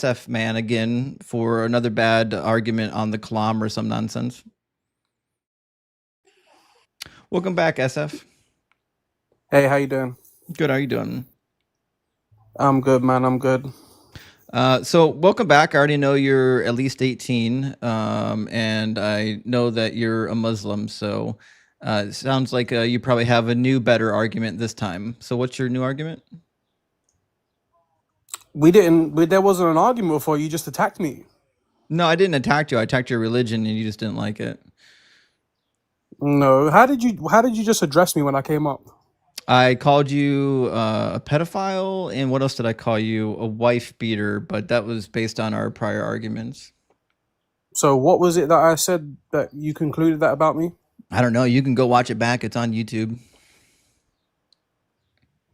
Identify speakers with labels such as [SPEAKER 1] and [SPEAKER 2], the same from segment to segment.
[SPEAKER 1] SF man again for another bad argument on the Kalam or some nonsense. Welcome back, SF.
[SPEAKER 2] Hey, how you doing?
[SPEAKER 1] Good. How are you doing?
[SPEAKER 2] I'm good, man. I'm good.
[SPEAKER 1] So welcome back. I already know you're at least 18, and I know that you're a Muslim. So it sounds like you probably have a new, better argument this time. So what's your new argument?
[SPEAKER 2] There wasn't an argument before. You just attacked me.
[SPEAKER 1] No, I didn't attack you. I attacked your religion, and you just didn't like it.
[SPEAKER 2] No. How did you just address me when I came up?
[SPEAKER 1] I called you a pedophile, and what else did I call you? A wife beater, but that was based on our prior arguments.
[SPEAKER 2] So what was it that I said that you concluded that about me?
[SPEAKER 1] I don't know. You can go watch it back. It's on YouTube.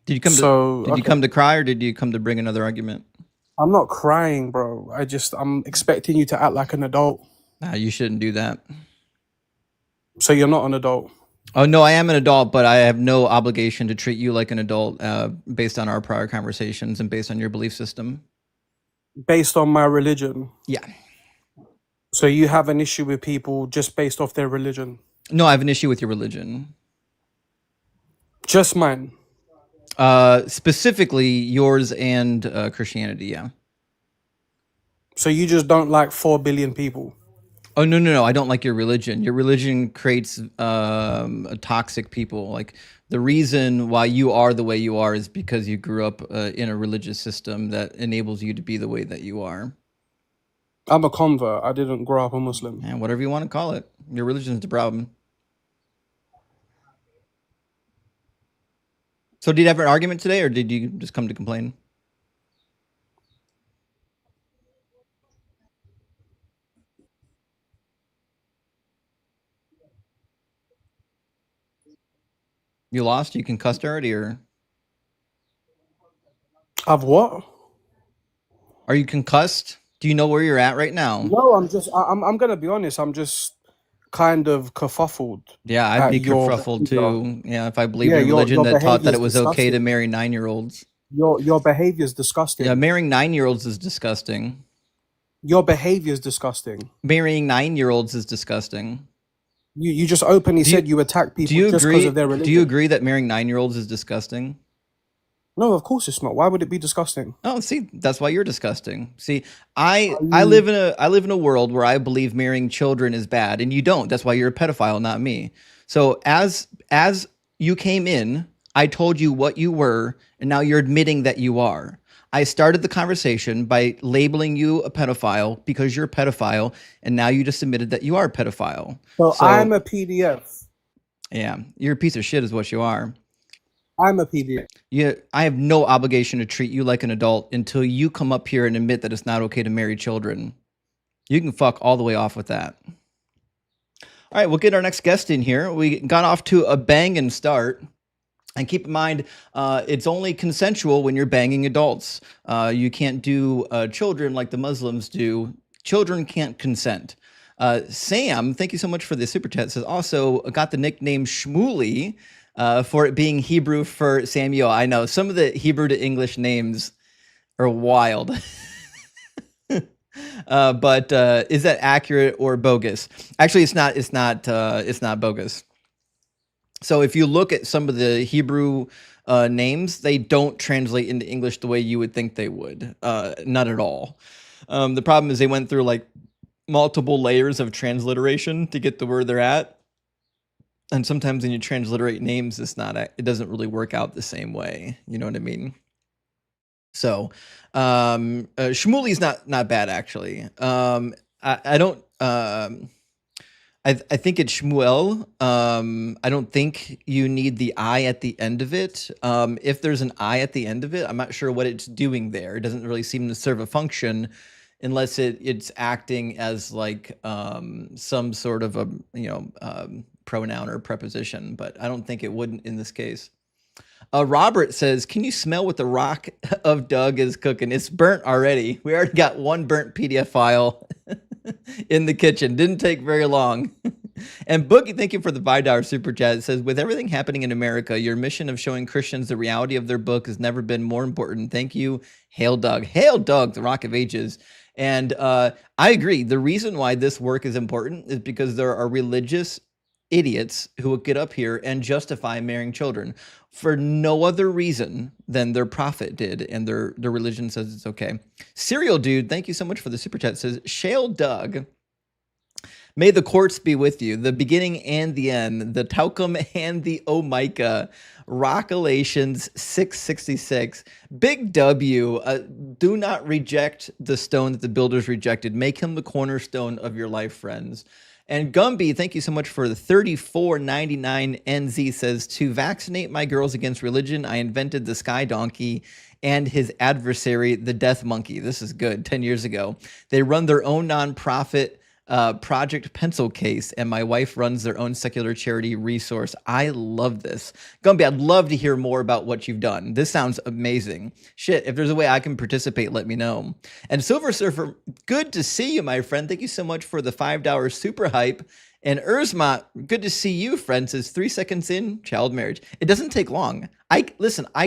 [SPEAKER 1] Did you come to
[SPEAKER 2] So
[SPEAKER 1] did you
[SPEAKER 2] okay.
[SPEAKER 1] come to cry or did you come to bring another argument?
[SPEAKER 2] I'm not crying, bro. I'm expecting you to act like an adult.
[SPEAKER 1] Nah, you shouldn't do that.
[SPEAKER 2] So you're not an adult.
[SPEAKER 1] Oh no, I am an adult, but I have no obligation to treat you like an adult based on our prior conversations and based on your belief system.
[SPEAKER 2] Based on my religion.
[SPEAKER 1] Yeah.
[SPEAKER 2] So you have an issue with people just based off their religion.
[SPEAKER 1] No, I have an issue with your religion.
[SPEAKER 2] Just mine.
[SPEAKER 1] Specifically yours and Christianity, yeah.
[SPEAKER 2] So you just don't like 4 billion people.
[SPEAKER 1] Oh no! I don't like your religion. Your religion creates a toxic people. Like the reason why you are the way you are is because you grew up in a religious system that enables you to be the way that you are.
[SPEAKER 2] I'm a convert. I didn't grow up a Muslim.
[SPEAKER 1] And whatever you want to call it, your religion is the problem. So, did you have an argument today, or did you just come to complain? You lost? You concussed already, or
[SPEAKER 2] I've what?
[SPEAKER 1] are you concussed? Do you know where you're at right now?
[SPEAKER 2] No, I'm gonna be honest. I'm just kind of kerfuffled
[SPEAKER 1] Yeah, I'd
[SPEAKER 2] at
[SPEAKER 1] be
[SPEAKER 2] your
[SPEAKER 1] kerfuffled
[SPEAKER 2] behavior.
[SPEAKER 1] too. Yeah, if I believed
[SPEAKER 2] Yeah,
[SPEAKER 1] in a religion
[SPEAKER 2] your
[SPEAKER 1] that taught
[SPEAKER 2] behavior
[SPEAKER 1] that it
[SPEAKER 2] is
[SPEAKER 1] was okay to
[SPEAKER 2] disgusting.
[SPEAKER 1] marry 9-year-olds.
[SPEAKER 2] Your behavior is
[SPEAKER 1] Yeah,
[SPEAKER 2] disgusting.
[SPEAKER 1] marrying 9-year-olds is disgusting.
[SPEAKER 2] Your behavior is disgusting.
[SPEAKER 1] Marrying 9-year-olds is disgusting.
[SPEAKER 2] You just openly
[SPEAKER 1] Do you
[SPEAKER 2] said you attack
[SPEAKER 1] do
[SPEAKER 2] people
[SPEAKER 1] you
[SPEAKER 2] just because of
[SPEAKER 1] agree?
[SPEAKER 2] their
[SPEAKER 1] Do you
[SPEAKER 2] religion.
[SPEAKER 1] agree that marrying 9-year-olds is disgusting?
[SPEAKER 2] No, of course it's not. Why would it be disgusting?
[SPEAKER 1] Oh, see, that's why you're disgusting. See,
[SPEAKER 2] Are
[SPEAKER 1] I
[SPEAKER 2] you?
[SPEAKER 1] live in a world where I believe marrying children is bad, and you don't. That's why you're a pedophile, not me. So as you came in, I told you what you were, and now you're admitting that you are. I started the conversation by labeling you a pedophile because you're a pedophile, and now you just admitted that you are a pedophile.
[SPEAKER 2] So I'm
[SPEAKER 1] So
[SPEAKER 2] a PDF.
[SPEAKER 1] yeah, you're a piece of shit, is what you are.
[SPEAKER 2] I'm a PDF.
[SPEAKER 1] I have no obligation to treat you like an adult until you come up here and admit that it's not okay to marry children. You can fuck all the way off with that. All right, we'll get our next guest in here. We got off to a banging start. And keep in mind, it's only consensual when you're banging adults. You can't do children like the Muslims do. Children can't consent. Sam, thank you so much for the super chat. Says also got the nickname Shmooly for it being Hebrew for Samuel. I know some of the Hebrew to English names are wild. But is that accurate or bogus? Actually, it's not. It's not bogus. So if you look at some of the Hebrew names, they don't translate into English the way you would think they would. Not at all. The problem is they went through like multiple layers of transliteration to get to where they're at. And sometimes when you transliterate names, it doesn't really work out the same way. You know what I mean? So Shmuli's not bad actually. I don't. I think it's Shmuel. I don't think you need the I at the end of it. If there's an I at the end of it, I'm not sure what it's doing there. It doesn't really seem to serve a function unless it's acting as like some sort of a pronoun or preposition. But I don't think it wouldn't in this case. Robert says, "Can you smell what the rock of Doug is cooking? It's burnt already. We already got one burnt PDF file in the kitchen. Didn't take very long." And Boogie, thank you for the $5 super chat. It says, with everything happening in America, your mission of showing Christians the reality of their book has never been more important. Thank you. Hail Doug. Hail Doug, the Rock of Ages. And I agree. The reason why this work is important is because there are religious idiots who will get up here and justify marrying children for no other reason than their prophet did, and their religion says it's okay. Serial Dude, thank you so much for the super chat. It says, Shale Doug, may the courts be with you, the beginning and the end, the Taukum and the Omika. Rockalations 666. Big W. Do not reject the stone that the builders rejected. Make him the cornerstone of your life, friends. And Gumby, thank you so much for the $34.99. NZ says, to vaccinate my girls against religion, I invented the sky donkey and his adversary, the death monkey. This is good. 10 years ago. They run their own nonprofit Project Pencil Case, and my wife runs their own secular charity resource. I love this. Gumby, I'd love to hear more about what you've done. This sounds amazing. Shit, if there's a way I can participate, let me know. And Silver Surfer, good to see you, my friend. Thank you so much for the $5 super hype. And Urzma, good to see you, friend. Says 3 seconds in, child marriage. It doesn't take long. I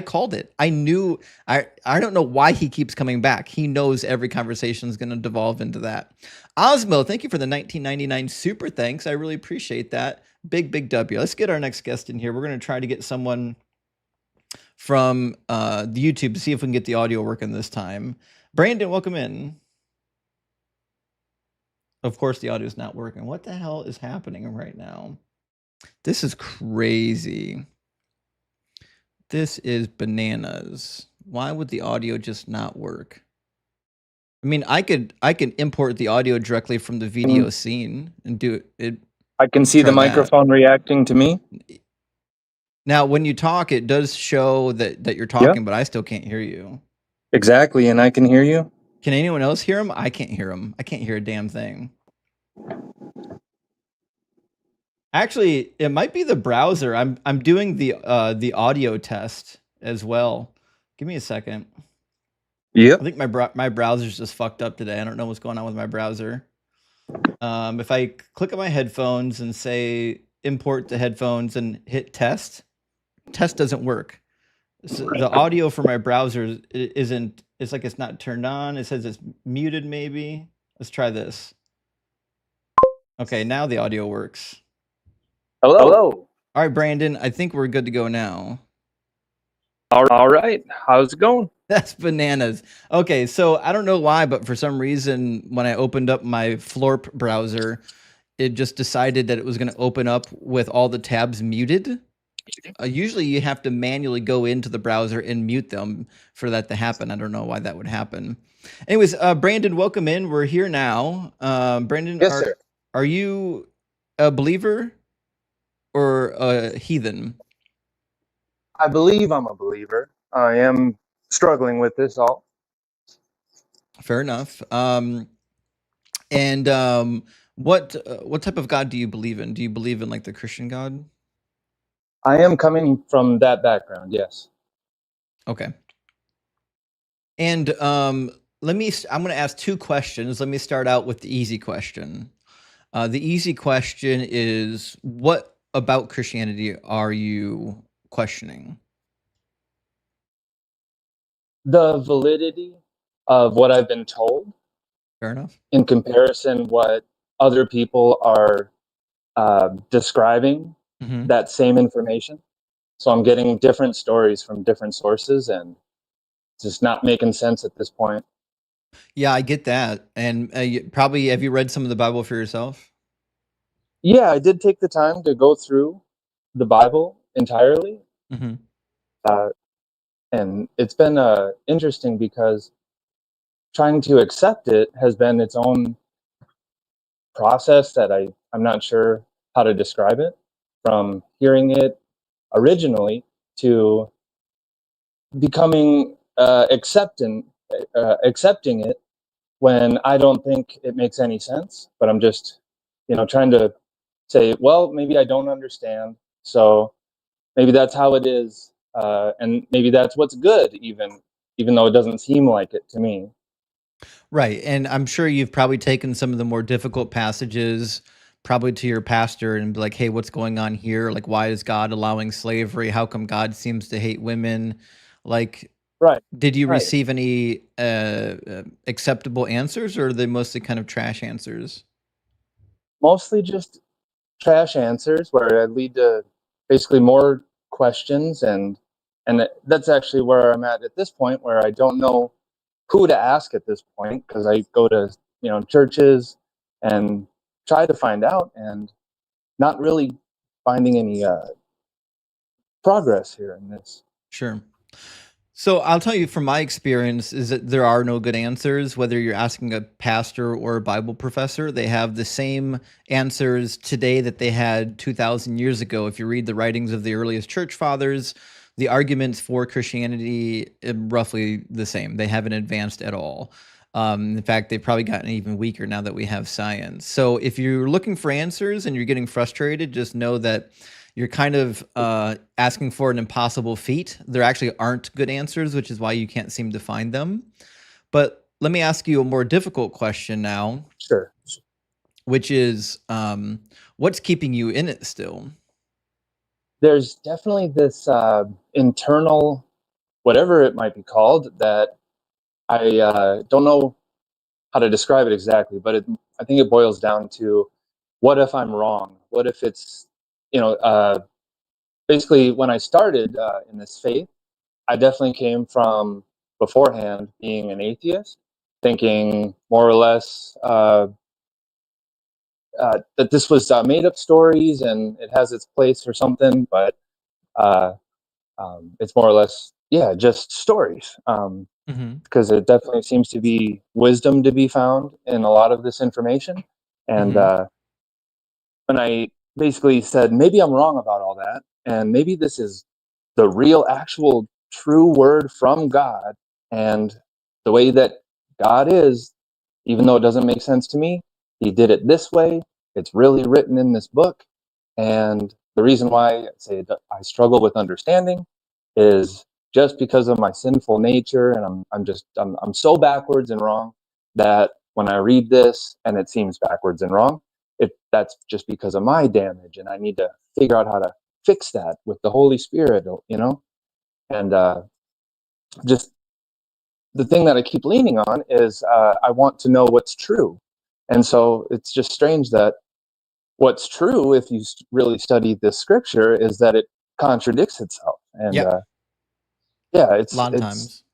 [SPEAKER 1] called it. I knew. I don't know why he keeps coming back. He knows every conversation is going to devolve into that. Osmo, thank you for the 1999 super thanks. I really appreciate that. Big W. Let's get our next guest in here. We're going to try to get someone from the YouTube to see if we can get the audio working this time. Brandon, welcome in. Of course, the audio is not working. What the hell is happening right now? This is crazy. This is bananas. Why would the audio just not work? I mean, I can import the audio directly from the video scene and do it.
[SPEAKER 3] I can see the microphone reacting to me.
[SPEAKER 1] Now, when you talk, it does show that you're talking, but I still can't hear you.
[SPEAKER 3] Exactly, and I can hear you.
[SPEAKER 1] Can anyone else hear him? I can't hear him. I can't hear a damn thing. Actually, it might be the browser. I'm doing the audio test as well. Give me a second.
[SPEAKER 3] Yep.
[SPEAKER 1] I think my browser's just fucked up today. I don't know what's going on with my browser. If I click on my headphones and say import to headphones and hit test doesn't work. So the audio for my browser isn't. It's like it's not turned on. It says it's muted. Maybe let's try this. Okay, now the audio works.
[SPEAKER 3] Hello.
[SPEAKER 1] All right, Brandon. I think we're good to go now.
[SPEAKER 3] All right. How's it going?
[SPEAKER 1] That's bananas. Okay, so I don't know why, but for some reason, when I opened up my Florp browser, it just decided that it was going to open up with all the tabs muted. Usually you have to manually go into the browser and mute them for that to happen. I don't know why that would happen. Anyways, Brandon, welcome in. We're here now. Brandon,
[SPEAKER 3] Yes, sir.
[SPEAKER 1] Are you a believer or a heathen?
[SPEAKER 3] I believe I'm a believer. I am struggling with this all.
[SPEAKER 1] Fair enough. And what type of God do you believe in? Do you believe in like the Christian God?
[SPEAKER 3] I am coming from that background, yes.
[SPEAKER 1] Okay. And I'm going to ask two questions. Let me start out with the easy question. The easy question is, what about Christianity are you questioning?
[SPEAKER 3] The validity of what I've been told.
[SPEAKER 1] Fair enough.
[SPEAKER 3] In comparison, what other people are describing that same information. So I'm getting different stories from different sources, and it's just not making sense at this point.
[SPEAKER 1] Yeah, I get that. And probably, have you read some of the Bible for yourself?
[SPEAKER 3] Yeah, I did take the time to go through the Bible entirely. And it's been interesting because trying to accept it has been its own process that I'm not sure how to describe it, from hearing it originally to becoming accepting it when I don't think it makes any sense, but I'm just, trying to say, well, maybe I don't understand, so maybe that's how it is, and maybe that's what's good, even though it doesn't seem like it to me.
[SPEAKER 1] Right. And I'm sure you've probably taken some of the more difficult passages, probably to your pastor and be like, hey, what's going on here? Like, why is God allowing slavery? How come God seems to hate women? Like,
[SPEAKER 3] Right.
[SPEAKER 1] did you
[SPEAKER 3] Right.
[SPEAKER 1] receive any acceptable answers, or are they mostly kind of trash answers?
[SPEAKER 3] Mostly just trash answers where I lead to basically more questions, and that's actually where I'm at this point, where I don't know who to ask at this point, because I go to churches and try to find out, and not really finding any progress here in this.
[SPEAKER 1] Sure. So I'll tell you from my experience is that there are no good answers. Whether you're asking a pastor or a Bible professor, they have the same answers today that they had 2,000 years ago. If you read the writings of the earliest church fathers, the arguments for Christianity are roughly the same. They haven't advanced at all. In fact, they've probably gotten even weaker now that we have science. So if you're looking for answers and you're getting frustrated, just know that you're kind of asking for an impossible feat. There actually aren't good answers, which is why you can't seem to find them. But let me ask you a more difficult question now,
[SPEAKER 3] Sure.
[SPEAKER 1] which is what's keeping you in it still?
[SPEAKER 3] There's definitely this internal, whatever it might be called, that I don't know how to describe it exactly, but I think it boils down to, what if I'm wrong? What if it's, basically, when I started in this faith, I definitely came from beforehand being an atheist, thinking more or less that this was made up stories and it has its place or something, but uh, it's more or less, yeah, just stories.
[SPEAKER 1] Mm-hmm.
[SPEAKER 3] Because it definitely seems to be wisdom to be found in a lot of this information. And
[SPEAKER 1] Mm-hmm.
[SPEAKER 3] when I basically said, maybe I'm wrong about all that, and maybe this is the real, actual, true word from God, and the way that God is, even though it doesn't make sense to me, He did it this way. It's really written in this book. And the reason why I say that I struggle with understanding is just because of my sinful nature, and I'm so backwards and wrong that when I read this and it seems backwards and wrong, that's just because of my damage, and I need to figure out how to fix that with the Holy Spirit, and just the thing that I keep leaning on is I want to know what's true, and so it's just strange that what's true, if you really study this scripture, is that it contradicts itself, and
[SPEAKER 1] Yep.
[SPEAKER 3] yeah,
[SPEAKER 1] A lot of times.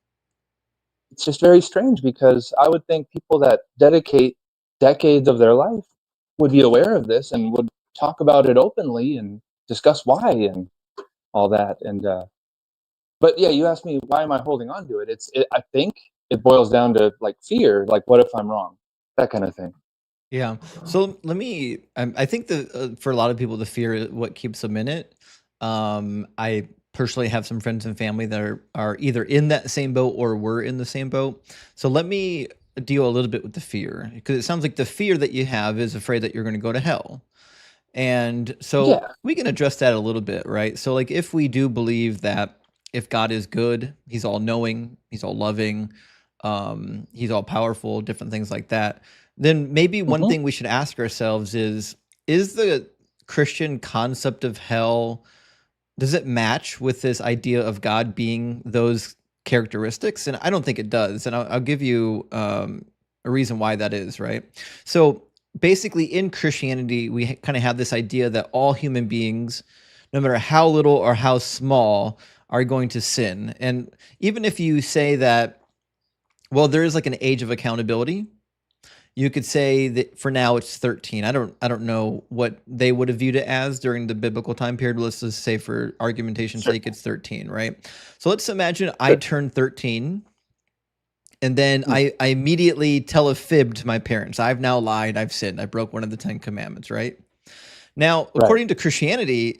[SPEAKER 3] it's just very strange, because I would think people that dedicate decades of their life would be aware of this and would talk about it openly and discuss why and all that. And but yeah, you asked me, why am I holding on to it? I think it boils down to like fear, like what if I'm wrong, that kind of thing.
[SPEAKER 1] Yeah. So let me. I think that for a lot of people, the fear is what keeps them in it. I personally have some friends and family that are either in that same boat or were in the same boat. So let me deal a little bit with the fear, because it sounds like the fear that you have is afraid that you're going to go to hell. And so
[SPEAKER 3] Yeah.
[SPEAKER 1] we can address that a little bit, right? So, like, if we do believe that if God is good, He's all knowing, He's all loving, He's all powerful, different things like that, then maybe one
[SPEAKER 3] Hmm.
[SPEAKER 1] thing we should ask ourselves is the Christian concept of hell, does it match with this idea of God being those characteristics? And I don't think it does. And I'll give you a reason why that is, right? So basically, in Christianity, we kind of have this idea that all human beings, no matter how little or how small, are going to sin. And even if you say that, well, there is like an age of accountability, you could say that for now it's 13. I don't know what they would have viewed it as during the biblical time period. Let's just say for argumentation's
[SPEAKER 3] Sure.
[SPEAKER 1] sake it's 13, right? So let's imagine I
[SPEAKER 3] Sure.
[SPEAKER 1] turn 13 and then
[SPEAKER 3] Mm.
[SPEAKER 1] I immediately tell a fib to my parents. I've now lied, I've sinned, I broke one of the 10 commandments, right? Now,
[SPEAKER 3] Right.
[SPEAKER 1] according to Christianity,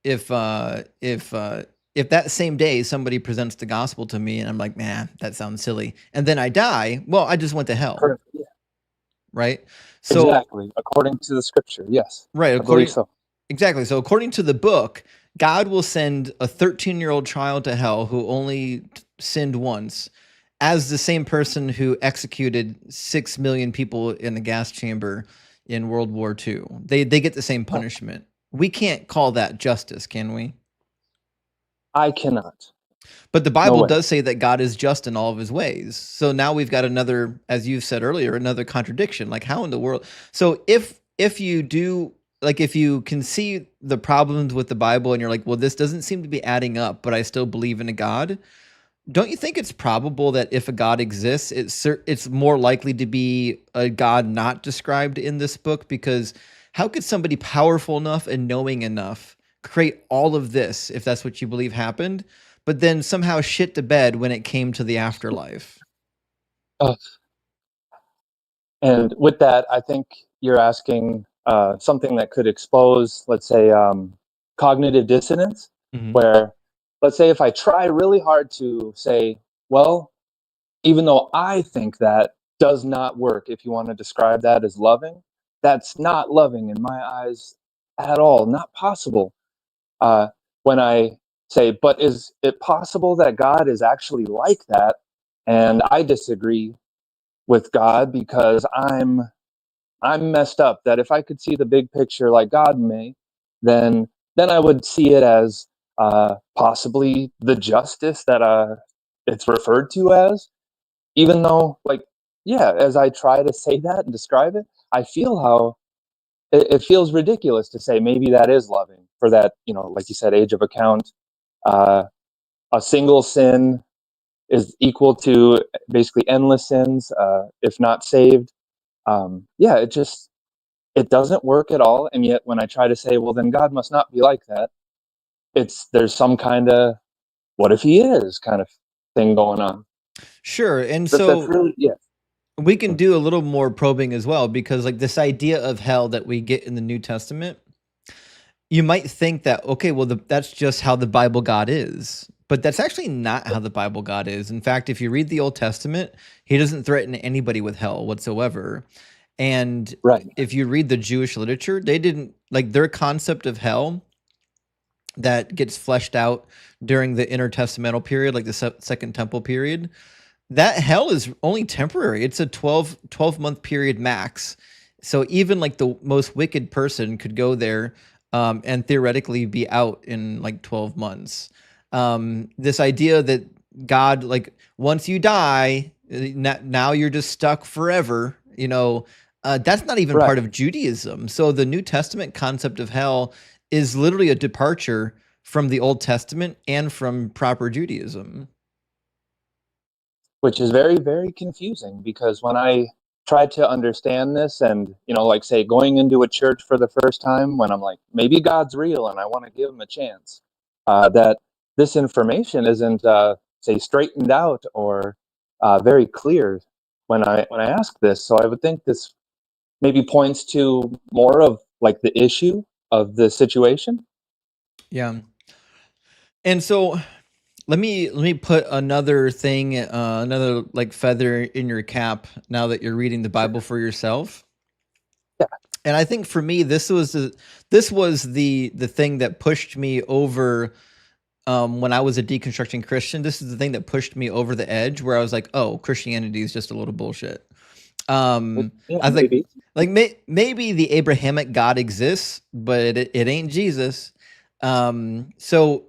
[SPEAKER 1] if that same day somebody presents the gospel to me and I'm like, man, that sounds silly, and then I die, well, I just went to hell,
[SPEAKER 3] Correct. Yeah.
[SPEAKER 1] right? So
[SPEAKER 3] Exactly. According to the scripture. Yes.
[SPEAKER 1] right,
[SPEAKER 3] I believe
[SPEAKER 1] according
[SPEAKER 3] so.
[SPEAKER 1] exactly. So according to the book, God will send a 13-year-old child to hell who only sinned once as the same person who executed 6 million people in the gas chamber in World War II. They get the same punishment. We can't call that justice, can we?
[SPEAKER 3] I cannot.
[SPEAKER 1] But the
[SPEAKER 3] No
[SPEAKER 1] Bible
[SPEAKER 3] way.
[SPEAKER 1] does say that God is just in all of his ways. So now we've got another, as you said earlier, another contradiction. Like, how in the world? So if you do, like, if you can see the problems with the Bible and you're like, well, this doesn't seem to be adding up, but I still believe in a God. Don't you think it's probable that if a God exists, it's more likely to be a God not described in this book? Because how could somebody powerful enough and knowing enough create all of this, if that's what you believe happened, but then somehow shit to bed when it came to the afterlife?
[SPEAKER 3] Uh, and with that, I think you're asking something that could expose, let's say, cognitive dissonance,
[SPEAKER 1] Mhm.
[SPEAKER 3] where, let's say, if I try really hard to say, well, even though I think that does not work, if you want to describe that as loving, that's not loving in my eyes at all, not possible. Uh, when I say, but is it possible that God is actually like that? And I disagree with God because I'm messed up. That if I could see the big picture like God may, then I would see it as possibly the justice that it's referred to as. Even though, like, yeah, as I try to say that and describe it, I feel how it feels ridiculous to say maybe that is loving for that, like you said, age of account. Uh, a single sin is equal to basically endless sins, if not saved. Yeah, it doesn't work at all. And yet, when I try to say, well, then God must not be like that, there's some kind of what if He is kind of thing going on.
[SPEAKER 1] Sure. And
[SPEAKER 3] That's
[SPEAKER 1] so
[SPEAKER 3] really, yeah.
[SPEAKER 1] we can do a little more probing as well, because like this idea of hell that we get in the New Testament, you might think that, okay, well, that's just how the Bible God is. But that's actually not how the Bible God is. In fact, if you read the Old Testament, he doesn't threaten anybody with hell whatsoever. And
[SPEAKER 3] Right.
[SPEAKER 1] if you read the Jewish literature, they didn't like their concept of hell that gets fleshed out during the intertestamental period, like the Second Temple period. That hell is only temporary. It's a 12-month period max. So even like the most wicked person could go there and theoretically be out in like 12 months. This idea that God, like once you die, now you're just stuck forever, that's not even
[SPEAKER 3] Right.
[SPEAKER 1] part of Judaism. So the New Testament concept of hell is literally a departure from the Old Testament and from proper Judaism.
[SPEAKER 3] Which is very, very confusing because when I try to understand this and, like say going into a church for the first time when I'm like, maybe God's real and I want to give him a chance, that this information isn't, say, straightened out or very clear when I ask this. So I would think this maybe points to more of like the issue of the situation.
[SPEAKER 1] Yeah. And so let me put another thing, another like feather in your cap now that you're reading the
[SPEAKER 3] Sure.
[SPEAKER 1] Bible for yourself.
[SPEAKER 3] Yeah.
[SPEAKER 1] And I think for me, this was the thing that pushed me over when I was a deconstructing Christian. This is the thing that pushed me over the edge where I was like, oh, Christianity is just a load of bullshit.
[SPEAKER 3] Yeah,
[SPEAKER 1] I think
[SPEAKER 3] maybe.
[SPEAKER 1] like maybe the Abrahamic God exists, but it ain't Jesus. So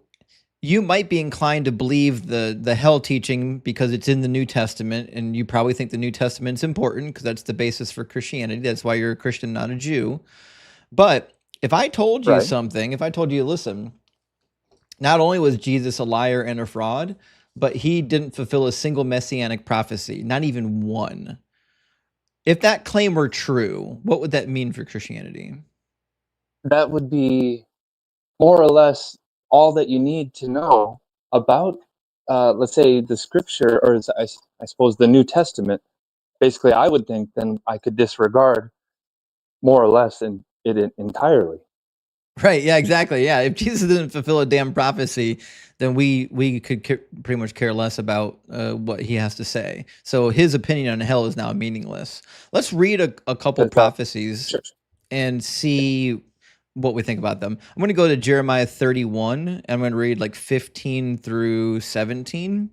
[SPEAKER 1] you might be inclined to believe the hell teaching because it's in the New Testament, and you probably think the New Testament's important because that's the basis for Christianity. That's why you're a Christian, not a Jew. But if I told you
[SPEAKER 3] Right.
[SPEAKER 1] something, if I told you, listen, not only was Jesus a liar and a fraud, but he didn't fulfill a single messianic prophecy, not even one. If that claim were true, what would that mean for Christianity?
[SPEAKER 3] That would be more or less all that you need to know about, let's say, the scripture, or I suppose the New Testament. Basically, I would think then I could disregard more or less it entirely.
[SPEAKER 1] Right. Yeah. Exactly. Yeah. If Jesus didn't fulfill a damn prophecy, then we could pretty much care less about what he has to say. So his opinion on hell is now meaningless. Let's read a couple
[SPEAKER 3] 'Cause,
[SPEAKER 1] prophecies
[SPEAKER 3] sure.
[SPEAKER 1] and see what we think about them. I'm going to go to Jeremiah 31 and I'm going to read like 15 through 17.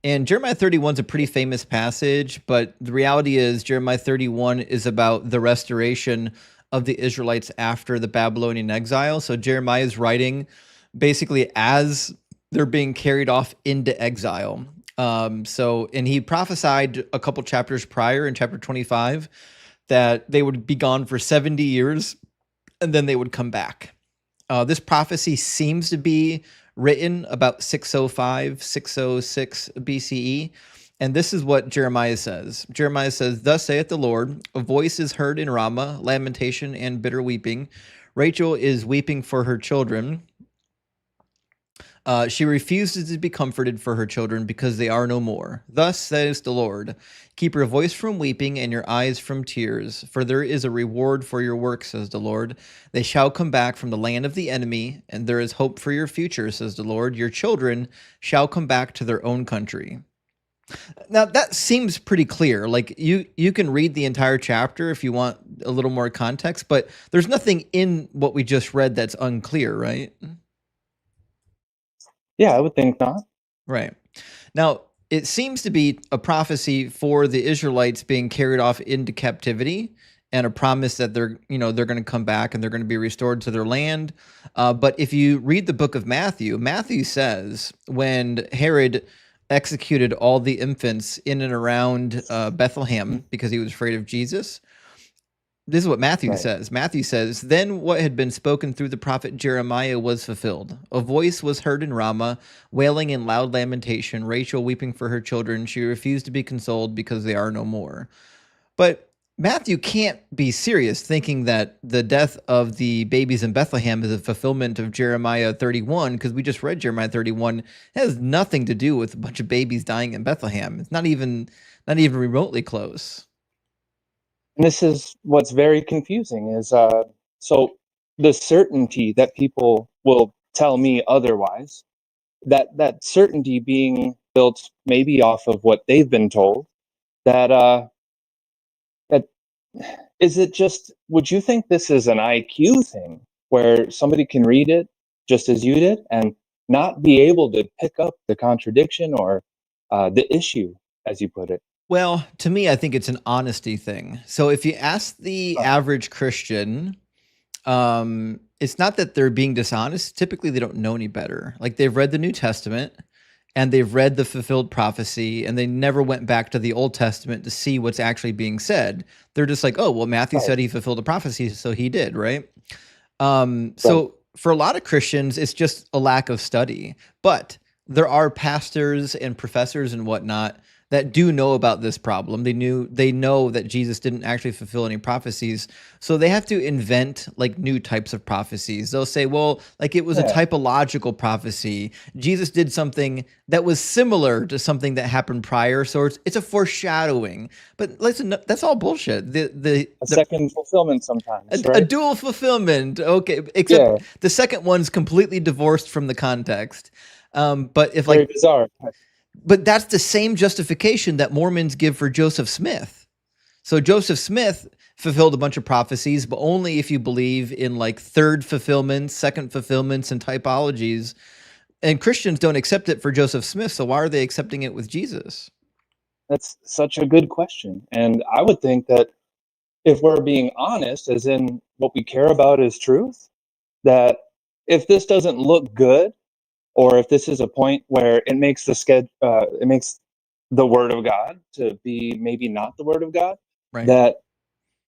[SPEAKER 1] And Jeremiah 31 is a pretty famous passage, but the reality is Jeremiah 31 is about the restoration of the Israelites after the Babylonian exile. So Jeremiah is writing basically as they're being carried off into exile. And he prophesied a couple chapters prior in chapter 25 that they would be gone for 70 years and then they would come back. This prophecy seems to be written about 605, 606 BCE. And this is what Jeremiah says. Jeremiah says, "Thus saith the Lord, a voice is heard in Ramah, lamentation and bitter weeping. Rachel is weeping for her children. She refuses to be comforted for her children because they are no more. Thus says the Lord, keep your voice from weeping and your eyes from tears, for there is a reward for your work, says the Lord. They shall come back from the land of the enemy, and there is hope for your future, says the Lord. Your children shall come back to their own country." Now that seems pretty clear. Like you can read the entire chapter if you want a little more context, but there's nothing in what we just read that's unclear, right?
[SPEAKER 3] Yeah, I would think not.
[SPEAKER 1] Right. Now, it seems to be a prophecy for the Israelites being carried off into captivity and a promise that they're going to come back and they're going to be restored to their land. But if you read the book of Matthew, Matthew says when Herod executed all the infants in and around Bethlehem because he was afraid of Jesus, this is what Matthew says. Matthew says, "Then what had been spoken through the prophet Jeremiah was fulfilled. A voice was heard in Ramah, wailing in loud lamentation, Rachel weeping for her children. She refused to be consoled because they are no more." But Matthew can't be serious thinking that the death of the babies in Bethlehem is a fulfillment of Jeremiah 31, because we just read Jeremiah 31. It has nothing to do with a bunch of babies dying in Bethlehem. It's not even remotely close.
[SPEAKER 3] And this is what's very confusing is so the certainty that people will tell me otherwise, that certainty being built maybe off of what they've been told, that that is it just, would you think this is an IQ thing where somebody can read it just as you did and not be able to pick up the contradiction or the issue, as you put it?
[SPEAKER 1] Well, to me, I think it's an honesty thing. So if you ask the average Christian, it's not that they're being dishonest. Typically, they don't know any better. Like they've read the New Testament and they've read the fulfilled prophecy and they never went back to the Old Testament to see what's actually being said. They're just like, oh, well, Matthew said he fulfilled a prophecy, so he did, right? So for a lot of Christians, it's just a lack of study. But there are pastors and professors and whatnot that do know about this problem. They know that Jesus didn't actually fulfill any prophecies. So they have to invent like new types of prophecies. They'll say, well, like it was a typological prophecy. Jesus did something that was similar to something that happened prior. So it's a foreshadowing. But listen, that's all bullshit. The
[SPEAKER 3] second fulfillment sometimes, right?
[SPEAKER 1] A dual fulfillment. Okay. Except the second one's completely divorced from the context. But if
[SPEAKER 3] very
[SPEAKER 1] like
[SPEAKER 3] bizarre.
[SPEAKER 1] But that's the same justification that Mormons give for Joseph Smith. So Joseph Smith fulfilled a bunch of prophecies, but only if you believe in like third fulfillments, second fulfillments, and typologies. And Christians don't accept it for Joseph Smith, so why are they accepting it with Jesus?
[SPEAKER 3] That's such a good question. And I would think that if we're being honest, as in what we care about is truth, that if this doesn't look good, or if this is a point where it makes it makes the word of God to be maybe not the word of God, that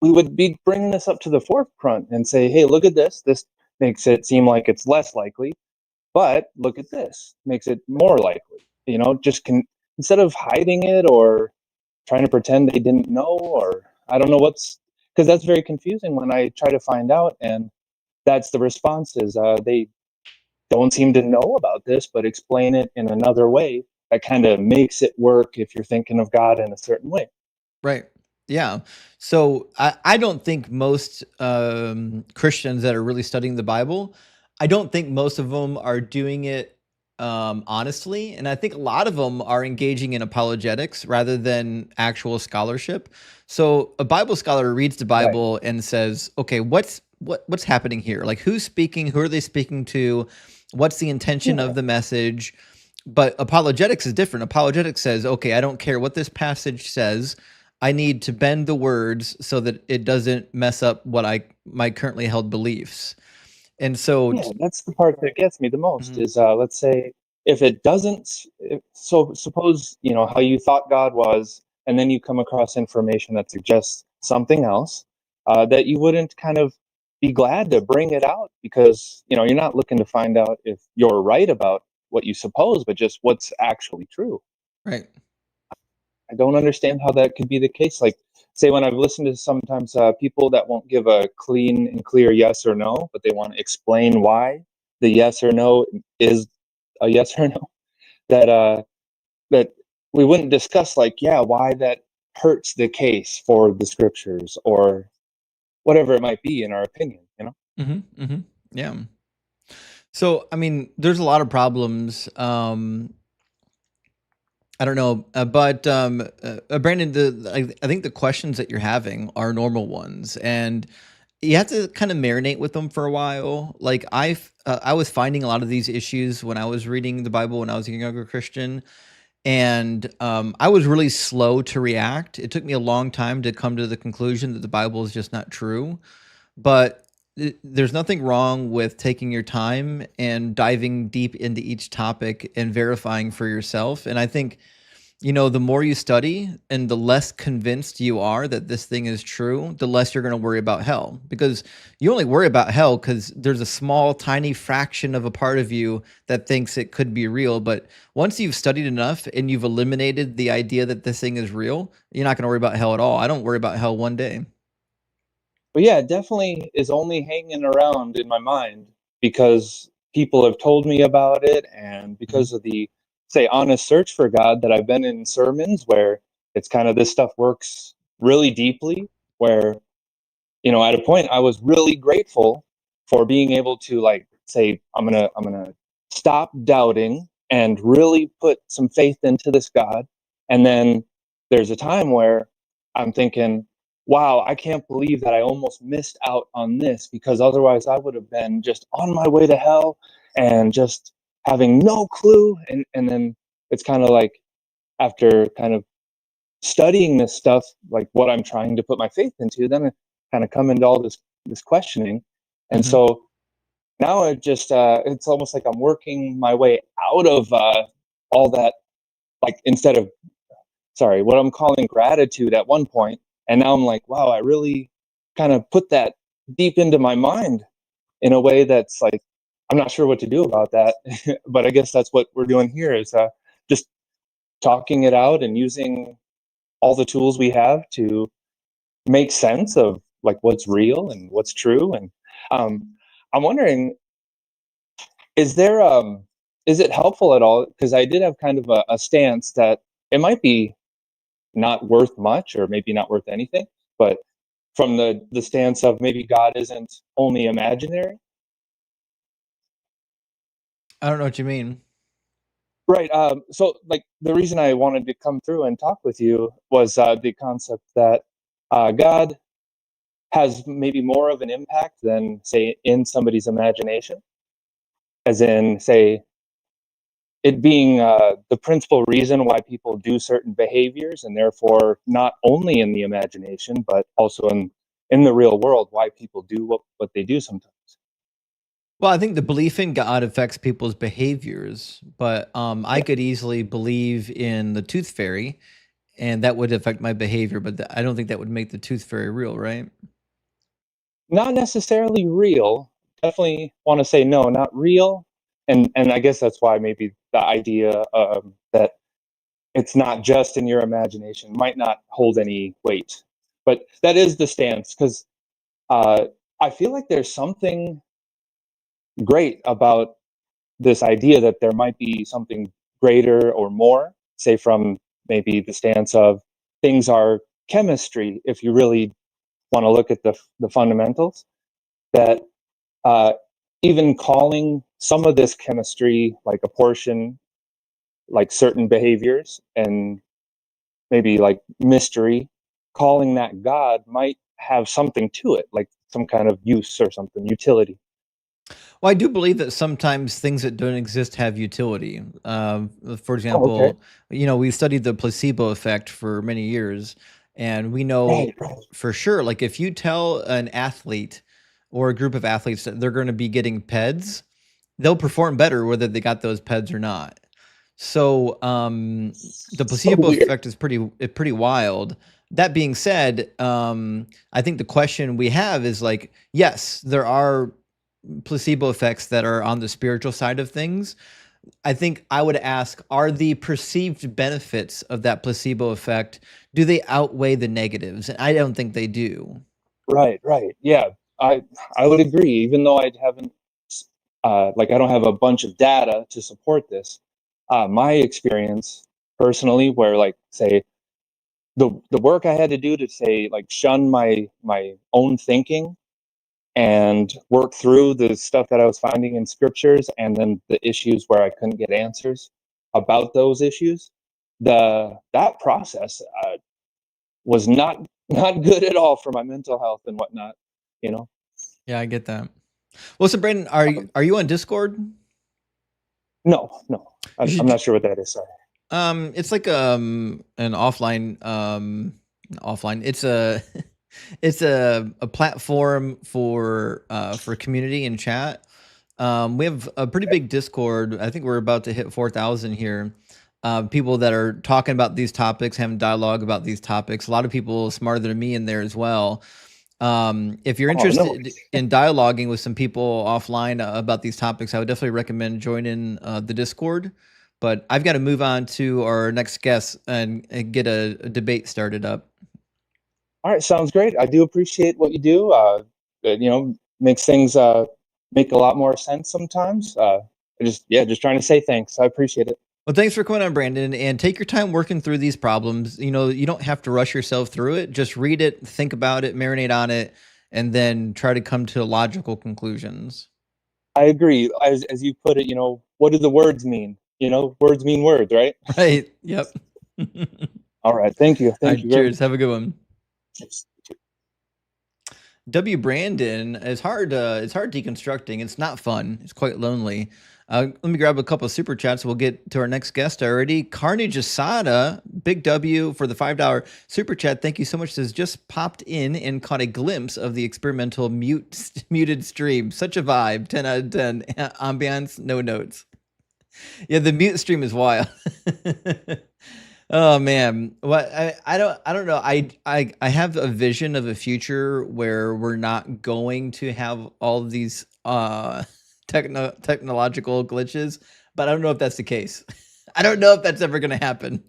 [SPEAKER 3] we would be bringing this up to the forefront and say, hey, look at this. This makes it seem like it's less likely, but look at this, makes it more likely. Instead of hiding it or trying to pretend they didn't know, or I don't know because that's very confusing when I try to find out, and that's the response is they don't seem to know about this, but explain it in another way that kind of makes it work if you're thinking of God in a certain way.
[SPEAKER 1] Right. Yeah. So I don't think most Christians that are really studying the Bible, I don't think most of them are doing it honestly. And I think a lot of them are engaging in apologetics rather than actual scholarship. So a Bible scholar reads the Bible and says, okay, what's happening here? Like who's speaking? Who are they speaking to? What's the intention of the message? But apologetics is different. Apologetics says, okay, I don't care what this passage says. I need to bend the words so that it doesn't mess up what my currently held beliefs. And so,
[SPEAKER 3] Yeah, that's the part that gets me the most
[SPEAKER 1] Mhm.
[SPEAKER 3] is let's say if it doesn't, so suppose, you know, how you thought God was, and then you come across information that suggests something else, that you wouldn't kind of be glad to bring it out because, you know, you're not looking to find out if you're right about what you suppose, but just what's actually true.
[SPEAKER 1] Right.
[SPEAKER 3] I don't understand how that could be the case. Like, say, when I've listened to sometimes people that won't give a clean and clear yes or no, but they want to explain why the yes or no is a yes or no. That that we wouldn't discuss, like, yeah, why that hurts the case for the scriptures or whatever it might be in our opinion. You know?
[SPEAKER 1] Yeah. So, I mean, there's a lot of problems. I don't know, but Brandon, I think the questions that you're having are normal ones, and you have to kind of marinate with them for a while. Like I was finding a lot of these issues when I was reading the Bible when I was a younger Christian, and I was really slow to react. It took me a long time to come to the conclusion that the Bible is just not true. But there's nothing wrong with taking your time and diving deep into each topic and verifying for yourself. And I think, the more you study and the less convinced you are that this thing is true, the less you're going to worry about hell. Because you only worry about hell because there's a small, tiny fraction of a part of you that thinks it could be real. But once you've studied enough and you've eliminated the idea that this thing is real, you're not going to worry about hell at all. I don't worry about hell one day.
[SPEAKER 3] But yeah, it definitely is only hanging around in my mind because people have told me about it and
[SPEAKER 1] Mhm.
[SPEAKER 3] because of the, say, honest search for God that I've been in sermons where it's kind of this stuff works really deeply, where, you know, at a point I was really grateful for being able to, like, say, I'm gonna stop doubting and really put some faith into this God. And then there's a time where I'm thinking, wow, I can't believe that I almost missed out on this because otherwise I would have been just on my way to hell and just having no clue. And then it's kind of like, after kind of studying this stuff, like what I'm trying to put my faith into, then I kind of come into all this questioning. And
[SPEAKER 1] Mhm.
[SPEAKER 3] so now it's almost like I'm working my way out of all that, like, instead of, sorry, what I'm calling gratitude at one point, and now I'm like, wow, I really kind of put that deep into my mind in a way that's like, I'm not sure what to do about that. But I guess that's what we're doing here is just talking it out and using all the tools we have to make sense of, like, what's real and what's true. And um, I'm wondering, is there is it helpful at all? Because I did have kind of a stance that it might be not worth much or maybe not worth anything, but from the stance of maybe God isn't only imaginary.
[SPEAKER 1] I don't know what you mean.
[SPEAKER 3] Right. So, like, the reason I wanted to come through and talk with you was the concept that God has maybe more of an impact than, say, in somebody's imagination, as in, say, it being the principal reason why people do certain behaviors, and therefore not only in the imagination but also in the real world why people do what they do sometimes.
[SPEAKER 1] Well, I think the belief in God affects people's behaviors, but I
[SPEAKER 3] Yeah.
[SPEAKER 1] could easily believe in the tooth fairy, and that would affect my behavior. But I don't think that would make the tooth fairy real, right?
[SPEAKER 3] Not necessarily real. Definitely want to say no, not real. And I guess that's why maybe the idea that it's not just in your imagination might not hold any weight. But that is the stance, because uh, I feel like there's something great about this idea that there might be something greater or more, say, from maybe the stance of things are chemistry, if you really want to look at the fundamentals, that uh, even calling some of this chemistry like a portion, like certain behaviors and maybe like mystery, calling that God might have something to it, like some kind of use or something, utility.
[SPEAKER 1] Well, I do believe that sometimes things that don't exist have utility. For
[SPEAKER 3] Oh, okay.
[SPEAKER 1] example, we studied the placebo effect for many years, and we
[SPEAKER 3] Right,
[SPEAKER 1] know
[SPEAKER 3] right.
[SPEAKER 1] for sure, like if you tell an athlete or a group of athletes that they're going to be getting PEDs, they'll perform better whether they got those PEDs or not. So the
[SPEAKER 3] So
[SPEAKER 1] placebo
[SPEAKER 3] weird.
[SPEAKER 1] effect is pretty wild. That being said, I think the question we have is like, yes, there are placebo effects that are on the spiritual side of things. I think I would ask, are the perceived benefits of that placebo effect, do they outweigh the negatives? And I don't think they do.
[SPEAKER 3] Right, right. Yeah, I would agree. Even though I haven't, like, I don't have a bunch of data to support this. My experience personally, where like say the work I had to do to say like shun my own thinking and work through the stuff that I was finding in scriptures, and then the issues where I couldn't get answers about those issues. The that process was not good at all for my mental health and whatnot. You know.
[SPEAKER 1] Yeah, I get that. Well, so Brandon, are you on Discord?
[SPEAKER 3] No, no,
[SPEAKER 1] You
[SPEAKER 3] I'm
[SPEAKER 1] should.
[SPEAKER 3] not sure what that is. Sorry.
[SPEAKER 1] It's like an offline. It's a it's a platform for community and chat. We have a pretty big Discord. I think we're about to hit 4,000 here. People that are talking about these topics, having dialogue about these topics. A lot of people smarter than me in there as well. If you're
[SPEAKER 3] Oh no.
[SPEAKER 1] interested in dialoguing with some people offline about these topics, I would definitely recommend joining the Discord. But I've got to move on to our next guest and get a debate started up.
[SPEAKER 3] All right, sounds great. I do appreciate what you do. Makes things make a lot more sense sometimes. Just trying to say thanks. I appreciate it.
[SPEAKER 1] Well, thanks for coming on, Brandon, and take your time working through these problems. You don't have to rush yourself through it. Just read it, think about it, marinate on it, and then try to come to logical conclusions.
[SPEAKER 3] I agree. As you put it, what do the words mean? Words mean words, right?
[SPEAKER 1] Right? Yep. All
[SPEAKER 3] All right. Thank you. Thank
[SPEAKER 1] right.
[SPEAKER 3] you very
[SPEAKER 1] Cheers. Have a good one.
[SPEAKER 3] much.
[SPEAKER 1] W. Brandon is hard. It's hard deconstructing. It's not fun. It's quite lonely. Let me grab a couple of super chats. We'll get to our next guest already. Carnage Asada, Big W for the $5 super chat. Thank you so much. Has just popped in and caught a glimpse of the experimental muted stream. Such a vibe. 10 out of 10. Ambiance, no notes. Yeah, the mute stream is wild. Oh man, what I don't know. I have a vision of a future where we're not going to have all of these technological glitches, but I don't know if that's the case. I don't know if that's ever going to happen.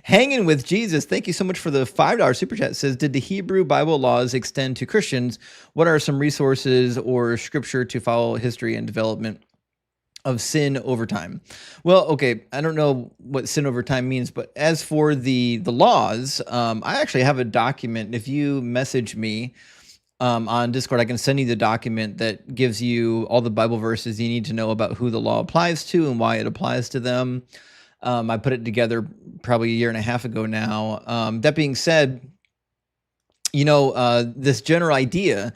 [SPEAKER 1] Hanging with Jesus, thank you so much for the $5 super chat. It says, did the Hebrew Bible laws extend to Christians? What are some resources or scripture to follow history and development of sin over time? Well, okay, I don't know what sin over time means, but as for the laws, I actually have a document. If you message me on Discord, I can send you the document that gives you all the Bible verses you need to know about who the law applies to and why it applies to them. I put it together probably a year and a half ago now. That being said, this general idea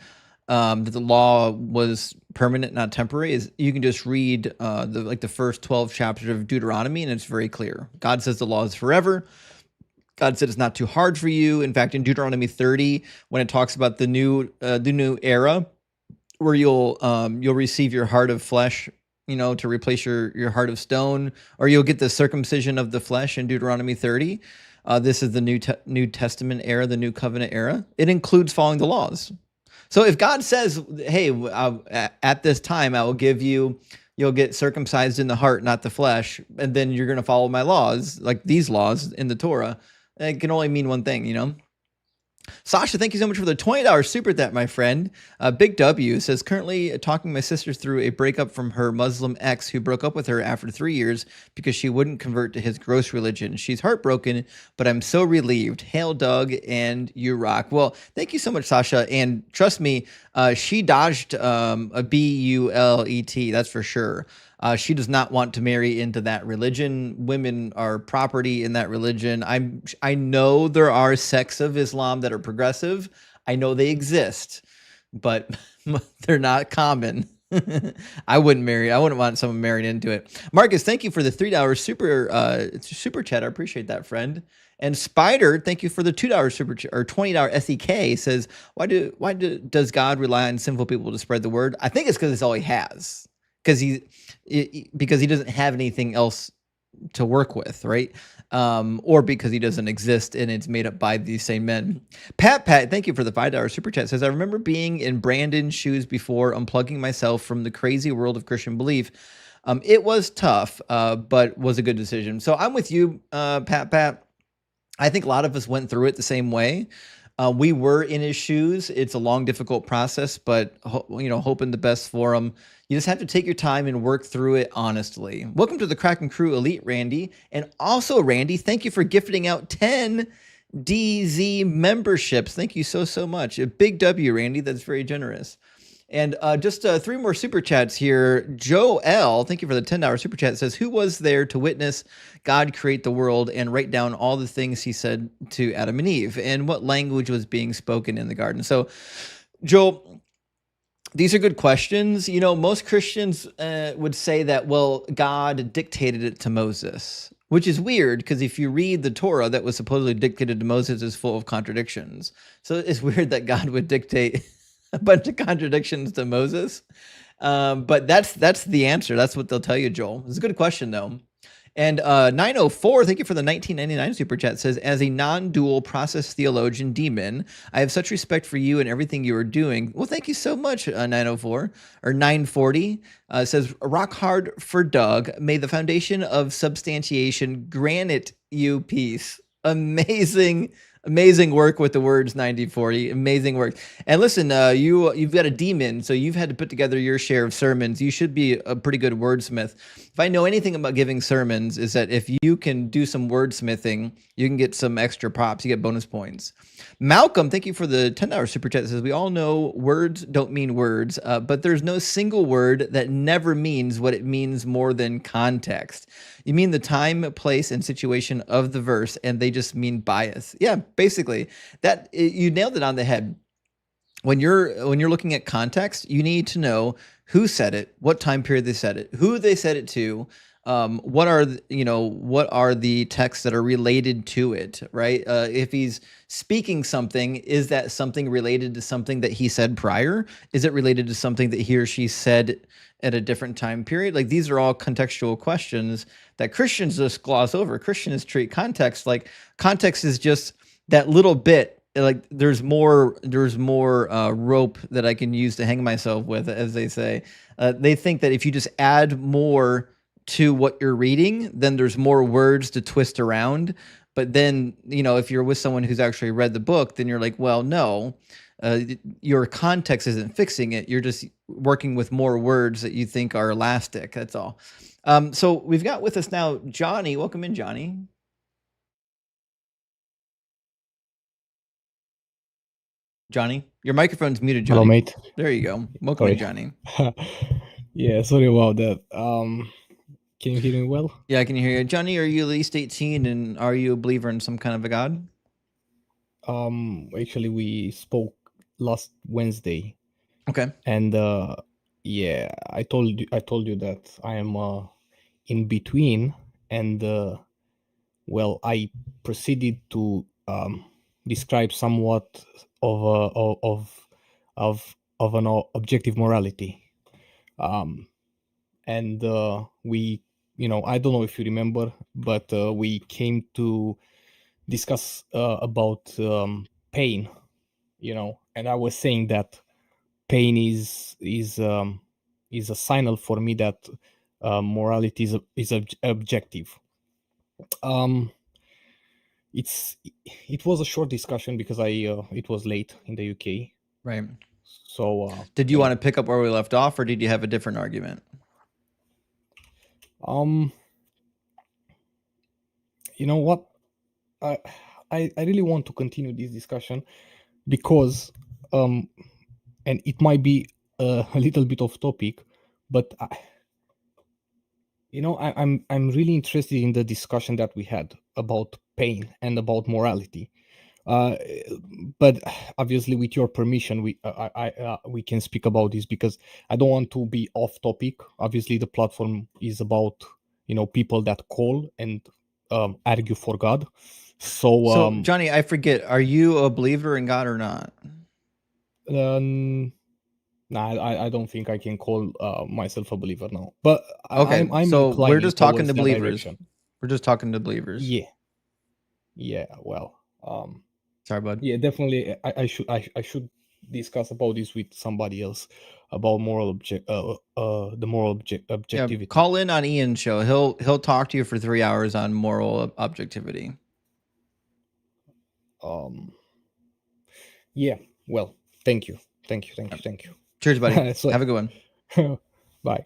[SPEAKER 1] that the law was permanent, not temporary, is you can just read the first 12 chapters of Deuteronomy, and it's very clear. God says the law is forever. God said it's not too hard for you. In fact, in Deuteronomy 30, when it talks about the new era, where you'll receive your heart of flesh, to replace your heart of stone, or you'll get the circumcision of the flesh in Deuteronomy 30. This is the New Testament era, the New Covenant era. It includes following the laws. So if God says, "Hey, at this time I will give you'll get circumcised in the heart, not the flesh, and then you're going to follow my laws, like these laws in the Torah," it can only mean one thing. Sasha, thank you so much for the $20 super chat, my friend. Big W says, currently talking my sister through a breakup from her Muslim ex who broke up with her after 3 years because she wouldn't convert to his gross religion. She's heartbroken, but I'm so relieved. Hail, Doug, and you rock. Well, thank you so much, Sasha. And trust me, she dodged a BULET, that's for sure. She does not want to marry into that religion. Women are property in that religion. I know there are sects of Islam that are progressive. I know they exist, but they're not common. I wouldn't want someone married into it. Marcus, thank you for the $3 super chat. I appreciate that, friend. And Spider, thank you for the $2 super chat or $20 SEK. Says, does God rely on sinful people to spread the word? I think it's because it's all he has. Because he doesn't have anything else to work with, right? Or because he doesn't exist and it's made up by these same men. Pat, thank you for the $5 super chat. Says, I remember being in Brandon's shoes before, unplugging myself from the crazy world of Christian belief. It was tough, but was a good decision. So I'm with you, Pat. I think a lot of us went through it the same way. We were in his shoes. It's a long, difficult process, but hoping the best for him. You just have to take your time and work through it honestly. Welcome to the Kraken Crew Elite, Randy. And also, Randy, thank you for gifting out 10 DZ memberships. Thank you so much. A big W, Randy. That's very generous. And just 3 more super chats here. Joe L, thank you for the $10 super chat. Says, who was there to witness God create the world and write down all the things he said to Adam and Eve? And what language was being spoken in the garden? So, Joel, these are good questions. Most Christians would say that, well, God dictated it to Moses, which is weird because if you read the Torah that was supposedly dictated to Moses is full of contradictions. So it's weird that God would dictate a bunch of contradictions to Moses. But that's the answer. That's what they'll tell you, Joel. It's a good question, though. And 904, thank you for the 1999 super chat, says, as a non-dual process theologian demon, I have such respect for you and everything you are doing. Well, thank you so much, 904. Or 940 says, rock hard for Doug. May the foundation of substantiation grant it you peace. Amazing work with the words 9040. Amazing work. And listen, you've got a demon, so you've had to put together your share of sermons. You should be a pretty good wordsmith. If I know anything about giving sermons, is that if you can do some wordsmithing, you can get some extra props. You get bonus points. Malcolm, thank you for the $10 super chat. It says, we all know words don't mean words, but there's no single word that never means what it means more than context. You mean the time, place, and situation of the verse, and they just mean bias. Yeah, basically. You nailed it on the head. When you're looking at context, you need to know who said it, what time period they said it, who they said it to, what are the texts that are related to it, right? If he's speaking something, is that something related to something that he said prior? Is it related to something that he or she said at a different time period? Like, these are all contextual questions that Christians just gloss over. Christians treat context like context is just that little bit. Like, there's more rope that I can use to hang myself with, as they say. They think that if you just add more to what you're reading, then there's more words to twist around. But then, if you're with someone who's actually read the book, then you're like, well, no, your context isn't fixing it. You're just working with more words that you think are elastic. That's all. So we've got with us now Johnny. Welcome in, Johnny. Johnny, your microphone's muted, Johnny.
[SPEAKER 4] Hello, mate.
[SPEAKER 1] There you go. Welcome in, Johnny.
[SPEAKER 4] Yeah, sorry about that. Can you hear me well?
[SPEAKER 1] Yeah, I can hear you. Johnny, are you at least 18 and are you a believer in some kind of a God?
[SPEAKER 4] Actually, we spoke last Wednesday.
[SPEAKER 1] Okay.
[SPEAKER 4] And yeah, I told you that I am in between, and well, I proceeded to describe somewhat of an objective morality. And we, I don't know if you remember, but we came to discuss about pain, and I was saying that pain is a signal for me that morality is objective. It was a short discussion because it was late in the UK.
[SPEAKER 1] Right.
[SPEAKER 4] So
[SPEAKER 1] did you want to pick up where we left off, or did you have a different argument?
[SPEAKER 4] You know what? I really want to continue this discussion because and it might be a little bit off topic, but I'm really interested in the discussion that we had about pain and about morality. But obviously, with your permission, we can speak about this because I don't want to be off topic. Obviously, the platform is about people that call and argue for God.
[SPEAKER 1] So, Johnny, I forget. Are you a believer in God or not?
[SPEAKER 4] I don't think I can call myself a believer now. But
[SPEAKER 1] Okay,
[SPEAKER 4] I'm
[SPEAKER 1] so we're
[SPEAKER 4] inclining
[SPEAKER 1] just talking
[SPEAKER 4] towards
[SPEAKER 1] to
[SPEAKER 4] that
[SPEAKER 1] believers.
[SPEAKER 4] direction.
[SPEAKER 1] We're just talking to believers.
[SPEAKER 4] Yeah. Well,
[SPEAKER 1] sorry, bud.
[SPEAKER 4] Yeah, definitely. I should discuss about this with somebody else about the moral objectivity.
[SPEAKER 1] Yeah, call in on Ian's show. He'll talk to you for 3 hours on moral objectivity.
[SPEAKER 4] Yeah. Well, thank you.
[SPEAKER 1] Cheers, buddy.
[SPEAKER 4] So-
[SPEAKER 1] Have a good one.
[SPEAKER 4] Bye.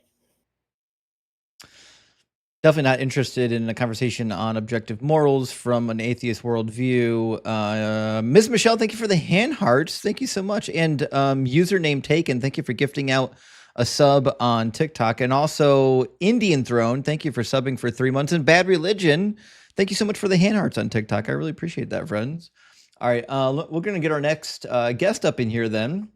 [SPEAKER 1] Definitely not interested in a conversation on objective morals from an atheist worldview. Ms. Michelle, thank you for the hand hearts. Thank you so much. And username taken, thank you for gifting out a sub on TikTok. And also Indian Throne, thank you for subbing for 3 months. And Bad Religion, thank you so much for the hand hearts on TikTok. I really appreciate that, friends. All right, we're going to get our next guest up in here then.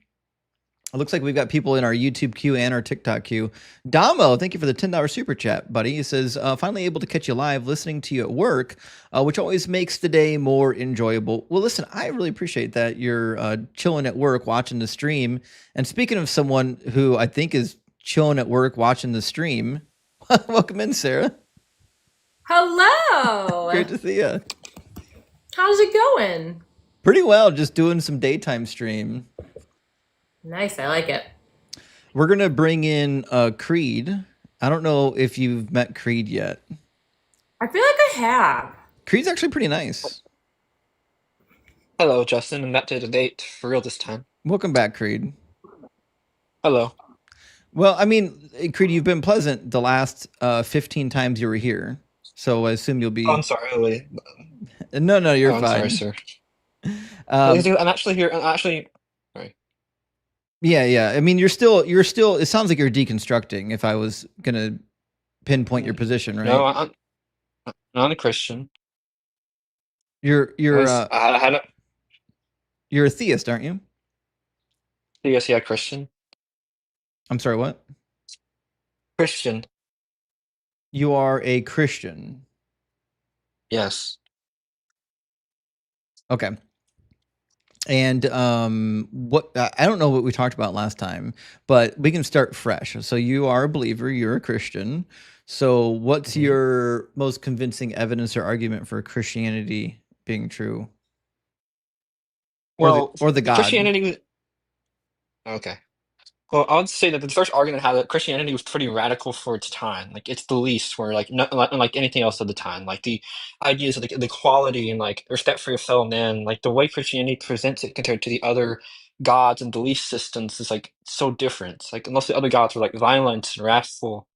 [SPEAKER 1] It looks like we've got people in our YouTube queue and our TikTok queue. Damo, thank you for the $10 super chat, buddy. He says, finally able to catch you live, listening to you at work, which always makes the day more enjoyable. Well, listen, I really appreciate that you're chilling at work, watching the stream. And speaking of someone who I think is chilling at work, watching the stream, welcome in, Sarah.
[SPEAKER 5] Hello.
[SPEAKER 1] Great to see you.
[SPEAKER 5] How's it going?
[SPEAKER 1] Pretty well, just doing some daytime stream.
[SPEAKER 5] Nice, I like it.
[SPEAKER 1] We're going to bring in Creed. I don't know if you've met Creed yet.
[SPEAKER 5] I feel like I have.
[SPEAKER 1] Creed's actually pretty nice.
[SPEAKER 6] Hello, Justin. I'm not to the date for real this time.
[SPEAKER 1] Welcome back, Creed.
[SPEAKER 6] Hello.
[SPEAKER 1] Well, I mean, Creed, you've been pleasant the last 15 times you were here. So I assume you'll be...
[SPEAKER 6] Oh, I'm sorry. Oh, wait.
[SPEAKER 1] No, you're
[SPEAKER 6] I'm
[SPEAKER 1] fine.
[SPEAKER 6] sorry, sir. I'm actually here. Sorry.
[SPEAKER 1] Yeah. I mean, you're still. It sounds like you're deconstructing. If I was gonna pinpoint your position, right?
[SPEAKER 6] No, I'm not a Christian.
[SPEAKER 1] You're
[SPEAKER 6] I had a
[SPEAKER 1] you're a theist, aren't you?
[SPEAKER 6] yes, yeah, Christian.
[SPEAKER 1] I'm sorry, what?
[SPEAKER 6] Christian.
[SPEAKER 1] You are a Christian.
[SPEAKER 6] Yes.
[SPEAKER 1] Okay. And what I don't know what we talked about last time, but we can start fresh. So you are a believer, you're a Christian. So what's your most convincing evidence or argument for Christianity being true?
[SPEAKER 6] Well,
[SPEAKER 1] or the God.
[SPEAKER 6] Christianity. Okay. Well, I would say that the first argument had that Christianity was pretty radical for its time. Like its beliefs were like not like anything else of the time. Like the ideas of the equality and like respect for your fellow man. Like the way Christianity presents it compared to the other gods and belief systems is like so different. Like most of the other gods were like violent and wrathful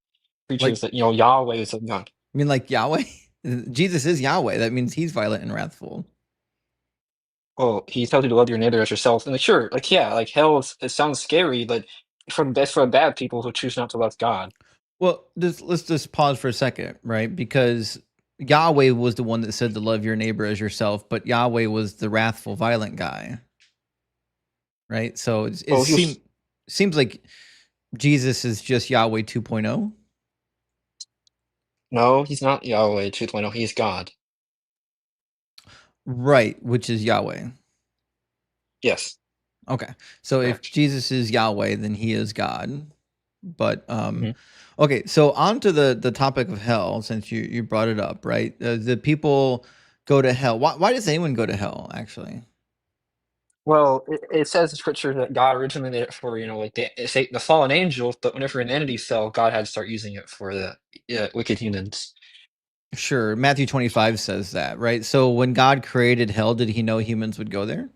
[SPEAKER 6] creatures that Yahweh is a god.
[SPEAKER 1] I mean, like Yahweh? Jesus is Yahweh. That means he's violent and wrathful.
[SPEAKER 6] Well, he tells you to love your neighbor as yourself. And like sure, like yeah, like hell it sounds scary, but for bad people who choose not to love God.
[SPEAKER 1] Well, let's just pause for a second, right? Because Yahweh was the one that said to love your neighbor as yourself, but Yahweh was the wrathful, violent guy, right? So it seems like Jesus is just Yahweh 2.0.
[SPEAKER 6] No, he's not Yahweh 2.0. He's God.
[SPEAKER 1] Right, which is Yahweh.
[SPEAKER 6] Yes.
[SPEAKER 1] Okay. So
[SPEAKER 6] correct.
[SPEAKER 1] If Jesus is Yahweh, then he is God. But okay, so on to the topic of hell, since you brought it up, right? The people go to hell. Why does anyone go to hell, actually?
[SPEAKER 6] Well, it says in scripture that God originally made it for, like the fallen angels, but whenever an entity fell, God had to start using it for the wicked humans.
[SPEAKER 1] Sure. Matthew 25 says that, right? So when God created hell, did he know humans would go there?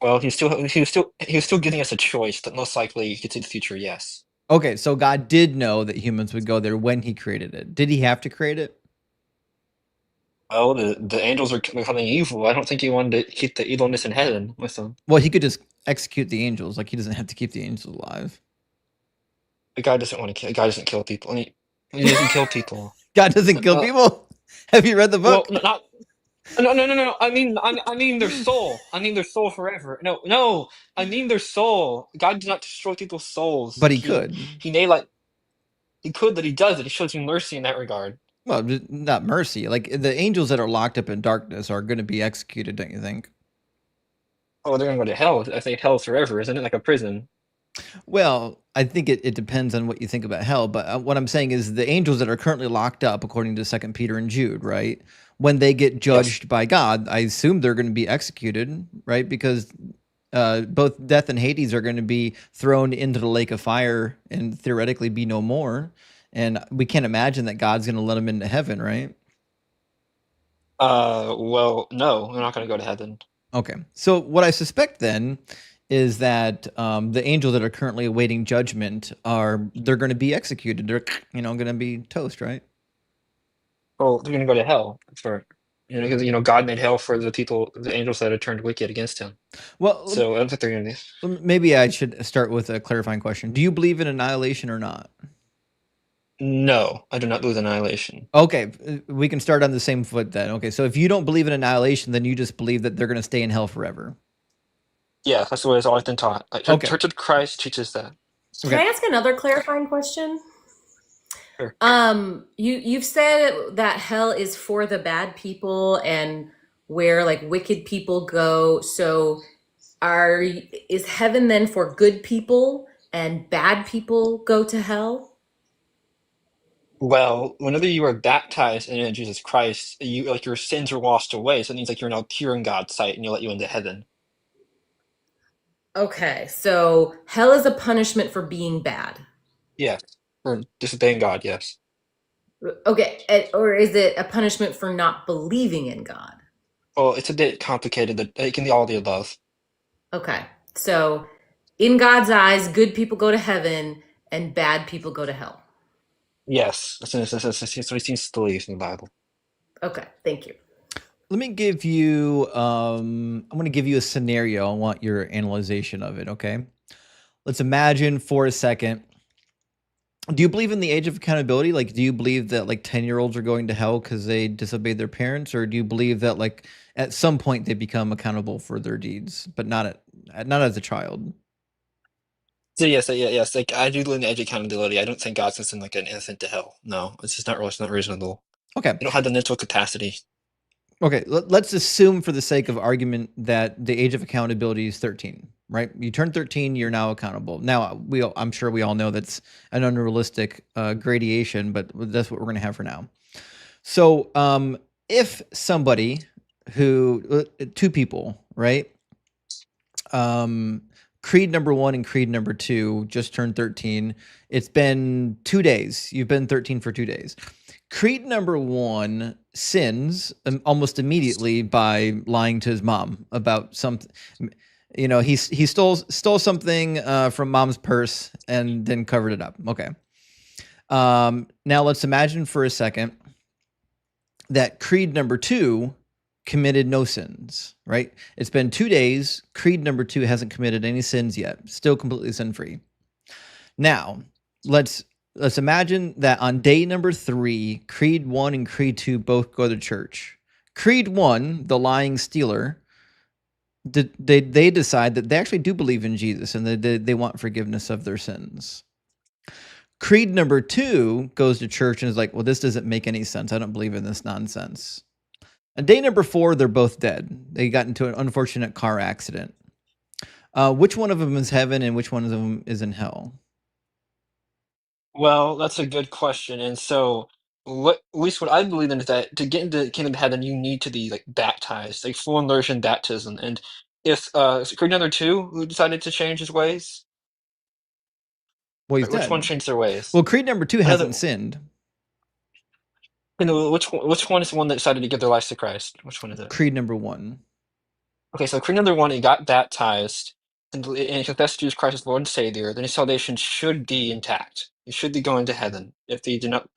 [SPEAKER 6] Well, he was still giving us a choice that most likely you could see the future, yes.
[SPEAKER 1] Okay, so God did know that humans would go there when he created it. Did he have to create it?
[SPEAKER 6] Well, the angels are becoming evil. I don't think he wanted to keep the evilness in heaven with them.
[SPEAKER 1] Well, he could just execute the angels. Like, he doesn't have to keep the angels alive.
[SPEAKER 6] But God doesn't want to kill. God doesn't kill people. He doesn't kill people.
[SPEAKER 1] God doesn't kill people? Have you read the book?
[SPEAKER 6] Well, not. No. I mean their soul. I mean their soul forever. No. I mean their soul. God did not destroy people's souls.
[SPEAKER 1] But
[SPEAKER 6] Like
[SPEAKER 1] he could.
[SPEAKER 6] he made like he could that he does it. He shows you mercy in that regard.
[SPEAKER 1] Well, not mercy. Like the angels that are locked up in darkness are going to be executed, don't you think?
[SPEAKER 6] Oh, they're gonna go to hell. I think hell's forever, isn't it? Like a prison.
[SPEAKER 1] Well, I think it depends on what you think about hell. But what I'm saying is the angels that are currently locked up, according to Second Peter and Jude, right? When they get
[SPEAKER 6] Yes.
[SPEAKER 1] judged by God, I assume they're going to be executed, right? Because both death and Hades are going to be thrown into the lake of fire and theoretically be no more. And we can't imagine that God's going to let them into heaven, right?
[SPEAKER 6] Well, no, they're not gonna go to heaven.
[SPEAKER 1] Okay. So what I suspect then is that the angels that are currently awaiting judgment they're going to be executed. They're going to be toast, right?
[SPEAKER 6] Well, they're gonna go to hell for because God made hell for the people, the angels that had turned wicked against him.
[SPEAKER 1] Well,
[SPEAKER 6] So that's what they're gonna do.
[SPEAKER 1] maybe I should start with a clarifying question. Do you believe in annihilation or not?
[SPEAKER 6] No, I do not believe in annihilation.
[SPEAKER 1] Okay, we can start on the same foot then. Okay, so if you don't believe in annihilation, then you just believe that they're going to stay in hell forever.
[SPEAKER 6] Yeah, that's the way it's always been taught. Like
[SPEAKER 1] Okay.
[SPEAKER 6] Church of Christ teaches that.
[SPEAKER 5] Can I ask another clarifying question?
[SPEAKER 6] Sure.
[SPEAKER 5] You've said that hell is for the bad people and where like wicked people go. So is heaven then for good people and bad people go to hell?
[SPEAKER 6] Well, whenever you are baptized in Jesus Christ, your sins are washed away. So it means like you're now pure in God's sight, and He'll let you into heaven.
[SPEAKER 5] Okay, so hell is a punishment for being bad.
[SPEAKER 6] Yes, for disobeying God. Yes.
[SPEAKER 5] Okay, or is it a punishment for not believing in God?
[SPEAKER 6] Well, it's a bit complicated. That it can be all the above.
[SPEAKER 5] Okay, so in God's eyes, good people go to heaven and bad people go to hell.
[SPEAKER 6] Yes, that's what He seems to believe in the Bible.
[SPEAKER 5] Okay, thank you.
[SPEAKER 1] Let me give you I'm going to give you a scenario. I want your analyzation of it, okay? Let's imagine for a second. Do you believe in the age of accountability? Like, do you believe that like 10-year-olds are going to hell because they disobeyed their parents? Or do you believe that like at some point they become accountable for their deeds, but not as a child?
[SPEAKER 6] So yes. Like I do believe in edge accountability. I don't think God's going to send like an innocent to hell. No, it's just not really, it's not reasonable.
[SPEAKER 1] Okay.
[SPEAKER 6] They don't have the mental capacity.
[SPEAKER 1] Okay, let's assume for the sake of argument that the age of accountability is 13, right? You turn 13, you're now accountable. Now, I'm sure we all know that's an unrealistic gradation, but that's what we're going to have for now. So, if somebody two people, right? Creed number 1 and Creed number 2 just turned 13. It's been 2 days. You've been 13 for 2 days. Creed number 1 sins almost immediately by lying to his mom about something. He stole something from mom's purse and then covered it up. Okay. Now let's imagine for a second that Creed number 2 committed no sins, right? It's been 2 days. Creed number 2 hasn't committed any sins yet. Still completely sin-free. Now, let's imagine that on day number 3, Creed 1 and Creed 2 both go to church. Creed 1, the lying stealer, they decide that they actually do believe in Jesus and they want forgiveness of their sins. Creed number 2 goes to church and is like, well, this doesn't make any sense. I don't believe in this nonsense. On day number 4, they're both dead. They got into an unfortunate car accident. Which one of them is heaven and which one of them is in hell?
[SPEAKER 6] Well, that's a good question. And so, at least what I believe in is that to get into the kingdom of heaven, you need to be like baptized, like full immersion baptism. And if Creed number 2, who decided to change his ways,
[SPEAKER 1] Well, he's
[SPEAKER 6] which one
[SPEAKER 1] dead.
[SPEAKER 6] changed their ways?
[SPEAKER 1] Well, Creed number 2
[SPEAKER 6] Another,
[SPEAKER 1] hasn't sinned.
[SPEAKER 6] which one is the one that decided to give their lives to Christ? Which one is it?
[SPEAKER 1] Creed number 1.
[SPEAKER 6] Okay, so Creed number 1, he got baptized and confessed Jesus Christ as Lord and Savior. Then his salvation should be intact. He should be going to heaven if he did not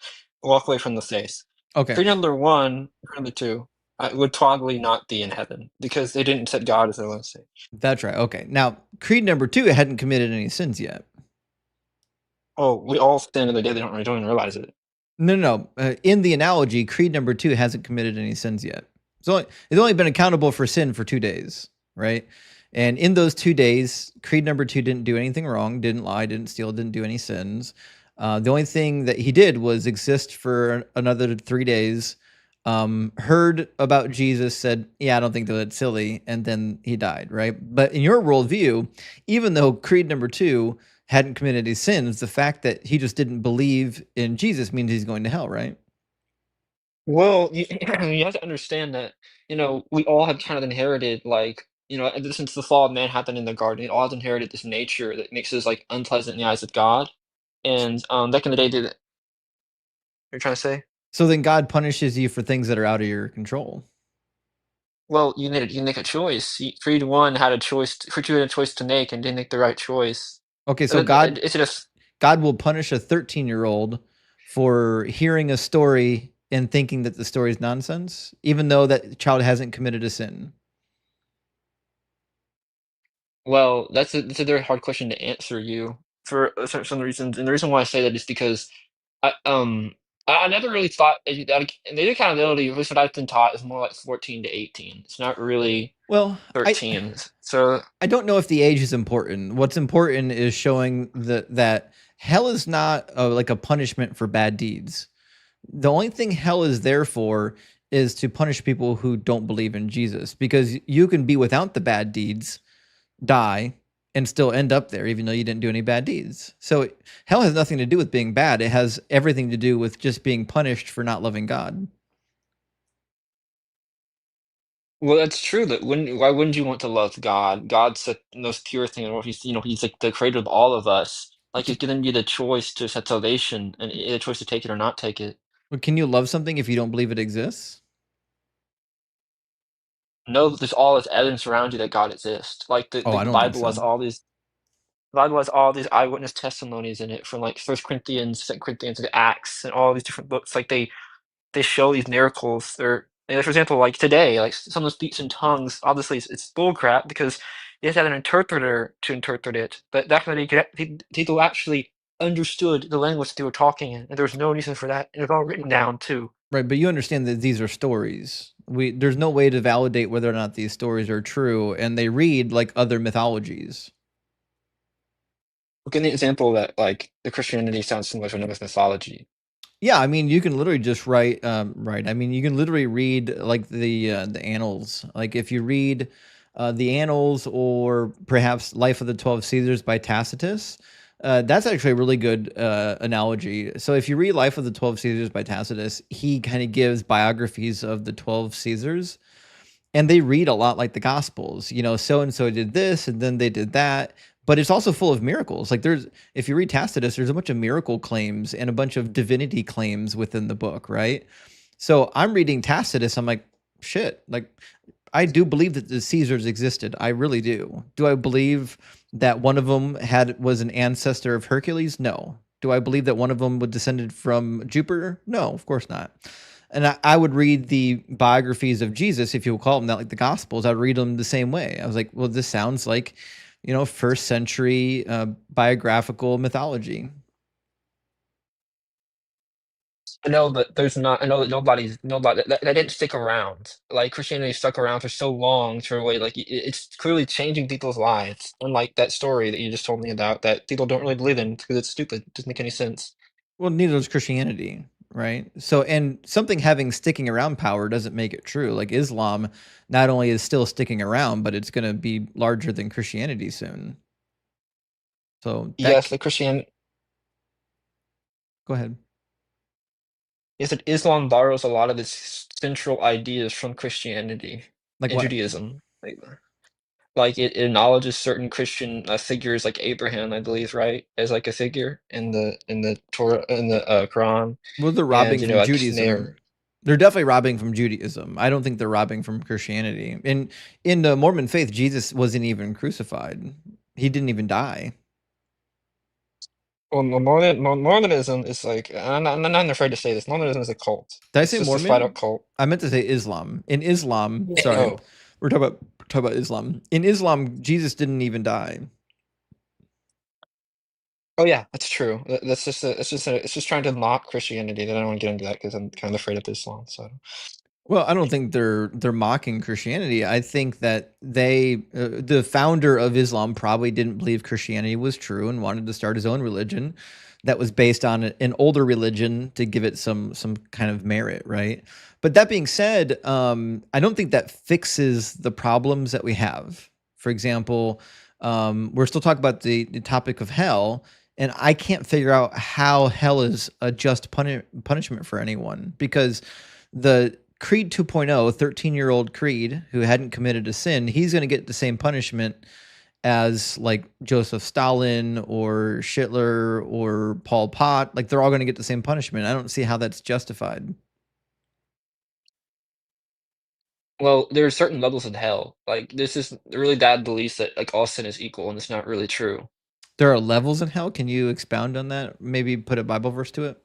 [SPEAKER 6] walk away from the faith.
[SPEAKER 1] Okay.
[SPEAKER 6] Creed number 1, Creed number 2 would probably not be in heaven because they didn't set God as their Lord and Savior.
[SPEAKER 1] That's right. Okay. Now, Creed number 2 hadn't committed any sins yet.
[SPEAKER 6] Oh, we all sin in the day. They don't even realize it.
[SPEAKER 1] No. In the analogy, Creed number 2 hasn't committed any sins yet. It's only been accountable for sin for 2 days, right? And in those 2 days, Creed number 2 didn't do anything wrong, didn't lie, didn't steal, didn't do any sins. The only thing that he did was exist for another 3 days, heard about Jesus, said, yeah, I don't think that's silly, and then he died, right? But in your worldview, even though Creed number 2 hadn't committed any sins, the fact that he just didn't believe in Jesus means he's going to hell, right?
[SPEAKER 6] Well, you, you have to understand that, we all have kind of inherited, like, ever since the fall of man happened in the garden, we all have inherited this nature that makes us like unpleasant in the eyes of God. And back in the day, did you're trying to say?
[SPEAKER 1] So then God punishes you for things that are out of your control.
[SPEAKER 6] Well, you make a choice. Creed one had a choice. Creed two had a choice to make and didn't make the right choice.
[SPEAKER 1] Okay, so
[SPEAKER 6] It's just
[SPEAKER 1] God will punish a 13-year-old for hearing a story and thinking that the story is nonsense, even though that child hasn't committed a sin.
[SPEAKER 6] well, that's a very hard question to answer you for some reasons, and the reason why I say that is because I I never really thought that the accountability, at least what I've been taught, is more like 14 to 18. It's not really
[SPEAKER 1] Well,
[SPEAKER 6] 13. So
[SPEAKER 1] I don't know if the age is important. What's important is showing that hell is not like a punishment for bad deeds. The only thing hell is there for is to punish people who don't believe in Jesus, because you can be without the bad deeds, die, and still end up there, even though you didn't do any bad deeds. So hell has nothing to do with being bad. It has everything to do with just being punished for not loving God.
[SPEAKER 6] well, that's true. Why wouldn't you want to love God? God's the most pure thing in the world. He's like the creator of all of us. Like he's given you the choice to accept salvation and the choice to take it or not take it.
[SPEAKER 1] But can you love something if you don't believe it exists?
[SPEAKER 6] Know that there's all this evidence around you that God exists. Like
[SPEAKER 1] Oh, I
[SPEAKER 6] the
[SPEAKER 1] don't think
[SPEAKER 6] Bible has
[SPEAKER 1] so.
[SPEAKER 6] all these The Bible has all these eyewitness testimonies in it from like First Corinthians, Second Corinthians, and Acts, and all these different books. Like they show these miracles. For example, like today, like some of the speech in tongues. Obviously, it's bull crap because you have to have an interpreter to interpret it. But back in the day, people actually understood the language that they were talking in, and there was no reason for that. And it was all written down too.
[SPEAKER 1] Right, but you understand that these are stories. There's no way to validate whether or not these stories are true, and they read like other mythologies.
[SPEAKER 6] Look at the example that like the Christianity sounds similar to another mythology.
[SPEAKER 1] Yeah, I mean, you can literally just write. I mean, you can literally read like the annals. Like if you read the annals or perhaps Life of the 12 Caesars by Tacitus, that's actually a really good analogy. So if you read Life of the 12 Caesars by Tacitus, he kind of gives biographies of the 12 Caesars, and they read a lot like the Gospels. So and so did this, and then they did that. But it's also full of miracles. Like if you read Tacitus, there's a bunch of miracle claims and a bunch of divinity claims within the book, right? So I'm reading Tacitus. I'm like, shit. Like, I do believe that the Caesars existed. I really do. Do I believe that one of them was an ancestor of Hercules? No. Do I believe that one of them was descended from Jupiter? No, of course not. And I would read the biographies of Jesus, if you will call them that, like the Gospels. I'd read them the same way. I was like, well, this sounds like, first century biographical mythology.
[SPEAKER 6] I know, but there's not. I know that nobody that didn't stick around. Like Christianity stuck around for so long to really like it's clearly changing people's lives. Unlike that story that you just told me about that people don't really believe in because it's stupid. It doesn't make any sense.
[SPEAKER 1] Well, neither does Christianity, right? So, and something having sticking around power doesn't make it true. Like Islam not only is still sticking around, but it's going to be larger than Christianity soon. So
[SPEAKER 6] Yes, the Christian.
[SPEAKER 1] Go ahead.
[SPEAKER 6] Yes, that Islam borrows a lot of its central ideas from Christianity
[SPEAKER 1] Like
[SPEAKER 6] and
[SPEAKER 1] what?
[SPEAKER 6] Judaism. Like it acknowledges certain Christian figures like Abraham, I believe, right, as like a figure in the Torah in the Quran,
[SPEAKER 1] Well, they're
[SPEAKER 6] and
[SPEAKER 1] robbing from
[SPEAKER 6] like
[SPEAKER 1] Judaism. They're definitely robbing from Judaism. I don't think they're robbing from Christianity. In the Mormon faith, Jesus wasn't even crucified. He didn't even die.
[SPEAKER 6] Well, Mormonism is like I'm not afraid to say this. Mormonism is a cult.
[SPEAKER 1] Did I
[SPEAKER 6] It's
[SPEAKER 1] say
[SPEAKER 6] just a flat out
[SPEAKER 1] Mormon?
[SPEAKER 6] cult.
[SPEAKER 1] I meant to say Islam. In Islam,
[SPEAKER 5] Yeah.
[SPEAKER 1] sorry,
[SPEAKER 6] Oh,
[SPEAKER 1] we're talking about Islam. In Islam, Jesus didn't even die.
[SPEAKER 6] oh yeah, that's true. It's just trying to mock Christianity. I don't want to get into that because I'm kind of afraid of Islam. So
[SPEAKER 1] Well, I don't think they're mocking Christianity. I think that the founder of Islam probably didn't believe Christianity was true and wanted to start his own religion that was based on an older religion to give it some kind of merit, right? But that being said, I don't think that fixes the problems that we have. For example, we're still talking about the topic of hell, and I can't figure out how hell is a just punishment for anyone because the Creed 2.0, 13-year-old Creed who hadn't committed a sin, he's going to get the same punishment as like Joseph Stalin or Hitler or Pol Pot. Like they're all going to get the same punishment. I don't see how that's justified.
[SPEAKER 6] Well, there are certain levels in hell. Like this is really bad beliefs that like all sin is equal, and it's not really true.
[SPEAKER 1] There are levels in hell. Can you expound on that? Maybe put a Bible verse to it.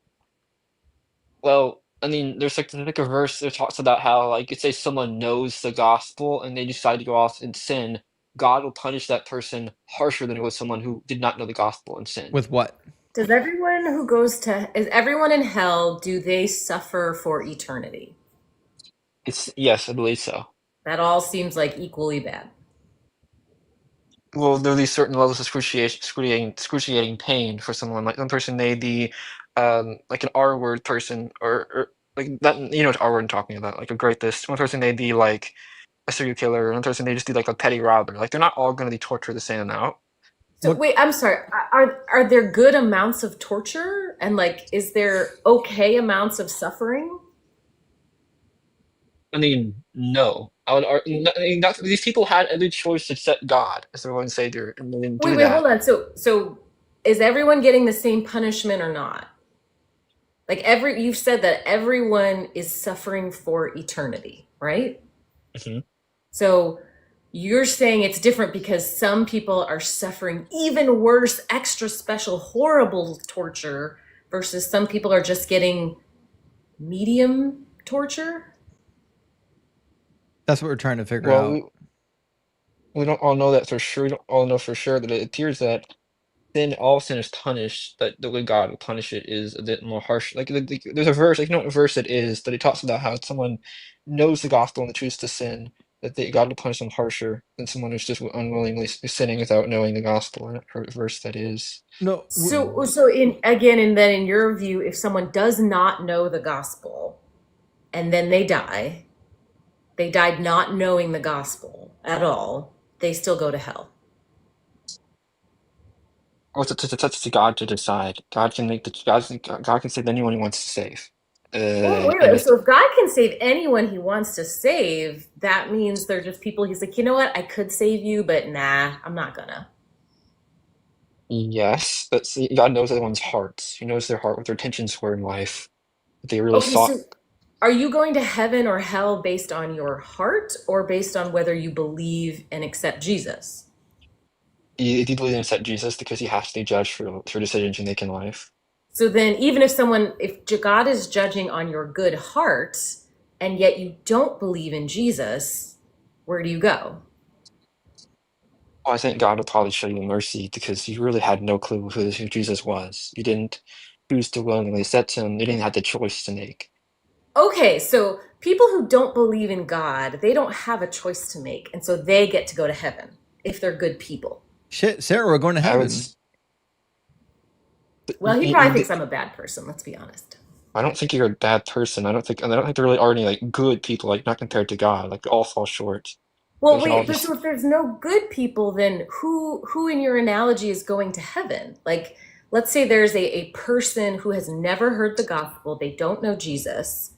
[SPEAKER 6] Well, I mean, there's like a verse that talks about how like say someone knows the gospel and they decide to go off and sin, God will punish that person harsher than it was someone who did not know the gospel and sinned.
[SPEAKER 1] With what?
[SPEAKER 5] Is everyone in hell, do they suffer for eternity?
[SPEAKER 6] It's yes, I believe so.
[SPEAKER 5] That all seems like equally bad.
[SPEAKER 6] Well, there are these certain levels of excruciating pain for someone. Like one person may be, like an R word person, or like that. You know what R word I'm talking about? Like a greatest. One person may be like a serial killer. Another person may just be like a petty robber. Like they're not all going to be tortured the same amount.
[SPEAKER 5] So
[SPEAKER 1] What?
[SPEAKER 5] wait, I'm sorry. Are there good amounts of torture and like is there okay amounts of suffering?
[SPEAKER 6] I mean, no. I mean, these people had every choice to accept God as their Lord and Savior, and they didn't do
[SPEAKER 5] Wait, hold
[SPEAKER 6] that.
[SPEAKER 5] on. So is everyone getting the same punishment or not? Like you've said that everyone is suffering for eternity, right?
[SPEAKER 6] Mhm.
[SPEAKER 5] So you're saying it's different because some people are suffering even worse, extra special, horrible torture versus some people are just getting medium torture?
[SPEAKER 1] That's what we're trying to figure
[SPEAKER 6] Well,
[SPEAKER 1] out.
[SPEAKER 6] we don't all know that for sure. We don't all know for sure, but it appears that all sin is punished, that the way God will punish it is a bit more harsh. There's a verse, like you know what verse it is, that it talks about how someone knows the gospel and chooses to sin, that God will punish them harsher than someone who's just unwillingly sinning without knowing the gospel. And what verse that is.
[SPEAKER 1] No,
[SPEAKER 5] So in again, and then in your view, if someone does not know the gospel and then they died not knowing the gospel at all, they still go to hell.
[SPEAKER 6] Well, it's up to God to decide. God can make God can save anyone He wants to save.
[SPEAKER 5] Oh, wait,
[SPEAKER 6] And
[SPEAKER 5] wait.
[SPEAKER 6] if
[SPEAKER 5] So if God can save anyone he wants to save, that means they're just people he's like, you know what? I could save you, but nah, I'm not gonna.
[SPEAKER 6] yes, but see, God knows everyone's hearts. He knows their heart, what their intentions were in life. What they really
[SPEAKER 5] Okay,
[SPEAKER 6] sought.
[SPEAKER 5] so are you going to heaven or hell based on your heart or based on whether you believe and accept Jesus?
[SPEAKER 6] You believe in accept Jesus because He has to be judged for decisions you make in life.
[SPEAKER 5] So then, even if God is judging on your good heart and yet you don't believe in Jesus, where do you go?
[SPEAKER 6] Well, I think God would probably show you mercy because you really had no clue who Jesus was. You didn't choose to willingly accept Him. You didn't have the choice to make.
[SPEAKER 5] Okay, so people who don't believe in God, they don't have a choice to make. And so they get to go to heaven if they're good people.
[SPEAKER 1] shit, Sarah, we're going to
[SPEAKER 6] I would.
[SPEAKER 1] heaven.
[SPEAKER 5] Well, he probably thinks I'm a bad person, let's be honest.
[SPEAKER 6] I don't think you're a bad person. I don't think there really are any like good people, like not compared to God. Like they all fall short.
[SPEAKER 5] Well,
[SPEAKER 6] They can all
[SPEAKER 5] wait, but so
[SPEAKER 6] just
[SPEAKER 5] if there's no good people, then who in your analogy is going to heaven? Like, let's say there's a person who has never heard the gospel, they don't know Jesus,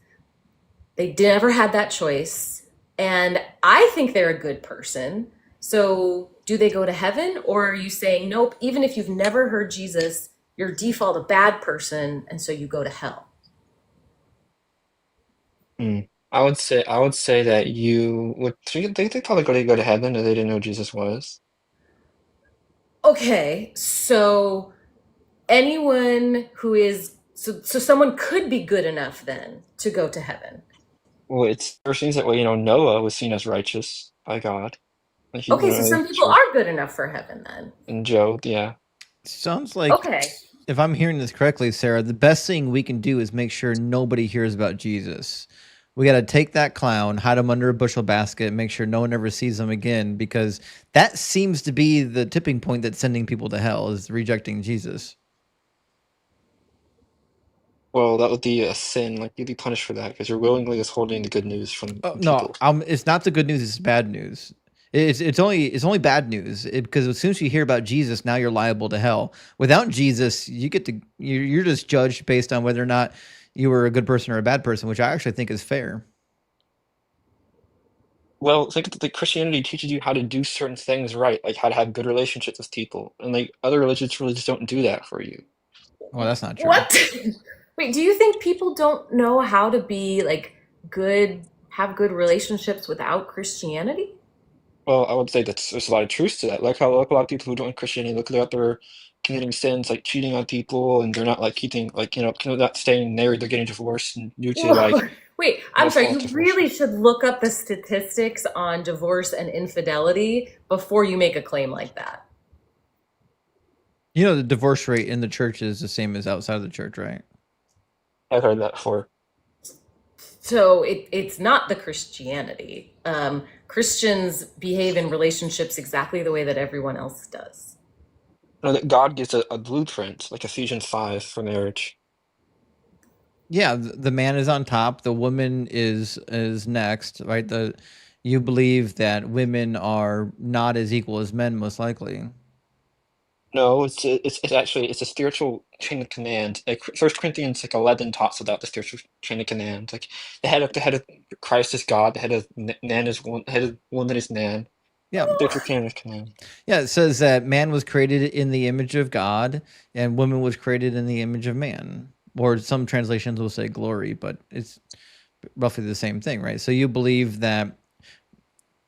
[SPEAKER 5] they never had that choice, and I think they're a good person. So do they go to heaven, or are you saying nope, even if you've never heard Jesus, you're default a bad person, and so you go to hell?
[SPEAKER 6] I would say that you would they probably go to heaven if they didn't know who Jesus was.
[SPEAKER 5] Okay, so anyone who is so someone could be good enough then to go to heaven.
[SPEAKER 6] Well, it's there seems that way, you know, Noah was seen as righteous by God. Like he
[SPEAKER 5] Okay,
[SPEAKER 6] didn't
[SPEAKER 5] so
[SPEAKER 6] really
[SPEAKER 5] some people
[SPEAKER 6] choose
[SPEAKER 5] are good enough for heaven then.
[SPEAKER 6] and Job, yeah.
[SPEAKER 1] Sounds like,
[SPEAKER 5] Okay.
[SPEAKER 1] if I'm hearing this correctly, Sarah, the best thing we can do is make sure nobody hears about Jesus. We got to take that clown, hide him under a bushel basket, make sure no one ever sees him again, because that seems to be the tipping point that's sending people to hell, is rejecting Jesus.
[SPEAKER 6] Well, that would be a sin. Like you'd be punished for that because you're willingly withholding the good news from
[SPEAKER 1] No,
[SPEAKER 6] people.
[SPEAKER 1] it's not the good news. It's bad news. It's only bad news, because as soon as you hear about Jesus, now you're liable to hell. Without Jesus, you're just judged based on whether or not you were a good person or a bad person, which I actually think is fair.
[SPEAKER 6] Well, think that Christianity teaches you how to do certain things right, like how to have good relationships with people, and like other religions really just don't do that for you.
[SPEAKER 1] Well, that's not true.
[SPEAKER 5] What? Wait, do you think people don't know how to be like good, have good relationships without Christianity?
[SPEAKER 6] Well, I would say there's a lot of truth to that. Like how like a lot of people who don't like Christianity look at they're committing sins like cheating on people, and they're not like keeping like not staying married, they're getting divorced and due to like
[SPEAKER 5] Whoa. Wait, I'm sorry.
[SPEAKER 6] false
[SPEAKER 5] You really
[SPEAKER 6] divorces.
[SPEAKER 5] should look up the statistics on divorce and infidelity before you make a claim like that.
[SPEAKER 1] You know, the divorce rate in the church is the same as outside of the church, right?
[SPEAKER 6] I've heard that before.
[SPEAKER 5] So it's not the Christianity. Christians behave in relationships exactly the way that everyone else does.
[SPEAKER 6] You know, that God gives a blueprint, like Ephesians 5 for marriage.
[SPEAKER 1] Yeah, the man is on top, the woman is next, right? You believe that women are not as equal as men, most likely.
[SPEAKER 6] No, it's actually it's a spiritual chain of command. Like First Corinthians like 11 talks about the spiritual chain of command. Like the head of Christ is God, the head of man is one, head of woman is man.
[SPEAKER 1] Yeah.
[SPEAKER 6] Spiritual chain of command.
[SPEAKER 1] Yeah, it says that man was created in the image of God and woman was created in the image of man. Or some translations will say glory, but it's roughly the same thing, right? So you believe that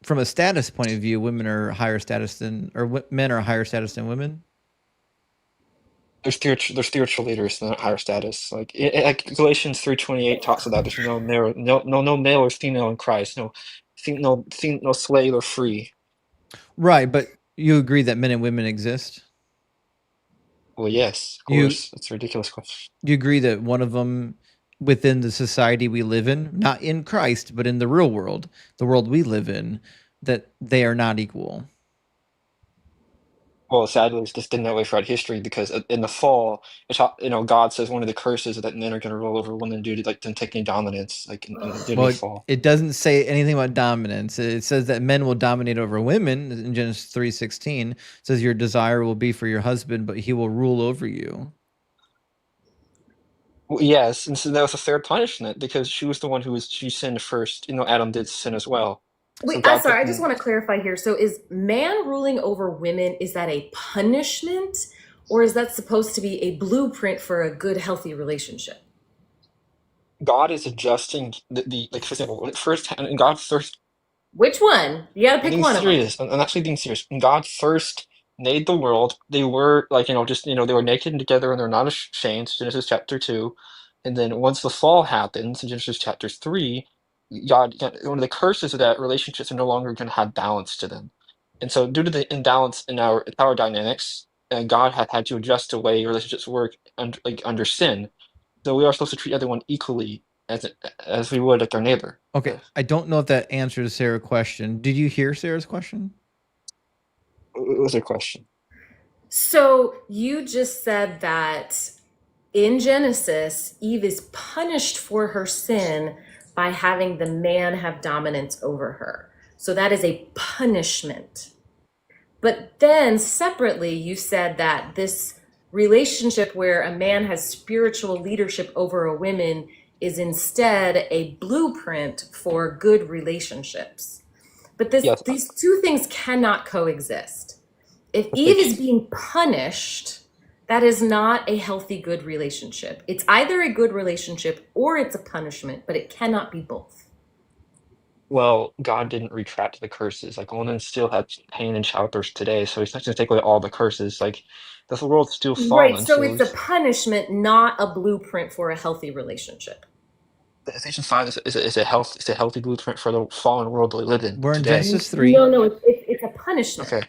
[SPEAKER 1] from a status point of view, women are higher status than, or men are higher status than women?
[SPEAKER 6] They're spiritual leaders, not higher status. Like Galatians 3:28 talks about there's no male or female in Christ, no slave or free.
[SPEAKER 1] Right, but you agree that men and women exist?
[SPEAKER 6] Well, yes, of
[SPEAKER 1] You
[SPEAKER 6] course. It's a ridiculous question.
[SPEAKER 1] you agree that one of them within the society we live in, not in Christ, but in the real world, the world we live in, that they are not equal?
[SPEAKER 6] Well, sadly, it's just been that way throughout history because in the fall, God says one of the curses is that men are going to rule over women due to like them taking dominance, like due to the
[SPEAKER 1] Well,
[SPEAKER 6] fall.
[SPEAKER 1] it doesn't say anything about dominance. It says that men will dominate over women in Genesis 3:16. It says your desire will be for your husband, but he will rule over you.
[SPEAKER 6] Well, yes, and so that was a fair punishment because she was the one she sinned first. Adam did sin as well. So
[SPEAKER 5] Wait, I'm
[SPEAKER 6] God
[SPEAKER 5] sorry.
[SPEAKER 6] put
[SPEAKER 5] I just want to clarify here. So is man ruling over women, is that a punishment or is that supposed to be a blueprint for a good, healthy relationship?
[SPEAKER 6] God is adjusting like for example, when it first and God first.
[SPEAKER 5] Which one? You got to
[SPEAKER 6] I'm
[SPEAKER 5] pick
[SPEAKER 6] being
[SPEAKER 5] one of them.
[SPEAKER 6] serious. I'm actually being serious. When God first made the world, they were like, they were naked and together and they're not ashamed, Genesis chapter 2. And then once the fall happens in Genesis chapter 3, one of the curses of that relationships are no longer going to have balance to them. And so due to the imbalance in our power dynamics, God had to adjust the way relationships work under sin. So we are supposed to treat everyone equally as we would like our neighbor.
[SPEAKER 1] Okay, I don't know if that answers Sarah's question. Did you hear Sarah's question?
[SPEAKER 6] What was their question?
[SPEAKER 5] So you just said that in Genesis, Eve is punished for her sin by having the man have dominance over her. So that is a punishment. But then separately, you said that this relationship where a man has spiritual leadership over a woman is instead a blueprint for good relationships. But
[SPEAKER 6] Yes,
[SPEAKER 5] these two things cannot coexist. If
[SPEAKER 6] but
[SPEAKER 5] Eve is being punished, that is not a healthy, good relationship. It's either a good relationship or it's a punishment, but it cannot be both.
[SPEAKER 6] well, God didn't retract the curses. Like women still have pain in childbirth today, so He's not going to take away all the curses. Like the world's still
[SPEAKER 5] Right.
[SPEAKER 6] fallen,
[SPEAKER 5] So
[SPEAKER 6] so
[SPEAKER 5] it's a punishment, not a blueprint for a healthy relationship.
[SPEAKER 6] the Ephesians 5 is a healthy blueprint for the fallen world that we live in
[SPEAKER 1] We're in
[SPEAKER 6] today.
[SPEAKER 1] Genesis 3.
[SPEAKER 5] No, it's a punishment.
[SPEAKER 6] Okay.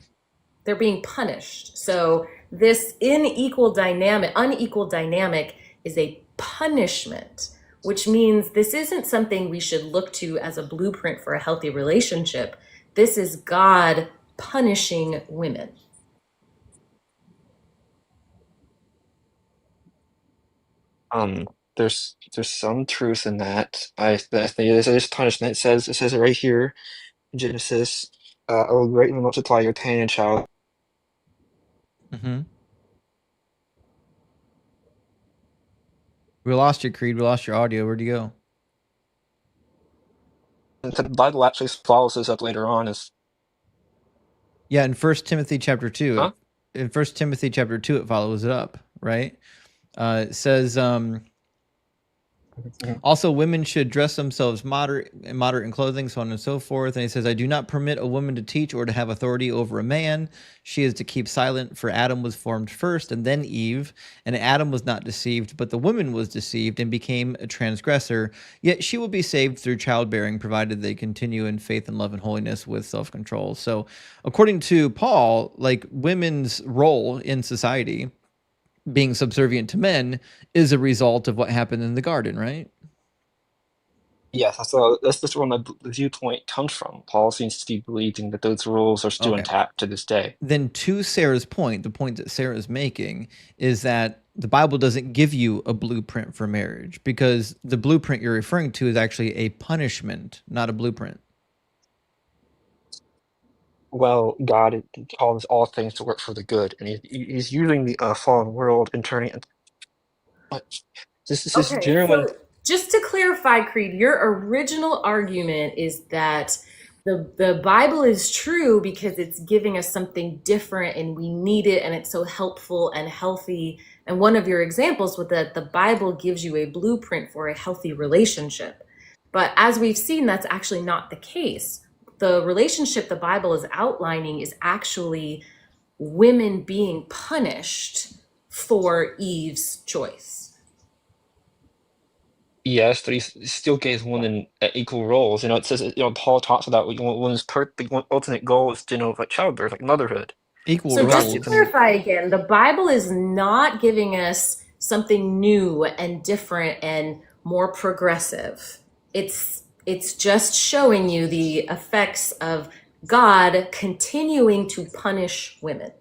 [SPEAKER 5] They're being punished. So this unequal dynamic is a punishment, which means this isn't something we should look to as a blueprint for a healthy relationship. This is God punishing women.
[SPEAKER 6] There's some truth in that. I think it is punishment. It says it right here in Genesis. I will greatly multiply your pain and child.
[SPEAKER 1] Mm-hmm. We lost you, Creed. We lost your audio. Where'd you go?
[SPEAKER 6] And the Bible actually follows this up later on. Is
[SPEAKER 1] Yeah, in 1 Timothy chapter 2.
[SPEAKER 6] Huh?
[SPEAKER 1] In 1 Timothy chapter 2, it follows it up, right? It says, also, women should dress themselves moderate in clothing, so on and so forth. And he says, I do not permit a woman to teach or to have authority over a man. She is to keep silent, for Adam was formed first and then Eve. And Adam was not deceived, but the woman was deceived and became a transgressor. Yet she will be saved through childbearing, provided they continue in faith and love and holiness with self-control. So according to Paul, like women's role in society, being subservient to men, is a result of what happened in the garden, right?
[SPEAKER 6] Yes, that's where the viewpoint comes from. Paul seems to be believing that those rules are still
[SPEAKER 1] Okay.
[SPEAKER 6] intact to this day.
[SPEAKER 1] Then to Sarah's point, the point that Sarah's making is that the Bible doesn't give you a blueprint for marriage, because the blueprint you're referring to is actually a punishment, not a blueprint.
[SPEAKER 6] Well, God calls all things to work for the good, and he's using the fallen world and turning it. This is
[SPEAKER 5] Okay,
[SPEAKER 6] genuine.
[SPEAKER 5] so just to clarify, Creed, your original argument is that the Bible is true because it's giving us something different and we need it and it's so helpful and healthy. And one of your examples was that the Bible gives you a blueprint for a healthy relationship. But as we've seen, that's actually not the case. The relationship the Bible is outlining is actually women being punished for Eve's choice.
[SPEAKER 6] Yes, but he still gave women equal roles. It says, Paul talks about women's the ultimate goal is like childbirth, like motherhood.
[SPEAKER 1] Equal
[SPEAKER 5] So just to
[SPEAKER 1] roles.
[SPEAKER 5] clarify again, the Bible is not giving us something new and different and more progressive. It's just showing you the effects of God continuing to punish women.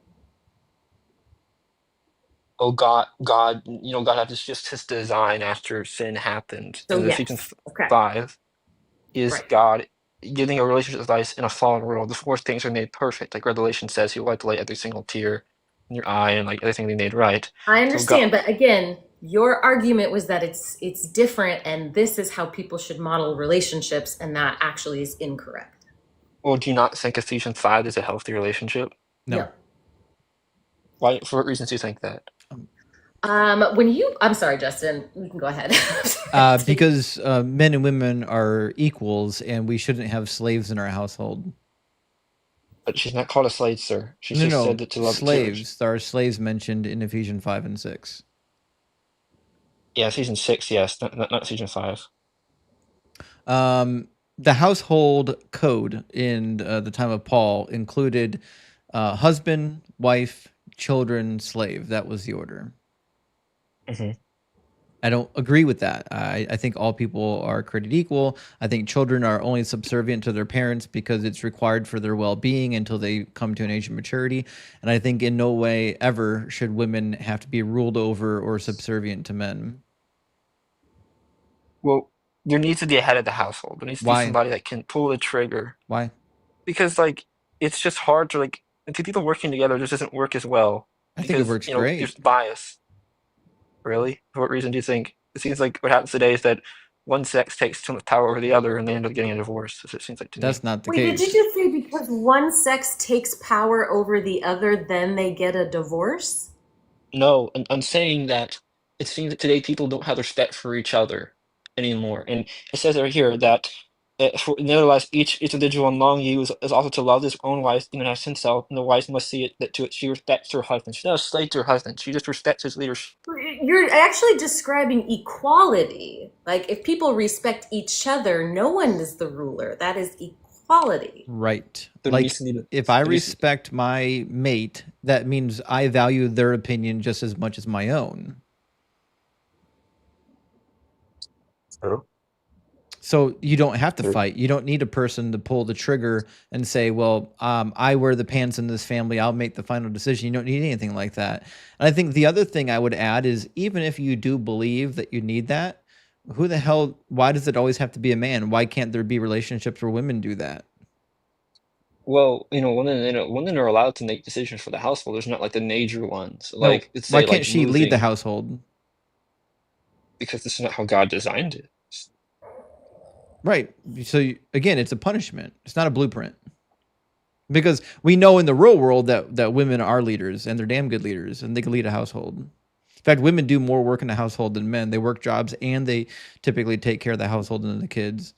[SPEAKER 6] Oh, God, God had just his design after sin happened.
[SPEAKER 5] So
[SPEAKER 6] And
[SPEAKER 5] yes,
[SPEAKER 6] Ephesians
[SPEAKER 5] okay,
[SPEAKER 6] 5 is
[SPEAKER 5] right.
[SPEAKER 6] God giving a relationship advice in a fallen world before things are made perfect. Like Revelation says, He will wipe away every single tear in your eye and like everything they made right.
[SPEAKER 5] I
[SPEAKER 6] So God,
[SPEAKER 5] understand, but again, your argument was that it's different and this is how people should model relationships, and that actually is incorrect.
[SPEAKER 6] well, do you not think Ephesians 5 is a healthy relationship?
[SPEAKER 1] No.
[SPEAKER 6] Why? For what reasons do you think that?
[SPEAKER 5] I'm sorry, Justin, you can go ahead.
[SPEAKER 1] Because men and women are equals, and we shouldn't have slaves in our household.
[SPEAKER 6] But she's not called a slave, sir. She's
[SPEAKER 1] No,
[SPEAKER 6] just
[SPEAKER 1] no,
[SPEAKER 6] said that to love the church.
[SPEAKER 1] slaves. There are slaves mentioned in Ephesians 5 and 6.
[SPEAKER 6] Yeah, season 6, yes, not season 5.
[SPEAKER 1] The household code in the time of Paul included husband, wife, children, slave. That was the order.
[SPEAKER 6] Mm-hmm.
[SPEAKER 1] I don't agree with that. I think all people are created equal. I think children are only subservient to their parents because it's required for their well-being until they come to an age of maturity. And I think in no way ever should women have to be ruled over or subservient to men.
[SPEAKER 6] Well, there needs to be a head of the household. There needs to be
[SPEAKER 1] Why?
[SPEAKER 6] somebody that can pull the trigger.
[SPEAKER 1] Why?
[SPEAKER 6] Because it's just hard to two people working together just doesn't work as well.
[SPEAKER 1] I think it
[SPEAKER 6] Because
[SPEAKER 1] works great.
[SPEAKER 6] there's bias. Really? For what reason do you think? It seems like what happens today is that one sex takes too much power over the other and they end up getting a divorce. It seems like to me.
[SPEAKER 1] That's not the
[SPEAKER 5] Wait,
[SPEAKER 1] case.
[SPEAKER 5] did you just say because one sex takes power over the other, then they get a divorce?
[SPEAKER 6] No, I'm saying that it seems that today people don't have respect for each other anymore. And it says right here that nevertheless, each individual among you is also to love his own wife even as himself, and the wife must see it that to it she respects her husband. She's not a slave to her husband. She just respects his leadership.
[SPEAKER 5] You're actually describing equality. Like if people respect each other, no one is the ruler. That is equality.
[SPEAKER 1] Right.
[SPEAKER 6] There
[SPEAKER 1] Like
[SPEAKER 6] needs to be
[SPEAKER 1] if I respect my mate, that means I value their opinion just as much as my own.
[SPEAKER 3] True.
[SPEAKER 1] So you don't have to
[SPEAKER 3] True.
[SPEAKER 1] fight. You don't need a person to pull the trigger and say, "Well, I wear the pants in this family. I'll make the final decision." You don't need anything like that. And I think the other thing I would add is, even if you do believe that you need that, who the hell? Why does it always have to be a man? Why can't there be relationships where women do that?
[SPEAKER 6] Well, women are allowed to make decisions for the household. There's not like the major ones.
[SPEAKER 1] No,
[SPEAKER 6] Like, let's
[SPEAKER 1] why
[SPEAKER 6] say
[SPEAKER 1] can't
[SPEAKER 6] like
[SPEAKER 1] she lead the
[SPEAKER 6] moving,
[SPEAKER 1] household?
[SPEAKER 6] because this is not how God designed it.
[SPEAKER 1] Right. So again, it's a punishment. It's not a blueprint. Because we know in the real world that women are leaders, and they're damn good leaders, and they can lead a household. In fact, women do more work in the household than men. They work jobs, and they typically take care of the household and the kids.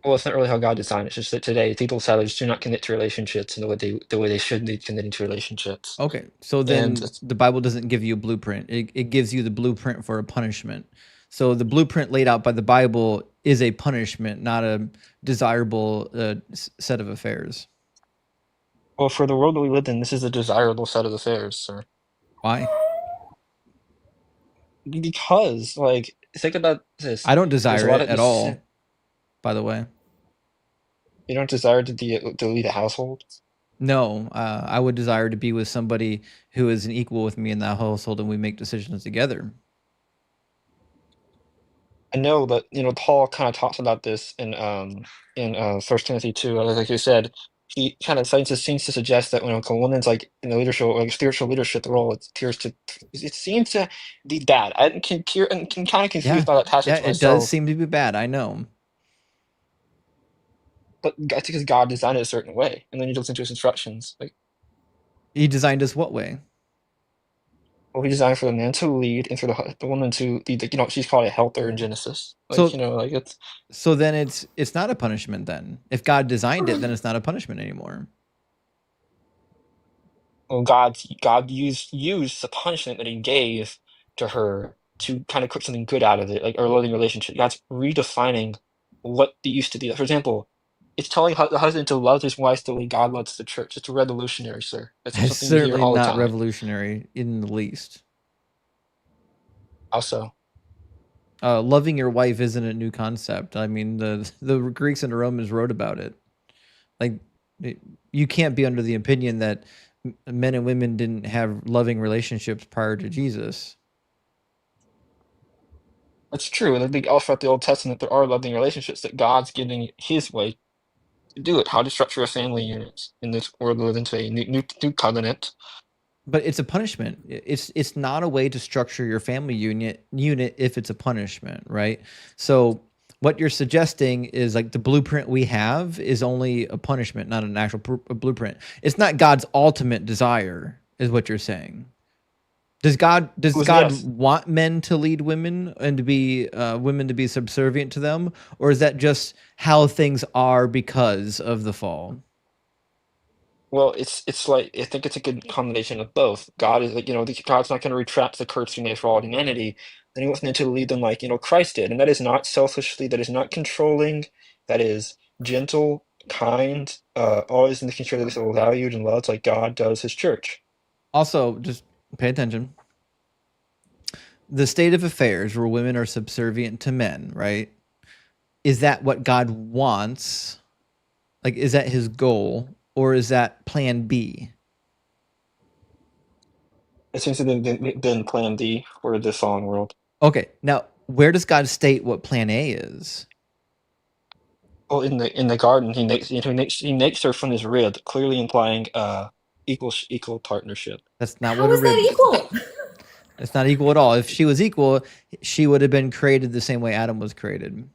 [SPEAKER 6] Well, it's not really how God designed it. It's just that today people sadly just do not commit to relationships in the way they should be committing to relationships.
[SPEAKER 1] Okay, so
[SPEAKER 6] And
[SPEAKER 1] then the Bible doesn't give you a blueprint. It gives you the blueprint for a punishment. So the blueprint laid out by the Bible is a punishment, not a desirable set of affairs.
[SPEAKER 6] well, for the world that we live in, this is a desirable set of affairs, sir.
[SPEAKER 1] Why?
[SPEAKER 6] Because, like, think about this.
[SPEAKER 1] I don't
[SPEAKER 6] There's
[SPEAKER 1] desire
[SPEAKER 6] a lot
[SPEAKER 1] it
[SPEAKER 6] of
[SPEAKER 1] at
[SPEAKER 6] this.
[SPEAKER 1] all, by the way.
[SPEAKER 6] You don't desire to lead a household.
[SPEAKER 1] No, I would desire to be with somebody who is an equal with me in that household, and we make decisions together.
[SPEAKER 6] I know that Paul kind of talks about this in 1 Timothy 2. Like you said, he kind of seems to suggest that when a woman's like in the leadership, like spiritual leadership role, it seems to be bad. I can kind of confused
[SPEAKER 1] Yeah,
[SPEAKER 6] by that
[SPEAKER 1] yeah,
[SPEAKER 6] passage
[SPEAKER 1] it does
[SPEAKER 6] myself,
[SPEAKER 1] seem to be bad. I know.
[SPEAKER 6] but that's because God designed it a certain way, and then you listen to his instructions. Like,
[SPEAKER 1] He designed us what way?
[SPEAKER 6] well, he designed for the man to lead and for the woman to be, she's called a helper in Genesis. Like,
[SPEAKER 1] So,
[SPEAKER 6] like it's.
[SPEAKER 1] so then it's not a punishment then. If God designed it, then it's not a punishment anymore.
[SPEAKER 6] Well, God used the punishment that he gave to her to kind of cook something good out of it, like a loving relationship. God's redefining what it used to be. For example, it's telling the husband to love his wife the way God loves the church. It's revolutionary, sir. That's
[SPEAKER 1] It's
[SPEAKER 6] something we hear
[SPEAKER 1] certainly
[SPEAKER 6] all the
[SPEAKER 1] not
[SPEAKER 6] time.
[SPEAKER 1] revolutionary in the least.
[SPEAKER 6] Also,
[SPEAKER 1] Loving your wife isn't a new concept. I mean, the Greeks and the Romans wrote about it. Like, you can't be under the opinion that men and women didn't have loving relationships prior to Jesus.
[SPEAKER 6] that's true. And I think all throughout the Old Testament, there are loving relationships that God's getting his way to do it. How to structure a family unit in this world we live into a new covenant.
[SPEAKER 1] But it's a punishment. It's not a way to structure your family unit if it's a punishment, right? So what you're suggesting is like the blueprint we have is only a punishment, not an actual blueprint. It's not God's ultimate desire, is what you're saying. Does God
[SPEAKER 6] Yes.
[SPEAKER 1] want men to lead women and to be women to be subservient to them, or is that just how things are because of the fall?
[SPEAKER 6] Well, it's like I think it's a good combination of both. God is like, God's not going to retract the curse he made for all humanity. Then he wants them to lead them like, Christ did. And that is not selfishly, that is not controlling, that is gentle, kind, always making sure that they're valued and loved like God does his church.
[SPEAKER 1] Also, just pay attention. The state of affairs where women are subservient to men, right? Is that what God wants? Like, is that his goal, or is that plan B?
[SPEAKER 6] It seems to have been plan D for the fallen world.
[SPEAKER 1] Okay, now where does God state what plan A is?
[SPEAKER 6] Well, in the garden, he makes her from his rib, clearly implying equal partnership.
[SPEAKER 1] That's not what
[SPEAKER 5] How
[SPEAKER 1] a
[SPEAKER 5] is that
[SPEAKER 1] rib.
[SPEAKER 5] equal?
[SPEAKER 1] It's not equal at all. If she was equal, she would have been created the same way Adam was created.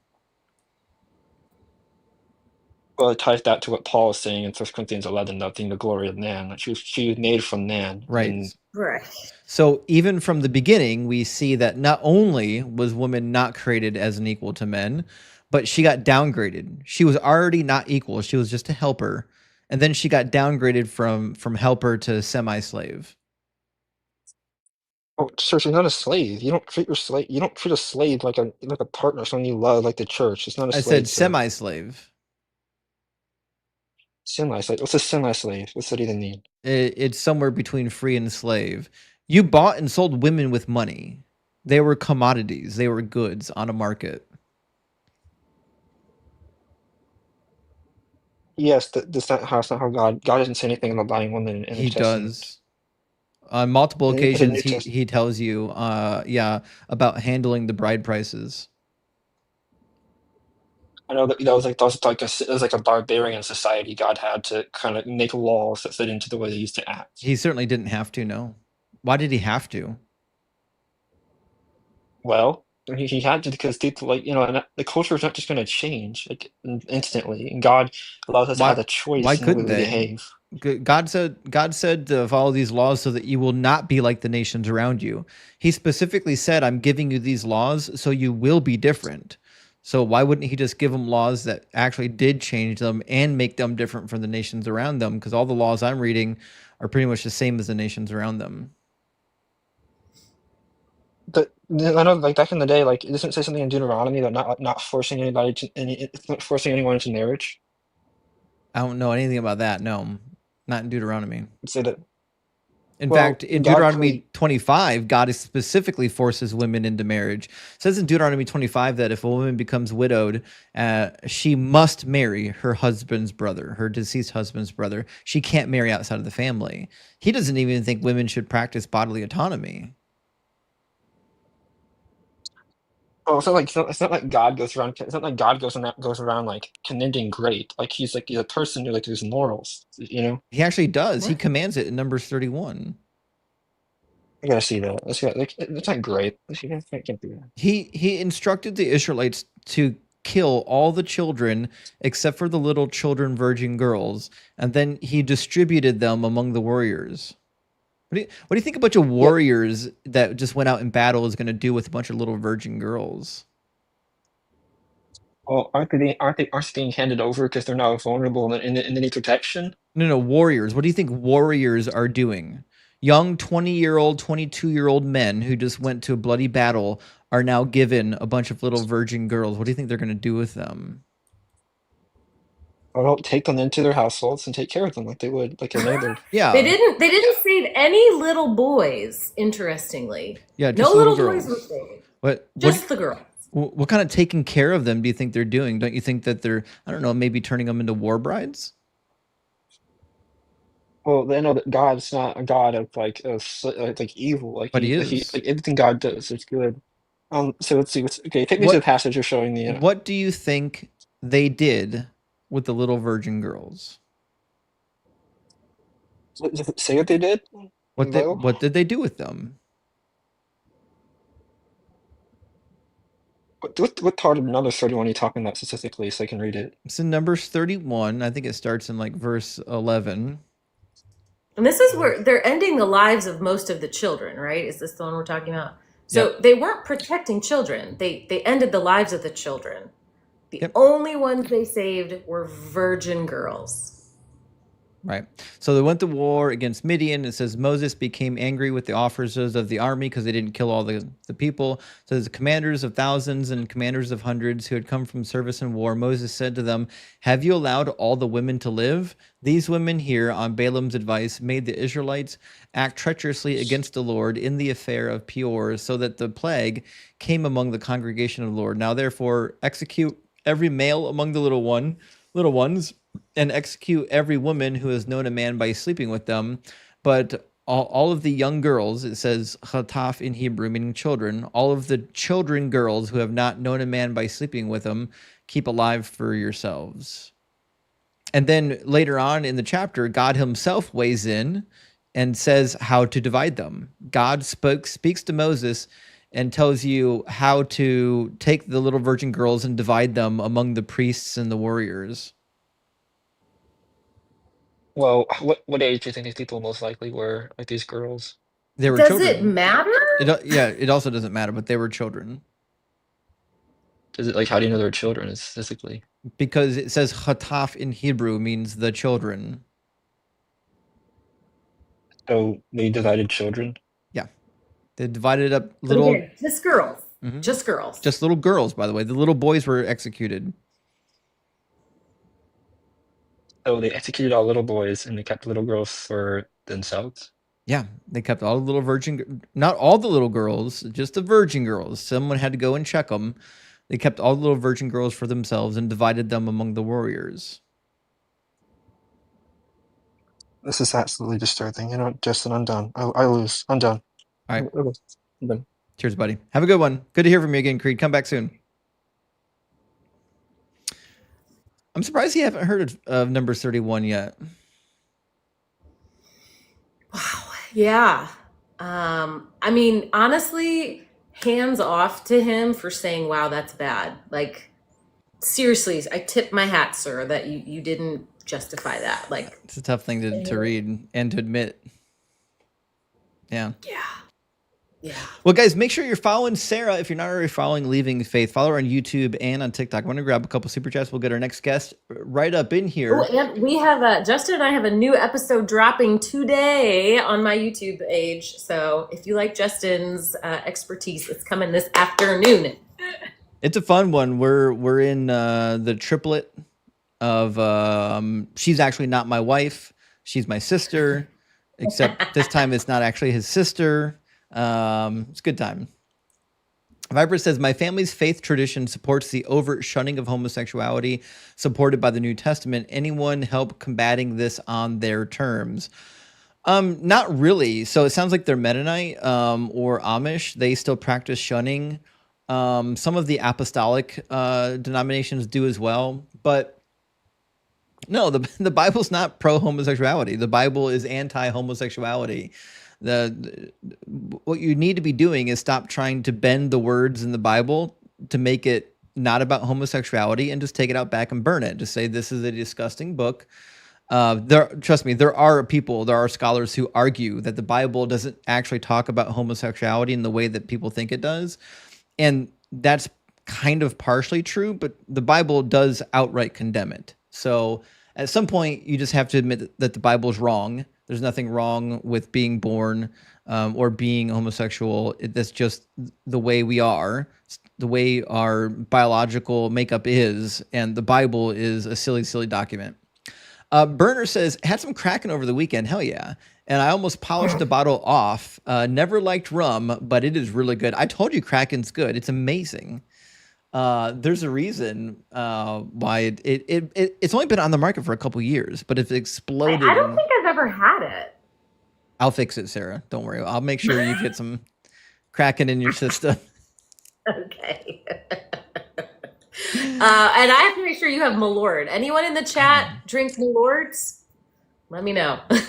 [SPEAKER 6] Well, it ties back to what Paul is saying in 1 Corinthians 11, nothing the glory of man. Like she was made from man.
[SPEAKER 1] Right.
[SPEAKER 6] And
[SPEAKER 5] Right.
[SPEAKER 1] So even from the beginning, we see that not only was woman not created as an equal to men, but she got downgraded. She was already not equal. She was just a helper. And then she got downgraded from helper to semi-slave.
[SPEAKER 6] oh, sir, she's not a slave. You don't treat your slave. You don't treat a slave like a partner, someone you love, like the church. It's not a
[SPEAKER 1] I
[SPEAKER 6] slave,
[SPEAKER 1] said
[SPEAKER 6] sir.
[SPEAKER 1] semi-slave.
[SPEAKER 6] Semi-slave. What's a semi-slave? What's that even mean?
[SPEAKER 1] It's somewhere between free and slave. You bought and sold women with money. They were commodities. They were goods on a market.
[SPEAKER 6] Yes, that's not how. It's not how God doesn't say anything about buying women in the
[SPEAKER 1] He
[SPEAKER 6] New Testament.
[SPEAKER 1] does. On multiple
[SPEAKER 6] In the
[SPEAKER 1] occasions,
[SPEAKER 6] New Testament,
[SPEAKER 1] he tells you, about handling the bride prices.
[SPEAKER 6] I know that was like a barbarian society. God had to kind of make laws that fit into the way they used to act.
[SPEAKER 1] He certainly didn't have to. No. Why did he have to?
[SPEAKER 6] Well, he had to because people and the culture is not just going to change like instantly. And God allows us to have
[SPEAKER 1] Why?
[SPEAKER 6] a
[SPEAKER 1] Why
[SPEAKER 6] choice in the way
[SPEAKER 1] couldn't
[SPEAKER 6] we
[SPEAKER 1] they?
[SPEAKER 6] behave.
[SPEAKER 1] God said to follow these laws so that you will not be like the nations around you. He specifically said, I'm giving you these laws so you will be different. So why wouldn't he just give them laws that actually did change them and make them different from the nations around them? Because all the laws I'm reading are pretty much the same as the nations around them.
[SPEAKER 6] But I know, like back in the day, like it doesn't say something in Deuteronomy about not forcing anybody to it's not forcing anyone into marriage.
[SPEAKER 1] I don't know anything about that. No, not in Deuteronomy.
[SPEAKER 6] It say that
[SPEAKER 1] In
[SPEAKER 6] well,
[SPEAKER 1] fact, in
[SPEAKER 6] God
[SPEAKER 1] Deuteronomy
[SPEAKER 6] create
[SPEAKER 1] 25, God specifically forces women into marriage. It says in Deuteronomy 25 that if a woman becomes widowed, she must marry her husband's brother, her deceased husband's brother. She can't marry outside of the family. He doesn't even think women should practice bodily autonomy.
[SPEAKER 6] Oh, it's not like God goes around. It's not like God goes around like commending great. Like he's a person who like there's morals.
[SPEAKER 1] He actually does. He
[SPEAKER 5] What?
[SPEAKER 1] commands it in Numbers 31.
[SPEAKER 6] I gotta see that. It's not great. I can't do that.
[SPEAKER 1] He instructed the Israelites to kill all the children except for the little children virgin girls, and then he distributed them among the warriors. What do you think a bunch of
[SPEAKER 6] Yeah.
[SPEAKER 1] warriors that just went out in battle is going to do with a bunch of little virgin girls?
[SPEAKER 6] Well, aren't they being handed over because they're now vulnerable and they need protection?
[SPEAKER 1] No, warriors. What do you think warriors are doing? Young 20-year-old, 22-year-old men who just went to a bloody battle are now given a bunch of little virgin girls. What do you think they're going to do with them?
[SPEAKER 6] Or take them into their households and take care of them like they would like a neighbor.
[SPEAKER 1] Yeah.
[SPEAKER 5] They didn't save any little boys, interestingly.
[SPEAKER 1] Yeah,
[SPEAKER 5] No
[SPEAKER 1] just little
[SPEAKER 5] little boys were
[SPEAKER 1] girls.
[SPEAKER 5] saved.
[SPEAKER 1] What
[SPEAKER 5] Just the girls.
[SPEAKER 1] what kind of taking care of them do you think they're doing? Don't you think that they're, I don't know, maybe turning them into war brides?
[SPEAKER 6] Well, they know that God's not a God of like evil. Like
[SPEAKER 1] But he
[SPEAKER 6] he
[SPEAKER 1] is.
[SPEAKER 6] like everything God does is good. So let's see. Okay, take me to the
[SPEAKER 1] What
[SPEAKER 6] passage you're showing me.
[SPEAKER 1] what do you think they did with the little virgin girls?
[SPEAKER 6] Does it say what they did in the Bible?
[SPEAKER 1] What did they do with them?
[SPEAKER 6] What part of Numbers 31 are you talking about specifically so I can read it?
[SPEAKER 1] It's in Numbers 31. I think it starts in like verse 11.
[SPEAKER 5] And this is where they're ending the lives of most of the children, right? Is this the one we're talking about? So
[SPEAKER 1] Yep.
[SPEAKER 5] they weren't protecting children. They ended the lives of the children. The
[SPEAKER 1] Yep.
[SPEAKER 5] only ones they saved were virgin girls.
[SPEAKER 1] Right. So they went to war against Midian. It says Moses became angry with the officers of the army because they didn't kill all the people. So there's commanders of thousands and commanders of hundreds who had come from service in war. Moses said to them, have you allowed all the women to live? These women here, on Balaam's advice, made the Israelites act treacherously against the Lord in the affair of Peor, so that the plague came among the congregation of the Lord. Now therefore execute every male among the little ones, and execute every woman who has known a man by sleeping with them. But all of the young girls, it says chataf in Hebrew, meaning children, all of the children girls who have not known a man by sleeping with them, keep alive for yourselves. And then later on in the chapter, God himself weighs in and says how to divide them. God speaks to Moses and tells you how to take the little virgin girls and divide them among the priests and the warriors.
[SPEAKER 6] Well, what age do you think these people most likely were? Like these girls?
[SPEAKER 1] They were
[SPEAKER 5] Does
[SPEAKER 1] children.
[SPEAKER 5] it matter?
[SPEAKER 1] It also doesn't matter, but they were children.
[SPEAKER 6] Does it how do you know they're children specifically?
[SPEAKER 1] Because it says chataf in Hebrew means the children.
[SPEAKER 6] So they divided children?
[SPEAKER 1] Yeah. They divided up little...
[SPEAKER 5] Again, just girls.
[SPEAKER 1] Mhm.
[SPEAKER 5] Just girls.
[SPEAKER 1] Just little girls, by the way. The little boys were executed.
[SPEAKER 6] So they executed all little boys and they kept little girls for themselves?
[SPEAKER 1] Yeah, they kept all the little virgin, not all the little girls, just the virgin girls. Someone had to go and check them. They kept all the little virgin girls for themselves and divided them among the warriors.
[SPEAKER 6] This is absolutely disturbing. You know what, Justin, I'm done. I lose. I'm done.
[SPEAKER 1] All right.
[SPEAKER 6] I'm done.
[SPEAKER 1] Cheers, buddy. Have a good one. Good to hear from you again, Creed. Come back soon. I'm surprised you haven't heard of Numbers 31 yet.
[SPEAKER 5] Wow. Yeah. I mean, honestly, hands off to him for saying, wow, that's bad. Like, seriously, I tip my hat, sir, that you didn't justify that. Like,
[SPEAKER 1] It's a tough thing to read and to admit. Yeah.
[SPEAKER 5] yeah. Yeah.
[SPEAKER 1] Well, guys, make sure you're following Sarah. If you're not already following Leaving Faith, follow her on YouTube and on TikTok. I'm going to grab a couple super chats. We'll get our next guest right up in here.
[SPEAKER 5] Oh, and we have Justin and I have a new episode dropping today on my YouTube page. So if you like Justin's expertise, it's coming this afternoon.
[SPEAKER 1] It's a fun one. We're in the triplet of she's actually not my wife. She's my sister, except this time it's not actually his sister. It's a good time. Viper says, my family's faith tradition supports the overt shunning of homosexuality supported by the New Testament. Anyone help combating this on their terms? Not really. So it sounds like they're Mennonite or Amish. They still practice shunning. Some of the apostolic denominations do as well. But no, the Bible's not pro-homosexuality. The Bible is anti-homosexuality. What you need to be doing is stop trying to bend the words in the Bible to make it not about homosexuality and just take it out back and burn it. Just say this is a disgusting book. Trust me, there are scholars who argue that the Bible doesn't actually talk about homosexuality in the way that people think it does. And that's kind of partially true, but the Bible does outright condemn it. So at some point, you just have to admit that the Bible is wrong. There's nothing wrong with being born or being homosexual. That's just the way we are, the way our biological makeup is, and the Bible is a silly, silly document. Burner says, had some Kraken over the weekend. Hell yeah. And I almost polished the bottle off. Never liked rum, but it is really good. I told you Kraken's good. It's amazing. There's a reason why it's only been on the market for a couple years, but it's exploded.
[SPEAKER 5] I don't think I've ever had it.
[SPEAKER 1] I'll fix it, Sarah. Don't worry. I'll make sure you get some Kraken in your system.
[SPEAKER 5] Okay. And I have to make sure you have Malort. Anyone in the chat drink Malorts? Let me know.
[SPEAKER 1] All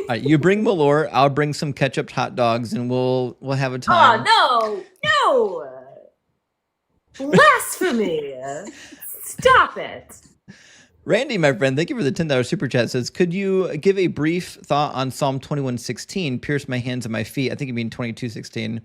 [SPEAKER 1] right, you bring Malort. I'll bring some ketchup hot dogs, and we'll have a time.
[SPEAKER 5] Oh no! Blasphemy! Stop it.
[SPEAKER 1] Randy, my friend, thank you for the $10 super chat. Says, could you give a brief thought on Psalm 21:16, pierce my hands and my feet? I think you mean 22:16,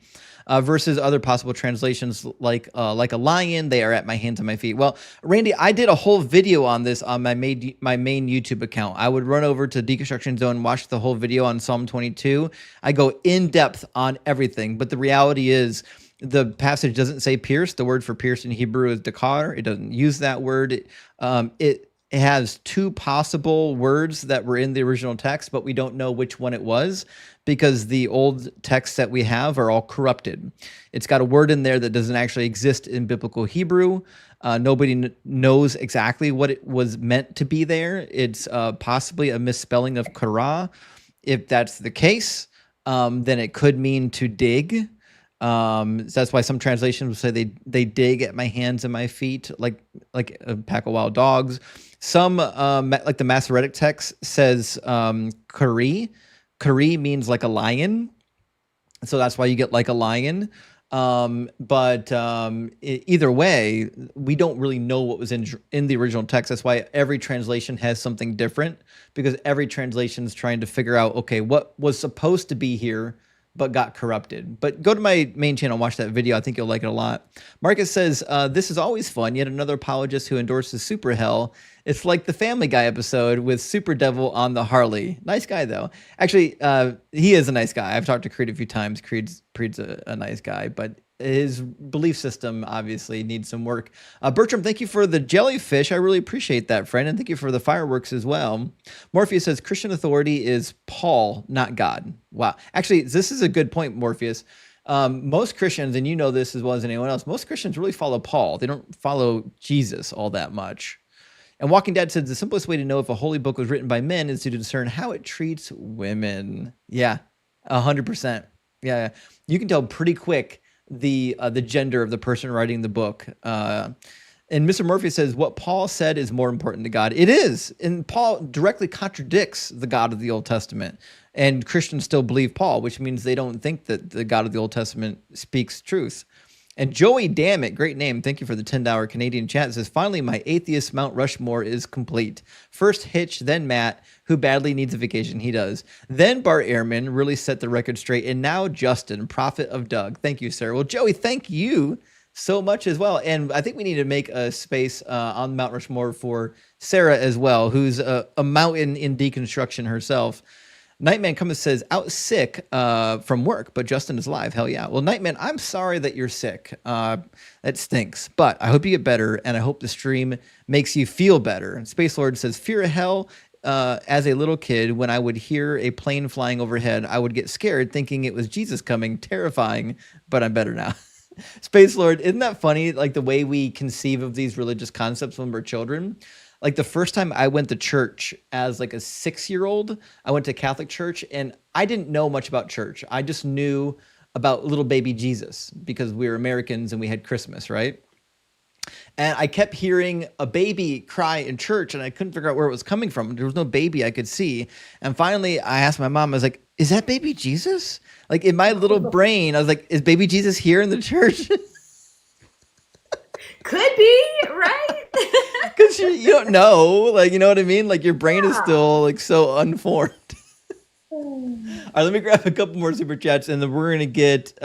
[SPEAKER 1] versus other possible translations like a lion, they are at my hands and my feet. Well, Randy, I did a whole video on this on my main YouTube account. I would run over to Deconstruction Zone, watch the whole video on Psalm 22. I go in depth on everything, but the reality is, the passage doesn't say pierce. The word for pierce in Hebrew is dakar. It doesn't use that word. It has two possible words that were in the original text, but we don't know which one it was because the old texts that we have are all corrupted. It's got a word in there that doesn't actually exist in biblical Hebrew. Nobody knows exactly what it was meant to be there. It's possibly a misspelling of kara. If that's the case, then it could mean to dig. So that's why some translations will say they dig at my hands and my feet like a pack of wild dogs. Some like the Masoretic text says kari. Kari means like a lion, so that's why you get like a lion. But either way, we don't really know what was in the original text. That's why every translation has something different, because every translation is trying to figure out, okay, what was supposed to be here but got corrupted. But go to my main channel and watch that video. I think you'll like it a lot. Marcus says, this is always fun. Yet another apologist who endorses Super Hell. It's like the Family Guy episode with Super Devil on the Harley. Nice guy, though. Actually, he is a nice guy. I've talked to Creed a few times. Creed's a nice guy, but his belief system obviously needs some work. Bertram, thank you for the jellyfish. I really appreciate that, friend. And thank you for the fireworks as well. Morpheus says, Christian authority is Paul, not God. Wow. Wow. Actually, this is a good point, Morpheus. Most Christians, and you know this as well as anyone else, most Christians really follow Paul. They don't follow Jesus all that much. And Walking Dead says the simplest way to know if a holy book was written by men is to discern how it treats women. Yeah, 100%. Yeah, you can tell pretty quick the gender of the person writing the book. And Mr. Murphy says what Paul said is more important to God. It is, and Paul directly contradicts the God of the Old Testament. And Christians still believe Paul, which means they don't think that the God of the Old Testament speaks truth. And Joey Dammit, great name. Thank you for the $10 Canadian chat. Says, finally, my atheist Mount Rushmore is complete. First Hitch, then Matt, who badly needs a vacation. He does. Then Bart Ehrman really set the record straight. And now Justin, prophet of Doug. Thank you, sir. Well, Joey, thank you so much as well. And I think we need to make a space on Mount Rushmore for Sarah as well, who's a mountain in deconstruction herself. Nightman comes and says, out sick from work, but Justin is live. Hell yeah. Well, Nightman, I'm sorry that you're sick. That stinks, but I hope you get better, and I hope the stream makes you feel better. And Space Lord says, fear of hell. As a little kid, when I would hear a plane flying overhead, I would get scared thinking it was Jesus coming, terrifying, but I'm better now. Space Lord, isn't that funny? Like the way we conceive of these religious concepts when we're children. Like the first time I went to church as like a 6-year-old, I went to Catholic church and I didn't know much about church. I just knew about little baby Jesus because we were Americans and we had Christmas, right? And I kept hearing a baby cry in church and I couldn't figure out where it was coming from. There was no baby I could see. And finally I asked my mom, I was like, is that baby Jesus? Like in my little brain, I was like, is baby Jesus here in the church?
[SPEAKER 5] Could be, right?
[SPEAKER 1] Because you don't know, like, you know what I mean? Like your brain is still like so unformed. All right, let me grab a couple more super chats and then we're going to get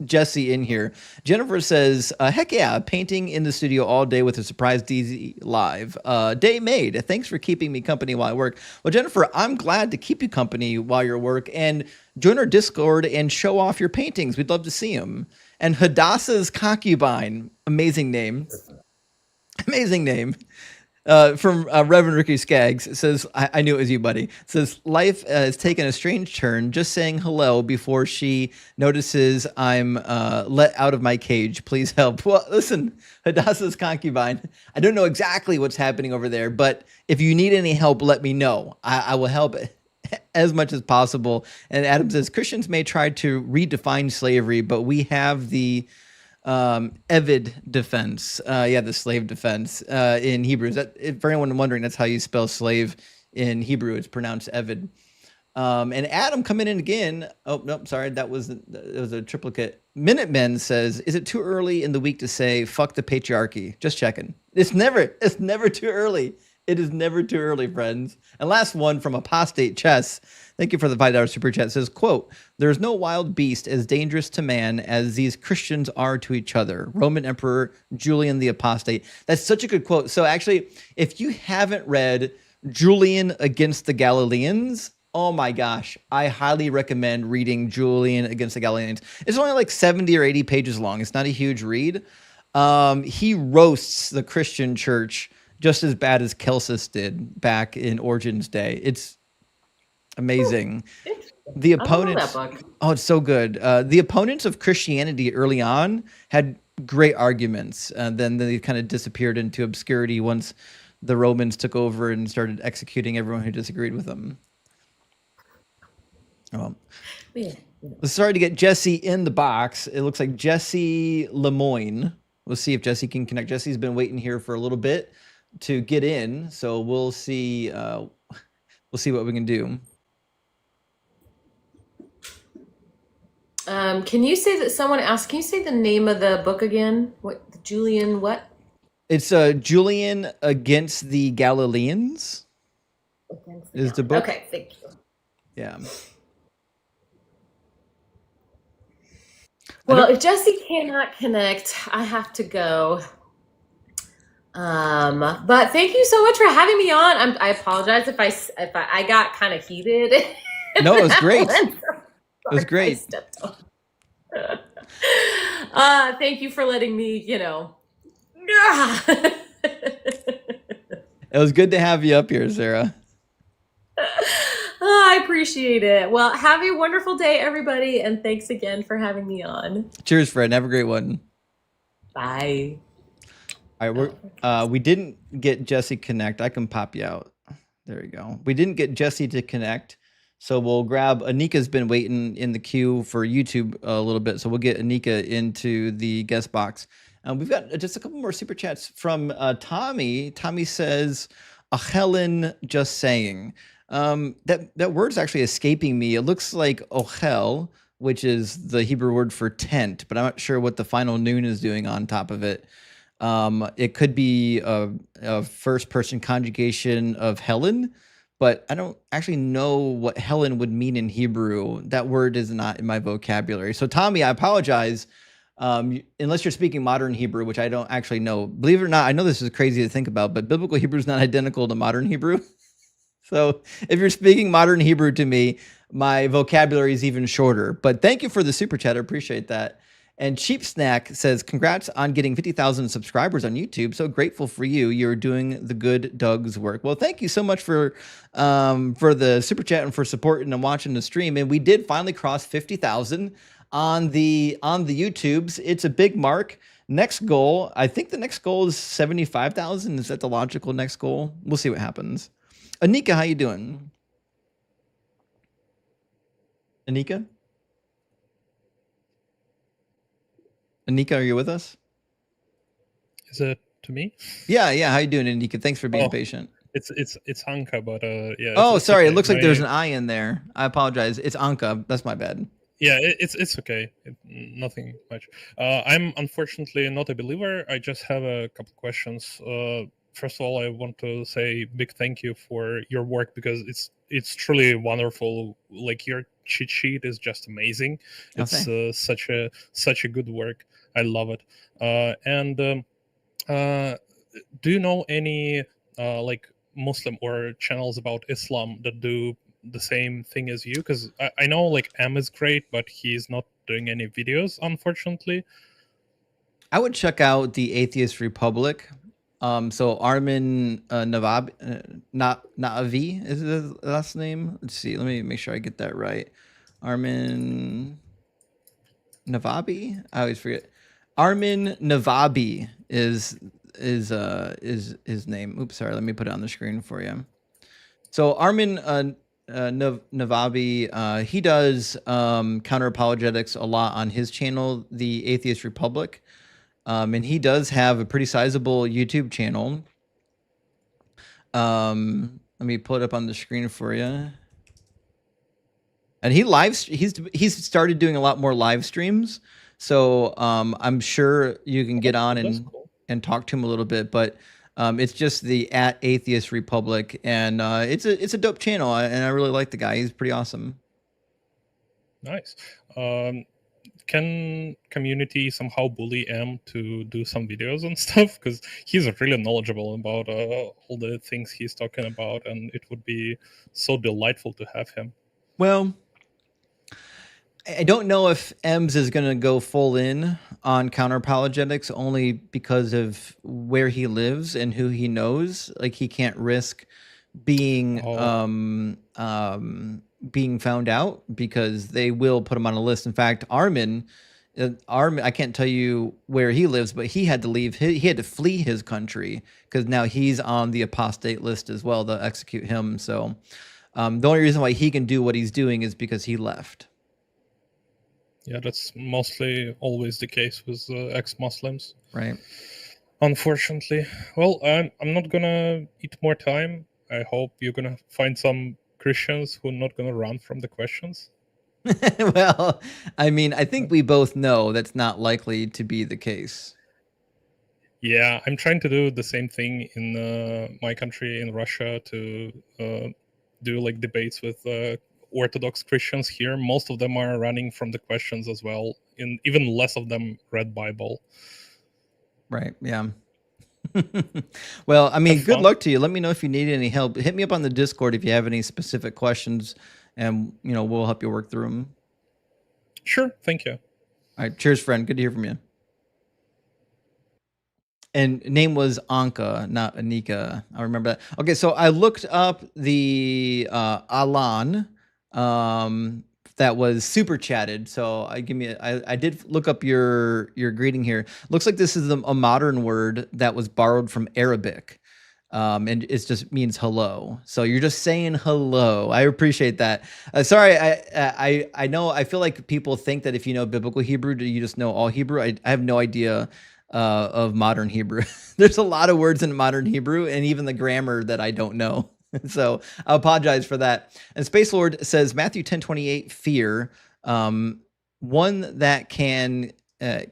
[SPEAKER 1] Jesse in here. Jennifer says, heck yeah, painting in the studio all day with a surprise DZ live. Day made. Thanks for keeping me company while I work. Well, Jennifer, I'm glad to keep you company while you're at work, and join our Discord and show off your paintings. We'd love to see them. And Hadassah's Concubine, amazing name. Amazing name. From Reverend Ricky Skaggs says, I knew it was you, buddy. Says, life has taken a strange turn. Just saying hello before she notices I'm let out of my cage. Please help. Well, listen, Hadassah's Concubine, I don't know exactly what's happening over there, but if you need any help, let me know. I will help as much as possible. And Adam says, Christians may try to redefine slavery, but we have the Evid defense, the slave defense in Hebrew. Is that, for anyone wondering, that's how you spell slave in Hebrew. It's pronounced Evid. And Adam coming in again. Oh no, sorry, that was a triplicate. Minutemen says, is it too early in the week to say fuck the patriarchy? Just checking. It's never too early. It is never too early, friends. And last one from Apostate Chess. Thank you for the $5 super chat. It says, quote, there's no wild beast as dangerous to man as these Christians are to each other. Roman Emperor Julian the Apostate. That's such a good quote. So actually, if you haven't read Julian Against the Galileans, oh my gosh, I highly recommend reading Julian Against the Galileans. It's only like 70 or 80 pages long. It's not a huge read. He roasts the Christian church just as bad as Celsus did back in Origen's day. It's amazing. The opponents, oh, it's so good. The opponents of Christianity early on had great arguments. Then they kind of disappeared into obscurity once the Romans took over and started executing everyone who disagreed with them. Oh.
[SPEAKER 5] Yeah.
[SPEAKER 1] Sorry to get Jesse in the box. It looks like Jesse Lemoyne. We'll see if Jesse can connect. Jesse's been waiting here for a little bit to get in, so we'll see. We'll see what we can do.
[SPEAKER 5] Can you say that someone asked? Can you say the name of the book again? What Julian? What?
[SPEAKER 1] It's Julian Against the Galileans. Is the book?
[SPEAKER 5] Okay, thank you.
[SPEAKER 1] Yeah.
[SPEAKER 5] Well, if Jesse cannot connect, I have to go. But thank you so much for having me on. I apologize if I got kind of heated.
[SPEAKER 1] No, it was great. It was great.
[SPEAKER 5] Thank you for letting me,
[SPEAKER 1] It was good to have you up here, Sarah.
[SPEAKER 5] I appreciate it. Well, have a wonderful day, everybody, and thanks again for having me on.
[SPEAKER 1] Cheers, Fred. Have a great one.
[SPEAKER 5] Bye.
[SPEAKER 1] All right, we didn't get Jesse connect. I can pop you out. There you go. We didn't get Jesse to connect, so we'll grab Anika's been waiting in the queue for YouTube a little bit, so we'll get Anika into the guest box. We've got just a couple more super chats from Tommy. Tommy says, "Helen, just saying." That word's actually escaping me. It looks like ohel, which is the Hebrew word for tent, but I'm not sure what the final noon is doing on top of it. It could be a first person conjugation of Helen, but I don't actually know what Helen would mean in Hebrew. That word is not in my vocabulary. So, Tommy, I apologize. Unless you're speaking modern Hebrew, which I don't actually know. Believe it or not, I know this is crazy to think about, but biblical Hebrew is not identical to modern Hebrew. So if you're speaking modern Hebrew to me, my vocabulary is even shorter. But thank you for the super chat. I appreciate that. And Cheap Snack says, congrats on getting 50,000 subscribers on YouTube. So grateful for you. You're doing the good Doug's work. Well, thank you so much for the super chat and for supporting and watching the stream. And we did finally cross 50,000 on the YouTubes. It's a big mark. Next goal, I think the next goal is 75,000. Is that the logical next goal? We'll see what happens. Anika, how you doing? Anika? Anika, are you with us?
[SPEAKER 7] Is it to me?
[SPEAKER 1] Yeah. How you doing, Anika? Thanks for being patient.
[SPEAKER 7] It's Anka, but yeah.
[SPEAKER 1] Oh,
[SPEAKER 7] it's
[SPEAKER 1] sorry.
[SPEAKER 7] okay.
[SPEAKER 1] It looks like there's an I in there. I apologize. It's Anka. That's my bad.
[SPEAKER 7] Yeah, it's okay. Nothing much. I'm unfortunately not a believer. I just have a couple questions. First of all, I want to say big thank you for your work, because it's truly wonderful. Like, your cheat sheet is just amazing. It's such a good work. I love it. And do you know any like Muslim or channels about Islam that do the same thing as you? Because I know like M is great, but he's not doing any videos, unfortunately.
[SPEAKER 1] I would check out the Atheist Republic. So Armin Na'avi is his last name. Let's see. Let me make sure I get that right. Armin Navabi. I always forget. Armin Navabi is his name. Oops, sorry. Let me put it on the screen for you. So Armin Navabi, he does counter apologetics a lot on his channel, the Atheist Republic. And he does have a pretty sizable YouTube channel. Let me pull it up on the screen for you. And he's started doing a lot more live streams. So I'm sure you can get on and talk to him a little bit. But it's just the @Atheist Republic, and it's a dope channel, and I really like the guy. He's pretty awesome.
[SPEAKER 7] Nice. Can community somehow bully M to do some videos and stuff? Because he's really knowledgeable about all the things he's talking about, and it would be so delightful to have him.
[SPEAKER 1] Well, I don't know if Ems is going to go full in on counter apologetics, only because of where he lives and who he knows. Like, he can't risk being being found out, because they will put him on a list. In fact, Armin, I can't tell you where he lives, but he had to leave. He had to flee his country, because now he's on the apostate list as well. They'll execute him. So the only reason why he can do what he's doing is because he left.
[SPEAKER 7] Yeah, that's mostly always the case with ex-Muslims.
[SPEAKER 1] Right.
[SPEAKER 7] Unfortunately. Well, I'm not gonna eat more time. I hope you're gonna find some Christians who are not gonna run from the questions.
[SPEAKER 1] Well, I mean, I think we both know that's not likely to be the case.
[SPEAKER 7] Yeah, I'm trying to do the same thing in my country, in Russia, to do like debates with Orthodox Christians here. Most of them are running from the questions as well, and even less of them read Bible.
[SPEAKER 1] Right. Yeah. Well, I mean, good luck to you. Let me know if you need any help. Hit me up on the Discord if you have any specific questions, and we'll help you work through them.
[SPEAKER 7] Sure. Thank you.
[SPEAKER 1] All right. Cheers, friend. Good to hear from you. And name was Anka, not Anika. I remember that. Okay, so I looked up the Alan. that was super chatted. So I did look up your greeting here. Looks like this is a modern word that was borrowed from Arabic. And it just means hello. So you're just saying hello. I appreciate that. Sorry, I know. I feel like people think that if you know biblical Hebrew, do you just know all Hebrew? I have no idea of modern Hebrew. There's a lot of words in modern Hebrew, and even the grammar that I don't know. So I apologize for that. And Space Lord says Matthew 10:28, fear, one that can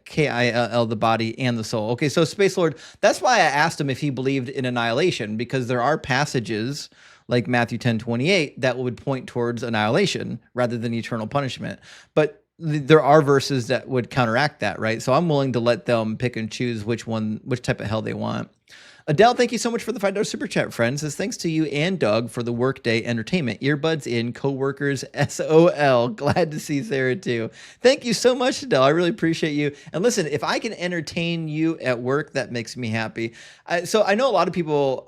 [SPEAKER 1] kill the body and the soul. Okay, so Space Lord, that's why I asked him if he believed in annihilation, because there are passages like Matthew 10:28 that would point towards annihilation rather than eternal punishment. But there are verses that would counteract that, right? So I'm willing to let them pick and choose which type of hell they want. Adele, thank you so much for the $5 super chat, friend. Says thanks to you and Doug for the workday entertainment. Earbuds in, coworkers, SOL. Glad to see Sarah too. Thank you so much, Adele. I really appreciate you. And listen, if I can entertain you at work, that makes me happy. So I know a lot of people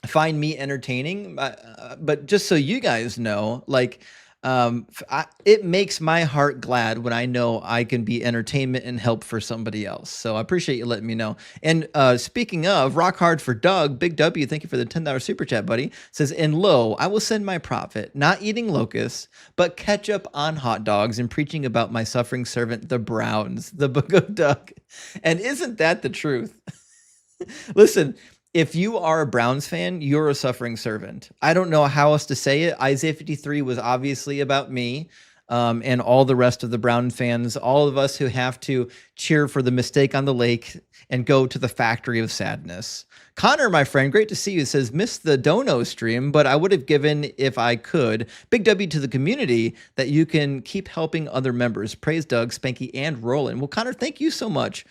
[SPEAKER 1] find me entertaining, but just so you guys know, like, it makes my heart glad when I know I can be entertainment and help for somebody else. So I appreciate you letting me know. And speaking of, rock hard for Doug, Big W, thank you for the $10 super chat, buddy. Says, and lo, I will send my prophet, not eating locusts, but ketchup on hot dogs and preaching about my suffering servant, the Browns, the book of Doug. And isn't that the truth? Listen, if you are a Browns fan, you're a suffering servant. I don't know how else to say it. Isaiah 53 was obviously about me, and all the rest of the Brown fans, all of us who have to cheer for the mistake on the lake and go to the factory of sadness. Connor, my friend, great to see you, says, missed the Dono stream, but I would have given if I could. Big W to the community that you can keep helping other members. Praise Doug, Spanky, and Roland. Well, Connor, thank you so much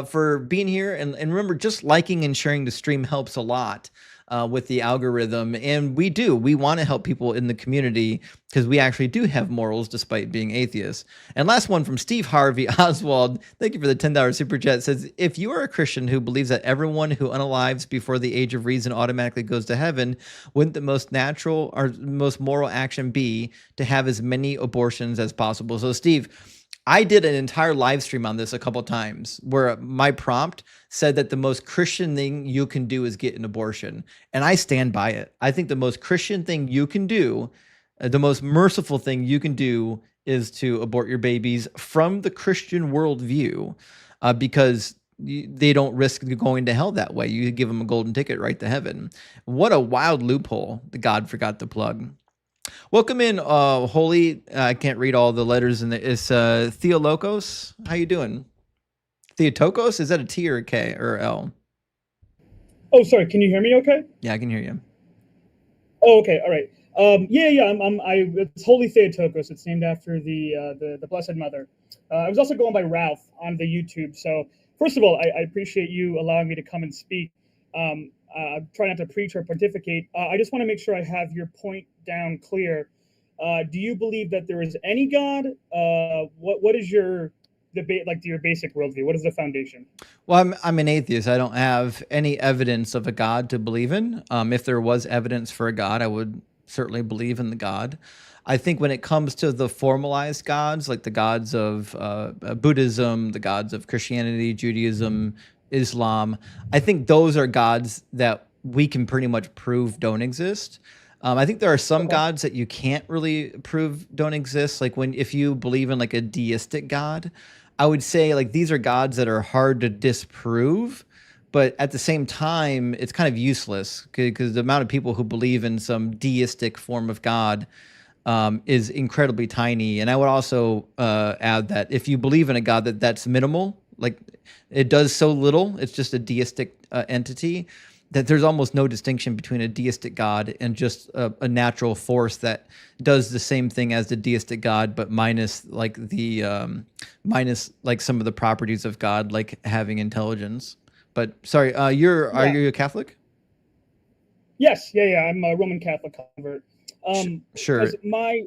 [SPEAKER 1] for being here. And remember, just liking and sharing the stream helps a lot with the algorithm. And we want to help people in the community because we actually do have morals despite being atheists. And last one from Steve Harvey Oswald. Thank you for the $10 super chat. Says, if you are a Christian who believes that everyone who unalives before the age of reason automatically goes to heaven, wouldn't the most natural or most moral action be to have as many abortions as possible? So Steve, I did an entire live stream on this a couple times where my prompt said that the most Christian thing you can do is get an abortion. And I stand by it. I think the most Christian thing you can do, the most merciful thing you can do is to abort your babies from the Christian worldview, because they don't risk going to hell that way. You give them a golden ticket right to heaven. What a wild loophole that God forgot to plug. Welcome in, Holy. I can't read all the letters in the. It's Theolokos. How you doing? Theotokos? Is that a T or a K or a L?
[SPEAKER 8] Oh, sorry. Can you hear me? Okay.
[SPEAKER 1] Yeah, I can hear you.
[SPEAKER 8] Oh, okay. All right. Yeah. It's Holy Theotokos. It's named after the Blessed Mother. I was also going by Ralph on the YouTube. So first of all, I appreciate you allowing me to come and speak. Try not to preach or pontificate. I just want to make sure I have your point down clear. Do you believe that there is any God? What is your debate, like your basic worldview? What is the foundation?
[SPEAKER 1] Well, I'm an atheist. I don't have any evidence of a God to believe in. If there was evidence for a God, I would certainly believe in the God. I think when it comes to the formalized gods, like the gods of Buddhism, the gods of Christianity, Judaism, Islam, I think those are gods that we can pretty much prove don't exist. I think there are some gods that you can't really prove don't exist. Like if you believe in like a deistic God, I would say like these are gods that are hard to disprove, but at the same time, it's kind of useless because the amount of people who believe in some deistic form of God is incredibly tiny. And I would also add that if you believe in a God that's minimal, like it does so little, it's just a deistic entity, that there's almost no distinction between a deistic God and just a natural force that does the same thing as the deistic God, but minus like some of the properties of God, like having intelligence. But sorry, are you a Catholic?
[SPEAKER 8] Yes, yeah. I'm a Roman Catholic convert.
[SPEAKER 1] Sure.
[SPEAKER 8] My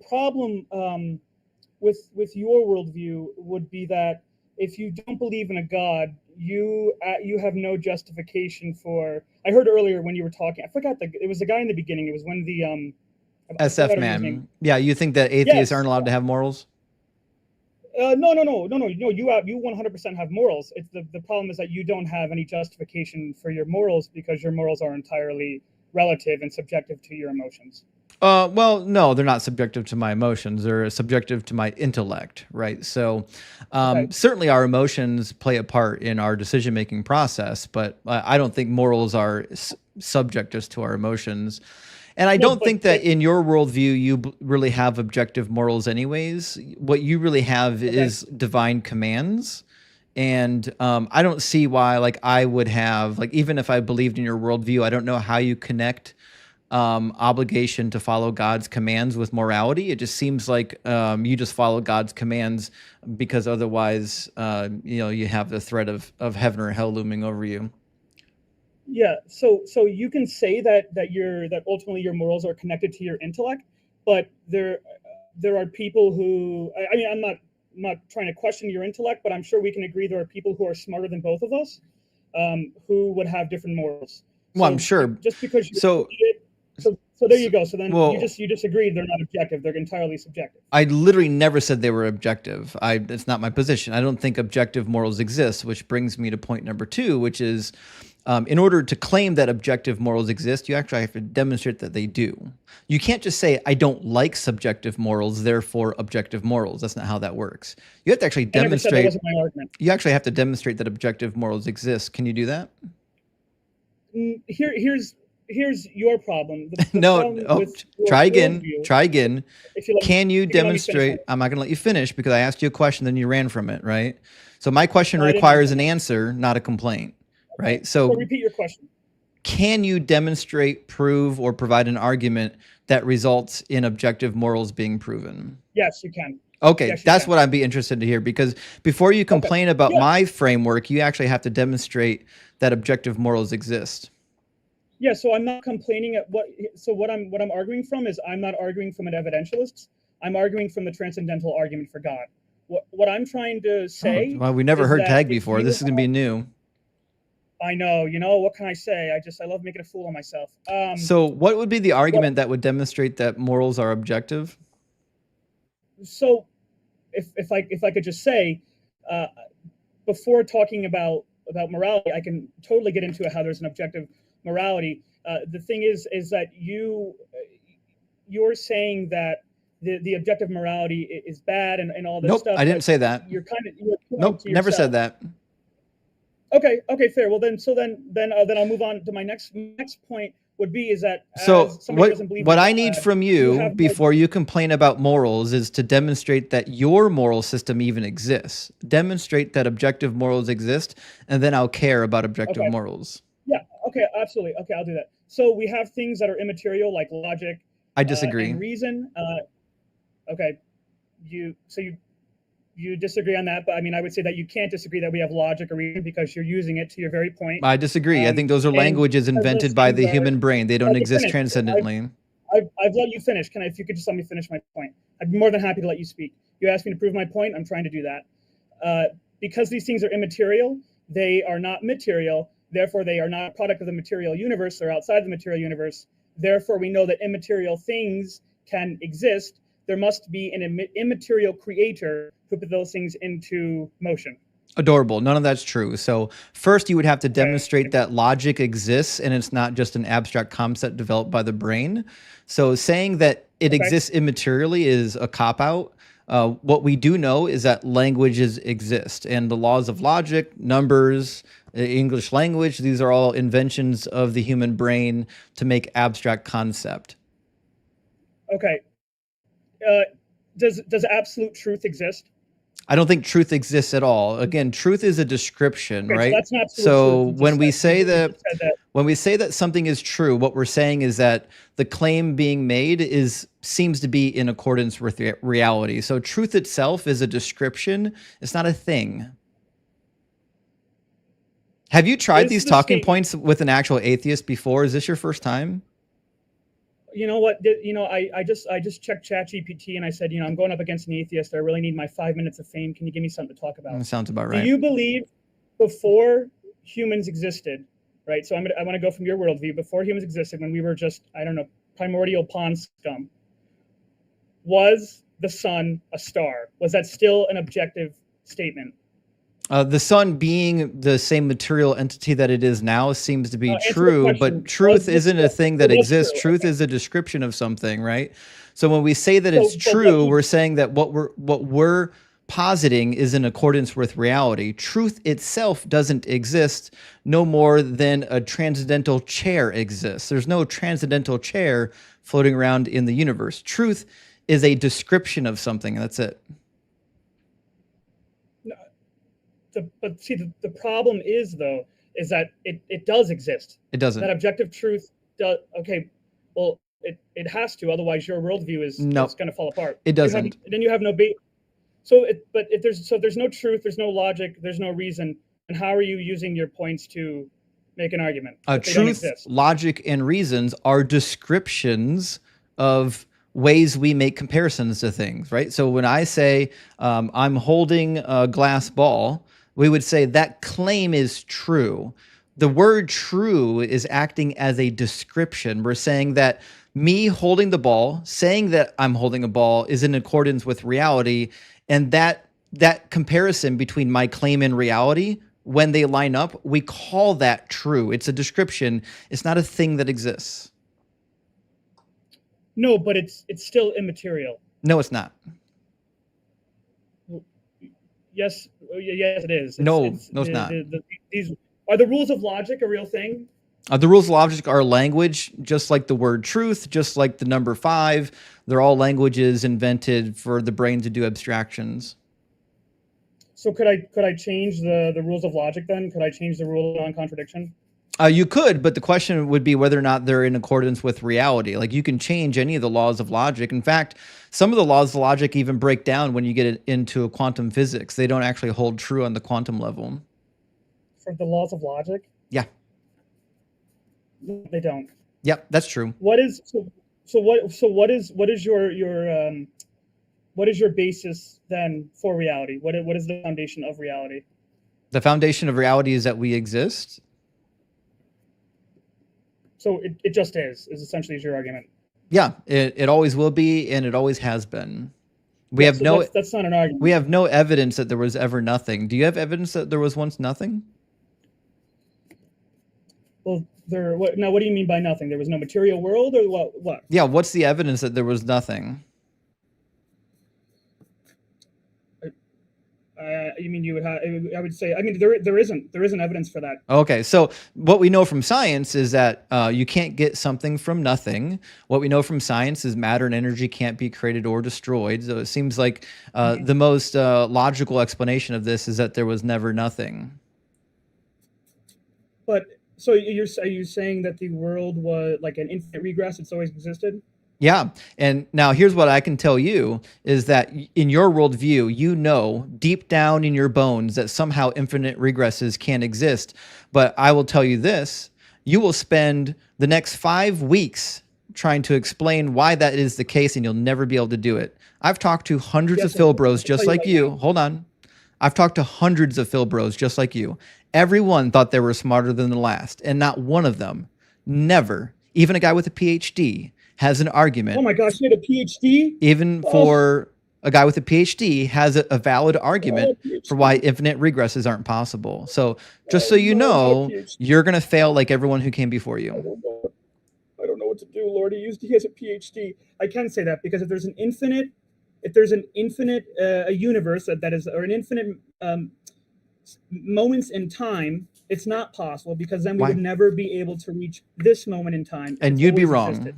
[SPEAKER 8] problem with your worldview would be that if you don't believe in a God, you have no justification for. I heard earlier when you were talking. I forgot it was the guy in the beginning. It was when the I
[SPEAKER 1] SF
[SPEAKER 8] forgot his name.
[SPEAKER 1] man. Yeah, you think that atheists aren't allowed to have morals?
[SPEAKER 8] No. You 100% have morals. It's the problem is that you don't have any justification for your morals because your morals are entirely relative and subjective to your emotions.
[SPEAKER 1] Well, no, they're not subjective to my emotions. They're subjective to my intellect, right? So, certainly our emotions play a part in our decision-making process, but I don't think morals are subject just to our emotions. And I don't think that in your worldview, you really have objective morals anyways. What you really have is divine commands. And I don't see why, like, I would have, like, even if I believed in your worldview, I don't know how you connect obligation to follow God's commands with morality. It just seems like you just follow God's commands because otherwise, you have the threat of heaven or hell looming over you.
[SPEAKER 8] Yeah, so you can say that ultimately your morals are connected to your intellect, but there are people who I mean I'm not trying to question your intellect, but I'm sure we can agree there are people who are smarter than both of us, who would have different morals.
[SPEAKER 1] Well, I'm sure.
[SPEAKER 8] Just because so there you go. So then you just agreed they're not objective; they're entirely subjective.
[SPEAKER 1] I literally never said they were objective. It's not my position. I don't think objective morals exist, which brings me to point number 2, which is in order to claim that objective morals exist, you actually have to demonstrate that they do. You can't just say, I don't like subjective morals, therefore objective morals. That's not how that works. You have to actually demonstrate.
[SPEAKER 8] That wasn't my argument.
[SPEAKER 1] You actually have to demonstrate that objective morals exist. Can you do that?
[SPEAKER 8] Here's your problem.
[SPEAKER 1] Try again. Can you demonstrate? I'm not going to let you finish because I asked you a question, then you ran from it, right? So my question requires an answer, not a complaint, right? So
[SPEAKER 8] repeat your question.
[SPEAKER 1] Can you demonstrate, prove, or provide an argument that results in objective morals being proven?
[SPEAKER 8] Yes, you can.
[SPEAKER 1] Okay,
[SPEAKER 8] yes,
[SPEAKER 1] that's what I'd be interested to hear, because before you complain about my framework, you actually have to demonstrate that objective morals exist.
[SPEAKER 8] Yeah, so I'm not complaining at what I'm arguing from is I'm not arguing from an evidentialist. I'm arguing from the transcendental argument for God. What I'm trying to say.
[SPEAKER 1] Well, we never heard tag before. This is gonna be new.
[SPEAKER 8] I know. What can I say? I love making a fool of myself.
[SPEAKER 1] So what would be the argument that would demonstrate that morals are objective?
[SPEAKER 8] So if I could just say, before talking about morality, I can totally get into how there's an objective morality. The thing is that you're saying that the objective morality is bad and all this stuff.
[SPEAKER 1] I didn't say that.
[SPEAKER 8] You're
[SPEAKER 1] never said that.
[SPEAKER 8] Okay, fair. Well, then I'll move on to my next point. Would be is that
[SPEAKER 1] what I need from you before you complain about morals is to demonstrate that your moral system even exists. Demonstrate that objective morals exist, and then I'll care about objective morals.
[SPEAKER 8] Yeah. Okay. Absolutely. Okay. I'll do that. So we have things that are immaterial, like logic.
[SPEAKER 1] I disagree.
[SPEAKER 8] And reason. Okay. You disagree on that, but I mean, I would say that you can't disagree that we have logic or reason because you're using it to your very point.
[SPEAKER 1] I disagree. I think those are languages invented by the human brain. They don't exist transcendently.
[SPEAKER 8] I've let you finish. If you could just let me finish my point, I'd be more than happy to let you speak. You asked me to prove my point. I'm trying to do that. Because these things are immaterial, they are not material. Therefore, they are not a product of the material universe or outside the material universe. Therefore, we know that immaterial things can exist. There must be an immaterial creator who put those things into motion.
[SPEAKER 1] Adorable. None of that's true. So first you would have to demonstrate that logic exists and it's not just an abstract concept developed by the brain. So saying that it exists immaterially is a cop-out. What we do know is that languages exist, and the laws of logic, numbers, English language, these are all inventions of the human brain to make abstract concept.
[SPEAKER 8] Okay. Does absolute truth exist?
[SPEAKER 1] I don't think truth exists at all. Again, truth is a description, right?
[SPEAKER 8] So
[SPEAKER 1] when we say that something is true, what we're saying is that the claim being made seems to be in accordance with reality. So truth itself is a description. It's not a thing. Have you tried these talking points with an actual atheist before? Is this your first time?
[SPEAKER 8] You know what? I just checked ChatGPT and I said, I'm going up against an atheist. I really need my 5 minutes of fame. Can you give me something to talk about?
[SPEAKER 1] That sounds about right.
[SPEAKER 8] Do you believe before humans existed, right? So I want to go from your worldview. Before humans existed, when we were just, I don't know, primordial pond scum, was the sun a star? Was that still an objective statement?
[SPEAKER 1] The sun being the same material entity that it is now seems to be true, but truth isn't a thing that exists. Truth is a description of something, right? So when we say that it's true, we're saying that what we're positing is in accordance with reality. Truth itself doesn't exist no more than a transcendental chair exists. There's no transcendental chair floating around in the universe. Truth is a description of something. That's it.
[SPEAKER 8] But see, the problem is, though, is that it does exist.
[SPEAKER 1] It doesn't.
[SPEAKER 8] That objective truth does. Okay, well, it has to. Otherwise, your worldview is going to fall apart.
[SPEAKER 1] It doesn't.
[SPEAKER 8] Then you have no base. So, if there's no truth, there's no logic, there's no reason, and how are you using your points to make an argument?
[SPEAKER 1] Truth, logic, and reasons are descriptions of ways we make comparisons to things, right? So when I say I'm holding a glass ball, we would say that claim is true. The word true is acting as a description. We're saying that me holding the ball, saying that I'm holding a ball is in accordance with reality. And that comparison between my claim and reality, when they line up, we call that true. It's a description. It's not a thing that exists.
[SPEAKER 8] No, but it's still immaterial.
[SPEAKER 1] No, it's not.
[SPEAKER 8] Yes, it is.
[SPEAKER 1] No, it's not.
[SPEAKER 8] These are the rules of logic a real thing?
[SPEAKER 1] The rules of logic are language, just like the word truth, just like the number 5. They're all languages invented for the brain to do abstractions.
[SPEAKER 8] So could I change the rules of logic then? Could I change the rule of non-contradiction?
[SPEAKER 1] You could, but the question would be whether or not they're in accordance with reality. Like, you can change any of the laws of logic. In fact, some of the laws of logic even break down when you get into quantum physics. They don't actually hold true on the quantum level.
[SPEAKER 8] For the laws of logic?
[SPEAKER 1] Yeah.
[SPEAKER 8] They don't.
[SPEAKER 1] Yep, that's true.
[SPEAKER 8] What is your basis then for reality? What is the foundation of reality?
[SPEAKER 1] The foundation of reality is that we exist.
[SPEAKER 8] So it just is essentially your argument.
[SPEAKER 1] Yeah, it always will be, and it always has been. We have
[SPEAKER 8] that's not an argument.
[SPEAKER 1] We have no evidence that there was ever nothing. Do you have evidence that there was once nothing?
[SPEAKER 8] Well, what do you mean by nothing? There was no material world, or what?
[SPEAKER 1] Yeah, what's the evidence that there was nothing?
[SPEAKER 8] You mean you would have? I would say. I mean, there isn't evidence for that.
[SPEAKER 1] Okay, so what we know from science is that you can't get something from nothing. What we know from science is matter and energy can't be created or destroyed. So it seems like the most logical explanation of this is that there was never nothing.
[SPEAKER 8] But so are you saying that the world was like an infinite regress? It's always existed?
[SPEAKER 1] Yeah. And now here's what I can tell you is that in your worldview, you know deep down in your bones that somehow infinite regresses can exist. But I will tell you this, you will spend the next 5 weeks trying to explain why that is the case, and you'll never be able to do it. I've talked to hundreds of Phil bros just like you. Hold on. I've talked to hundreds of Phil bros just like you. Everyone thought they were smarter than the last, and not one of them, never, even a guy with a PhD, has an argument.
[SPEAKER 8] Oh my gosh, you had a PhD?
[SPEAKER 1] Even for a guy with a PhD has a valid argument for why infinite regresses aren't possible. So just so you know, you're going to fail like everyone who came before you.
[SPEAKER 8] I don't know what to do, Lord. He has a PhD. I can say that because if there's an infinite a universe that is, or an infinite moments in time, it's not possible, because then we would never be able to reach this moment in time.
[SPEAKER 1] And you'd be wrong.
[SPEAKER 8] Existed.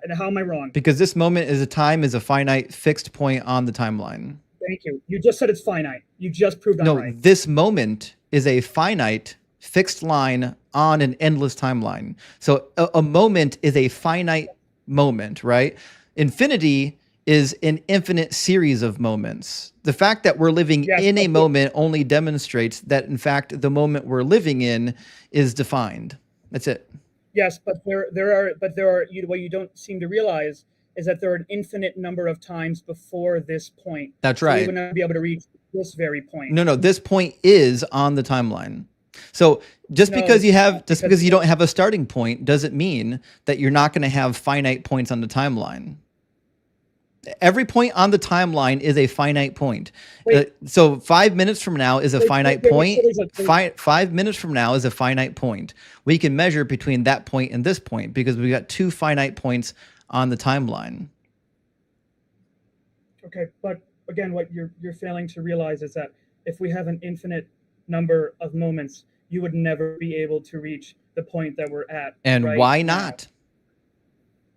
[SPEAKER 8] And how am I wrong?
[SPEAKER 1] Because this moment is a finite fixed point on the timeline.
[SPEAKER 8] Thank you. You just said it's finite. You just proved I'm right.
[SPEAKER 1] No, this moment is a finite fixed line on an endless timeline. So a moment is a finite moment, right? Infinity is an infinite series of moments. The fact that we're living in a moment only demonstrates that, in fact, the moment we're living in is defined. That's it.
[SPEAKER 8] Yes, but there are what you don't seem to realize is that there are an infinite number of times before this point.
[SPEAKER 1] That's right.
[SPEAKER 8] We would not be able to reach this very point.
[SPEAKER 1] No, this point is on the timeline. So just
[SPEAKER 8] No,
[SPEAKER 1] because you
[SPEAKER 8] it's
[SPEAKER 1] have,
[SPEAKER 8] not,
[SPEAKER 1] just because you don't have a starting point doesn't mean that you're not going to have finite points on the timeline. Every point on the timeline is a finite point. So 5 minutes from now is a finite point. 5 minutes from now is a finite point. We can measure between that point and this point because we got 2 finite points on the timeline.
[SPEAKER 8] Okay, but again, what you're failing to realize is that if we have an infinite number of moments, you would never be able to reach the point that we're at.
[SPEAKER 1] And
[SPEAKER 8] right
[SPEAKER 1] why
[SPEAKER 8] now.
[SPEAKER 1] not?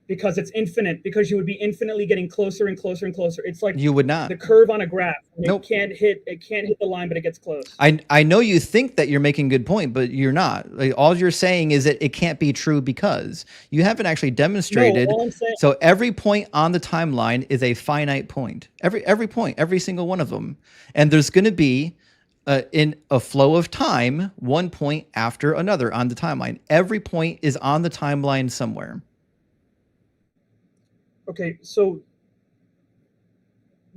[SPEAKER 8] Because it's infinite, because you would be infinitely getting closer and closer and closer. It's like
[SPEAKER 1] you would not.
[SPEAKER 8] The curve on a graph.
[SPEAKER 1] Nope.
[SPEAKER 8] It can't hit the line, but it gets close.
[SPEAKER 1] I know you think that you're making a good point, but you're not. Like, all you're saying is that it can't be true because you haven't actually demonstrated.
[SPEAKER 8] No, all I'm saying,
[SPEAKER 1] so every point on the timeline is a finite point. Every point, every single one of them. And there's going to be in a flow of time, one point after another on the timeline. Every point is on the timeline somewhere.
[SPEAKER 8] Okay, so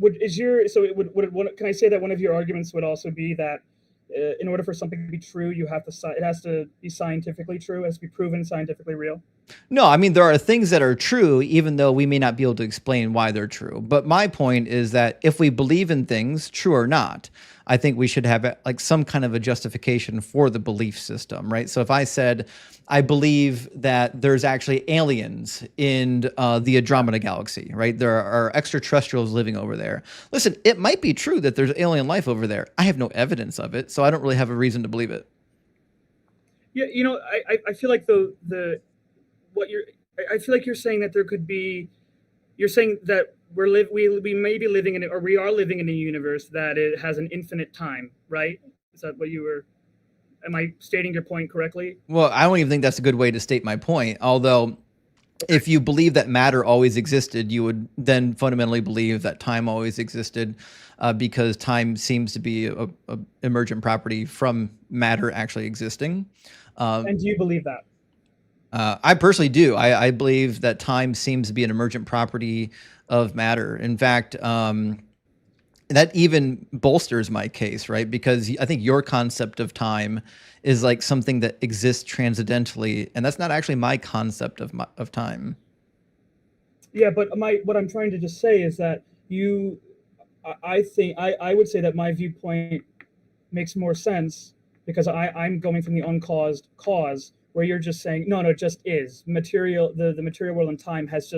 [SPEAKER 8] can I say that one of your arguments would also be that in order for something to be true, it has to be scientifically true, it has to be proven scientifically real?
[SPEAKER 1] No, I mean, there are things that are true, even though we may not be able to explain why they're true. But my point is that if we believe in things, true or not, I think we should have like some kind of a justification for the belief system, right? So if I said, I believe that there's actually aliens in the Andromeda galaxy, right? There are extraterrestrials living over there. Listen, it might be true that there's alien life over there. I have no evidence of it, so I don't really have a reason to believe it.
[SPEAKER 8] Yeah, I feel like I feel like you're saying that there could be, you're saying that we may be living in, or we are living in a universe that it has an infinite time, right? Is that what you were? Am I stating your point correctly?
[SPEAKER 1] Well, I don't even think that's a good way to state my point. Although, if you believe that matter always existed, you would then fundamentally believe that time always existed, because time seems to be a emergent property from matter actually existing.
[SPEAKER 8] And do you believe that?
[SPEAKER 1] I personally do. I believe that time seems to be an emergent property of matter. In fact, that even bolsters my case, right? Because I think your concept of time is like something that exists transcendentally, and that's not actually my concept of time.
[SPEAKER 8] Yeah, but what I'm trying to just say is that I would say that my viewpoint makes more sense because I'm going from the uncaused cause, where you're just saying no, it just is material. The material world and time has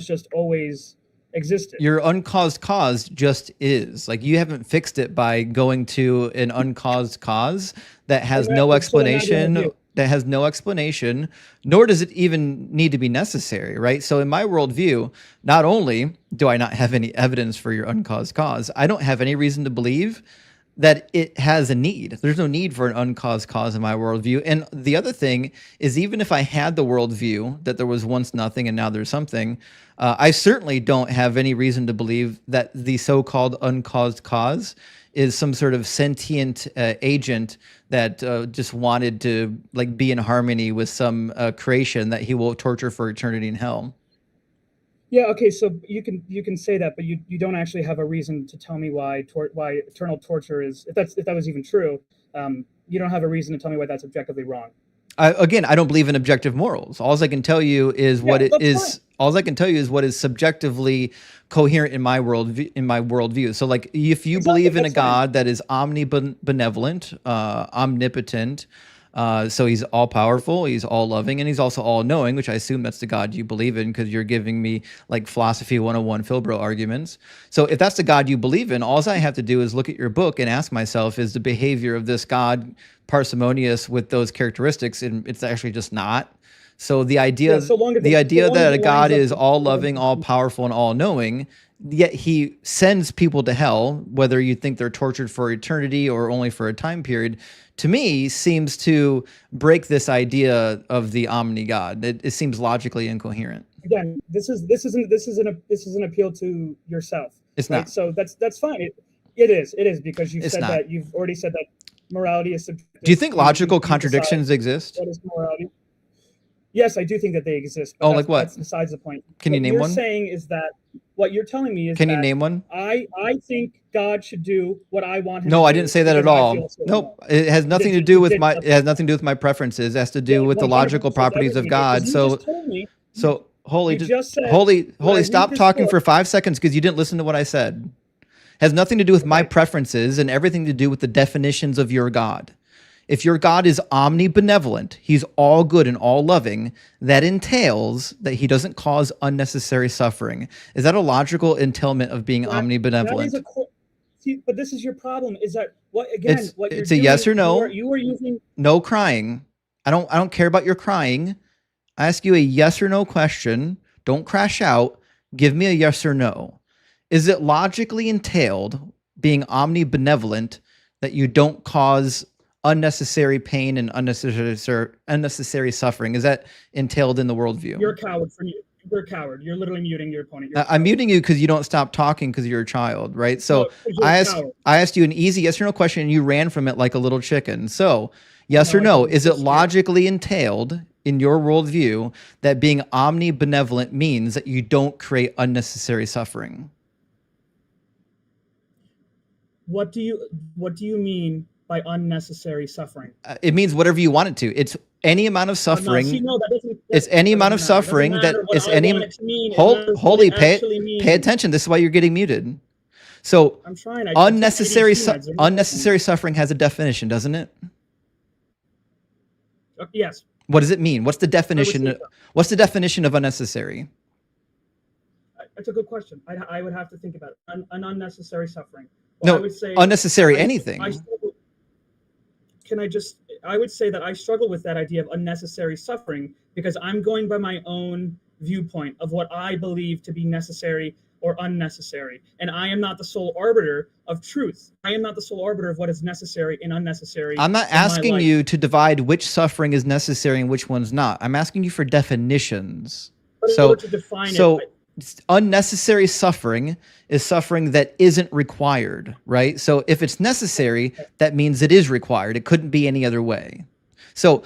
[SPEAKER 8] just always existed.
[SPEAKER 1] Your uncaused cause just is. Like, you haven't fixed it by going to an uncaused cause that has no explanation. That has no explanation, nor does it even need to be necessary, right? So in my worldview, not only do I not have any evidence for your uncaused cause, I don't have any reason to believe that it has a need. There's no need for an uncaused cause in my worldview. And the other thing is, even if I had the worldview that there was once nothing and now there's something, I certainly don't have any reason to believe that the so-called uncaused cause is some sort of sentient agent that just wanted to like be in harmony with some creation that he will torture for eternity in hell.
[SPEAKER 8] Yeah, okay, so you can say that, but you don't actually have a reason to tell me why eternal torture is, if that was even true, you don't have a reason to tell me why that's objectively wrong.
[SPEAKER 1] Again, I don't believe in objective morals. All I can tell you is what it is. All I can tell you is what is subjectively coherent in my worldview. So, like, if you believe in a God that is omnibenevolent, omnipotent, so he's all powerful, he's all loving, and he's also all knowing, which I assume that's the God you believe in, because you're giving me like philosophy 101 Philbro arguments. So if that's the God you believe in, all I have to do is look at your book and ask myself, is the behavior of this God parsimonious with those characteristics? And it's actually just not. So the idea, that a God is all loving, all powerful, and all knowing, yet he sends people to hell, whether you think they're tortured for eternity or only for a time period, to me seems to break this idea of the omni God. It seems logically incoherent.
[SPEAKER 8] Again, this is an appeal to yourself.
[SPEAKER 1] It's
[SPEAKER 8] right?
[SPEAKER 1] not.
[SPEAKER 8] So that's fine. It is because you've already said that morality is subjective.
[SPEAKER 1] Do you think logical contradictions exist?
[SPEAKER 8] What is morality? Yes, I do think that they exist. But
[SPEAKER 1] Oh, like what?
[SPEAKER 8] That's besides the point.
[SPEAKER 1] Can you
[SPEAKER 8] What
[SPEAKER 1] name
[SPEAKER 8] you're
[SPEAKER 1] one?
[SPEAKER 8] saying is that what you're telling me is
[SPEAKER 1] Can you
[SPEAKER 8] that
[SPEAKER 1] name one?
[SPEAKER 8] I think God should do what I want him
[SPEAKER 1] No,
[SPEAKER 8] to
[SPEAKER 1] I
[SPEAKER 8] do
[SPEAKER 1] didn't say that
[SPEAKER 8] because
[SPEAKER 1] at
[SPEAKER 8] I feel
[SPEAKER 1] all.
[SPEAKER 8] a certain way.
[SPEAKER 1] Nope. It has nothing to
[SPEAKER 8] You
[SPEAKER 1] do with
[SPEAKER 8] did
[SPEAKER 1] my.
[SPEAKER 8] just
[SPEAKER 1] It has nothing to do with my preferences. It has to do with the
[SPEAKER 8] 100%
[SPEAKER 1] logical properties of
[SPEAKER 8] everything did, 'cause
[SPEAKER 1] God.
[SPEAKER 8] you
[SPEAKER 1] So,
[SPEAKER 8] just told me.
[SPEAKER 1] holy,
[SPEAKER 8] You just said
[SPEAKER 1] holy,
[SPEAKER 8] when I read
[SPEAKER 1] stop
[SPEAKER 8] this
[SPEAKER 1] talking
[SPEAKER 8] book.
[SPEAKER 1] for 5 seconds because you didn't listen to what I said. Has nothing to do with my
[SPEAKER 8] Okay.
[SPEAKER 1] preferences and everything to do with the definitions of your God. If your God is omnibenevolent, he's all good and all loving, that entails that he doesn't cause unnecessary suffering. Is that a logical entailment of being
[SPEAKER 8] That is
[SPEAKER 1] omnibenevolent?
[SPEAKER 8] a see, but this is your problem. Is that what again? What you're
[SPEAKER 1] It's a
[SPEAKER 8] doing?
[SPEAKER 1] yes or no.
[SPEAKER 8] You are using.
[SPEAKER 1] No crying. I don't care about your crying. I ask you a yes or no question. Don't crash out. Give me a yes or no. Is it logically entailed, being omnibenevolent, that you don't cause unnecessary pain and unnecessary suffering? Is that entailed in the worldview?
[SPEAKER 8] You're a coward. You're a coward. You're literally muting your opponent.
[SPEAKER 1] I'm muting you because you don't stop talking because you're a child, right? So
[SPEAKER 8] No, 'cause you're a coward.
[SPEAKER 1] I asked you an easy yes or no question and you ran from it like a little chicken. So yes
[SPEAKER 8] No,
[SPEAKER 1] or
[SPEAKER 8] I
[SPEAKER 1] no,
[SPEAKER 8] didn't.
[SPEAKER 1] is it
[SPEAKER 8] Just scared.
[SPEAKER 1] logically entailed in your worldview that being omnibenevolent means that you don't create unnecessary suffering?
[SPEAKER 8] What do you mean by unnecessary suffering?
[SPEAKER 1] It means whatever you want it to. It's any amount of suffering. It's any amount of suffering that it's any. Holy, pay attention. This is why you're getting muted. So
[SPEAKER 8] I'm trying.
[SPEAKER 1] unnecessary suffering has a definition, doesn't it?
[SPEAKER 8] Yes.
[SPEAKER 1] What does it mean? What's the definition? What's the definition of unnecessary?
[SPEAKER 8] That's a good question. I would have to think about it. An unnecessary suffering.
[SPEAKER 1] Well, no, I would say unnecessary anything.
[SPEAKER 8] I would say that I struggle with that idea of unnecessary suffering because I'm going by my own viewpoint of what I believe to be necessary or unnecessary. And I am not the sole arbiter of truth. I am not the sole arbiter of what is necessary and unnecessary.
[SPEAKER 1] I'm not asking you to divide which suffering is necessary and which one's not. I'm asking you for definitions.
[SPEAKER 8] But in order to define
[SPEAKER 1] unnecessary suffering is suffering that isn't required, right? So if it's necessary, that means it is required. It couldn't be any other way. So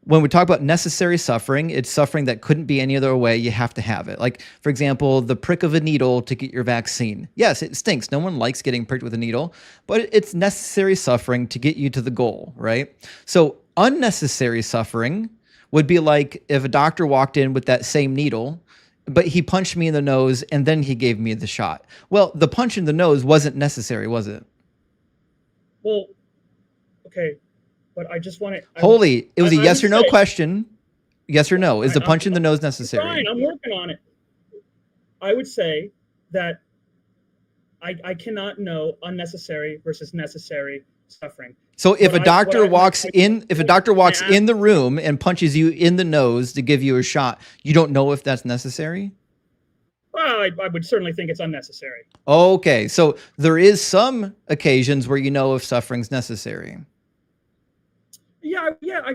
[SPEAKER 1] when we talk about necessary suffering, it's suffering that couldn't be any other way. You have to have it. Like, for example, the prick of a needle to get your vaccine. Yes, it stinks. No one likes getting pricked with a needle, but it's necessary suffering to get you to the goal, right? So unnecessary suffering would be like if a doctor walked in with that same needle, but he punched me in the nose and then he gave me the shot. Well, the punch in the nose wasn't necessary, was it?
[SPEAKER 8] Well, okay. But I just want to.
[SPEAKER 1] Holy, it was a yes or no question. Yes or no? Is the punch in the nose necessary?
[SPEAKER 8] Fine, I'm working on it. I would say that I cannot know unnecessary versus necessary suffering.
[SPEAKER 1] So if a doctor walks in the room and punches you in the nose to give you a shot, you don't know if that's necessary?
[SPEAKER 8] Well, I would certainly think it's unnecessary.
[SPEAKER 1] Okay, so there is some occasions where you know if suffering's necessary.
[SPEAKER 8] Yeah,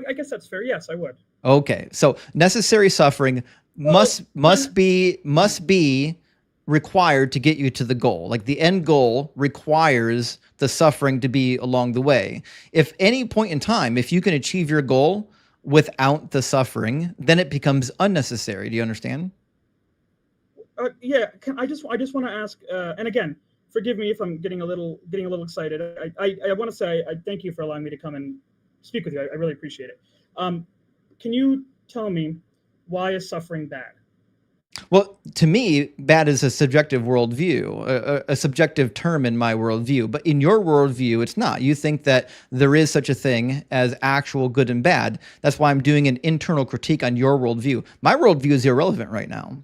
[SPEAKER 8] I guess that's fair. Yes, I would.
[SPEAKER 1] Okay, so necessary suffering must be required to get you to the goal. Like the end goal requires the suffering to be along the way. If any point in time, if you can achieve your goal without the suffering, then it becomes unnecessary. Do you understand?
[SPEAKER 8] Yeah, I just want to ask, and again, forgive me if I'm getting a little excited. I want to say I thank you for allowing me to come and speak with you. I really appreciate it. Can you tell me why is suffering bad?
[SPEAKER 1] Well, to me, bad is a subjective worldview, a subjective term in my worldview. But in your worldview, it's not. You think that there is such a thing as actual good and bad. That's why I'm doing an internal critique on your worldview. My worldview is irrelevant right now.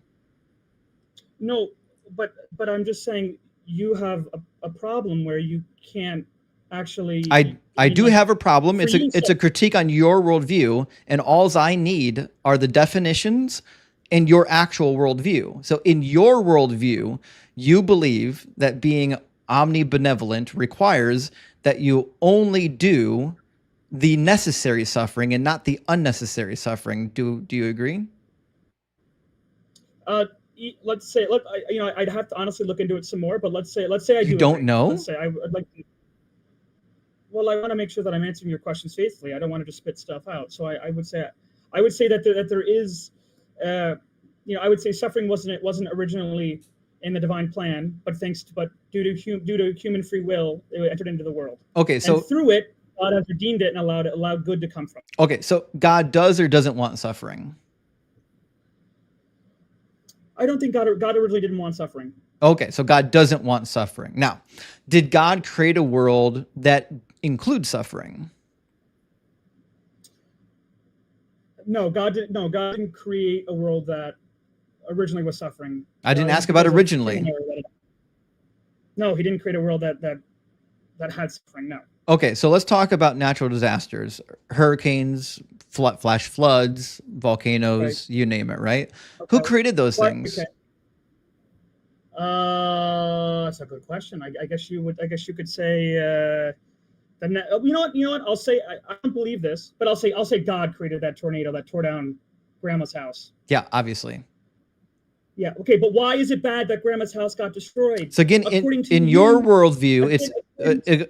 [SPEAKER 8] No, but I'm just saying you have a problem where you can't actually.
[SPEAKER 1] I do have a problem. It's a critique on your worldview, and alls I need are the definitions and your actual worldview. So in your worldview, you believe that being omnibenevolent requires that you only do the necessary suffering and not the unnecessary suffering. Do you agree?
[SPEAKER 8] Let's say, I'd have to honestly look into it some more, but let's say I do.
[SPEAKER 1] You don't know?
[SPEAKER 8] Let's say I'd like to. Well, I want to make sure that I'm answering your questions faithfully. I don't want to just spit stuff out. So I would say I would say that there is, I would say suffering wasn't originally in the divine plan, but due to human free will, it entered into the world.
[SPEAKER 1] Okay, so
[SPEAKER 8] and through it, God has redeemed it and allowed good to come from it.
[SPEAKER 1] Okay, so God does or doesn't want suffering?
[SPEAKER 8] I don't think God originally didn't want suffering.
[SPEAKER 1] Okay, so God doesn't want suffering. Now, did God create a world that includes suffering?
[SPEAKER 8] No, God didn't create a world that originally was suffering.
[SPEAKER 1] I didn't ask about originally.
[SPEAKER 8] No, he didn't create a world that had suffering. No.
[SPEAKER 1] Okay, so let's talk about natural disasters, hurricanes, flash floods, volcanoes,
[SPEAKER 8] Right.
[SPEAKER 1] you name it, right?
[SPEAKER 8] Okay.
[SPEAKER 1] Who created those things?
[SPEAKER 8] Okay. That's a good question. I guess you could say. You know what? I'll say I don't believe this, but I'll say God created that tornado that tore down Grandma's house.
[SPEAKER 1] Yeah, obviously.
[SPEAKER 8] Yeah. Okay, but why is it bad that Grandma's house got destroyed?
[SPEAKER 1] So again, in your worldview,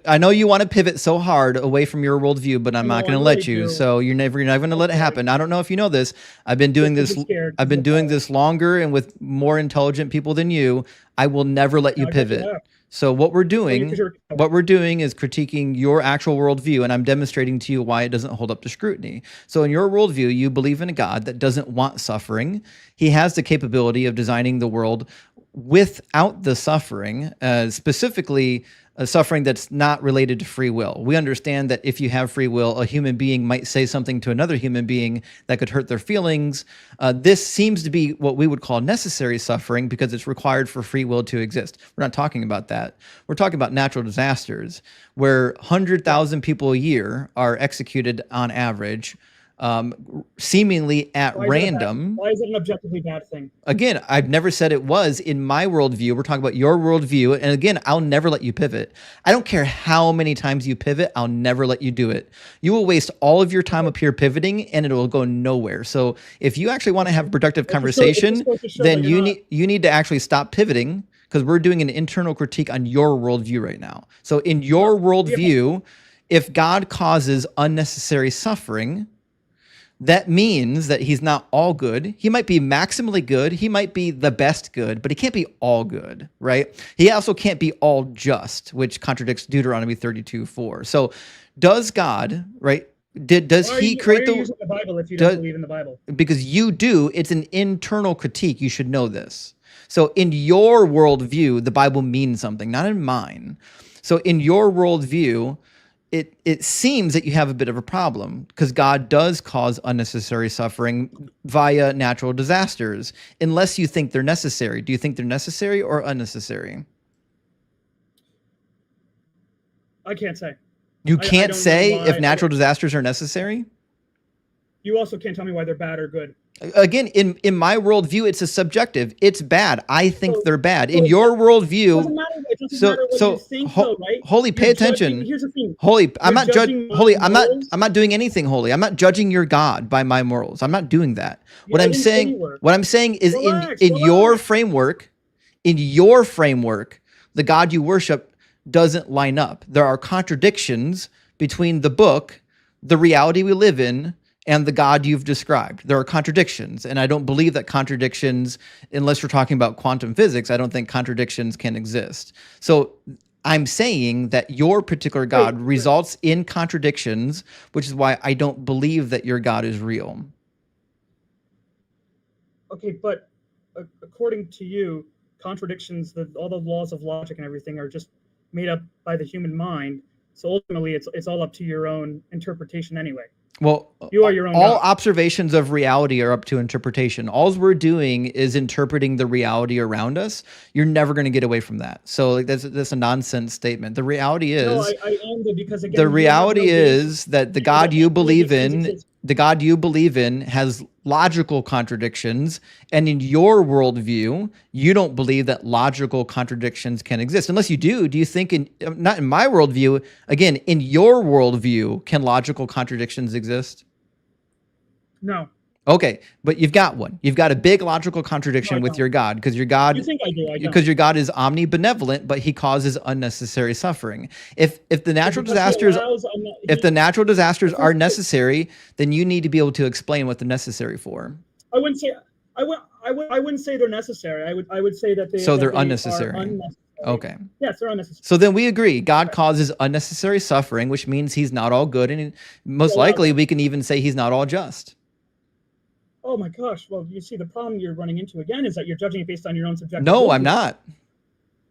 [SPEAKER 1] I know you want to pivot so hard away from your worldview, but I'm not going to let you. So you're not going to let it happen. I don't know if you know this. I've been doing this. I've been doing this longer and with more intelligent people than you. I will never let you pivot. So what we're doing is critiquing your actual worldview, and I'm demonstrating to you why it doesn't hold up to scrutiny. So in your worldview, you believe in a God that doesn't want suffering. He has the capability of designing the world without the suffering, specifically suffering that's not related to free will. We understand that if you have free will, a human being might say something to another human being that could hurt their feelings. This seems to be what we would call necessary suffering because it's required for free will to exist. We're not talking about that. We're talking about natural disasters where 100,000 people a year are executed on average, seemingly at random.
[SPEAKER 8] Why is it an objectively bad thing?
[SPEAKER 1] Again, I've never said it was in my worldview. We're talking about your worldview. And again, I'll never let you pivot. I don't care how many times you pivot. I'll never let you do it. You will waste all of your time up here pivoting and it will go nowhere. So if you actually want to have a productive conversation, then you need to actually stop pivoting because we're doing an internal critique on your worldview right now. So in your worldview, if God causes unnecessary suffering, that means that he's not all good. He might be maximally good. He might be the best good, but he can't be all good, right? He also can't be all just, which contradicts Deuteronomy 32:4. So does God, right? Does he create
[SPEAKER 8] the Bible if you don't believe in the Bible?
[SPEAKER 1] Because you do. It's an internal critique. You should know this. So in your worldview, the Bible means something, not in mine. So in your worldview, it seems that you have a bit of a problem because God does cause unnecessary suffering via natural disasters, unless you think they're necessary. Do you think they're necessary or unnecessary?
[SPEAKER 8] I can't say.
[SPEAKER 1] You can't say if natural disasters are necessary?
[SPEAKER 8] You also can't tell me why they're bad or good.
[SPEAKER 1] Again, in my worldview, it's a subjective. It's bad. I think they're bad. In your worldview, Holy, pay attention.
[SPEAKER 8] Here's the thing.
[SPEAKER 1] Holy, I'm not judging. Holy, I'm not doing anything holy. I'm not judging your God by my morals. I'm not doing that. What I'm saying is in your framework, the God you worship doesn't line up. There are contradictions between the book, the reality we live in, and the God you've described. There are contradictions, and I don't believe that contradictions, unless we're talking about quantum physics, I don't think contradictions can exist. So I'm saying that your particular God results in contradictions, which is why I don't believe that your God is real.
[SPEAKER 8] Okay, but according to you, contradictions, all the laws of logic and everything are just made up by the human mind. So ultimately, it's all up to your own interpretation anyway.
[SPEAKER 1] Well,
[SPEAKER 8] you are your own
[SPEAKER 1] all
[SPEAKER 8] God.
[SPEAKER 1] Observations of reality are up to interpretation. All we're doing is interpreting the reality around us. You're never going to get away from that. So that's a nonsense statement. The reality is,
[SPEAKER 8] no, I am because again,
[SPEAKER 1] the reality is that the God you believe in, has logical contradictions, and in your worldview, you don't believe that logical contradictions can exist. Unless you do. Do you think not in my worldview, again, in your worldview, can logical contradictions exist?
[SPEAKER 8] No.
[SPEAKER 1] Okay, but you've got one. You've got a big logical
[SPEAKER 8] No,
[SPEAKER 1] contradiction
[SPEAKER 8] I
[SPEAKER 1] with
[SPEAKER 8] don't.
[SPEAKER 1] your God, because your
[SPEAKER 8] You
[SPEAKER 1] God
[SPEAKER 8] think I do? I don't.
[SPEAKER 1] because your God is omnibenevolent, but he causes unnecessary suffering. If the
[SPEAKER 8] Yeah,
[SPEAKER 1] natural
[SPEAKER 8] because he
[SPEAKER 1] disasters
[SPEAKER 8] allows.
[SPEAKER 1] if the natural disasters are
[SPEAKER 8] First,
[SPEAKER 1] necessary, then you need to be able to explain what they're necessary for.
[SPEAKER 8] I wouldn't say. I wouldn't say they're necessary. I would say that
[SPEAKER 1] So they're
[SPEAKER 8] are
[SPEAKER 1] unnecessary.
[SPEAKER 8] unnecessary.
[SPEAKER 1] Okay.
[SPEAKER 8] Yes, they're unnecessary.
[SPEAKER 1] So then we agree. God
[SPEAKER 8] Okay.
[SPEAKER 1] causes unnecessary suffering, which means he's not all good, and most
[SPEAKER 8] He allows
[SPEAKER 1] likely
[SPEAKER 8] it.
[SPEAKER 1] we can even say he's not all just.
[SPEAKER 8] Oh my gosh! Well, you see, the problem you're running into again is that you're judging it based on your own subjective.
[SPEAKER 1] No, I'm
[SPEAKER 8] worldview.
[SPEAKER 1] not.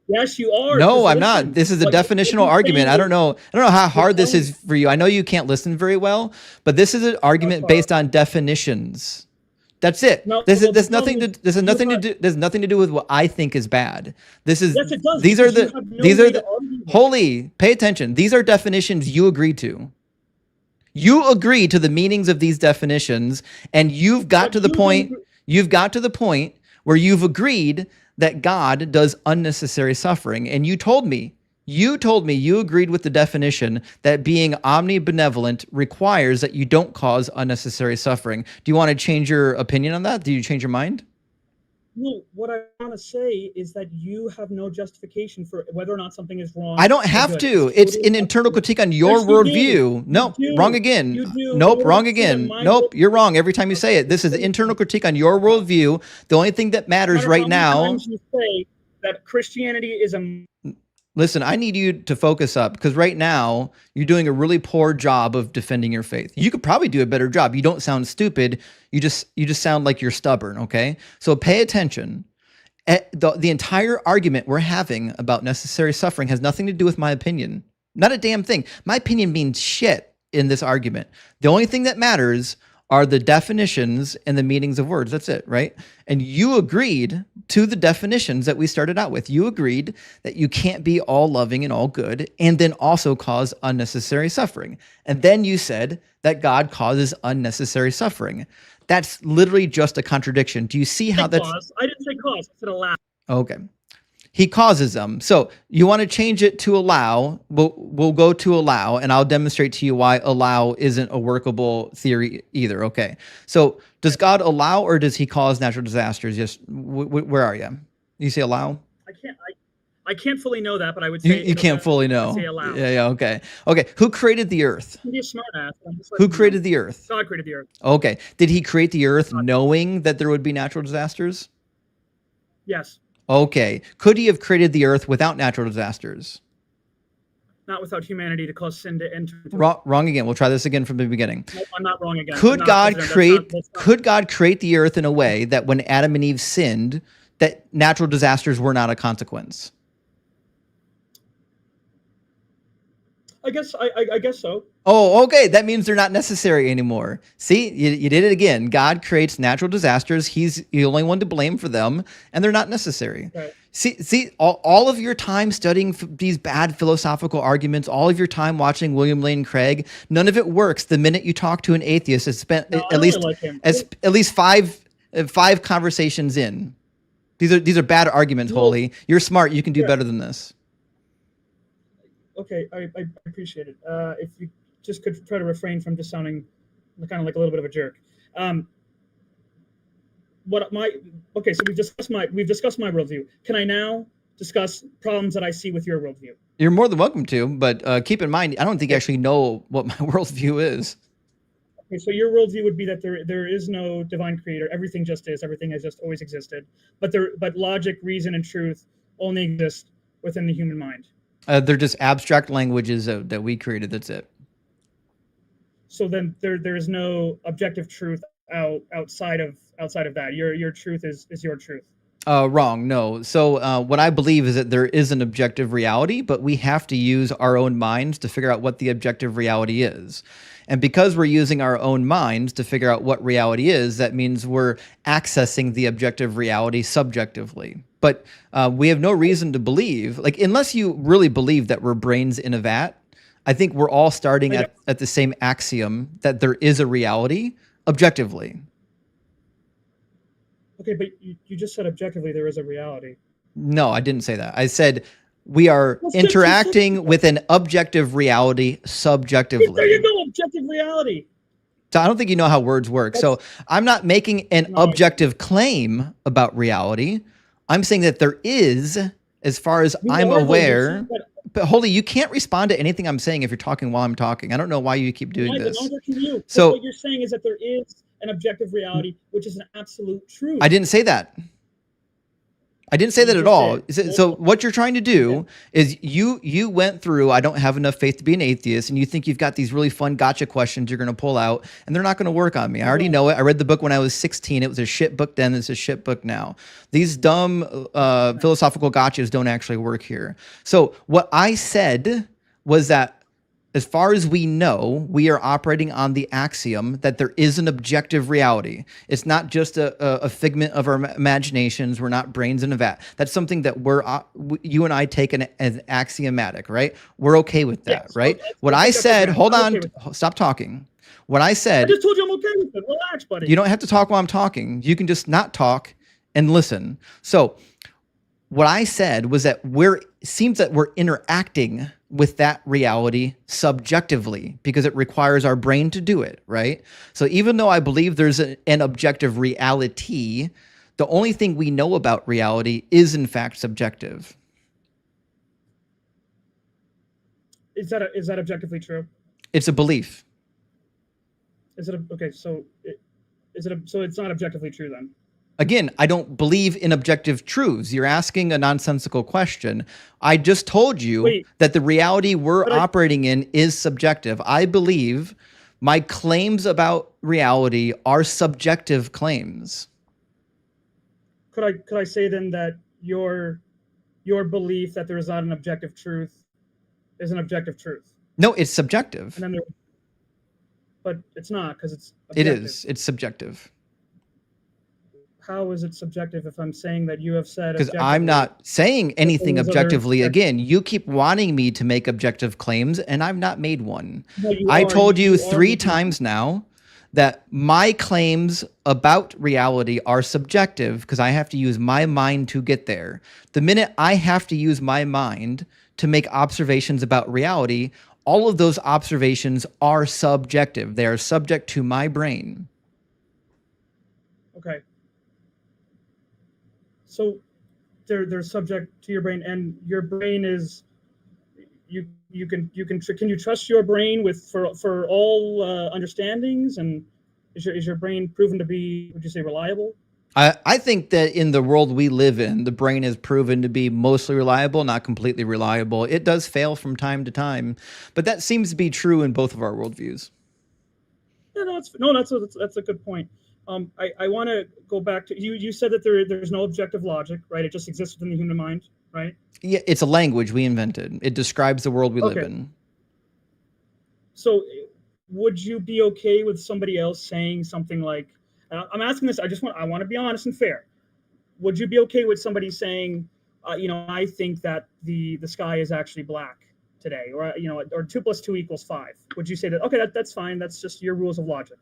[SPEAKER 8] Yes, you are.
[SPEAKER 1] No,
[SPEAKER 8] 'cause
[SPEAKER 1] I'm
[SPEAKER 8] listen,
[SPEAKER 1] not. This is a
[SPEAKER 8] what you-
[SPEAKER 1] definitional
[SPEAKER 8] what you're
[SPEAKER 1] argument.
[SPEAKER 8] saying
[SPEAKER 1] I don't know. I don't know how hard this
[SPEAKER 8] telling-
[SPEAKER 1] is for you. I know you can't listen very well, but this is an argument
[SPEAKER 8] hard.
[SPEAKER 1] based on definitions. That's it.
[SPEAKER 8] No,
[SPEAKER 1] This
[SPEAKER 8] well,
[SPEAKER 1] is there's
[SPEAKER 8] the problem
[SPEAKER 1] nothing to
[SPEAKER 8] is
[SPEAKER 1] there's
[SPEAKER 8] you
[SPEAKER 1] nothing to
[SPEAKER 8] have-
[SPEAKER 1] do there's nothing to do with what I think is bad. This is
[SPEAKER 8] Yes, it does.
[SPEAKER 1] these are
[SPEAKER 8] because
[SPEAKER 1] the
[SPEAKER 8] you have no
[SPEAKER 1] these are
[SPEAKER 8] way
[SPEAKER 1] the
[SPEAKER 8] to argue with.
[SPEAKER 1] holy, pay attention. These are definitions you agreed to. You agree to the meanings of these definitions, and you've got
[SPEAKER 8] But
[SPEAKER 1] to the
[SPEAKER 8] you
[SPEAKER 1] point
[SPEAKER 8] don't-
[SPEAKER 1] you've got to the point where you've agreed that God does unnecessary suffering. And you told me you agreed with the definition that being omnibenevolent requires that you don't cause unnecessary suffering. Do you want to change your opinion on that? Do you change your mind?
[SPEAKER 8] No, what I want to say is that you have no justification for whether or not something is wrong.
[SPEAKER 1] I don't
[SPEAKER 8] or
[SPEAKER 1] have
[SPEAKER 8] good.
[SPEAKER 1] to. It's
[SPEAKER 8] totally
[SPEAKER 1] an
[SPEAKER 8] up
[SPEAKER 1] internal
[SPEAKER 8] to you.
[SPEAKER 1] critique on your
[SPEAKER 8] Yes, you do.
[SPEAKER 1] worldview. No,
[SPEAKER 8] You do.
[SPEAKER 1] wrong again.
[SPEAKER 8] You do.
[SPEAKER 1] Nope,
[SPEAKER 8] You
[SPEAKER 1] wrong
[SPEAKER 8] don't say that
[SPEAKER 1] again.
[SPEAKER 8] my
[SPEAKER 1] Nope, you're
[SPEAKER 8] worldview-
[SPEAKER 1] wrong every time you say it. This is an internal critique on your worldview. The only thing that
[SPEAKER 8] No
[SPEAKER 1] matters
[SPEAKER 8] matter
[SPEAKER 1] right
[SPEAKER 8] how many
[SPEAKER 1] now.
[SPEAKER 8] times you say that Christianity is a
[SPEAKER 1] Listen, I need you to focus up because right now you're doing a really poor job of defending your faith. You could probably do a better job. You don't sound stupid. You just sound like you're stubborn, okay? So pay attention. The entire argument we're having about necessary suffering has nothing to do with my opinion. Not a damn thing. My opinion means shit in this argument. The only thing that matters are the definitions and the meanings of words. That's it, right? And you agreed to the definitions that we started out with. You agreed that you can't be all loving and all good and then also cause unnecessary suffering. And then you said that God causes unnecessary suffering. That's literally just a contradiction. Do you see how that's...
[SPEAKER 8] cause. I didn't say cause. I said allow.
[SPEAKER 1] Okay. He causes them. So you want to change it to allow. We'll go to allow, and I'll demonstrate to you why allow isn't a workable theory either. Okay. So does God allow or does he cause natural disasters? Yes. Where are you? You say allow?
[SPEAKER 8] I can't fully know that, but I would say
[SPEAKER 1] You can't fully know.
[SPEAKER 8] I'd say allow.
[SPEAKER 1] Yeah. Okay. Okay. Who created the earth?
[SPEAKER 8] You can be a smart ass.
[SPEAKER 1] Who created the earth?
[SPEAKER 8] God created the earth.
[SPEAKER 1] Okay. Did he create the earth knowing that there would be natural disasters?
[SPEAKER 8] Yes.
[SPEAKER 1] Okay. Could he have created the earth without natural disasters?
[SPEAKER 8] Not without humanity to cause sin to enter.
[SPEAKER 1] Wrong again. We'll try this again from the beginning.
[SPEAKER 8] Nope, I'm not wrong again.
[SPEAKER 1] Could
[SPEAKER 8] I'm not,
[SPEAKER 1] God
[SPEAKER 8] that's
[SPEAKER 1] create
[SPEAKER 8] not-
[SPEAKER 1] could God create the earth in a way that when Adam and Eve sinned, that natural disasters were not a consequence?
[SPEAKER 8] I guess so.
[SPEAKER 1] Oh, okay. That means they're not necessary anymore. See, you did it again. God creates natural disasters. He's the only one to blame for them, and they're not necessary.
[SPEAKER 8] Okay.
[SPEAKER 1] See, all of your time studying these bad philosophical arguments, all of your time watching William Lane Craig, none of it works. The minute you talk to an atheist, it's spent
[SPEAKER 8] No, I
[SPEAKER 1] at
[SPEAKER 8] don't
[SPEAKER 1] least
[SPEAKER 8] really like him.
[SPEAKER 1] at least five conversations in. These are bad arguments,
[SPEAKER 8] Well,
[SPEAKER 1] Holy. You're smart. You can do
[SPEAKER 8] yeah.
[SPEAKER 1] better than this.
[SPEAKER 8] Okay, I appreciate it. If you just could try to refrain from just sounding kind of like a little bit of a jerk. So we've discussed my worldview. Can I now discuss problems that I see with your worldview?
[SPEAKER 1] You're more than welcome to, but keep in mind, I don't think you actually know what my worldview is.
[SPEAKER 8] Okay, so your worldview would be that there is no divine creator. Everything just is. Everything has just always existed. But logic, reason, and truth only exist within the human mind.
[SPEAKER 1] They're just abstract languages that we created. That's it.
[SPEAKER 8] So then there is no objective truth outside of that. Your truth is your truth.
[SPEAKER 1] Wrong. No. So what I believe is that there is an objective reality, but we have to use our own minds to figure out what the objective reality is. And because we're using our own minds to figure out what reality is, that means we're accessing the objective reality subjectively. But we have no reason to believe, like, unless you really believe that we're brains in a vat, I think we're all starting at the same axiom that there is a reality objectively.
[SPEAKER 8] Okay, but you just said objectively there is a reality.
[SPEAKER 1] No, I didn't say that. I said we are interacting with an objective reality subjectively.
[SPEAKER 8] There you go, objective reality.
[SPEAKER 1] So I don't think you know how words work. So I'm not making an
[SPEAKER 8] No,
[SPEAKER 1] objective claim about reality. I'm saying that there is, as far as
[SPEAKER 8] you
[SPEAKER 1] I'm
[SPEAKER 8] are, though. You're saying
[SPEAKER 1] aware.
[SPEAKER 8] that.
[SPEAKER 1] But Holy, you can't respond to anything I'm saying if you're talking while I'm talking. I don't know why you keep doing
[SPEAKER 8] Neither
[SPEAKER 1] this.
[SPEAKER 8] can you. Because
[SPEAKER 1] So
[SPEAKER 8] what you're saying is that there is an objective reality, which is an absolute truth.
[SPEAKER 1] I didn't say that. I didn't say
[SPEAKER 8] You
[SPEAKER 1] that at
[SPEAKER 8] just
[SPEAKER 1] all.
[SPEAKER 8] did.
[SPEAKER 1] So what you're trying to do is you went through, I don't have enough faith to be an atheist, and you think you've got these really fun gotcha questions you're going to pull out, and they're not going to work on me. I already know it. I read the book when I was 16. It was a shit book then. It's a shit book now. These dumb philosophical gotchas don't actually work here. So what I said was that as far as we know, we are operating on the axiom that there is an objective reality. It's not just a figment of our imaginations. We're not brains in a vat. That's something that you and I take as axiomatic, right? We're okay with that,
[SPEAKER 8] Yes,
[SPEAKER 1] right?
[SPEAKER 8] okay.
[SPEAKER 1] What
[SPEAKER 8] I
[SPEAKER 1] I
[SPEAKER 8] think that's
[SPEAKER 1] said,
[SPEAKER 8] okay.
[SPEAKER 1] hold
[SPEAKER 8] I'm
[SPEAKER 1] on,
[SPEAKER 8] okay with
[SPEAKER 1] stop talking. What I
[SPEAKER 8] I
[SPEAKER 1] said,
[SPEAKER 8] just told you I'm okay with it. Relax, buddy.
[SPEAKER 1] you don't have to talk while I'm talking. You can just not talk and listen. So what I said was that seems that we're interacting with that reality subjectively because it requires our brain to do it, right? So even though I believe there's an objective reality, the only thing we know about reality is in fact subjective.
[SPEAKER 8] Is that objectively true?
[SPEAKER 1] It's a belief.
[SPEAKER 8] Is it okay? So so it's not objectively true then?
[SPEAKER 1] Again, I don't believe in objective truths. You're asking a nonsensical question. I just told you that the reality we're operating in is subjective. I believe my claims about reality are subjective claims.
[SPEAKER 8] Could I say then that your belief that there is not an objective truth is an objective truth?
[SPEAKER 1] No, it's subjective.
[SPEAKER 8] And then but it's not because it's objective.
[SPEAKER 1] It is. It's subjective.
[SPEAKER 8] How is it subjective if I'm saying that you have said?
[SPEAKER 1] Because I'm not saying anything objectively. Again, you keep wanting me to make objective claims, and I've not made one.
[SPEAKER 8] No,
[SPEAKER 1] I told you 3 times now that my claims about reality are subjective because I have to use my mind to get there. The minute I have to use my mind to make observations about reality, all of those observations are subjective. They are subject to my brain.
[SPEAKER 8] Okay. So they're subject to your brain, and your brain is can you trust your brain with for all understandings, and is your brain proven to be, would you say, reliable?
[SPEAKER 1] I think that in the world we live in, the brain is proven to be mostly reliable, not completely reliable. It does fail from time to time, but that seems to be true in both of our worldviews.
[SPEAKER 8] Yeah, that's a good point. I want to go back to you said that there's no objective logic, right? It just exists within the human mind, right?
[SPEAKER 1] Yeah, it's a language we invented. It describes the world we live in.
[SPEAKER 8] So would you be okay with somebody else saying something like, I'm asking this, I want to be honest and fair. Would you be okay with somebody saying, I think that the sky is actually black today, or 2 + 2 = 5? Would you say that, okay, that's fine, that's just your rules of logic?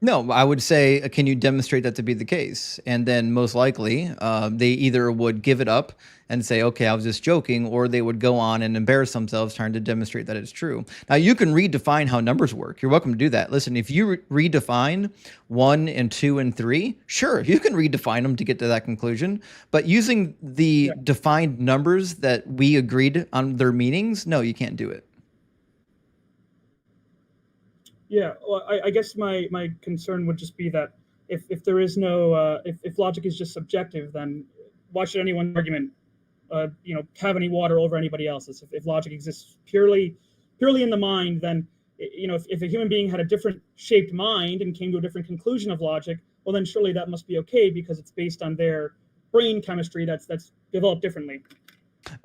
[SPEAKER 1] No, I would say, can you demonstrate that to be the case? And then most likely, they either would give it up and say, okay, I was just joking, or they would go on and embarrass themselves trying to demonstrate that it's true. Now, you can redefine how numbers work. You're welcome to do that. Listen, if you redefine 1 and 2 and 3, sure, you can redefine them to get to that conclusion. But using the defined numbers that we agreed on their meanings, no, you can't do it.
[SPEAKER 8] Yeah, well, I guess my concern would just be that if there is no if logic is just subjective, then why should anyone's argument have any water over anybody else's? If logic exists purely in the mind, then if a human being had a different shaped mind and came to a different conclusion of logic, well then surely that must be okay because it's based on their brain chemistry that's developed differently.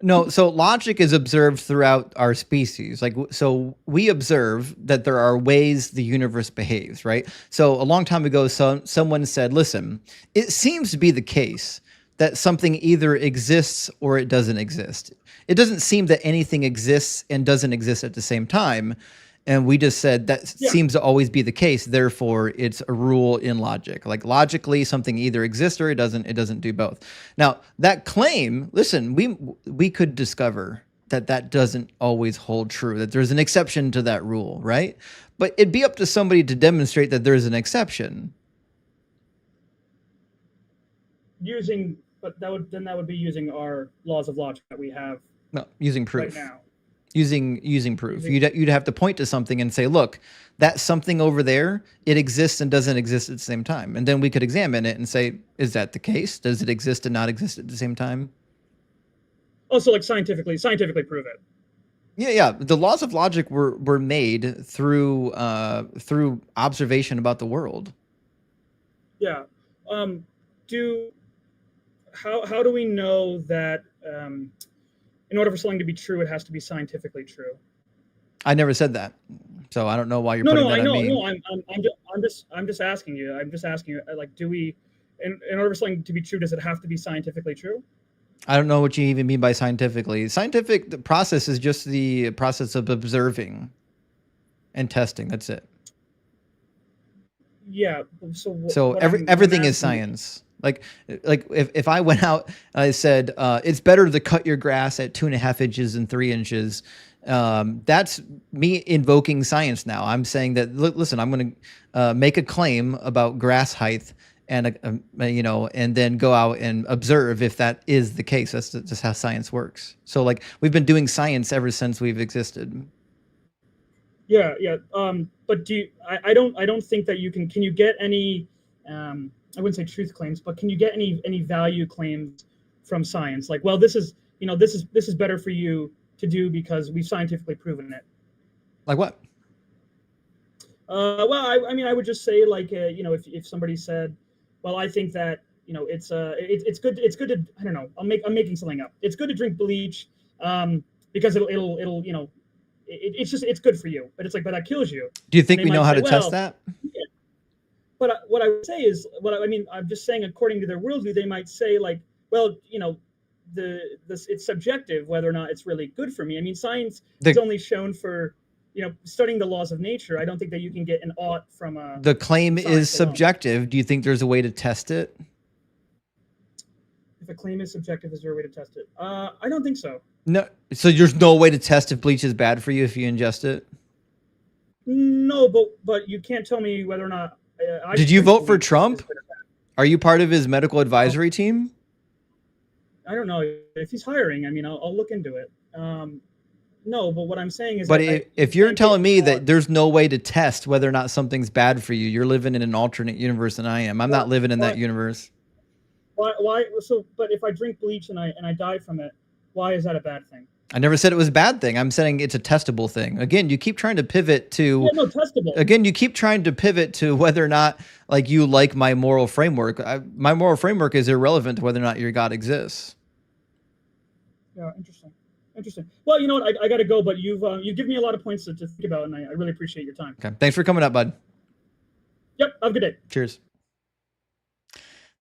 [SPEAKER 1] No, so logic is observed throughout our species. So we observe that there are ways the universe behaves, right? So a long time ago, someone said, listen, it seems to be the case that something either exists or it doesn't exist. It doesn't seem that anything exists and doesn't exist at the same time. And we just said that seems to always be the case. Therefore, it's a rule in logic. Like logically, something either exists or it doesn't do both. Now, that claim, listen, we could discover that doesn't always hold true, that there's an exception to that rule, right? But it'd be up to somebody to demonstrate that there's an exception.
[SPEAKER 8] But that would be using our laws of logic that we have
[SPEAKER 1] No, using proof.
[SPEAKER 8] right now.
[SPEAKER 1] Using proof. You'd have to point to something and say, look, that something over there, it exists and doesn't exist at the same time. And then we could examine it and say, is that the case? Does it exist and not exist at the same time?
[SPEAKER 8] Also, like scientifically prove it.
[SPEAKER 1] Yeah. The laws of logic were made through observation about the world.
[SPEAKER 8] Yeah. How do we know that in order for something to be true, it has to be scientifically true?
[SPEAKER 1] I never said that, so I don't know why you're
[SPEAKER 8] No,
[SPEAKER 1] putting
[SPEAKER 8] no,
[SPEAKER 1] that
[SPEAKER 8] I know,
[SPEAKER 1] on me.
[SPEAKER 8] no, I'm just asking you. I'm just asking you. Like, do we, in order for something to be true, does it have to be scientifically true?
[SPEAKER 1] I don't know what you even mean by scientifically. The process is just the process of observing and testing. That's it.
[SPEAKER 8] Yeah.
[SPEAKER 1] So everything is science. Like if I went out and I said it's better to cut your grass at 2.5 inches than 3 inches, that's me invoking science. Now I'm saying that listen, I'm going to make a claim about grass height and and then go out and observe if that is the case. That's just how science works. So like we've been doing science ever since we've existed.
[SPEAKER 8] Yeah. But I don't think that you can you get any I wouldn't say truth claims, but can you get any value claims from science? Like, well, this is better for you to do because we've scientifically proven it.
[SPEAKER 1] Like what?
[SPEAKER 8] Well, I would just say like if somebody said, well, I think that it's good to, I don't know, I'm making something up. It's good to drink bleach because it'll it's good for you, but it's like, but that kills you.
[SPEAKER 1] Do you think we know how to test that?
[SPEAKER 8] Yeah. But what I would say is, I'm just saying, according to their worldview, they might say like, well, it's subjective whether or not it's really good for me. I mean, science is only shown for, studying the laws of nature. I don't think that you can get an ought from a.
[SPEAKER 1] The claim is subjective. Do you think there's a way to test it?
[SPEAKER 8] If a claim is subjective, is there a way to test it? I don't think so.
[SPEAKER 1] No. So there's no way to test if bleach is bad for you if you ingest it?
[SPEAKER 8] No, but you can't tell me whether or not.
[SPEAKER 1] Did you vote for Trump? Are you part of his medical advisory team?
[SPEAKER 8] I don't know if he's hiring. I mean, I'll look into it. No, but what I'm saying is.
[SPEAKER 1] But if you're telling me that there's no way to test whether or not something's bad for you, you're living in an alternate universe than I am. I'm not living in that universe.
[SPEAKER 8] Why? So, but if I drink bleach and I die from it, why is that a bad thing?
[SPEAKER 1] I never said it was a bad thing. I'm saying it's a testable thing. Again, you keep trying to pivot to.
[SPEAKER 8] Yeah, no, testable.
[SPEAKER 1] Again, you keep trying to pivot to whether or not like you like my moral framework. My moral framework is irrelevant to whether or not your God exists.
[SPEAKER 8] Yeah, interesting. Well, you know what? I got to go, but you've given me a lot of points to think about, and I really appreciate your time.
[SPEAKER 1] Okay, thanks for coming up, bud.
[SPEAKER 8] Yep, have a good day.
[SPEAKER 1] Cheers.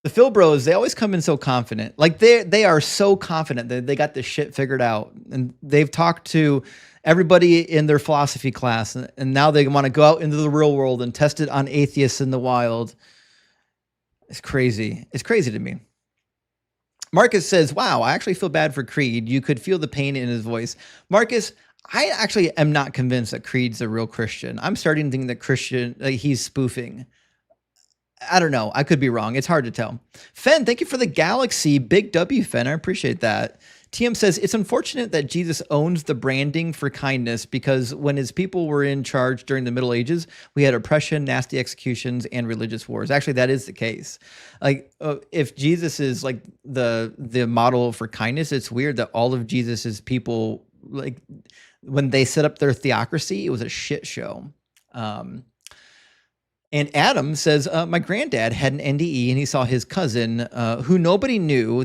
[SPEAKER 1] The Phil Bros, they always come in so confident. Like they are so confident that they got this shit figured out. And they've talked to everybody in their philosophy class. And now they want to go out into the real world and test it on atheists in the wild. It's crazy. It's crazy to me. Marcus says, wow, I actually feel bad for Creed. You could feel the pain in his voice. Marcus, I actually am not convinced that Creed's a real Christian. I'm starting to think that he's spoofing. I don't know. I could be wrong. It's hard to tell. Fen, thank you for the galaxy. Big W, Fen. I appreciate that. TM says, it's unfortunate that Jesus owns the branding for kindness because when his people were in charge during the Middle Ages, we had oppression, nasty executions, and religious wars. Actually, that is the case. Like, if Jesus is like the model for kindness, it's weird that all of Jesus's people, like, when they set up their theocracy, it was a shit show. And Adam says, my granddad had an NDE and he saw his cousin who nobody knew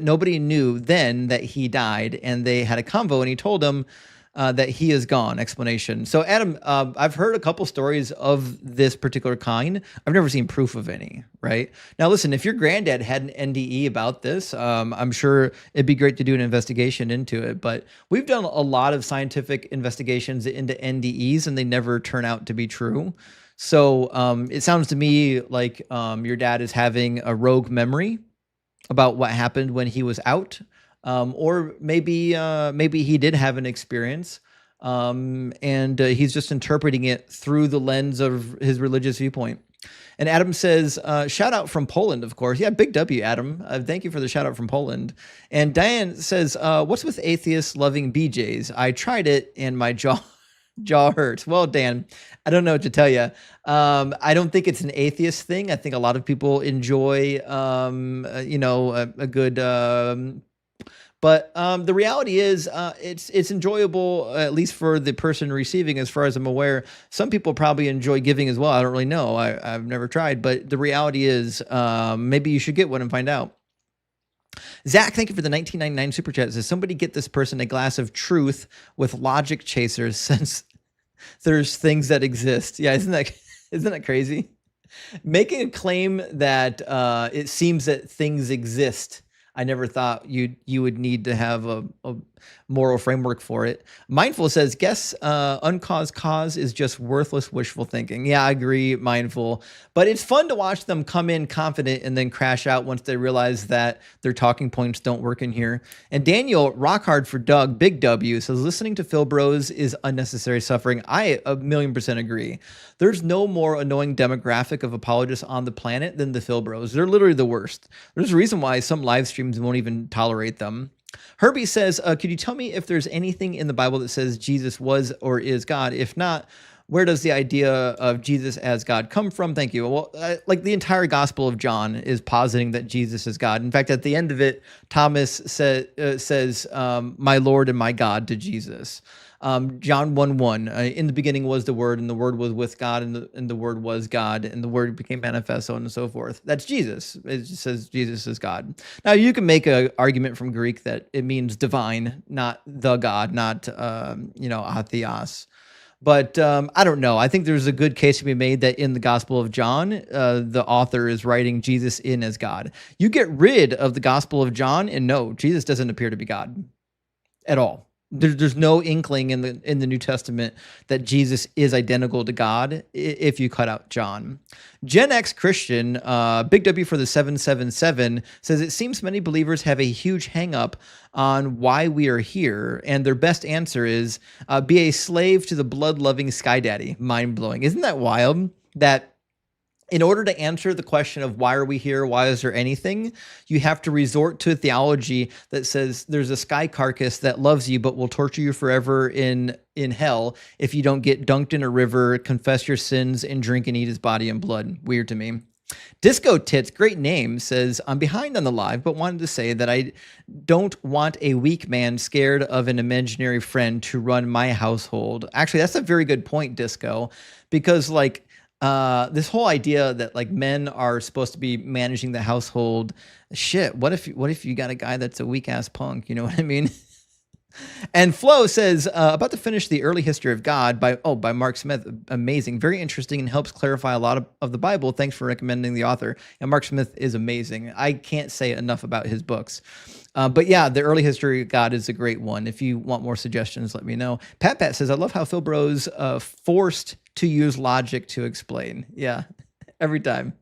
[SPEAKER 1] nobody knew then that he died, and they had a convo and he told him that he is gone, explanation. So Adam, I've heard a couple stories of this particular kind. I've never seen proof of any, right? Now, listen, if your granddad had an NDE about this, I'm sure it'd be great to do an investigation into it, but we've done a lot of scientific investigations into NDEs and they never turn out to be true. So it sounds to me like your dad is having a rogue memory about what happened when he was out. Or maybe he did have an experience, and he's just interpreting it through the lens of his religious viewpoint. And Adam says, shout out from Poland, of course. Yeah, big W, Adam. Thank you for the shout out from Poland. And Diane says, what's with atheists loving BJs? I tried it and my jaw hurts. Well, Dan, I don't know what to tell you. I don't think it's an atheist thing. I think a lot of people enjoy, a good but the reality is, it's enjoyable, at least for the person receiving, as far as I'm aware. Some people probably enjoy giving as well. I don't really know. I've never tried, but the reality is, maybe you should get one and find out. Zach, thank you for the 1999 super chat. It says, somebody get this person a glass of truth with logic chasers, since there's things that exist. Yeah, isn't that crazy? Making a claim that it seems that things exist. I never thought you would need to have a moral framework for it. Mindful says, guess uncaused cause is just worthless wishful thinking. Yeah, I agree, Mindful. But it's fun to watch them come in confident and then crash out once they realize that their talking points don't work in here. And Daniel, rock hard for Doug, big W, says, listening to Phil Bros is unnecessary suffering. I 1,000,000% agree. There's no more annoying demographic of apologists on the planet than the Phil Bros. They're literally the worst. There's a reason why some live streams won't even tolerate them. Herbie says, could you tell me if there's anything in the Bible that says Jesus was or is God? If not, where does the idea of Jesus as God come from? Thank you. Well, like the entire Gospel of John is positing that Jesus is God. In fact, at the end of it, Thomas says, my Lord and my God to Jesus. John 1:1, in the beginning was the Word, and the Word was with God, and the Word was God, and the Word became manifest, so on and so forth. That's Jesus. It just says Jesus is God. Now, you can make an argument from Greek that it means divine, not the God, not, atheos. But I don't know. I think there's a good case to be made that in the Gospel of John, the author is writing Jesus in as God. You get rid of the Gospel of John, and no, Jesus doesn't appear to be God at all. There's no inkling in the New Testament that Jesus is identical to God if you cut out John. Gen X Christian, big W for the 777, says it seems many believers have a huge hang up on why we are here, and their best answer is be a slave to the blood-loving Sky Daddy. Mind-blowing. Isn't that wild? That in order to answer the question of why are we here, why is there anything, you have to resort to a theology that says there's a sky carcass that loves you but will torture you forever in hell if you don't get dunked in a river, confess your sins, and drink and eat his body and blood. Weird to me. Disco Tits, great name, says, I'm behind on the live, but wanted to say that I don't want a weak man scared of an imaginary friend to run my household. Actually, that's a very good point, Disco, because this whole idea that like men are supposed to be managing the household, shit, what if you got a guy that's a weak ass punk, you know what I mean? And Flo says, about to finish The Early History of God by Mark Smith. Amazing, very interesting, and helps clarify a lot of the Bible. Thanks for recommending the author. And Mark Smith is amazing. I can't say enough about his books. But yeah, The Early History of God is a great one. If you want more suggestions, let me know. Pat says, I love how Phil Bros forced to use logic to explain. Yeah, every time.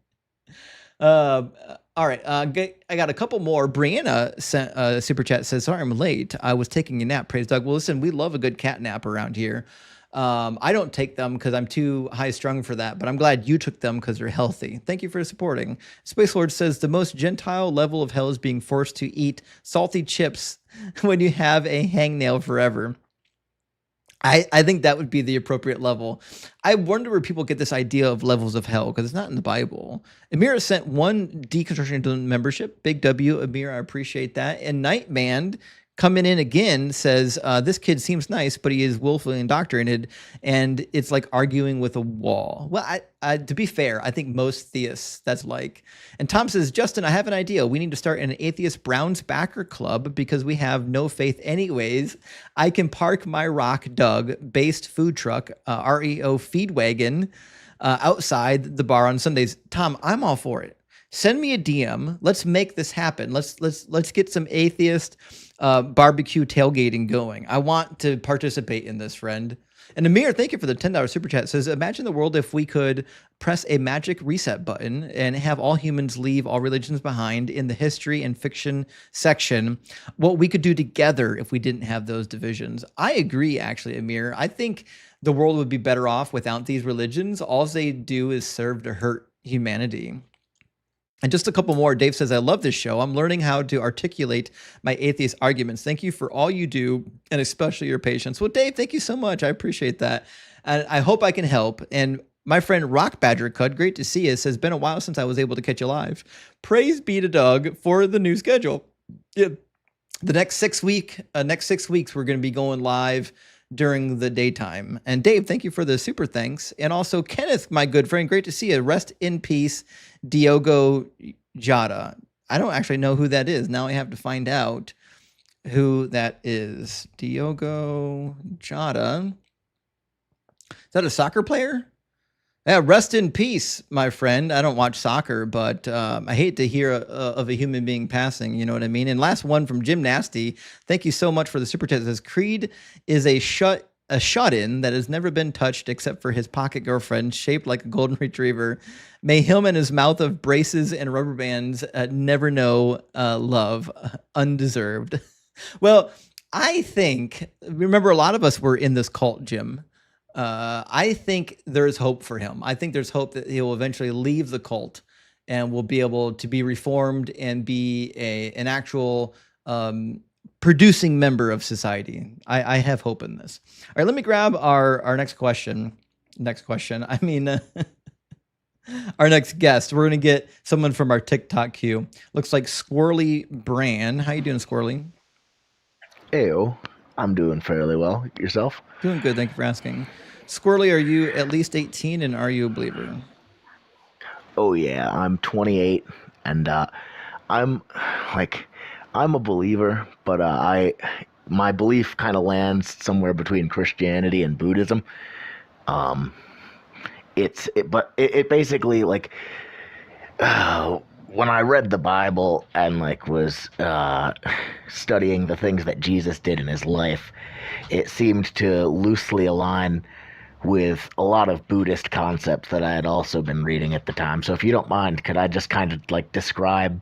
[SPEAKER 1] All right, I got a couple more. Brianna sent a super chat, says, sorry I'm late. I was taking a nap. Praise Doug. Well, listen, we love a good cat nap around here. I don't take them because I'm too high strung for that, but I'm glad you took them because they're healthy. Thank you for supporting. Space Lord says, the most Gentile level of hell is being forced to eat salty chips when you have a hangnail forever. I think that would be the appropriate level. I wonder where people get this idea of levels of hell because it's not in the Bible. Amira sent one Deconstruction membership. Big W, Amira, I appreciate that. And Nightman coming in again says, this kid seems nice, but he is willfully indoctrinated, and it's like arguing with a wall. Well, to be fair, I think most theists, that's like. And Tom says, Justin, I have an idea. We need to start an atheist Browns backer club because we have no faith anyways. I can park my Rock Doug based food truck, REO feed wagon, outside the bar on Sundays. Tom, I'm all for it. Send me a DM. Let's make this happen. Let's get some atheist barbecue tailgating going. I want to participate in this, friend. And Amir, thank you for the $10 super chat. Says, imagine the world if we could press a magic reset button and have all humans leave all religions behind in the history and fiction section. What we could do together if we didn't have those divisions. I agree, actually, Amir. I think the world would be better off without these religions. All they do is serve to hurt humanity. And just a couple more. Dave says, I love this show. I'm learning how to articulate my atheist arguments. Thank you for all you do, and especially your patience. Well, Dave, thank you so much. I appreciate that. And I hope I can help. And my friend Rock Badger Cud, great to see you, says, been a while since I was able to catch you live. Praise be to Doug for the new schedule. Yeah. The next 6 weeks, we're going to be going live during the daytime. And Dave, thank you for the super thanks. And also Kenneth, my good friend, great to see you. Rest in peace, Diogo Jota. I don't actually know who that is. Now I have to find out who that is. Diogo Jota. Is that a soccer player? Yeah, rest in peace, my friend. I don't watch soccer, but I hate to hear of a human being passing. You know what I mean? And last one from Jim Nasty. Thank you so much for the super chat. It says Creed is a shut-in that has never been touched except for his pocket girlfriend, shaped like a golden retriever. May him and his mouth of braces and rubber bands never know love, undeserved. Well, I think, remember, a lot of us were in this cult, Jim. I think there's hope for him. I think there's hope that he will eventually leave the cult and will be able to be reformed and be an actual producing member of society. I have hope in this. All right, let me grab our next question. I mean, our next guest. We're going to get someone from our TikTok queue. Looks like Squirrely Bran. How you doing, Squirrely?
[SPEAKER 9] Ew, I'm doing fairly well. Yourself?
[SPEAKER 1] Doing good. Thank you for asking. Squirrely, are you at least 18 and are you a believer?
[SPEAKER 9] Oh yeah, I'm 28 and I'm a believer, but my belief kind of lands somewhere between Christianity and Buddhism. It basically like when I read the Bible and was studying the things that Jesus did in his life, it seemed to loosely align with a lot of Buddhist concepts that I had also been reading at the time. So if you don't mind, could I just kind of describe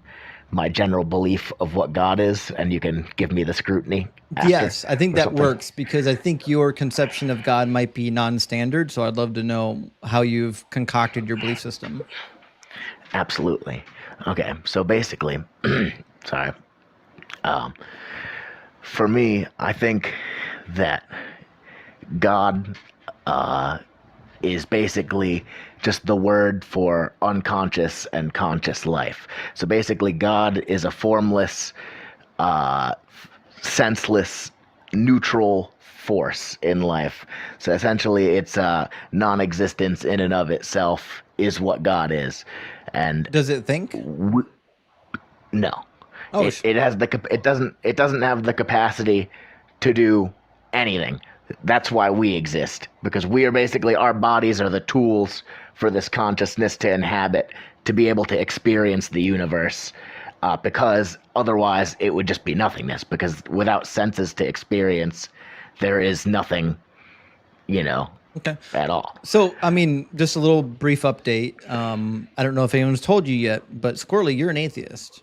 [SPEAKER 9] my general belief of what God is, and you can give me the scrutiny after?
[SPEAKER 1] Yes, I think that works, because I think your conception of God might be non-standard. So I'd love to know how you've concocted your belief system.
[SPEAKER 9] Absolutely. Okay, so basically, sorry. For me, I think that God is basically just the word for unconscious and conscious life. So basically, God is a formless, senseless, neutral force in life. So essentially, it's non-existence in and of itself is what God is. And
[SPEAKER 1] does it think?
[SPEAKER 9] No.
[SPEAKER 1] Oh,
[SPEAKER 9] it has it doesn't have the capacity to do anything. That's why we exist, because we are basically, our bodies are the tools for this consciousness to inhabit, to be able to experience the universe, because otherwise it would just be nothingness, because without senses to experience, there is nothing, at all.
[SPEAKER 1] So, I mean, just a little brief update. I don't know if anyone's told you yet, but Squirrely, you're an atheist.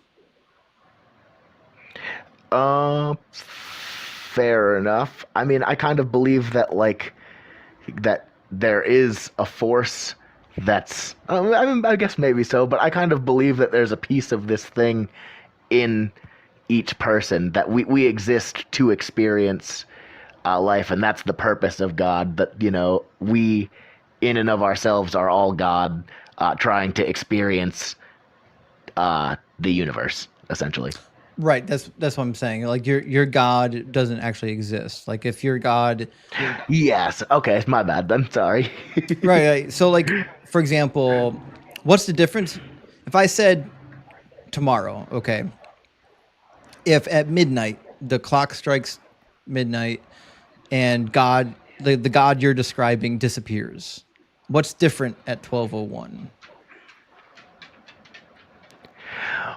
[SPEAKER 9] Fair enough. I mean, I kind of believe that that there is a force that's I guess maybe so, but I kind of believe that there's a piece of this thing in each person, that we exist to experience life, and that's the purpose of God. That we in and of ourselves are all God, trying to experience the universe, essentially.
[SPEAKER 1] Right, that's what I'm saying. Like your God doesn't actually exist. Like if your God,
[SPEAKER 9] yes, okay, my bad then. Sorry.
[SPEAKER 1] right. So for example, what's the difference? If I said tomorrow, okay, if at midnight the clock strikes midnight and God, the God you're describing disappears, what's different at 12:01?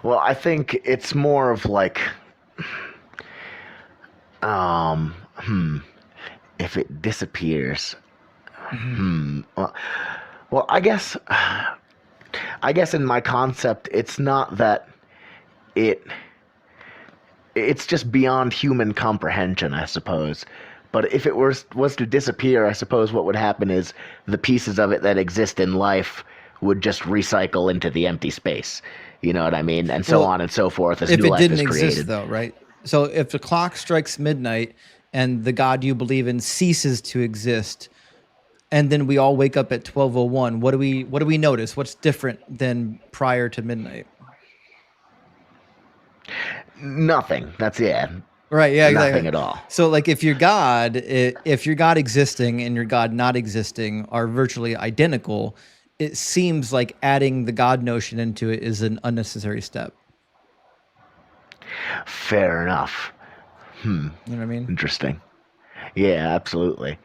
[SPEAKER 9] Well, I think it's more of If it disappears,
[SPEAKER 1] Mm-hmm.
[SPEAKER 9] well, I guess in my concept, it's not that it it's just beyond human comprehension, I suppose. But if it was to disappear, I suppose what would happen is the pieces of it that exist in life would just recycle into the empty space. You know what I mean? And so
[SPEAKER 1] Well,
[SPEAKER 9] on and so forth as
[SPEAKER 1] if
[SPEAKER 9] new
[SPEAKER 1] it
[SPEAKER 9] life
[SPEAKER 1] didn't
[SPEAKER 9] is
[SPEAKER 1] exist,
[SPEAKER 9] created.
[SPEAKER 1] though, right? So if the clock strikes midnight and the God you believe in ceases to exist, and then we all wake up at 12:01, what do we notice? What's different than prior to midnight?
[SPEAKER 9] Nothing. That's
[SPEAKER 1] Right, yeah,
[SPEAKER 9] nothing
[SPEAKER 1] exactly.
[SPEAKER 9] at all.
[SPEAKER 1] So like if your God existing and your God not existing are virtually identical, it seems like adding the God notion into it is an unnecessary step.
[SPEAKER 9] Fair enough.
[SPEAKER 1] You know what I mean?
[SPEAKER 9] Interesting. Yeah, absolutely.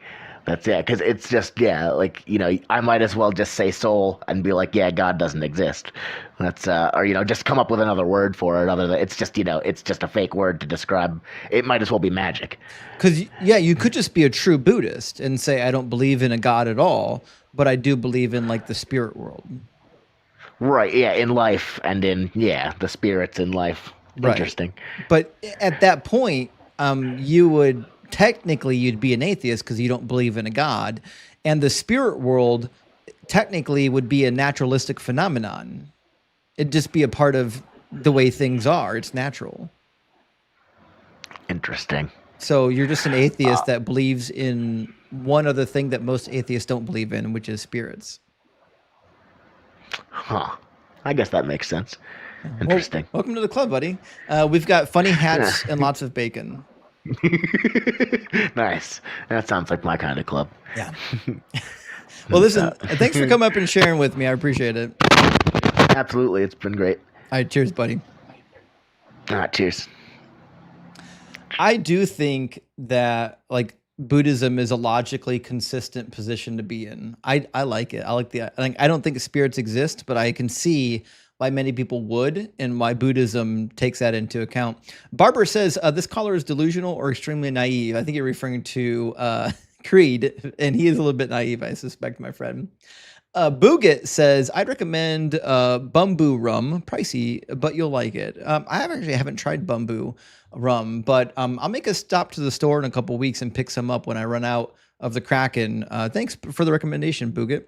[SPEAKER 9] That's because it's just like I might as well just say soul and be like, yeah, God doesn't exist. That's or just come up with another word for it. Other than it's just it's just a fake word to describe. It might as well be magic.
[SPEAKER 1] Because you could just be a true Buddhist and say I don't believe in a God at all, but I do believe in like the spirit world.
[SPEAKER 9] Right. Yeah. In life and in the spirits in life.
[SPEAKER 1] Right.
[SPEAKER 9] Interesting.
[SPEAKER 1] But at that point, you'd be an atheist because you don't believe in a God, and the spirit world technically would be a naturalistic phenomenon. It'd just be a part of the way things are. It's natural.
[SPEAKER 9] Interesting.
[SPEAKER 1] So you're just an atheist that believes in one other thing that most atheists don't believe in, which is spirits.
[SPEAKER 9] Huh. I guess that makes sense. Interesting.
[SPEAKER 1] Well, welcome to the club, buddy. We've got funny hats and lots of bacon.
[SPEAKER 9] Nice. That sounds like my kind of club.
[SPEAKER 1] Yeah. Well, listen, thanks for coming up and sharing with me. I appreciate it.
[SPEAKER 9] Absolutely. It's been great.
[SPEAKER 1] All right. Cheers, buddy.
[SPEAKER 9] Cheers.
[SPEAKER 1] I do think that like Buddhism is a logically consistent position to be in. I like it. I don't think spirits exist, but I can see why many people would and why Buddhism takes that into account. Barber says this caller is delusional or extremely naive. I think you're referring to Creed, and he is a little bit naive, I suspect, my friend. Booget says, I'd recommend Bumbu rum, pricey, but you'll like it. I haven't tried Bumbu rum, but I'll make a stop to the store in a couple weeks and pick some up when I run out of the Kraken. Thanks for the recommendation, Booget.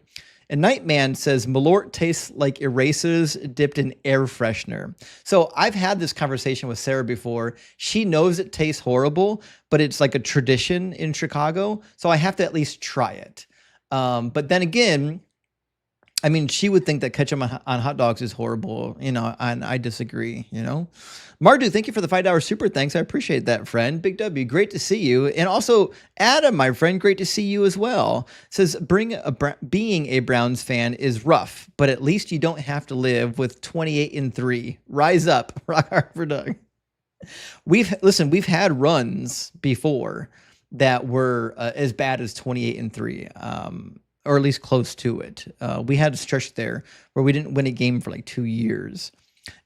[SPEAKER 1] And Nightman says, Malort tastes like erasers dipped in air freshener. So I've had this conversation with Sarah before. She knows it tastes horrible, but it's like a tradition in Chicago. So I have to at least try it. But then again, I mean, she would think that ketchup on hot dogs is horrible, and I disagree, Mardu, thank you for the $5 super thanks. I appreciate that, friend. Big W, great to see you. And also, Adam, my friend, great to see you as well. Says, being a Browns fan is rough, but at least you don't have to live with 28-3. Rise up, rock hard for Doug. We've had runs before that were as bad as 28-3. Or at least close to it. We had a stretch there where we didn't win a game for like 2 years.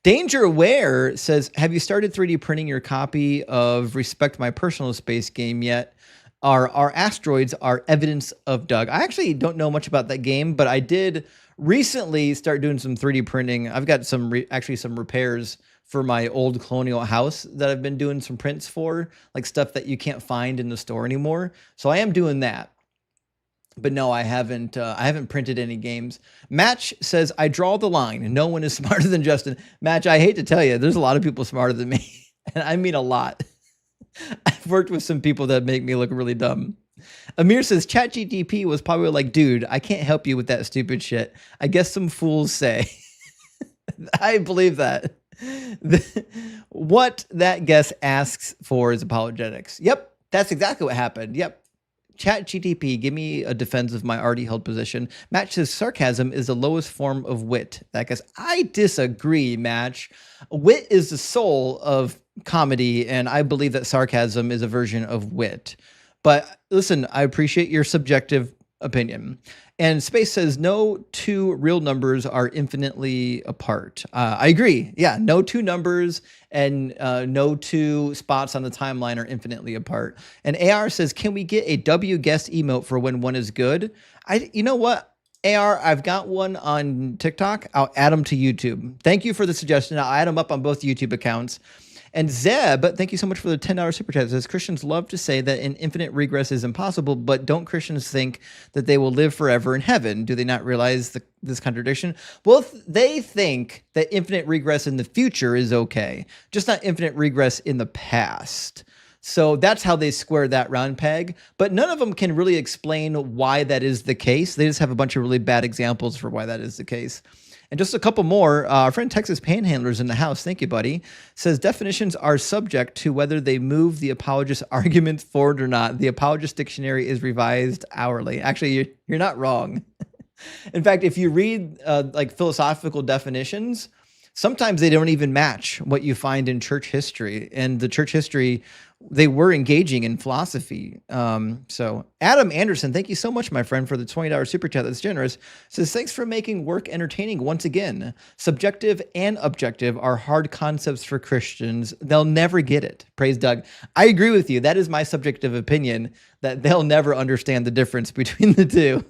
[SPEAKER 1] Danger Aware says, have you started 3D printing your copy of Respect My Personal Space game yet? Our asteroids are evidence of Doug. I actually don't know much about that game, but I did recently start doing some 3D printing. I've got some repairs for my old colonial house that I've been doing some prints for, like stuff that you can't find in the store anymore. So I am doing that. But no, I haven't printed any games. Match says, I draw the line. No one is smarter than Justin. Match, I hate to tell you, there's a lot of people smarter than me. And I mean a lot. I've worked with some people that make me look really dumb. Amir says, ChatGTP was probably like, dude, I can't help you with that stupid shit. I guess some fools say. I believe that. What that guest asks for is apologetics. Yep, that's exactly what happened. Yep. ChatGTP, give me a defense of my already held position. Match says sarcasm is the lowest form of wit. That guess I disagree, Match. Wit is the soul of comedy, and I believe that sarcasm is a version of wit. But listen, I appreciate your subjective opinion. And Space says no two real numbers are infinitely apart. I agree. Yeah, no two numbers and no two spots on the timeline are infinitely apart. And AR says, can we get a W guest emote for when one is good? You know what? AR, I've got one on TikTok. I'll add them to YouTube. Thank you for the suggestion. I'll add them up on both YouTube accounts. And Zeb, thank you so much for the $10 super chat. It says Christians love to say that an infinite regress is impossible, but don't Christians think that they will live forever in heaven? Do they not realize this contradiction? Well, they think that infinite regress in the future is okay, just not infinite regress in the past. So that's how they square that round peg. But none of them can really explain why that is the case. They just have a bunch of really bad examples for why that is the case. And just a couple more. Our friend Texas Panhandlers in the house, thank you, buddy, says definitions are subject to whether they move the apologist arguments forward or not. The apologist dictionary is revised hourly. Actually, you're not wrong. In fact, if you read like philosophical definitions, sometimes they don't even match what you find in church history. And the church history, they were engaging in philosophy. So Adam Anderson, thank you so much, my friend, for the $20 super chat. That's generous. Says, thanks for making work entertaining once again. Subjective and objective are hard concepts for Christians. They'll never get it. Praise Doug. I agree with you. That is my subjective opinion, that they'll never understand the difference between the two.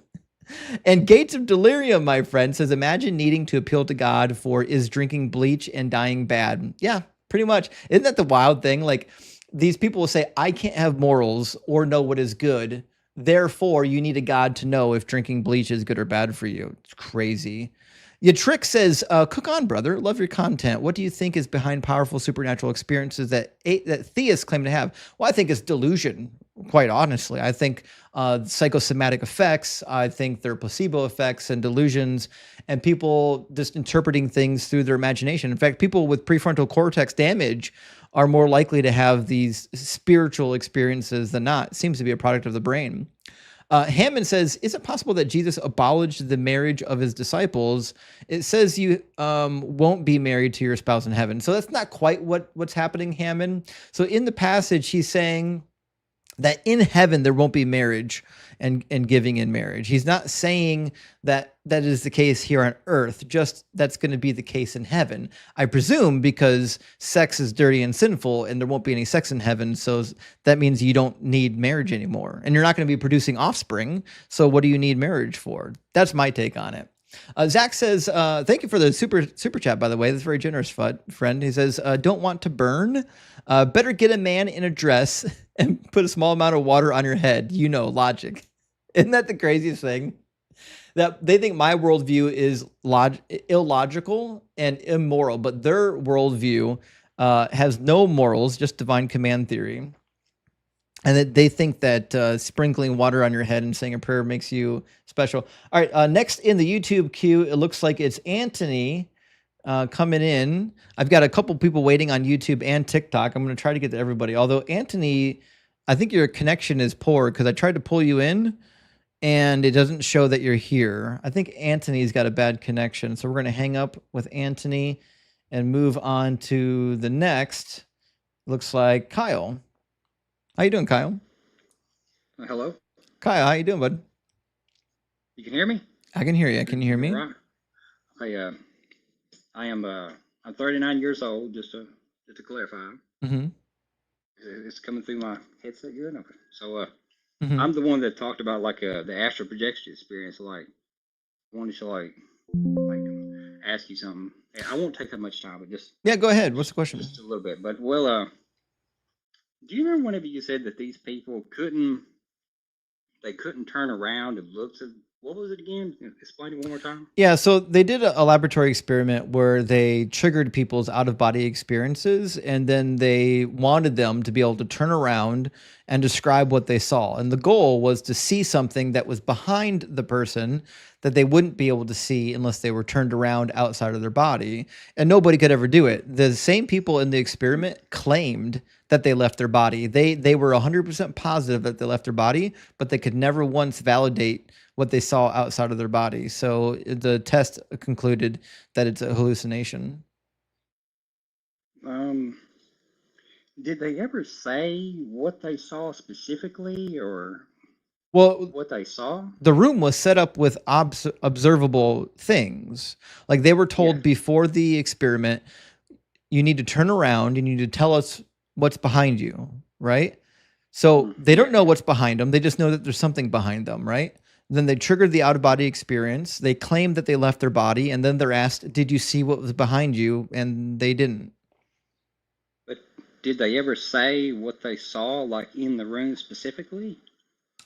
[SPEAKER 1] And Gates of Delirium, my friend, says, imagine needing to appeal to God for is drinking bleach and dying bad. Yeah, pretty much. Isn't that the wild thing? Like, these people will say, I can't have morals or know what is good. Therefore, you need a God to know if drinking bleach is good or bad for you. It's crazy. Your trick says, cook on, brother. Love your content. What do you think is behind powerful supernatural experiences that theists claim to have? Well, I think it's delusion, quite honestly. I think psychosomatic effects, I think they're placebo effects and delusions, and people just interpreting things through their imagination. In fact, people with prefrontal cortex damage are more likely to have these spiritual experiences than not. It seems to be a product of the brain. Hammond says, is it possible that Jesus abolished the marriage of his disciples? It says you won't be married to your spouse in heaven. So that's not quite what's happening, Hammond. So in the passage, he's saying that in heaven there won't be marriage and giving in marriage. He's not saying that that is the case here on earth, just that's going to be the case in heaven. I presume because sex is dirty and sinful and there won't be any sex in heaven, so that means you don't need marriage anymore. And you're not going to be producing offspring, so what do you need marriage for? That's my take on it. Zach says, thank you for the super chat, by the way. That's very generous, friend. He says, don't want to burn. Better get a man in a dress and put a small amount of water on your head. You know, logic. Isn't that the craziest thing? That they think my worldview is illogical and immoral, but their worldview has no morals, just divine command theory. And that they think that sprinkling water on your head and saying a prayer makes you special. All right, next in the YouTube queue, it looks like it's Anthony coming in. I've got a couple people waiting on YouTube and TikTok. I'm going to try to get to everybody. Although, Anthony, I think your connection is poor because I tried to pull you in and it doesn't show that you're here. I think Anthony's got a bad connection. So we're going to hang up with Anthony and move on to the next. Looks like Kyle. How you doing, Kyle?
[SPEAKER 10] Hello?
[SPEAKER 1] Kyle, how you doing, bud?
[SPEAKER 10] You can hear me?
[SPEAKER 1] I can hear you. Can you hear me?
[SPEAKER 10] Right. I'm 39 years old, just to clarify.
[SPEAKER 1] Mm-hmm.
[SPEAKER 10] It's coming through my headset good? Okay. So
[SPEAKER 1] Mm-hmm.
[SPEAKER 10] I'm the one that talked about like the astral projection experience. Like, I wanted to like ask you something. I won't take that much time, but just
[SPEAKER 1] go ahead. What's the question?
[SPEAKER 10] Just a little bit. But do you remember whenever you said that these people couldn't turn around and look to, what was it again? Explain it one more time.
[SPEAKER 1] Yeah, so they did a laboratory experiment where they triggered people's out-of-body experiences, and then they wanted them to be able to turn around and describe what they saw. And the goal was to see something that was behind the person that they wouldn't be able to see unless they were turned around outside of their body. And nobody could ever do it. The same people in the experiment claimed that they left their body. They were 100% positive that they left their body, but they could never once validate what they saw outside of their body. So the test concluded that it's a hallucination.
[SPEAKER 10] Did they ever say what they saw specifically, or
[SPEAKER 1] Well,
[SPEAKER 10] what they saw?
[SPEAKER 1] the room was set up with observable things. Like they were told
[SPEAKER 10] Yes.
[SPEAKER 1] before the experiment, you need to turn around, you need to tell us what's behind you, right? So they don't
[SPEAKER 10] Yes.
[SPEAKER 1] know what's behind them. They just know that there's something behind them, right? Then they triggered the out of body experience. They claim that they left their body, and then they're asked, "Did you see what was behind you?" And they didn't.
[SPEAKER 10] But did they ever say what they saw, like in the room specifically?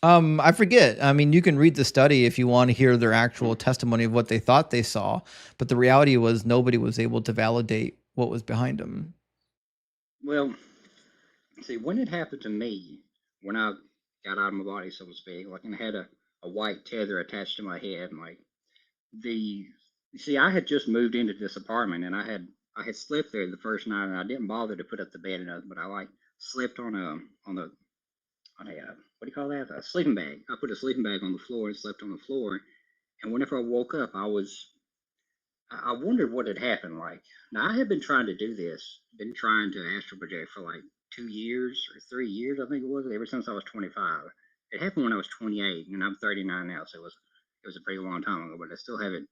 [SPEAKER 1] I forget. I mean, you can read the study if you want to hear their actual testimony of what they thought they saw, but the reality was nobody was able to validate what was behind them.
[SPEAKER 10] Well, see, when it happened to me, when I got out of my body, so to speak, like, and had a white tether attached to my head, and like you see, I had just moved into this apartment, and I had slept there the first night, and I didn't bother to put up the bed or nothing, but I like slept on a what do you call that? A sleeping bag. I put a sleeping bag on the floor and slept on the floor. And whenever I woke up, I wondered what had happened. Like, now I had been trying to do this, been trying to astral project for like 2 years or 3 years, I think it was, ever since I was 25. It happened when I was 28, and I'm 39 now, so it was a pretty long time ago. But I still have it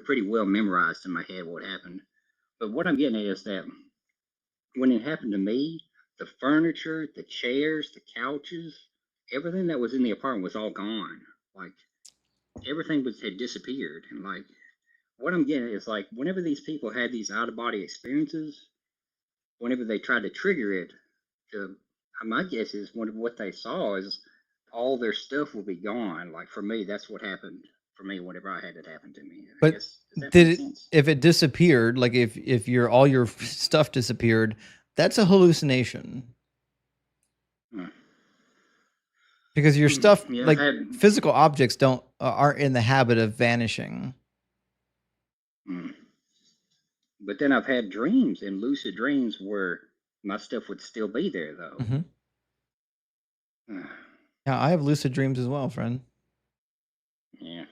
[SPEAKER 10] pretty well memorized in my head what happened. But what I'm getting at is that when it happened to me, the furniture, the chairs, the couches, everything that was in the apartment was all gone. Like everything had disappeared, and like what I'm getting is like whenever these people had these out of body experiences, whenever they tried to trigger it, my guess is what they saw is all their stuff will be gone. Like for me, that's what happened for me whenever I had it happen to me. I
[SPEAKER 1] But
[SPEAKER 10] guess does that
[SPEAKER 1] did
[SPEAKER 10] make
[SPEAKER 1] it,
[SPEAKER 10] sense?
[SPEAKER 1] if it disappeared, like if your all your stuff disappeared, that's a hallucination because your stuff,
[SPEAKER 10] Yeah,
[SPEAKER 1] like physical objects, aren't in the habit of vanishing.
[SPEAKER 10] But then I've had dreams and lucid dreams where my stuff would still be there though.
[SPEAKER 1] Mm-hmm. Yeah, I have lucid dreams as well, friend.
[SPEAKER 10] Yeah.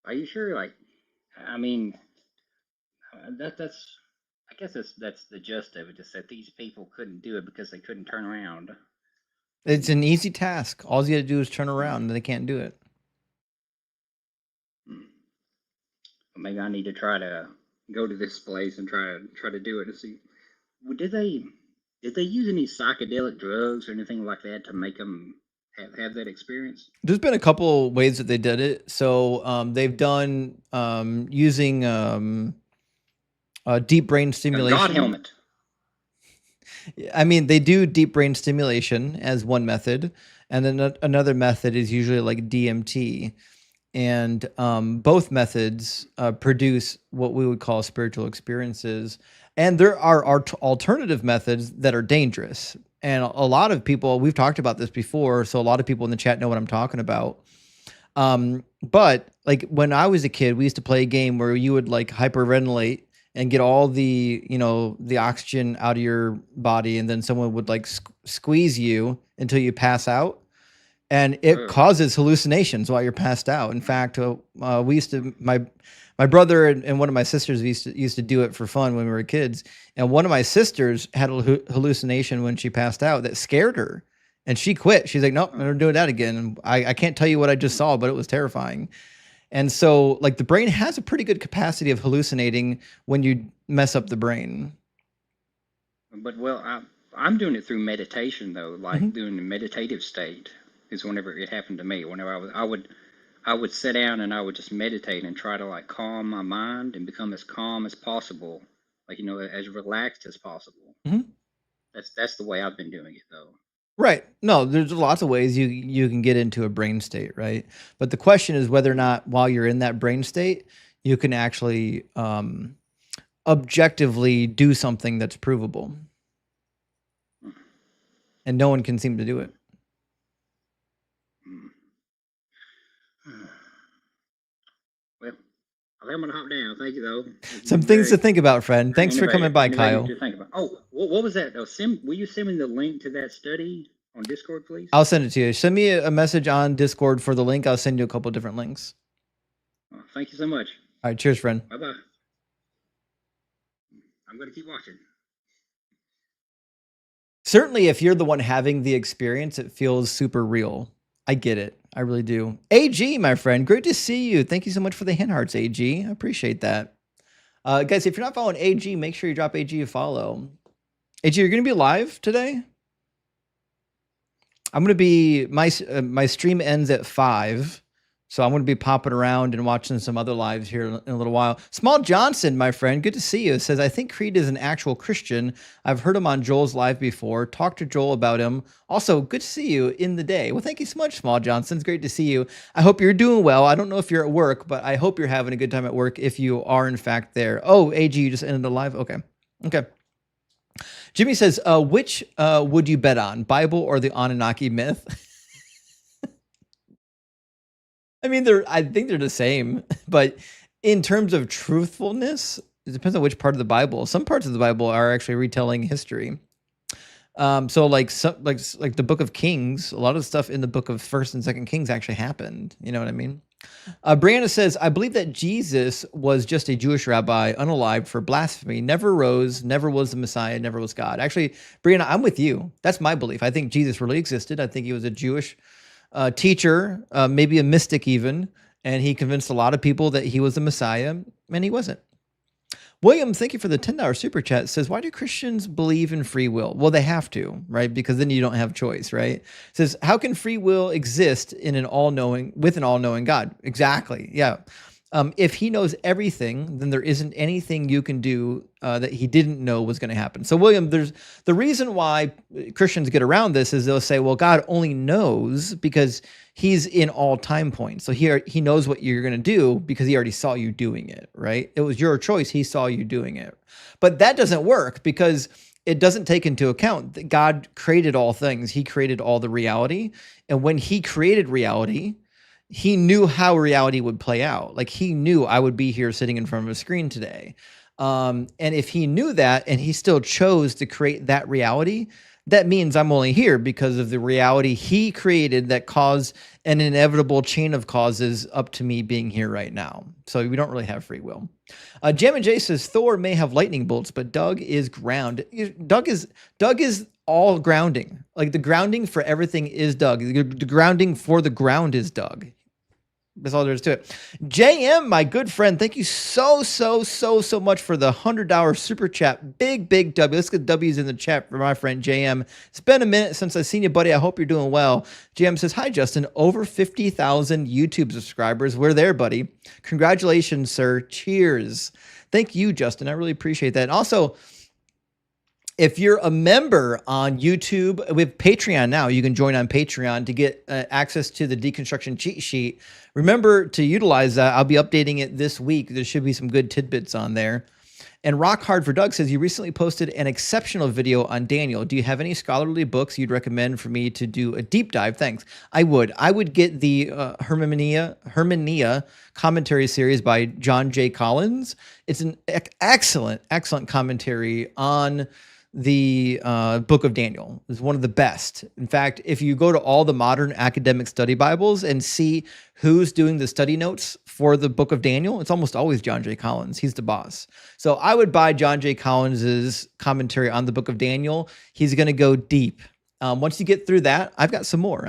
[SPEAKER 10] Are you sure? Like, I mean, that's. I guess that's the gist of it. Just that these people couldn't do it because they couldn't turn around.
[SPEAKER 1] It's an easy task. All you got to do is turn around, and they can't do it.
[SPEAKER 10] Maybe I need to try to go to this place and try to do it and see. Did they use any psychedelic drugs or anything like that to make them have that experience?
[SPEAKER 1] There's been a couple ways that they did it. So they've done using deep brain stimulation.
[SPEAKER 10] God helmet.
[SPEAKER 1] I mean, they do deep brain stimulation as one method, and then another method is usually like DMT. And both methods produce what we would call spiritual experiences. And there are alternative methods that are dangerous. And a lot of people, we've talked about this before, so a lot of people in the chat know what I'm talking about. But like when I was a kid, we used to play a game where you would like hyperventilate and get all the, the oxygen out of your body, and then someone would like squeeze you until you pass out. And it causes hallucinations while you're passed out. In fact, we used to, my brother and one of my sisters used to do it for fun when we were kids. And one of my sisters had a hallucination when she passed out that scared her, and she quit. She's like, "Nope, I'm never doing that again." And I can't tell you what I just saw, but it was terrifying. And so, like, the brain has a pretty good capacity of hallucinating when you mess up the brain.
[SPEAKER 10] But I'm doing it through meditation though, like doing the meditative state is whenever it happened to me. Whenever I would sit down and I would just meditate and try to like calm my mind and become as calm as possible, like as relaxed as possible. That's the way I've been doing it though.
[SPEAKER 1] Right. No, there's lots of ways you can get into a brain state, right? But the question is whether or not while you're in that brain state, you can actually objectively do something that's provable. And no one can seem to do it.
[SPEAKER 10] Well, I think I'm gonna hop down. Thank you though.
[SPEAKER 1] Some things to think about, friend. Thanks for coming by, Kyle.
[SPEAKER 10] To think about. Oh, what was that? Will you send me the link to that study on Discord, please?
[SPEAKER 1] I'll send it to you. Send me a message on Discord for the link. I'll send you a couple different links.
[SPEAKER 10] Thank you so much.
[SPEAKER 1] All right. Cheers, friend.
[SPEAKER 10] Bye-bye. I'm going to keep watching.
[SPEAKER 1] Certainly, if you're the one having the experience, it feels super real. I get it. I really do. AG, my friend, great to see you. Thank you so much for the hand hearts, AG. I appreciate that. Guys, if you're not following AG, make sure you drop AG a follow. AG, you're going to be live today? I'm going to be, my stream ends at 5. So I'm going to be popping around and watching some other lives here in a little while. Small Johnson, my friend, good to see you. Says, I think Creed is an actual Christian. I've heard him on Joel's live before. Talked to Joel about him. Also, good to see you in the day. Well, thank you so much, Small Johnson. It's great to see you. I hope you're doing well. I don't know if you're at work, but I hope you're having a good time at work if you are, in fact, there. Oh, AG, you just ended the live? Okay. Okay. Jimmy says, which would you bet on, Bible or the Anunnaki myth? I mean, I think they're the same, but in terms of truthfulness, it depends on which part of the Bible. Some parts of the Bible are actually retelling history. So like the Book of Kings, a lot of stuff in the Book of First and Second Kings actually happened. You know what I mean? Brianna says, I believe that Jesus was just a Jewish rabbi, unalived for blasphemy, never rose, never was the Messiah, never was God. Actually, Brianna, I'm with you. That's my belief. I think Jesus really existed. I think he was a Jewish teacher, maybe a mystic even, and he convinced a lot of people that he was the Messiah, and he wasn't. William, thank you for the $10 super chat. Says, why do Christians believe in free will? Well, they have to, right? Because then you don't have choice, right? Says, how can free will exist in with an all-knowing God? Exactly. Yeah. If he knows everything, then there isn't anything you can do that he didn't know was going to happen. So, William, there's the reason why Christians get around this is they'll say, well, God only knows because he's in all time points. So he knows what you're going to do because he already saw you doing it, right? It was your choice. He saw you doing it. But that doesn't work because it doesn't take into account that God created all things. He created all the reality. And when he created reality, he knew how reality would play out. Like he knew I would be here sitting in front of a screen today. And if he knew that and he still chose to create that reality, that means I'm only here because of the reality he created that caused an inevitable chain of causes up to me being here right now. So we don't really have free will. Jam and Jay says Thor may have lightning bolts, but Doug is ground. Doug is all grounding. Like the grounding for everything is Doug. The grounding for the ground is Doug. That's all there is to it. JM, my good friend, thank you so much for the $100 super chat. Big W. Let's get W's in the chat for my friend JM. It's been a minute since I've seen you, buddy. I hope you're doing well. JM says, hi, Justin. Over 50,000 YouTube subscribers. We're there, buddy. Congratulations, sir. Cheers. Thank you, Justin. I really appreciate that. And also, if you're a member on YouTube, with Patreon now, you can join on Patreon to get access to the Deconstruction cheat sheet. Remember to utilize that. I'll be updating it this week. There should be some good tidbits on there. And Rock Hard for Doug says, you recently posted an exceptional video on Daniel. Do you have any scholarly books you'd recommend for me to do a deep dive? Thanks. I would get the Hermenia commentary series by John J. Collins. It's an excellent commentary on the book of Daniel. Is one of the best. In fact, if you go to all the modern academic study Bibles and see who's doing the study notes for the book of Daniel, it's almost always John J. Collins. He's the boss. So I would buy John J. Collins's commentary on the book of Daniel. He's going to go deep. Once you get through that, I've got some more.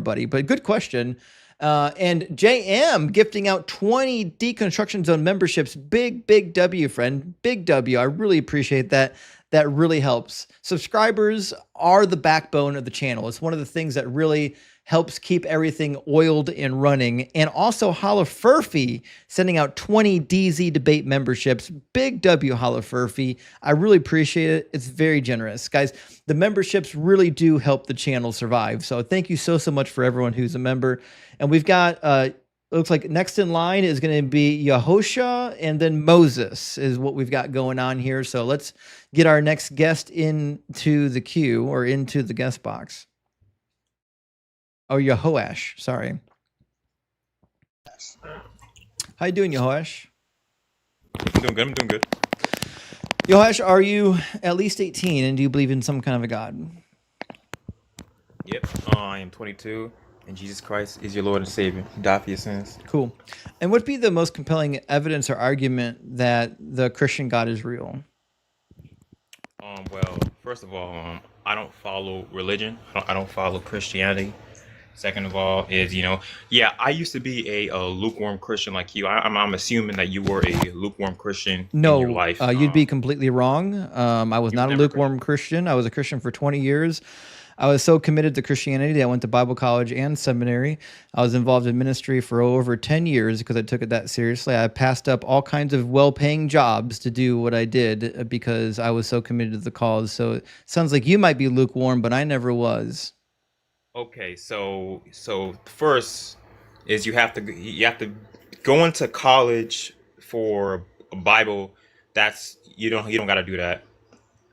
[SPEAKER 1] Buddy. But good question. And JM gifting out 20 Deconstruction Zone memberships. Big W, friend. Big W. I really appreciate that. That really helps. Subscribers are the backbone of the channel. It's one of the things that really helps keep everything oiled and running. And also Holofurfy sending out 20 DZ debate memberships. Big W, Holofurfy. I really appreciate it. It's very generous. Guys, the memberships really do help the channel survive. So thank you so much for everyone who's a member. And we've got looks like next in line is going to be Yahosha, and then Moses is what we've got going on here. So let's get our next guest into the queue or into the guest box. Oh, Yehoash. Sorry. How you doing, Yehoash?
[SPEAKER 11] I'm doing good.
[SPEAKER 1] Yehoash, are you at least 18, and do you believe in some kind of a God?
[SPEAKER 11] Yep. I am 22. And Jesus Christ is your Lord and Savior. He died for your sins.
[SPEAKER 1] Cool. And what would be the most compelling evidence or argument that the Christian God is real?
[SPEAKER 11] Well, first of all, I don't follow religion. I don't follow Christianity. Second of all, is yeah, I used to be a lukewarm Christian like you. I'm assuming that you were a lukewarm Christian in your
[SPEAKER 1] No,
[SPEAKER 11] life.
[SPEAKER 1] you'd be completely wrong. I was
[SPEAKER 11] You was
[SPEAKER 1] not a
[SPEAKER 11] never a Christian.
[SPEAKER 1] lukewarm Christian. I was a Christian for 20 years. I was so committed to Christianity that I went to Bible college and seminary. I was involved in ministry for over 10 years because I took it that seriously. I passed up all kinds of well-paying jobs to do what I did because I was so committed to the cause. So it sounds like you might be lukewarm, but I never was.
[SPEAKER 11] Okay, so first is you have to go into college for a Bible. That's you don't got to do that.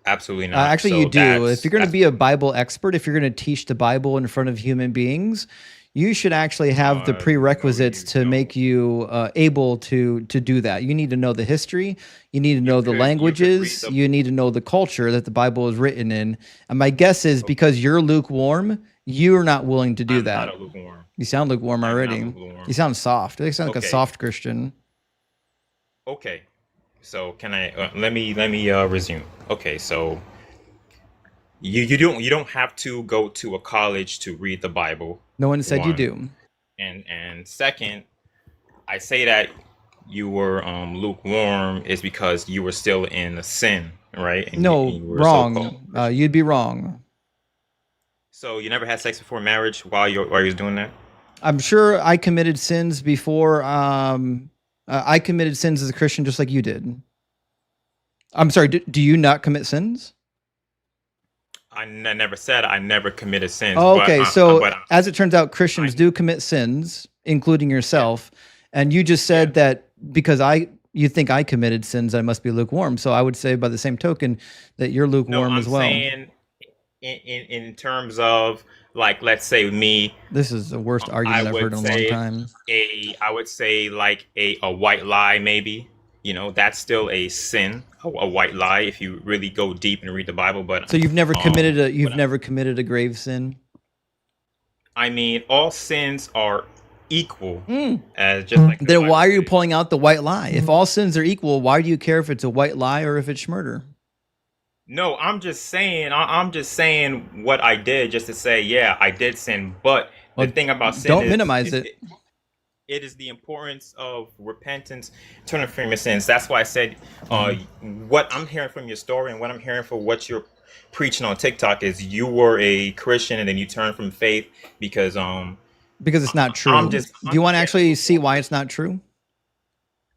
[SPEAKER 11] Absolutely not.
[SPEAKER 1] Actually, you
[SPEAKER 11] So
[SPEAKER 1] do. If you're going to
[SPEAKER 11] that's
[SPEAKER 1] be a Bible expert, if you're going to teach the Bible in front of human beings, you should actually have the
[SPEAKER 11] no,
[SPEAKER 1] prerequisites
[SPEAKER 11] you
[SPEAKER 1] to
[SPEAKER 11] don't.
[SPEAKER 1] make you able to do that. You need to know the history. You need to know the
[SPEAKER 11] You could read
[SPEAKER 1] languages.
[SPEAKER 11] the.
[SPEAKER 1] You need to know the culture that the Bible is written in. And my guess is because you're lukewarm, you're not willing to do
[SPEAKER 11] I'm
[SPEAKER 1] that.
[SPEAKER 11] not a lukewarm.
[SPEAKER 1] You sound lukewarm
[SPEAKER 11] I'm not
[SPEAKER 1] already.
[SPEAKER 11] lukewarm.
[SPEAKER 1] You sound soft. You sound like a
[SPEAKER 11] Okay.
[SPEAKER 1] soft Christian.
[SPEAKER 11] Okay. So can I let me resume. Okay, so you don't have to go to a college to read the Bible.
[SPEAKER 1] No one said you
[SPEAKER 11] One.
[SPEAKER 1] do.
[SPEAKER 11] And second, I say that you were lukewarm is because you were still in sin, right? And
[SPEAKER 1] No,
[SPEAKER 11] you were
[SPEAKER 1] wrong.
[SPEAKER 11] so-called.
[SPEAKER 1] You'd be wrong.
[SPEAKER 11] So you never had sex before marriage while you was doing that?
[SPEAKER 1] I'm sure I committed sins before. I committed sins as a Christian, just like you did. I'm sorry. Do you not commit sins?
[SPEAKER 11] I never said I never committed sins.
[SPEAKER 1] Oh,
[SPEAKER 11] but
[SPEAKER 1] okay.
[SPEAKER 11] I,
[SPEAKER 1] So
[SPEAKER 11] but
[SPEAKER 1] as it turns out, Christians do commit sins, including yourself. And you just said that because you think I committed sins, I must be lukewarm. So I would say by the same token that you're
[SPEAKER 11] no,
[SPEAKER 1] lukewarm
[SPEAKER 11] I'm
[SPEAKER 1] as well.
[SPEAKER 11] saying in terms of, like, let's say me,
[SPEAKER 1] This is the worst
[SPEAKER 11] I
[SPEAKER 1] argument I've
[SPEAKER 11] would
[SPEAKER 1] heard in a long
[SPEAKER 11] say
[SPEAKER 1] time.
[SPEAKER 11] I would say like a white lie, maybe. That's still a sin, a white lie, if you really go deep and read the Bible. But
[SPEAKER 1] So you've never committed
[SPEAKER 11] but
[SPEAKER 1] never committed a grave sin?
[SPEAKER 11] I mean, all sins are equal,
[SPEAKER 1] Mm.
[SPEAKER 11] as just like the
[SPEAKER 1] Then
[SPEAKER 11] Bible
[SPEAKER 1] why are you
[SPEAKER 11] says.
[SPEAKER 1] pulling out the white lie? If all sins are equal, why do you care if it's a white lie or if it's murder?
[SPEAKER 11] No, I'm just saying. I'm just saying what I did, just to say, yeah, I did sin. But the
[SPEAKER 1] Well,
[SPEAKER 11] thing about sin
[SPEAKER 1] don't
[SPEAKER 11] is,
[SPEAKER 1] minimize it.
[SPEAKER 11] it is the importance of repentance, turning from your sins. That's why I said, what I'm hearing from your story and what I'm hearing for what you're preaching on TikTok is you were a Christian and then you turned from faith because
[SPEAKER 1] Because it's not true.
[SPEAKER 11] I'm just
[SPEAKER 1] Do you want to
[SPEAKER 11] getting
[SPEAKER 1] actually see
[SPEAKER 11] lukewarm.
[SPEAKER 1] why it's not true?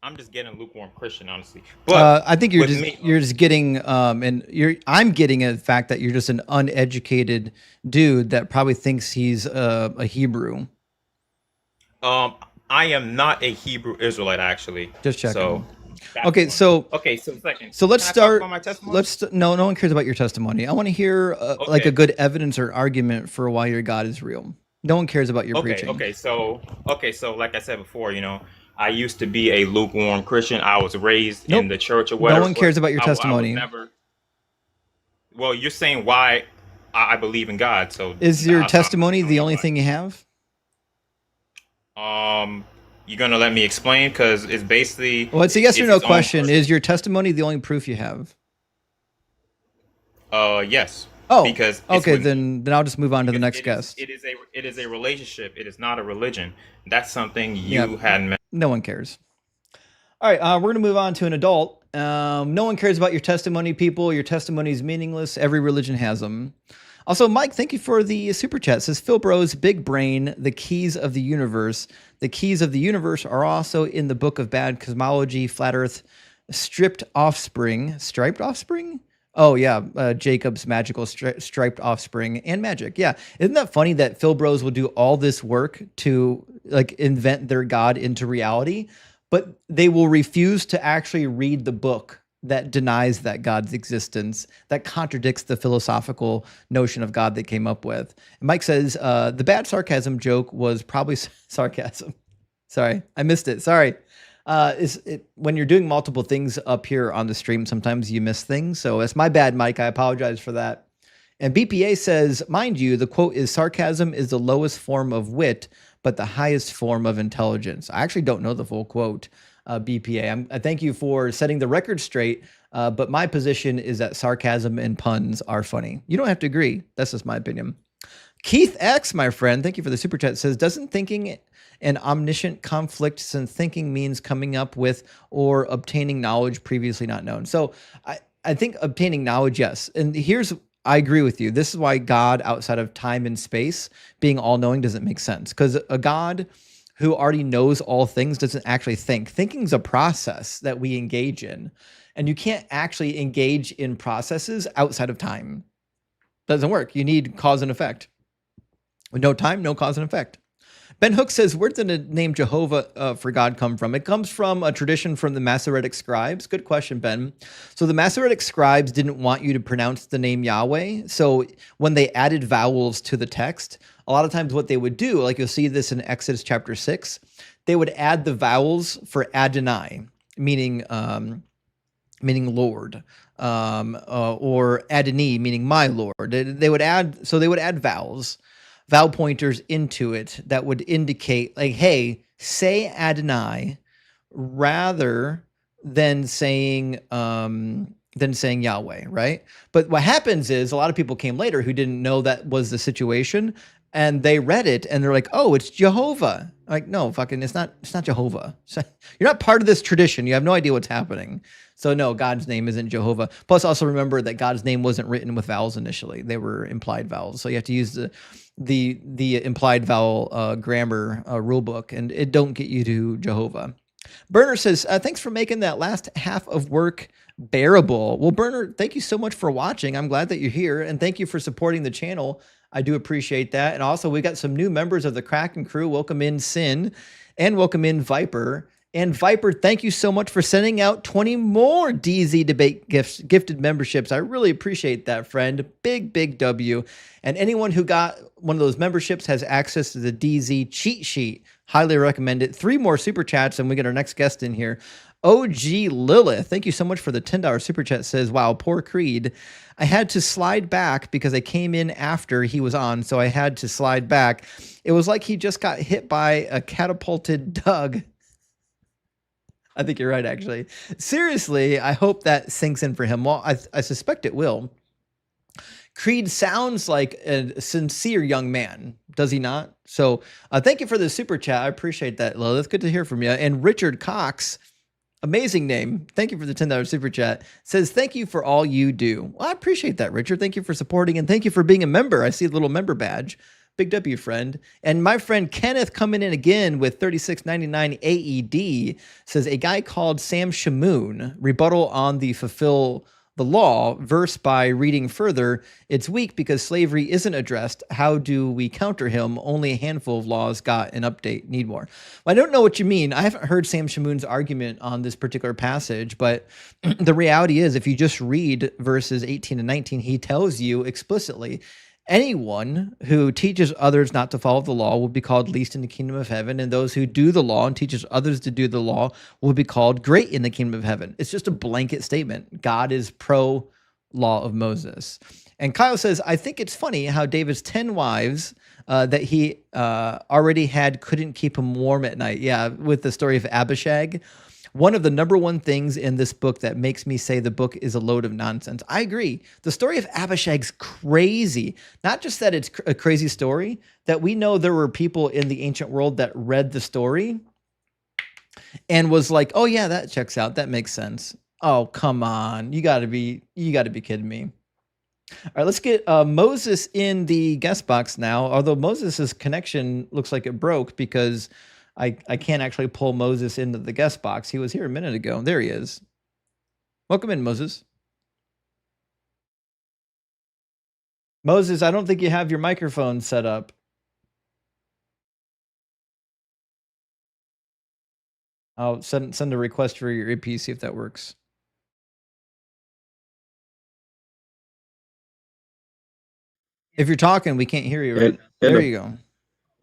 [SPEAKER 11] I'm just getting lukewarm Christian, honestly. But
[SPEAKER 1] I think you're
[SPEAKER 11] with
[SPEAKER 1] just
[SPEAKER 11] me,
[SPEAKER 1] you're just getting I'm getting a fact that you're just an uneducated dude that probably thinks he's a Hebrew.
[SPEAKER 11] I am not a Hebrew Israelite, actually.
[SPEAKER 1] Just checking.
[SPEAKER 11] So that's
[SPEAKER 1] Okay,
[SPEAKER 11] one.
[SPEAKER 1] so
[SPEAKER 11] Okay, so second.
[SPEAKER 1] so let's
[SPEAKER 11] Can I talk
[SPEAKER 1] start.
[SPEAKER 11] about my testimony?
[SPEAKER 1] No one cares about your testimony. I want to hear like a
[SPEAKER 11] Okay.
[SPEAKER 1] good evidence or argument for why your God is real. No one cares about your preaching.
[SPEAKER 11] Okay, so like I said before, I used to be a lukewarm Christian. I was raised
[SPEAKER 1] Nope.
[SPEAKER 11] in the church or whatever.
[SPEAKER 1] No one cares about your
[SPEAKER 11] I was
[SPEAKER 1] testimony.
[SPEAKER 11] never. Well, you're saying why I believe in God. So
[SPEAKER 1] Is your
[SPEAKER 11] I
[SPEAKER 1] testimony
[SPEAKER 11] don't
[SPEAKER 1] the
[SPEAKER 11] know
[SPEAKER 1] only
[SPEAKER 11] why.
[SPEAKER 1] thing you have?
[SPEAKER 11] You gonna let me explain? Because it's basically.
[SPEAKER 1] Well, it's a yes or
[SPEAKER 11] it's
[SPEAKER 1] no
[SPEAKER 11] its own
[SPEAKER 1] question.
[SPEAKER 11] person-
[SPEAKER 1] Is your testimony the only proof you have?
[SPEAKER 11] Yes.
[SPEAKER 1] Oh,
[SPEAKER 11] Because it's
[SPEAKER 1] okay.
[SPEAKER 11] with-
[SPEAKER 1] Then I'll just move on to the
[SPEAKER 11] because
[SPEAKER 1] next guest.
[SPEAKER 11] It is a relationship. It is not a religion. That's something you
[SPEAKER 1] Yep.
[SPEAKER 11] hadn't met.
[SPEAKER 1] No one cares. All right, we're gonna move on to an adult. No one cares about your testimony, people. Your testimony is meaningless. Every religion has them. Also, Mike, thank you for the super chat. It says Phil Bros, big brain, the keys of the universe. The keys of the universe are also in the book of bad cosmology, flat Earth, striped offspring. Oh yeah, Jacob's magical striped offspring and magic. Yeah, isn't that funny that Phil Bros will do all this work to like invent their god into reality, but they will refuse to actually read the book that denies that God's existence, that contradicts the philosophical notion of God they came up with. And Mike says the bad sarcasm joke was probably sarcasm. Sorry, I missed it. Sorry. When you're doing multiple things up here on the stream, sometimes you miss things. So it's my bad, Mike. I apologize for that. And BPA says, mind you, the quote is sarcasm is the lowest form of wit, but the highest form of intelligence. I actually don't know the full quote, BPA. I thank you for setting the record straight. But my position is that sarcasm and puns are funny. You don't have to agree. That's just my opinion. Keith X, my friend, thank you for the super chat, says, doesn't thinking an omniscient conflict since thinking means coming up with or obtaining knowledge previously not known? So I think obtaining knowledge, yes. And I agree with you. This is why God outside of time and space being all knowing doesn't make sense, because a God who already knows all things doesn't actually think. Thinking is a process that we engage in, and you can't actually engage in processes outside of time. Doesn't work. You need cause and effect. With no time, no cause and effect. Ben Hook says, where did the name Jehovah for God come from? It comes from a tradition from the Masoretic scribes. Good question, Ben. So the Masoretic scribes didn't want you to pronounce the name Yahweh. So when they added vowels to the text, a lot of times what they would do, like you'll see this in Exodus chapter 6, they would add the vowels for Adonai, meaning Lord, or Adonai, meaning my Lord. They would add vowel pointers into it that would indicate, like, hey, say Adonai rather than saying Yahweh, right? But what happens is a lot of people came later who didn't know that was the situation, and they read it and they're like, oh, it's Jehovah. Like, no, fucking, it's not Jehovah. You're not part of this tradition. You have no idea what's happening. So no, God's name isn't Jehovah. Plus, also remember that God's name wasn't written with vowels initially; they were implied vowels. So you have to use the implied vowel grammar rule book, and it don't get you to Jehovah. Burner says, thanks for making that last half of work bearable. Well, Burner, thank you so much for watching. I'm glad that you're here, and thank you for supporting the channel. I do appreciate that. And also, we got some new members of the Kraken crew. Welcome in Sin, and welcome in Viper. And Viper, thank you so much for sending out 20 more DZ Debate gifted memberships. I really appreciate that, friend. Big W. And anyone who got one of those memberships has access to the DZ cheat sheet. Highly recommend it. 3 more super chats, and we get our next guest in here. OG Lilith, thank you so much for the $10 super chat. Says, wow, poor Creed. I had to slide back because I came in after he was on, so I had to slide back. It was like he just got hit by a catapulted Doug. I think you're right, actually. Seriously, I hope that sinks in for him. Well, I suspect it will. Creed sounds like a sincere young man, does he not? So thank you for the super chat. I appreciate that, Lilith. Good to hear from you. And Richard Cox, amazing name. Thank you for the $10 super chat. Says, thank you for all you do. Well, I appreciate that, Richard. Thank you for supporting, and thank you for being a member. I see a little member badge. Big W, friend. And my friend Kenneth coming in again with $36.99 AED says, a guy called Sam Shamoon, rebuttal on the fulfill the law verse by reading further. It's weak because slavery isn't addressed. How do we counter him? Only a handful of laws got an update. Need more. Well, I don't know what you mean. I haven't heard Sam Shamoon's argument on this particular passage, but the reality is if you just read verses 18 and 19, he tells you explicitly, anyone who teaches others not to follow the law will be called least in the kingdom of heaven, and those who do the law and teaches others to do the law will be called great in the kingdom of heaven. It's just a blanket statement. God is pro law of Moses. And Kyle says, I think it's funny how David's 10 wives that he already had couldn't keep him warm at night. Yeah, with the story of Abishag. One of the number one things in this book that makes me say the book is a load of nonsense. I agree. The story of Abishag's crazy. Not just that it's a crazy story, that we know there were people in the ancient world that read the story and was like, oh yeah, that checks out. That makes sense. Oh, come on. You gotta be kidding me. All right, let's get Moses in the guest box now. Although Moses's connection looks like it broke because I can't actually pull Moses into the guest box. He was here a minute ago. There he is. Welcome in, Moses. Moses, I don't think you have your microphone set up. I'll send a request for your EP, see if that works. If you're talking, we can't hear you, right?
[SPEAKER 12] Hello.
[SPEAKER 1] There you go.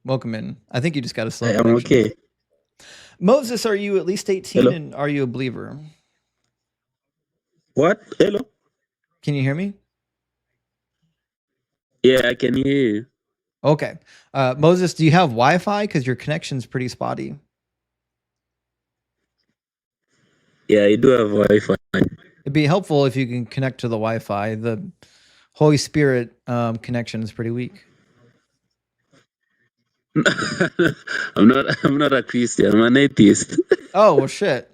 [SPEAKER 1] Welcome in. I think you just got a slow
[SPEAKER 12] I am
[SPEAKER 1] connection.
[SPEAKER 12] okay.
[SPEAKER 1] Moses, are you at least 18
[SPEAKER 12] Hello.
[SPEAKER 1] and are you a believer?
[SPEAKER 12] What? Hello.
[SPEAKER 1] Can you hear me?
[SPEAKER 12] Yeah, I can hear you.
[SPEAKER 1] Okay. Moses, do you have Wi-Fi? Because your connection's pretty spotty.
[SPEAKER 12] Yeah, I do have Wi-Fi.
[SPEAKER 1] It'd be helpful if you can connect to the Wi-Fi. The Holy Spirit connection is pretty weak.
[SPEAKER 12] I'm not a Christian. I'm an atheist.
[SPEAKER 1] Oh well, shit,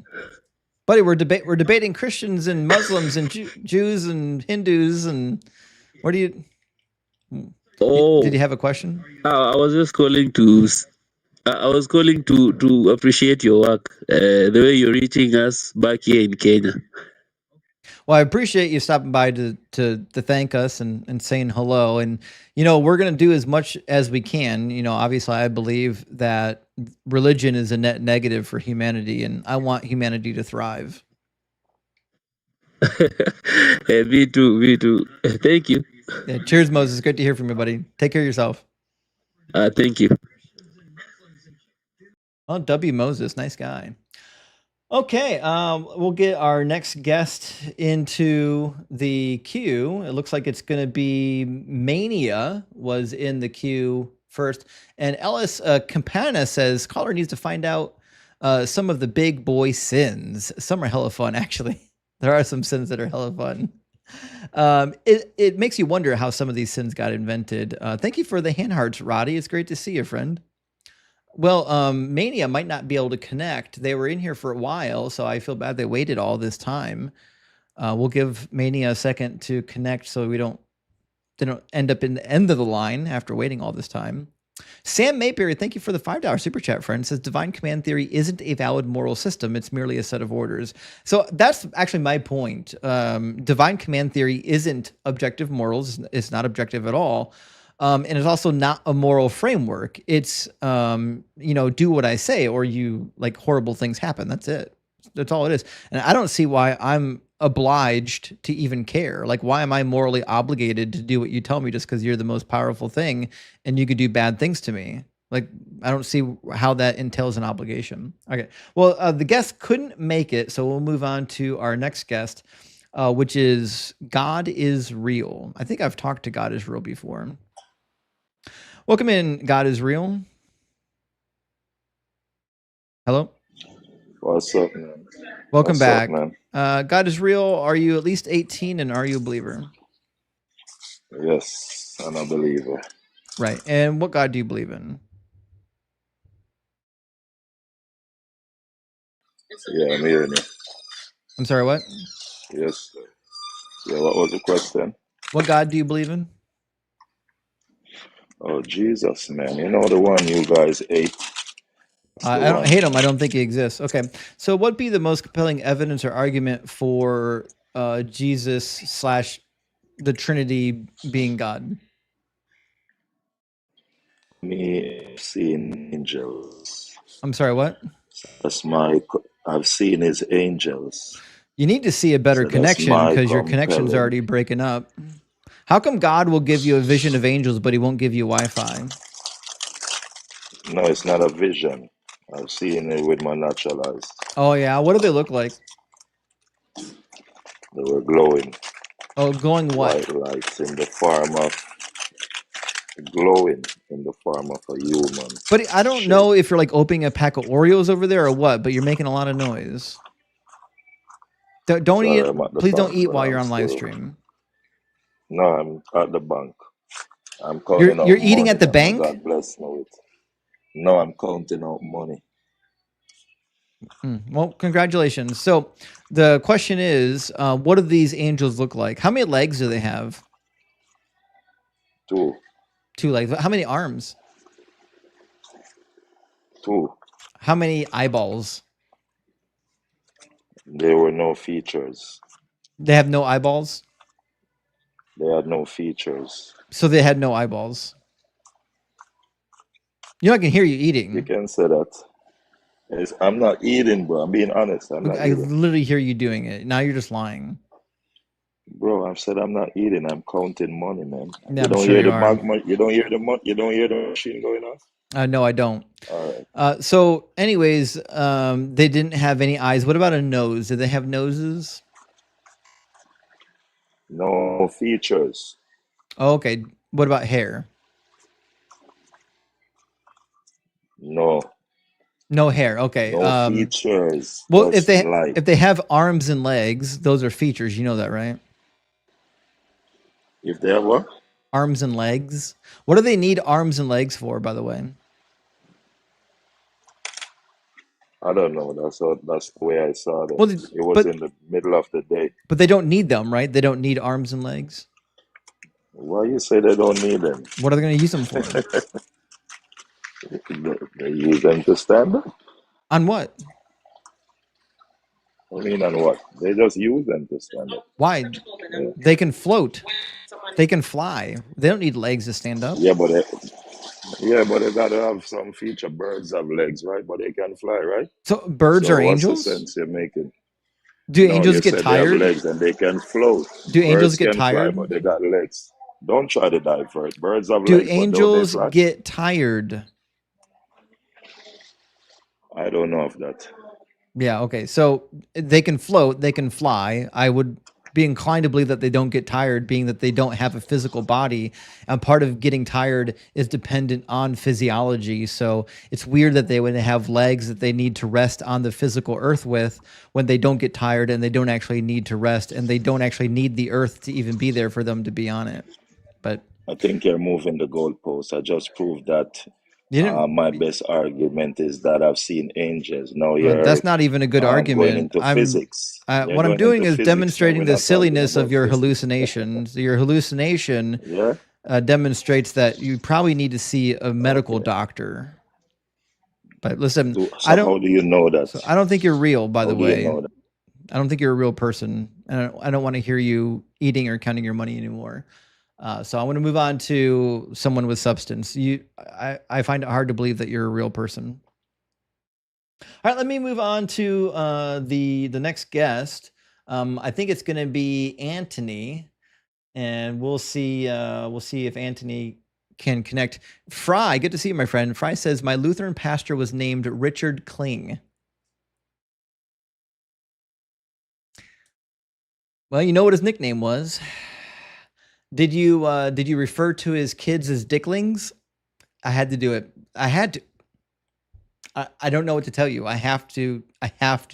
[SPEAKER 1] buddy. We're debating Christians and Muslims and Jews and Hindus and what do you?
[SPEAKER 12] Oh,
[SPEAKER 1] Did you have a question?
[SPEAKER 12] I was just calling to. I was calling to appreciate your work, the way you're reaching us back here in Kenya.
[SPEAKER 1] Well, I appreciate you stopping by to thank us and saying hello. And you know, we're going to do as much as we can. You know, obviously, I believe that religion is a net negative for humanity, and I want humanity to thrive.
[SPEAKER 12] Me too. Me too. Thank you.
[SPEAKER 1] Yeah, cheers, Moses. Great to hear from you, buddy. Take care of yourself.
[SPEAKER 12] Thank you.
[SPEAKER 1] Oh, W. Moses, nice guy. Okay, we'll get our next guest into the queue. It looks like it's going to be Mania was in the queue first. And Ellis Campana says, caller needs to find out some of the big boy sins. Some are hella fun, actually. There are some sins that are hella fun. It makes you wonder how some of these sins got invented. Thank you for the hand hearts, Roddy. It's great to see you, friend. Well, Mania might not be able to connect. They were in here for a while, so I feel bad they waited all this time. We'll give Mania a second to connect so they don't end up in the end of the line after waiting all this time. Sam Mayberry, thank you for the $5 super chat, friend. Says divine command theory isn't a valid moral system. It's merely a set of orders. So that's actually my point. Divine command theory isn't objective morals. It's not objective at all. And it's also not a moral framework. It's, do what I say or horrible things happen. That's it. That's all it is. And I don't see why I'm obliged to even care. Like, why am I morally obligated to do what you tell me just because you're the most powerful thing and you could do bad things to me? Like, I don't see how that entails an obligation. Okay. Well, the guest couldn't make it, so we'll move on to our next guest, which is God is Real. I think I've talked to God is Real before. Welcome in, God is Real. Hello.
[SPEAKER 13] What's up, man?
[SPEAKER 1] Welcome
[SPEAKER 13] What's up,
[SPEAKER 1] back.
[SPEAKER 13] man?
[SPEAKER 1] God is Real. Are you at least 18 and are you a believer?
[SPEAKER 13] Yes, I'm a believer.
[SPEAKER 1] Right. And what God do you believe in?
[SPEAKER 13] Yeah, I'm hearing you.
[SPEAKER 1] I'm sorry, what?
[SPEAKER 13] Yes. Yeah, what was the question?
[SPEAKER 1] What God do you believe in?
[SPEAKER 13] Oh, Jesus, man. You know the one you guys ate?
[SPEAKER 1] I don't hate him. I don't think he exists. Okay. So what would be the most compelling evidence or argument for Jesus / the Trinity being God?
[SPEAKER 13] Me seeing angels.
[SPEAKER 1] I'm sorry, what?
[SPEAKER 13] I've seen his angels.
[SPEAKER 1] You need to see a better
[SPEAKER 13] So that's
[SPEAKER 1] connection
[SPEAKER 13] my
[SPEAKER 1] because your connection's
[SPEAKER 13] compelling.
[SPEAKER 1] already breaking up. How come God will give you a vision of angels, but he won't give you Wi-Fi?
[SPEAKER 13] No, it's not a vision. I've seen it with my natural eyes.
[SPEAKER 1] Oh, yeah. What do they look like?
[SPEAKER 13] They were glowing.
[SPEAKER 1] Oh, glowing what?
[SPEAKER 13] White lights glowing in the form of a human.
[SPEAKER 1] But I don't know if you're like opening a pack of Oreos over there or what, but you're making a lot of noise. Don't
[SPEAKER 13] Sorry,
[SPEAKER 1] eat.
[SPEAKER 13] I'm at the
[SPEAKER 1] Please don't
[SPEAKER 13] bank,
[SPEAKER 1] eat
[SPEAKER 13] but
[SPEAKER 1] while
[SPEAKER 13] I'm
[SPEAKER 1] you're on live
[SPEAKER 13] still.
[SPEAKER 1] stream.
[SPEAKER 13] No, I'm at the bank. I'm counting out
[SPEAKER 1] You're eating
[SPEAKER 13] money
[SPEAKER 1] at the
[SPEAKER 13] that
[SPEAKER 1] bank?
[SPEAKER 13] God bless me with. No, I'm counting out money.
[SPEAKER 1] Well, congratulations. So the question is, what do these angels look like? How many legs do they have?
[SPEAKER 13] 2.
[SPEAKER 1] 2 legs. How many arms?
[SPEAKER 13] 2.
[SPEAKER 1] How many eyeballs?
[SPEAKER 13] There were no features.
[SPEAKER 1] They have no eyeballs?
[SPEAKER 13] They had no features.
[SPEAKER 1] So they had no eyeballs. You know, I can hear you eating.
[SPEAKER 13] You can say that. I'm not eating, bro. I'm being honest. I'm not
[SPEAKER 1] I
[SPEAKER 13] eating.
[SPEAKER 1] literally hear you doing it. Now you're just lying.
[SPEAKER 13] Bro, I've said I'm not eating. I'm counting money, man.
[SPEAKER 1] Yeah,
[SPEAKER 13] You
[SPEAKER 1] I'm
[SPEAKER 13] don't
[SPEAKER 1] sure
[SPEAKER 13] hear
[SPEAKER 1] you
[SPEAKER 13] the
[SPEAKER 1] are.
[SPEAKER 13] magma. You don't hear the machine going on.
[SPEAKER 1] No, I don't.
[SPEAKER 13] All right.
[SPEAKER 1] So anyways, they didn't have any eyes. What about a nose? Did they have noses?
[SPEAKER 13] No features.
[SPEAKER 1] Oh, okay. What about hair?
[SPEAKER 13] No.
[SPEAKER 1] No hair. Okay.
[SPEAKER 13] No features,
[SPEAKER 1] Well,
[SPEAKER 13] just light.
[SPEAKER 1] if they have arms and legs, those are features. You know that, right?
[SPEAKER 13] If they have what?
[SPEAKER 1] Arms and legs. What do they need arms and legs for, by the way?
[SPEAKER 13] I don't know. That's the way I saw it.
[SPEAKER 1] Well,
[SPEAKER 13] It was
[SPEAKER 1] but
[SPEAKER 13] in the middle of the day.
[SPEAKER 1] but they don't need them, right? They don't need arms and legs.
[SPEAKER 13] Why you say they don't need them?
[SPEAKER 1] What are they going to use them for?
[SPEAKER 13] They use them to stand up.
[SPEAKER 1] On what?
[SPEAKER 13] I mean, on what? They just use them to stand up.
[SPEAKER 1] Why?
[SPEAKER 13] Yeah,
[SPEAKER 1] They can float. They can fly. They don't need legs to stand up.
[SPEAKER 13] yeah, but they gotta have some feature. Birds have legs, right? But they can fly, right?
[SPEAKER 1] So birds
[SPEAKER 13] So
[SPEAKER 1] are
[SPEAKER 13] what's the
[SPEAKER 1] angels?
[SPEAKER 13] sense you're making?
[SPEAKER 1] Do
[SPEAKER 13] No,
[SPEAKER 1] angels
[SPEAKER 13] you
[SPEAKER 1] get
[SPEAKER 13] said they have
[SPEAKER 1] tired?
[SPEAKER 13] legs and they can float.
[SPEAKER 1] Do angels
[SPEAKER 13] Birds
[SPEAKER 1] get
[SPEAKER 13] can fly,
[SPEAKER 1] tired?
[SPEAKER 13] but they got legs. Don't try to divert. Birds have
[SPEAKER 1] Do
[SPEAKER 13] legs, but don't they
[SPEAKER 1] angels
[SPEAKER 13] fly?
[SPEAKER 1] get tired?
[SPEAKER 13] I don't know of that.
[SPEAKER 1] Yeah, okay. So they can float, they can fly. I would be inclined to believe that they don't get tired, being that they don't have a physical body. And part of getting tired is dependent on physiology. So it's weird that they would have legs that they need to rest on the physical earth with when they don't get tired and they don't actually need to rest and they don't actually need the earth to even be there for them to be on it. But
[SPEAKER 13] I think you're moving the goalposts. I just proved that.
[SPEAKER 1] you didn't.
[SPEAKER 13] My best argument is that I've seen angels. Now
[SPEAKER 1] Well,
[SPEAKER 13] you're
[SPEAKER 1] that's not even a good
[SPEAKER 13] going
[SPEAKER 1] argument.
[SPEAKER 13] into physics. You're
[SPEAKER 1] What I'm
[SPEAKER 13] going
[SPEAKER 1] doing
[SPEAKER 13] into
[SPEAKER 1] is
[SPEAKER 13] physics now.
[SPEAKER 1] demonstrating
[SPEAKER 13] We're
[SPEAKER 1] the
[SPEAKER 13] not talking
[SPEAKER 1] silliness of
[SPEAKER 13] about
[SPEAKER 1] your
[SPEAKER 13] physics.
[SPEAKER 1] hallucinations. Your hallucination
[SPEAKER 13] Yeah.
[SPEAKER 1] demonstrates that you probably need to see a medical
[SPEAKER 13] Okay.
[SPEAKER 1] doctor. But listen,
[SPEAKER 13] So how do you know that?
[SPEAKER 1] So I don't think you're real, by
[SPEAKER 13] How
[SPEAKER 1] the
[SPEAKER 13] do you
[SPEAKER 1] way.
[SPEAKER 13] know that?
[SPEAKER 1] I don't think you're a real person, and I don't want to hear you eating or counting your money anymore. So I want to move on to someone with substance. I find it hard to believe that you're a real person. All right, let me move on to the next guest. I think it's going to be Anthony, and we'll see if Anthony can connect. Fry, good to see you, my friend. Fry says my Lutheran pastor was named Richard Kling. Well, you know what his nickname was. Did you refer to his kids as dicklings? I had to do it. I had to. I don't know what to tell you. I have to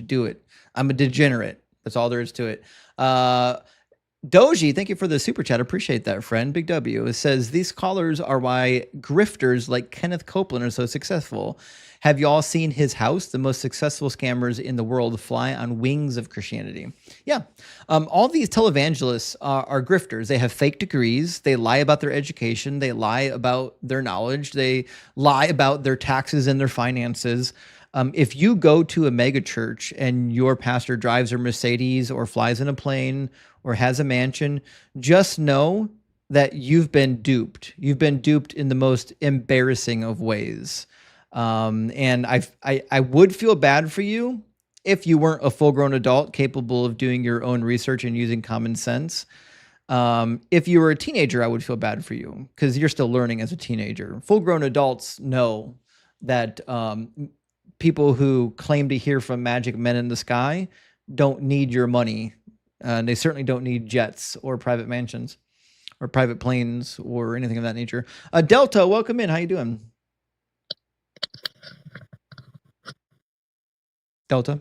[SPEAKER 1] do it. I'm a degenerate. That's all there is to it. Doji, thank you for the super chat. Appreciate that, friend. Big W. It says these callers are why grifters like Kenneth Copeland are so successful. Have you all seen his house? The most successful scammers in the world fly on wings of Christianity. Yeah. All these televangelists are grifters. They have fake degrees. They lie about their education. They lie about their knowledge. They lie about their taxes and their finances. If you go to a mega church and your pastor drives a Mercedes or flies in a plane or has a mansion, just know that you've been duped. You've been duped in the most embarrassing of ways. And I would feel bad for you if you weren't a full-grown adult capable of doing your own research and using common sense. If you were a teenager, I would feel bad for you because you're still learning as a teenager. Full-grown adults know that people who claim to hear from magic men in the sky don't need your money. They certainly don't need jets or private mansions or private planes or anything of that nature. Delta, welcome in. How you doing? Delta?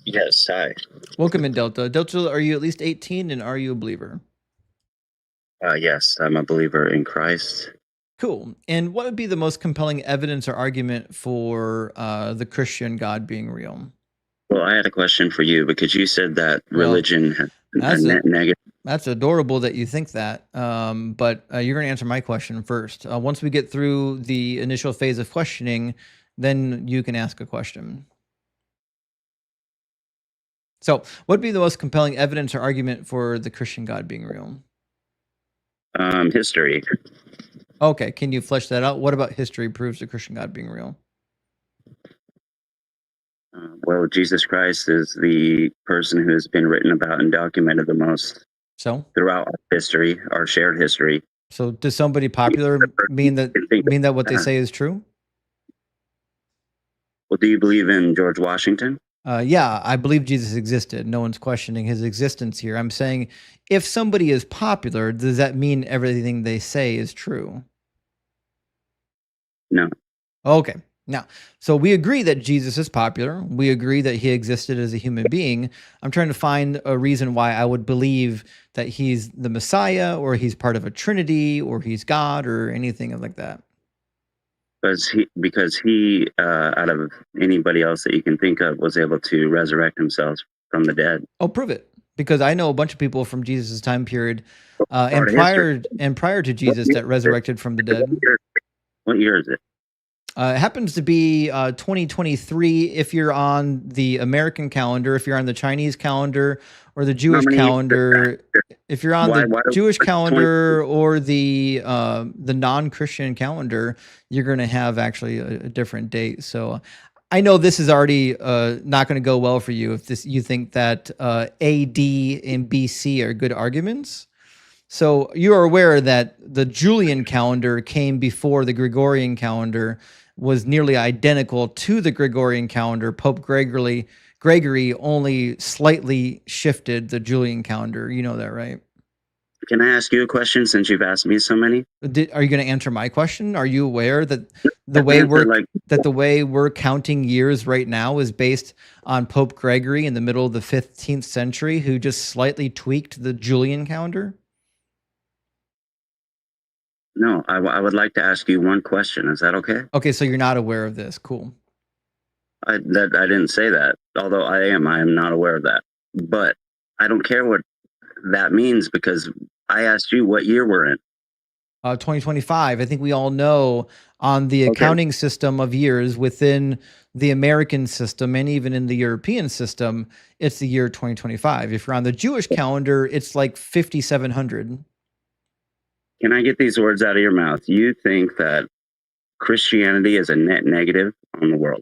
[SPEAKER 14] Yes, hi.
[SPEAKER 1] Welcome in, Delta. Delta, are you at least 18 and are you a believer?
[SPEAKER 14] Yes, I'm a believer in Christ.
[SPEAKER 1] Cool. And what would be the most compelling evidence or argument for the Christian God being real?
[SPEAKER 14] Well, I had a question for you because you said that religion has a negative.
[SPEAKER 1] That's adorable that you think that, but you're going to answer my question first. Once we get through the initial phase of questioning, then you can ask a question. So, what would be the most compelling evidence or argument for the Christian God being real?
[SPEAKER 14] History.
[SPEAKER 1] Okay, can you flesh that out? What about history proves the Christian God being real?
[SPEAKER 14] Well, Jesus Christ is the person who has been written about and documented the most.
[SPEAKER 1] So
[SPEAKER 14] throughout history, our shared history.
[SPEAKER 1] So, does somebody popular mean that what they say is true?
[SPEAKER 14] Well, do you believe in George Washington?
[SPEAKER 1] Yeah, I believe Jesus existed. No one's questioning his existence here. I'm saying if somebody is popular, does that mean everything they say is true?
[SPEAKER 14] No.
[SPEAKER 1] Okay. Now, so we agree that Jesus is popular. We agree that he existed as a human being. I'm trying to find a reason why I would believe that he's the Messiah, or he's part of a Trinity, or he's God, or anything like that.
[SPEAKER 14] Because he out of anybody else that you can think of was able to resurrect himself from the dead.
[SPEAKER 1] Oh, prove it. Because I know a bunch of people from Jesus' time period and
[SPEAKER 14] Part of history.
[SPEAKER 1] prior to Jesus that resurrected from the dead.
[SPEAKER 14] What year is it?
[SPEAKER 1] It happens to be 2023 if you're on the American calendar, if you're on the Chinese calendar or the Jewish calendar. If you're on the Jewish calendar or the non-Christian calendar, you're going to have actually a different date. So I know this is already not going to go well for you if you think that AD and BC are good arguments. So you are aware that the Julian calendar came before the Gregorian calendar, was nearly identical to the Gregorian calendar. Pope Gregory only slightly shifted the Julian calendar. You know that, right?
[SPEAKER 14] Can I ask you a question since you've asked me so many?
[SPEAKER 1] Are you going to answer my question? Are you aware that the way we're counting years right now is based on Pope Gregory in the middle of the 15th century, who just slightly tweaked the Julian calendar?
[SPEAKER 14] No, I would like to ask you one question. Is that okay?
[SPEAKER 1] Okay, so you're not aware of this. Cool.
[SPEAKER 14] I didn't say that, although I am not aware of that. But I don't care what that means, because I asked you what year we're in.
[SPEAKER 1] 2025. I think we all know on the accounting system of years within the American system and even in the European system, it's the year 2025. If you're on the Jewish calendar, it's like 5,700.
[SPEAKER 14] Can I get these words out of your mouth? You think that Christianity is a net negative on the world?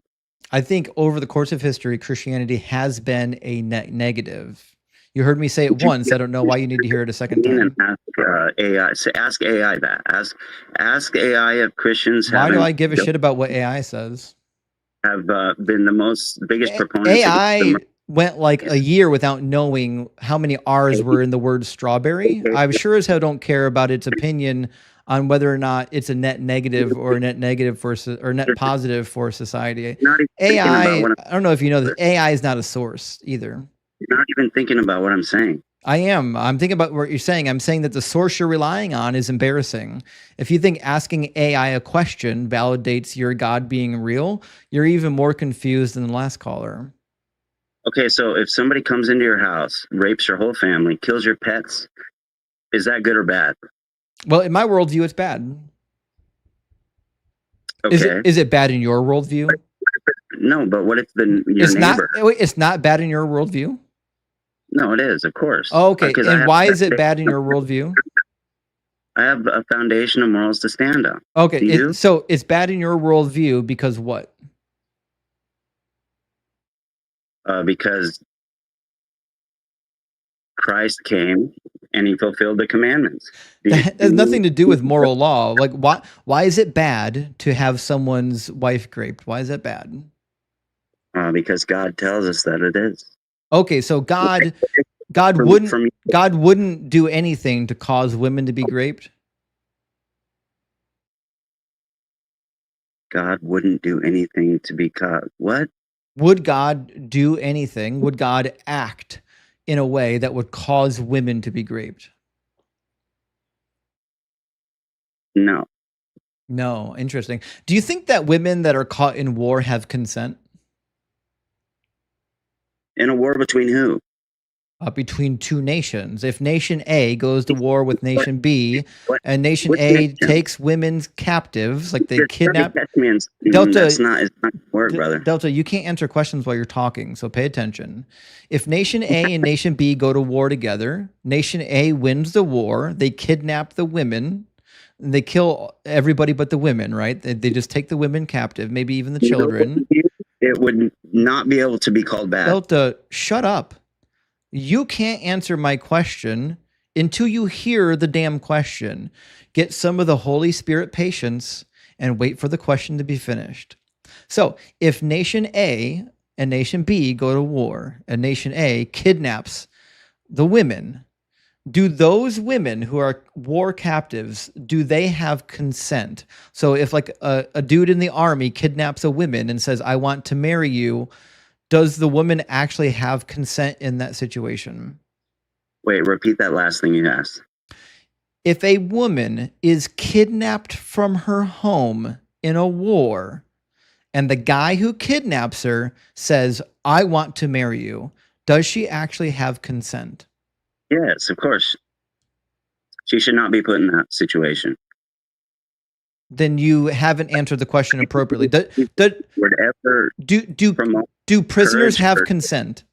[SPEAKER 1] I think over the course of history, Christianity has been a net negative. You heard me say it once. I don't know why you need to hear it a second time.
[SPEAKER 14] Ask AI that. Ask AI if Christians
[SPEAKER 1] Why do I give a shit about what AI says?
[SPEAKER 14] Have been the biggest proponents.
[SPEAKER 1] AI went like a year without knowing how many R's were in the word strawberry. I sure as hell don't care about its opinion on whether or not it's a net negative or a net negative or net positive for society. AI, I don't know if you know that AI is not a source either.
[SPEAKER 14] You're not even thinking about what I'm saying.
[SPEAKER 1] I am. I'm thinking about what you're saying. I'm saying that the source you're relying on is embarrassing. If you think asking AI a question validates your God being real, you're even more confused than the last caller.
[SPEAKER 14] Okay, so if somebody comes into your house, rapes your whole family, kills your pets, is that good or bad?
[SPEAKER 1] Well, in my worldview, it's bad.
[SPEAKER 14] Okay.
[SPEAKER 1] Is it bad in your worldview?
[SPEAKER 14] No, but what if your neighbor?
[SPEAKER 1] It's not bad in your worldview?
[SPEAKER 14] No, it is, of course.
[SPEAKER 1] Oh, okay, and why is it bad in your worldview?
[SPEAKER 14] I have a foundation of morals to stand on.
[SPEAKER 1] Okay, so it's bad in your worldview because what?
[SPEAKER 14] Because Christ came and he fulfilled the commandments.
[SPEAKER 1] That has nothing to do with moral law. Like, why is it bad to have someone's wife raped? Why is that bad?
[SPEAKER 14] Because God tells us that it is. Okay,
[SPEAKER 1] so God wouldn't do anything to cause women to be raped.
[SPEAKER 14] God wouldn't do anything to be caught. What?
[SPEAKER 1] Would God do anything? Would God act in a way that would cause women to be raped?
[SPEAKER 14] No.
[SPEAKER 1] No, interesting. Do you think that women that are caught in war have consent?
[SPEAKER 14] In a war between who?
[SPEAKER 1] Between two nations. If nation A goes to war with nation B, and nation A takes women's captives, like they kidnap.
[SPEAKER 14] Delta, that's not a word, brother.
[SPEAKER 1] Delta, you can't answer questions while you're talking, so pay attention. If nation A and nation B go to war together, nation A wins the war. They kidnap the women. They kill everybody but the women, right? They just take the women captive, maybe even the children.
[SPEAKER 14] It would not be able to be called bad.
[SPEAKER 1] Delta, shut up. You can't answer my question until you hear the damn question. Get some of the Holy Spirit patience and wait for the question to be finished. So if nation A and nation B go to war and nation A kidnaps the women, do those women who are war captives, do they have consent? So if like a dude in the army kidnaps a woman and says, I want to marry you, does the woman actually have consent in that situation?
[SPEAKER 14] Wait, repeat that last thing you asked.
[SPEAKER 1] If a woman is kidnapped from her home in a war, and the guy who kidnaps her says, I want to marry you, does she actually have consent?
[SPEAKER 14] Yes, of course. She should not be put in that situation.
[SPEAKER 1] Then you haven't answered the question appropriately.
[SPEAKER 14] Whatever
[SPEAKER 1] Do prisoners
[SPEAKER 14] courage
[SPEAKER 1] have
[SPEAKER 14] or-
[SPEAKER 1] consent?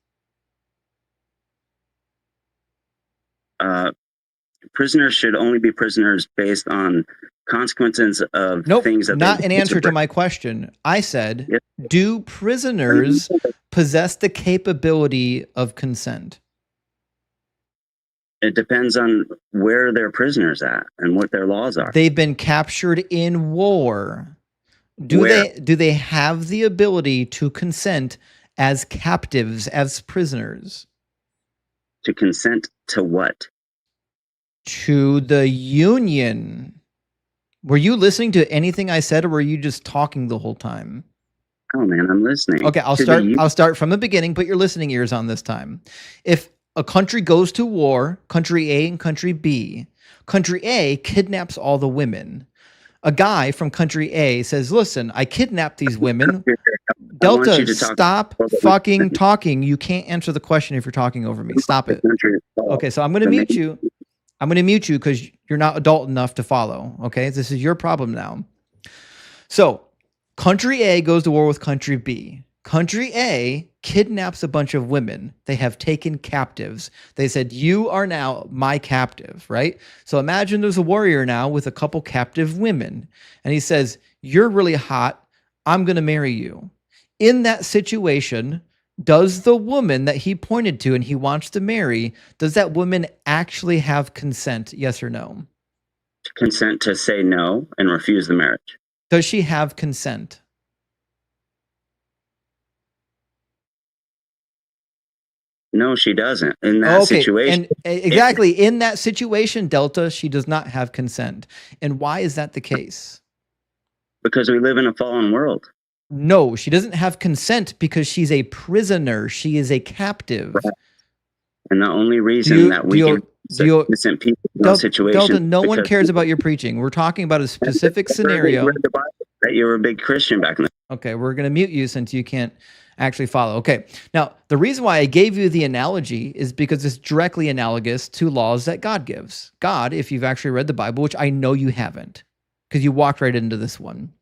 [SPEAKER 14] Prisoners should only be prisoners based on consequences of
[SPEAKER 1] Nope,
[SPEAKER 14] things that
[SPEAKER 1] not
[SPEAKER 14] they
[SPEAKER 1] an answer to my question. I said,
[SPEAKER 14] Yes.
[SPEAKER 1] do prisoners possess the capability of consent?
[SPEAKER 14] It depends on where they're prisoners at and what their laws are.
[SPEAKER 1] They've been captured in war. Do
[SPEAKER 14] Where?
[SPEAKER 1] they have the ability to consent as captives, as prisoners?
[SPEAKER 14] To consent to what?
[SPEAKER 1] To the union. Were you listening to anything I said, or were you just talking the whole time?
[SPEAKER 14] Oh man, I'm listening.
[SPEAKER 1] Okay, I'll start from the beginning. Put your listening ears on this time. If a country goes to war, country A and country B, country A kidnaps all the women. A guy from country A says, listen, I kidnapped these women. Delta, stop fucking talking. You can't answer the question if you're talking over me. Stop it. Okay, so I'm going to mute you. I'm going to mute you because you're not adult enough to follow. Okay, this is your problem now. So country A goes to war with country B. Country A kidnaps a bunch of women. They have taken captives. They said, you are now my captive, right? So imagine there's a warrior now with a couple captive women. And he says, you're really hot. I'm going to marry you. In that situation, does the woman that he pointed to and he wants to marry, does that woman actually have consent? Yes or no?
[SPEAKER 14] Consent to say no and refuse the marriage.
[SPEAKER 1] Does she have consent?
[SPEAKER 14] No, she doesn't. In that situation.
[SPEAKER 1] And exactly in that situation, Delta, she does not have consent. And why is that the case?
[SPEAKER 14] Because we live in a fallen world.
[SPEAKER 1] No, she doesn't have consent because she's a prisoner. She is a captive.
[SPEAKER 14] Right. And the only reason that we can innocent people in those situations.
[SPEAKER 1] Delta, no one cares about your preaching. We're talking about a specific scenario.
[SPEAKER 14] Read the Bible, that you were a big Christian back then.
[SPEAKER 1] Okay, we're going to mute you since you can't actually follow. Okay, now the reason why I gave you the analogy is because it's directly analogous to laws that God gives. God, if you've actually read the Bible, which I know you haven't, because you walked right into this one.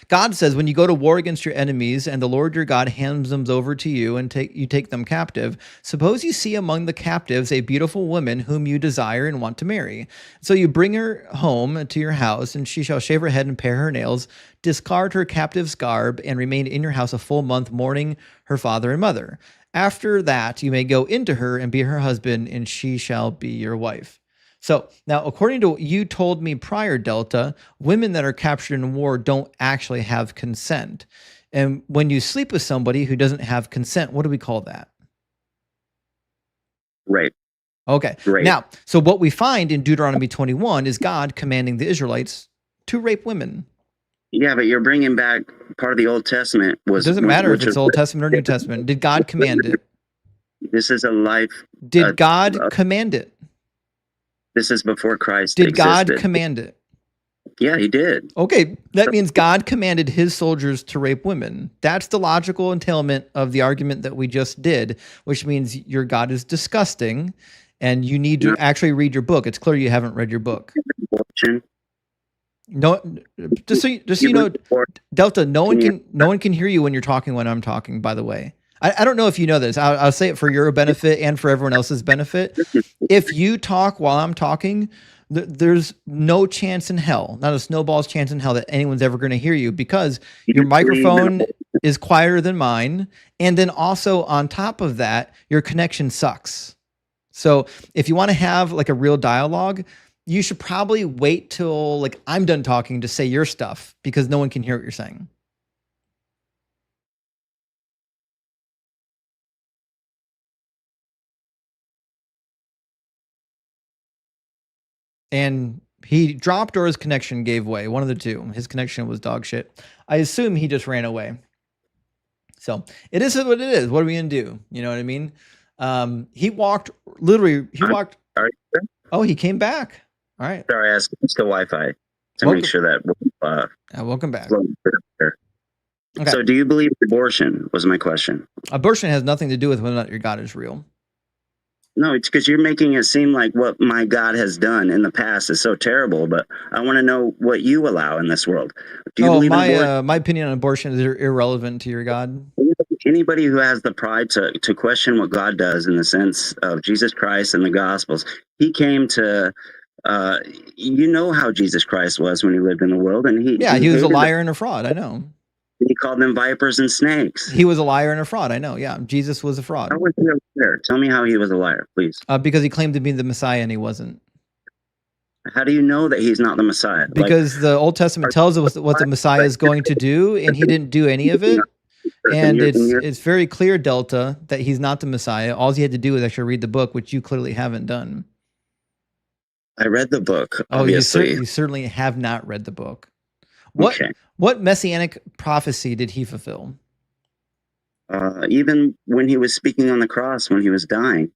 [SPEAKER 1] God says when you go to war against your enemies and the Lord your God hands them over to you and you take them captive, suppose you see among the captives a beautiful woman whom you desire and want to marry. So you bring her home to your house, and she shall shave her head and pare her nails, discard her captive's garb, and remain in your house a full month, mourning her father and mother. After that, you may go into her and be her husband, and she shall be your wife. So now, according to what you told me prior, Delta, women that are captured in war don't actually have consent. And when you sleep with somebody who doesn't have consent, what do we call that?
[SPEAKER 14] Rape.
[SPEAKER 1] Okay.
[SPEAKER 14] Rape.
[SPEAKER 1] Now, so what we find in Deuteronomy 21 is God commanding the Israelites to rape women.
[SPEAKER 14] Yeah, but you're bringing back part of the Old Testament.
[SPEAKER 1] It doesn't matter if it's Old Testament or New Testament. Did God command it?
[SPEAKER 14] This is a life.
[SPEAKER 1] Did God command it?
[SPEAKER 14] This is before Christ
[SPEAKER 1] Did
[SPEAKER 14] existed.
[SPEAKER 1] God command it?
[SPEAKER 14] Yeah, he did.
[SPEAKER 1] Okay, that means God commanded his soldiers to rape women. That's the logical entailment of the argument that we just did, which means your God is disgusting and you need to actually read your book. It's clear you haven't read your book. No, just so you know, Delta, no one can hear you when you're talking when I'm talking, by the way. I don't know if you know this. I'll say it for your benefit and for everyone else's benefit. If you talk while I'm talking, there's no chance in hell, not a snowball's chance in hell that anyone's ever going to hear you because your microphone is quieter than mine. And then also on top of that, your connection sucks. So if you want to have like a real dialogue, you should probably wait till like I'm done talking to say your stuff because no one can hear what you're saying. and he dropped or his connection gave way. One of the two. His connection was dog shit. I assume he just ran away. So it is what it is. What are we gonna do? You know what I mean? He walked literally. He walked.
[SPEAKER 14] Sorry.
[SPEAKER 1] Oh, he came back. All right.
[SPEAKER 14] Sorry, I asked the Wi-Fi to
[SPEAKER 1] Welcome.
[SPEAKER 14] make sure that.
[SPEAKER 1] Welcome back.
[SPEAKER 14] Okay. So, do you believe abortion? Was my question.
[SPEAKER 1] Abortion has nothing to do with whether or not your God is real.
[SPEAKER 14] No, it's because you're making it seem like what my God has done in the past is so terrible. But I want to know what you allow in this world. Do you believe in abortion?
[SPEAKER 1] My opinion on abortion is irrelevant to your God.
[SPEAKER 14] Anybody who has the pride to question what God does in the sense of Jesus Christ and the Gospels, he came to, you know how Jesus Christ was when he lived in the world, and
[SPEAKER 1] he was a liar and a fraud. I know.
[SPEAKER 14] He called them vipers and snakes.
[SPEAKER 1] He was a liar and a fraud. I know. Yeah, Jesus was a fraud.
[SPEAKER 14] How was he a liar? Tell me how he was a liar, please.
[SPEAKER 1] Because he claimed to be the Messiah and he wasn't.
[SPEAKER 14] How do you know that he's not the Messiah?
[SPEAKER 1] Because the Old Testament tells us what the Messiah is going to do, and he didn't do any of it. And it's very clear, Delta, that he's not the Messiah. All he had to do was actually read the book, which you clearly haven't done.
[SPEAKER 14] I read the book.
[SPEAKER 1] Oh, you certainly have not read the book. What messianic prophecy did he fulfill?
[SPEAKER 14] Even when he was speaking on the cross, when he was dying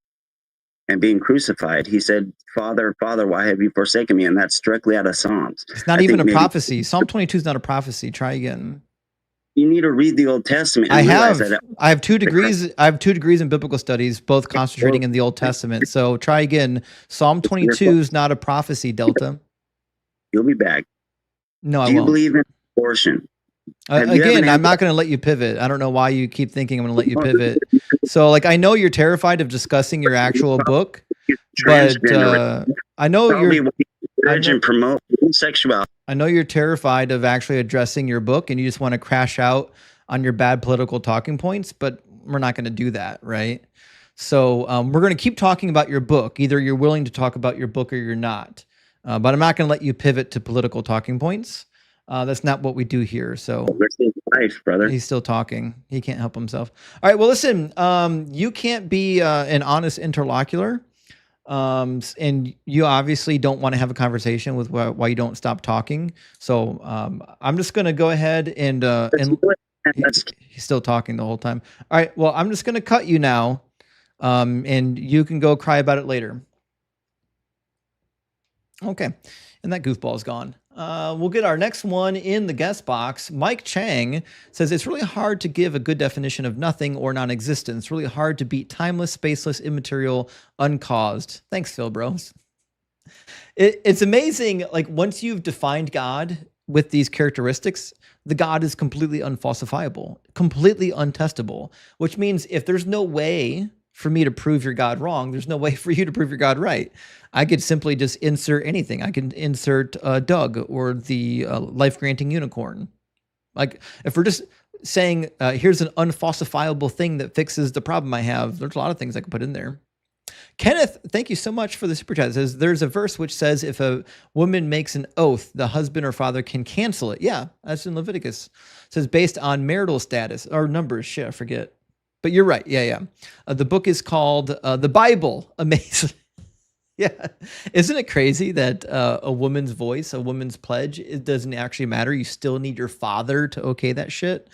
[SPEAKER 14] and being crucified, he said, Father, Father, why have you forsaken me? And that's directly out of Psalms.
[SPEAKER 1] It's not even a prophecy. Psalm 22 is not a prophecy. Try again.
[SPEAKER 14] You need to read the Old Testament.
[SPEAKER 1] I have 2 degrees. I have 2 degrees in biblical studies, both concentrating in the Old Testament. So try again. Psalm 22 is not a prophecy, Delta.
[SPEAKER 14] You'll be back.
[SPEAKER 1] No, I won't.
[SPEAKER 14] Do you believe in abortion?
[SPEAKER 1] Again, I'm not going to let you pivot. I don't know why you keep thinking I'm going to let you pivot. So, like, I know you're terrified of discussing your actual book, but I know
[SPEAKER 14] promote sexuality.
[SPEAKER 1] I know you're terrified of actually addressing your book, and you just want to crash out on your bad political talking points. But we're not going to do that, right? So, we're going to keep talking about your book. Either you're willing to talk about your book or you're not. But I'm not going to let you pivot to political talking points. That's not what we do here. So
[SPEAKER 14] life, brother.
[SPEAKER 1] He's still talking. He can't help himself. All right. Well, listen, you can't be an honest interlocutor. And you obviously don't want to have a conversation with why you don't stop talking. So I'm just going to go ahead and he's still talking the whole time. All right. Well, I'm just going to cut you now. And you can go cry about it later. Okay. And that goofball is gone. We'll get our next one in the guest box. Mike Chang says, it's really hard to give a good definition of nothing or non-existence. Really hard to beat timeless, spaceless, immaterial, uncaused. Thanks, Phil Bros. It's amazing. Like, once you've defined God with these characteristics, the God is completely unfalsifiable, completely untestable, which means if there's no way for me to prove your God wrong, there's no way for you to prove your God right. I could simply just insert anything. I can insert Doug or the life-granting unicorn. Like, if we're just saying, here's an unfalsifiable thing that fixes the problem I have, there's a lot of things I could put in there. Kenneth, thank you so much for the super chat. It says, there's a verse which says if a woman makes an oath, the husband or father can cancel it. Yeah, that's in Leviticus. It says based on marital status or numbers. Shit, I forget. But you're right. Yeah. The book is called The Bible. Amazing. Yeah. Isn't it crazy that a woman's voice, a woman's pledge, it doesn't actually matter. You still need your father to okay that shit.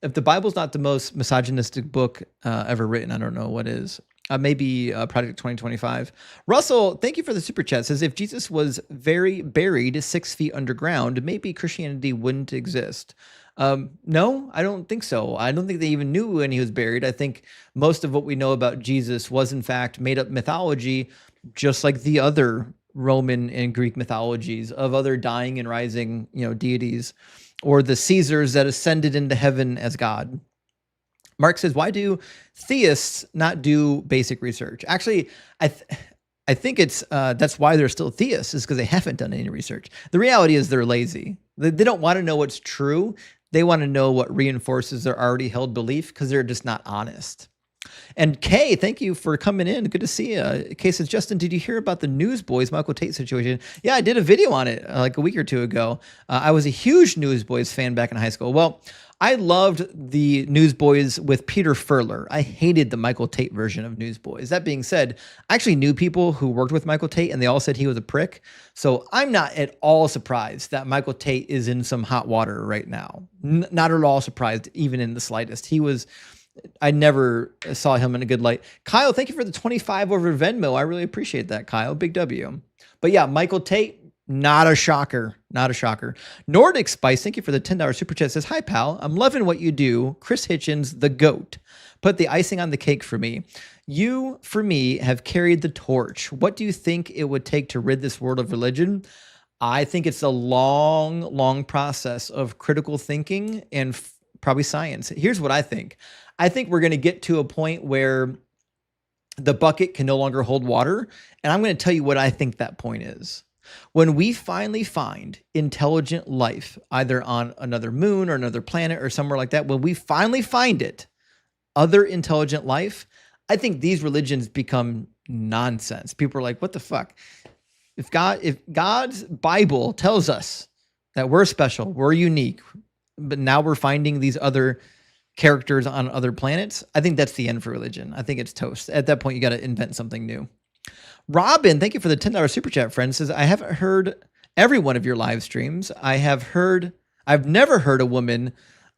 [SPEAKER 1] If the Bible's not the most misogynistic book ever written, I don't know what is. Maybe Project 2025. Russell, thank you for the super chat. Says if Jesus was very buried 6 feet underground, maybe Christianity wouldn't exist. No, I don't think so. I don't think they even knew when he was buried. I think most of what we know about Jesus was in fact made up mythology, just like the other Roman and Greek mythologies of other dying and rising, deities, or the Caesars that ascended into heaven as God. Mark says, why do theists not do basic research? Actually, I think it's that's why they're still theists, is because they haven't done any research. The reality is they're lazy. They don't want to know what's true. They want to know what reinforces their already held belief because they're just not honest. And Kay, thank you for coming in. Good to see you. Kay says, Justin, did you hear about the Newsboys Michael Tate situation? Yeah, I did a video on it like a week or two ago. I was a huge Newsboys fan back in high school. Well, I loved the Newsboys with Peter Furler. I hated the Michael Tate version of Newsboys. That being said, I actually knew people who worked with Michael Tate and they all said he was a prick. So I'm not at all surprised that Michael Tate is in some hot water right now. Not at all surprised, even in the slightest. I never saw him in a good light. Kyle, thank you for the 25 over Venmo. I really appreciate that, Kyle. Big W. But yeah, Michael Tate, not a shocker. Not a shocker. Nordic Spice, thank you for the $10 super chat. Says, hi, pal. I'm loving what you do. Chris Hitchens, the GOAT. Put the icing on the cake for me. You, for me, have carried the torch. What do you think it would take to rid this world of religion? I think it's a long, long process of critical thinking and probably science. Here's what I think. I think we're going to get to a point where the bucket can no longer hold water. And I'm going to tell you what I think that point is. When we finally find intelligent life, either on another moon or another planet or somewhere like that, when we finally find it, other intelligent life, I think these religions become nonsense. People are like, what the fuck? If God's Bible tells us that we're special, we're unique, but now we're finding these other characters on other planets, I think that's the end for religion. I think it's toast. At that point, you got to invent something new. Robin, thank you for the $10 super chat, friend. Says, I haven't heard every one of your live streams. I've never heard a woman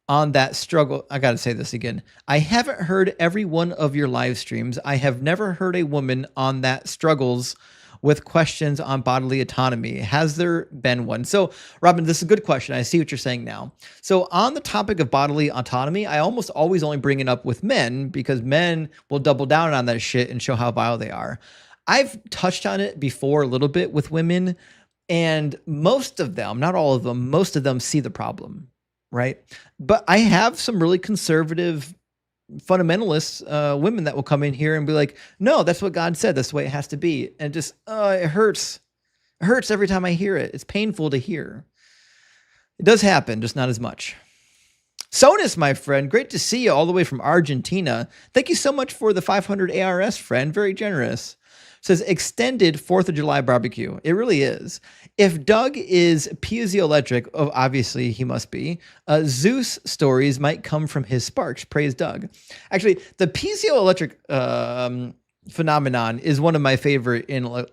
[SPEAKER 1] on that struggle. I got to say this again. I haven't heard every one of your live streams. I have never heard a woman on that struggles with questions on bodily autonomy. Has there been one? So, Robin, this is a good question. I see what you're saying now. So on the topic of bodily autonomy, I almost always only bring it up with men because men will double down on that shit and show how vile they are. I've touched on it before a little bit with women, and most of them, not all of them, most of them see the problem, right? But I have some really conservative fundamentalist women that will come in here and be like, no, that's what God said. That's the way it has to be. And just, it hurts. It hurts every time I hear it. It's painful to hear. It does happen, just not as much. Sonus, my friend, great to see you all the way from Argentina. Thank you so much for the 500 ARS, friend. Very generous. Says extended 4th of July barbecue. It really is. If Doug is piezoelectric, obviously he must be, Zeus stories might come from his sparks. Praise Doug. Actually, the piezoelectric phenomenon is one of my favorite in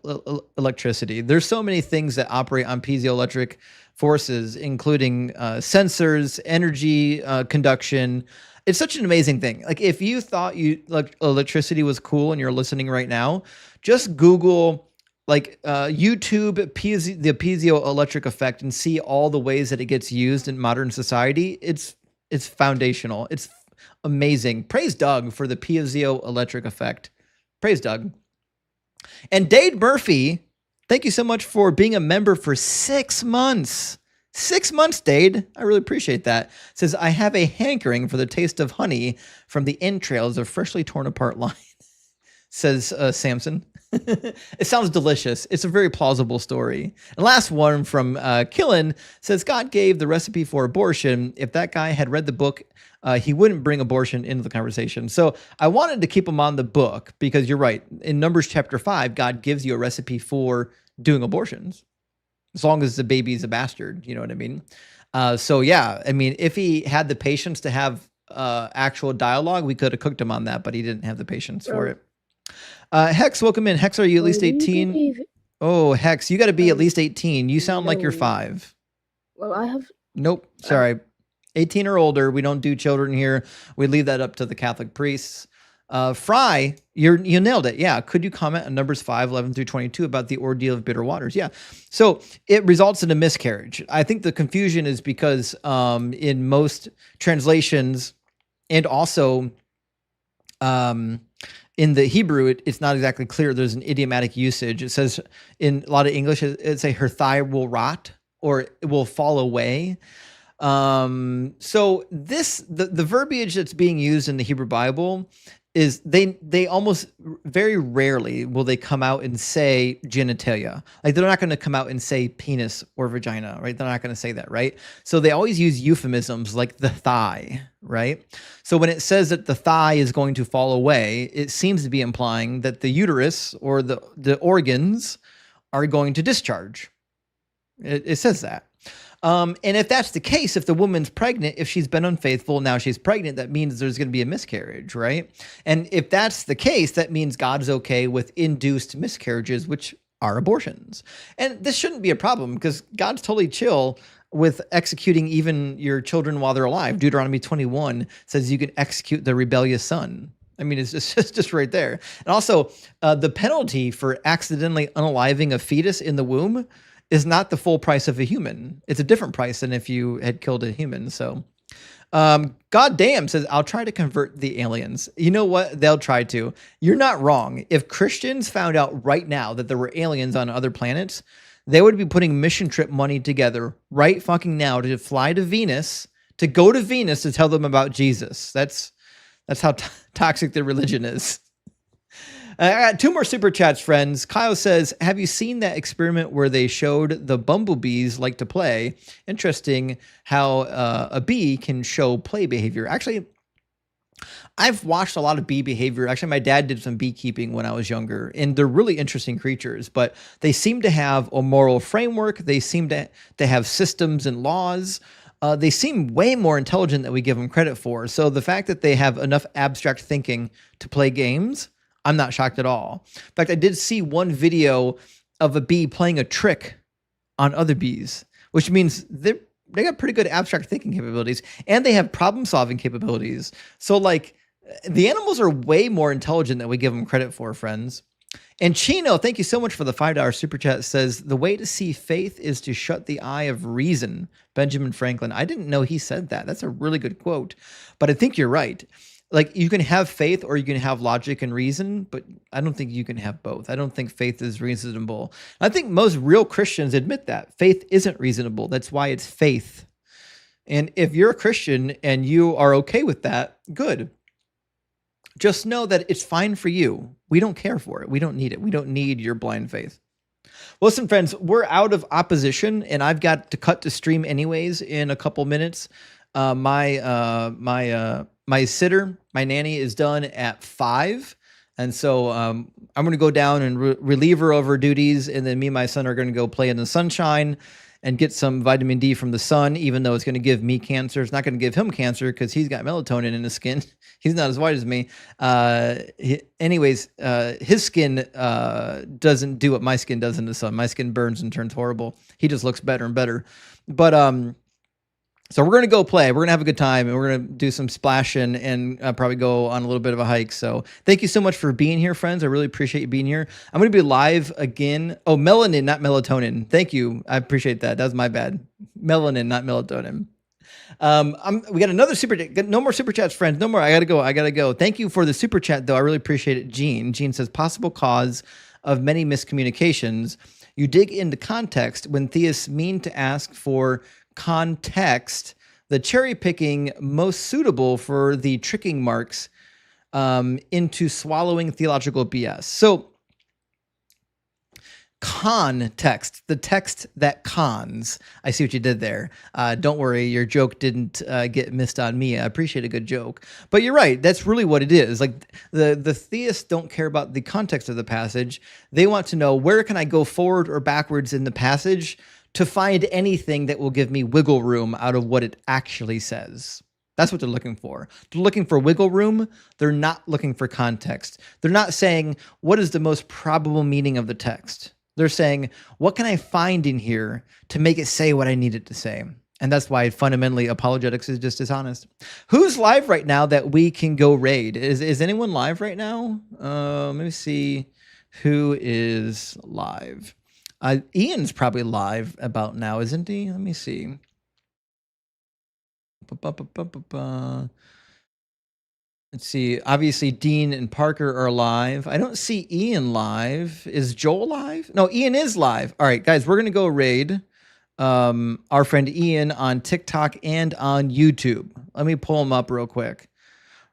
[SPEAKER 1] electricity. There's so many things that operate on piezoelectric forces, including sensors, energy, conduction. It's such an amazing thing. Like if you thought electricity was cool and you're listening right now, just Google YouTube the piezoelectric effect and see all the ways that it gets used in modern society. It's foundational. It's amazing. Praise Doug for the piezoelectric effect. Praise Doug. And Dade Murphy, thank you so much for being a member for 6 months. 6 months, Dade. I really appreciate that. Says, I have a hankering for the taste of honey from the entrails of freshly torn apart lion. Says Samson. It sounds delicious. It's a very plausible story. And last one from Killen says, God gave the recipe for abortion. If that guy had read the book, he wouldn't bring abortion into the conversation. So I wanted to keep him on the book because you're right. In Numbers chapter 5, God gives you a recipe for doing abortions. As long as the baby's a bastard, you know what I mean? So yeah, I mean, if he had the patience to have actual dialogue, we could have cooked him on that, but he didn't have the patience for it. Hex, welcome in. Hex, are you at least 18? Oh, Hex, you got to be at least 18. You sound like you're 5.
[SPEAKER 15] Well, I have...
[SPEAKER 1] Nope, sorry. 18 or older. We don't do children here. We leave that up to the Catholic priests. Fry, you nailed it. Yeah. Could you comment on Numbers 5, 11 through 22 about the ordeal of bitter waters? Yeah. So it results in a miscarriage. I think the confusion is because in most translations and also in the Hebrew, it's not exactly clear. There's an idiomatic usage. It says in a lot of English, it's her thigh will rot or it will fall away. So the verbiage that's being used in the Hebrew Bible is they almost very rarely will they come out and say genitalia. Like they're not going to come out and say penis or vagina, right? They're not going to say that, right? So they always use euphemisms like the thigh, right? So when it says that the thigh is going to fall away, it seems to be implying that the uterus or the organs are going to discharge. It says that. And if that's the case, if the woman's pregnant, if she's been unfaithful, now she's pregnant, that means there's going to be a miscarriage, right? And if that's the case, that means God is okay with induced miscarriages, which are abortions. And this shouldn't be a problem because God's totally chill with executing even your children while they're alive. Deuteronomy 21 says you can execute the rebellious son. I mean, it's just right there. And also, the penalty for accidentally unaliving a fetus in the womb is not the full price of a human. It's a different price than if you had killed a human. So, God damn says, I'll try to convert the aliens. You know what? They'll try to. You're not wrong. If Christians found out right now that there were aliens on other planets, they would be putting mission trip money together right fucking now to fly to Venus, to go to Venus to tell them about Jesus. That's how toxic their religion is. I got 2 more super chats, friends. Kyle says, have you seen that experiment where they showed the bumblebees like to play? Interesting how a bee can show play behavior. Actually, I've watched a lot of bee behavior. Actually, my dad did some beekeeping when I was younger, and they're really interesting creatures, but they seem to have a moral framework. They seem to have systems and laws. They seem way more intelligent than we give them credit for. So the fact that they have enough abstract thinking to play games, I'm not shocked at all. In fact, I did see one video of a bee playing a trick on other bees, which means they got pretty good abstract thinking capabilities and they have problem solving capabilities. So like the animals are way more intelligent than we give them credit for, friends. And Chino, thank you so much for the $5 super chat, says the way to see faith is to shut the eye of reason. Benjamin Franklin. I didn't know he said that. That's a really good quote, but I think you're right. Like you can have faith or you can have logic and reason, but I don't think you can have both. I don't think faith is reasonable. I think most real Christians admit that faith isn't reasonable. That's why it's faith. And if you're a Christian and you are okay with that, good. Just know that it's fine for you. We don't care for it. We don't need it. We don't need your blind faith. Listen, friends, we're out of opposition and I've got to cut the stream anyways in a couple minutes. My sitter, my nanny, is done at 5. And so I'm going to go down and relieve her of her duties. And then me and my son are going to go play in the sunshine and get some vitamin D from the sun, even though it's going to give me cancer. It's not going to give him cancer because he's got melatonin in his skin. He's not as white as me. His skin doesn't do what my skin does in the sun. My skin burns and turns horrible. He just looks better and better. But so we're going to go play. We're going to have a good time, and we're going to do some splashing and probably go on a little bit of a hike. So thank you so much for being here, friends. I really appreciate you being here. I'm going to be live again. Oh, melanin, not melatonin. Thank you. I appreciate that. That was my bad. Melanin, not melatonin. We got another super chat. No more super chats, friends. No more. I gotta go. Thank you for the super chat, though. I really appreciate it. Gene says, possible cause of many miscommunications. You dig into context when theists mean to ask for context, the cherry picking most suitable for the tricking marks into swallowing theological BS. So context, the text that cons. I see what you did there. Don't worry, your joke didn't get missed on me. I appreciate a good joke. But you're right, that's really what it is. Like the theists don't care about the context of the passage. They want to know, where can I go forward or backwards in the passage to find anything that will give me wiggle room out of what it actually says. That's what they're looking for. They're looking for wiggle room. They're not looking for context. They're not saying, what is the most probable meaning of the text? They're saying, what can I find in here to make it say what I need it to say? And that's why fundamentally apologetics is just dishonest. Who's live right now that we can go raid? Is anyone live right now? Let me see who is live. Ian's probably live about now, isn't he? Let me see. Let's see. Obviously, Dean and Parker are live. I don't see Ian live. Is Joel live? No, Ian is live. All right, guys, we're going to go raid our friend Ian on TikTok and on YouTube. Let me pull him up real quick.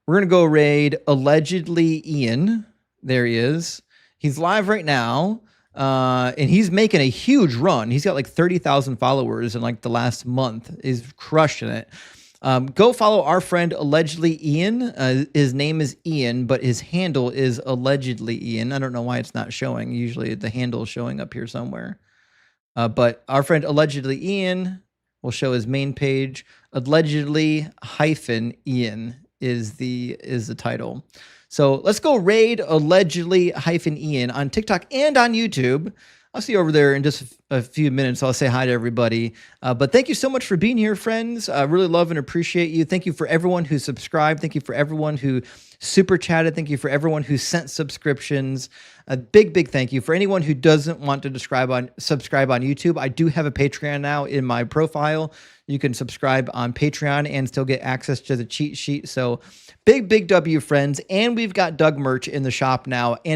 [SPEAKER 1] We're going to go raid allegedly Ian. There he is. He's live right now. And he's making a huge run. He's got like 30,000 followers in like the last month. He's crushing it. Go follow our friend allegedly Ian. His name is Ian, but his handle is allegedly Ian. I don't know why it's not showing. Usually the handle is showing up here somewhere. But our friend allegedly Ian will show his main page. Allegedly -Ian is the title. So let's go raid allegedly -Ian on TikTok and on YouTube. I'll see you over there in just a few minutes. I'll say hi to everybody. But thank you so much for being here, friends. I really love and appreciate you. Thank you for everyone who subscribed. Thank you for everyone who super chatted. Thank you for everyone who sent subscriptions. A big thank you. For anyone who doesn't want to subscribe on YouTube, I do have a Patreon now in my profile. You can subscribe on Patreon and still get access to the cheat sheet. So big W, friends. And we've got Doug merch in the shop now. And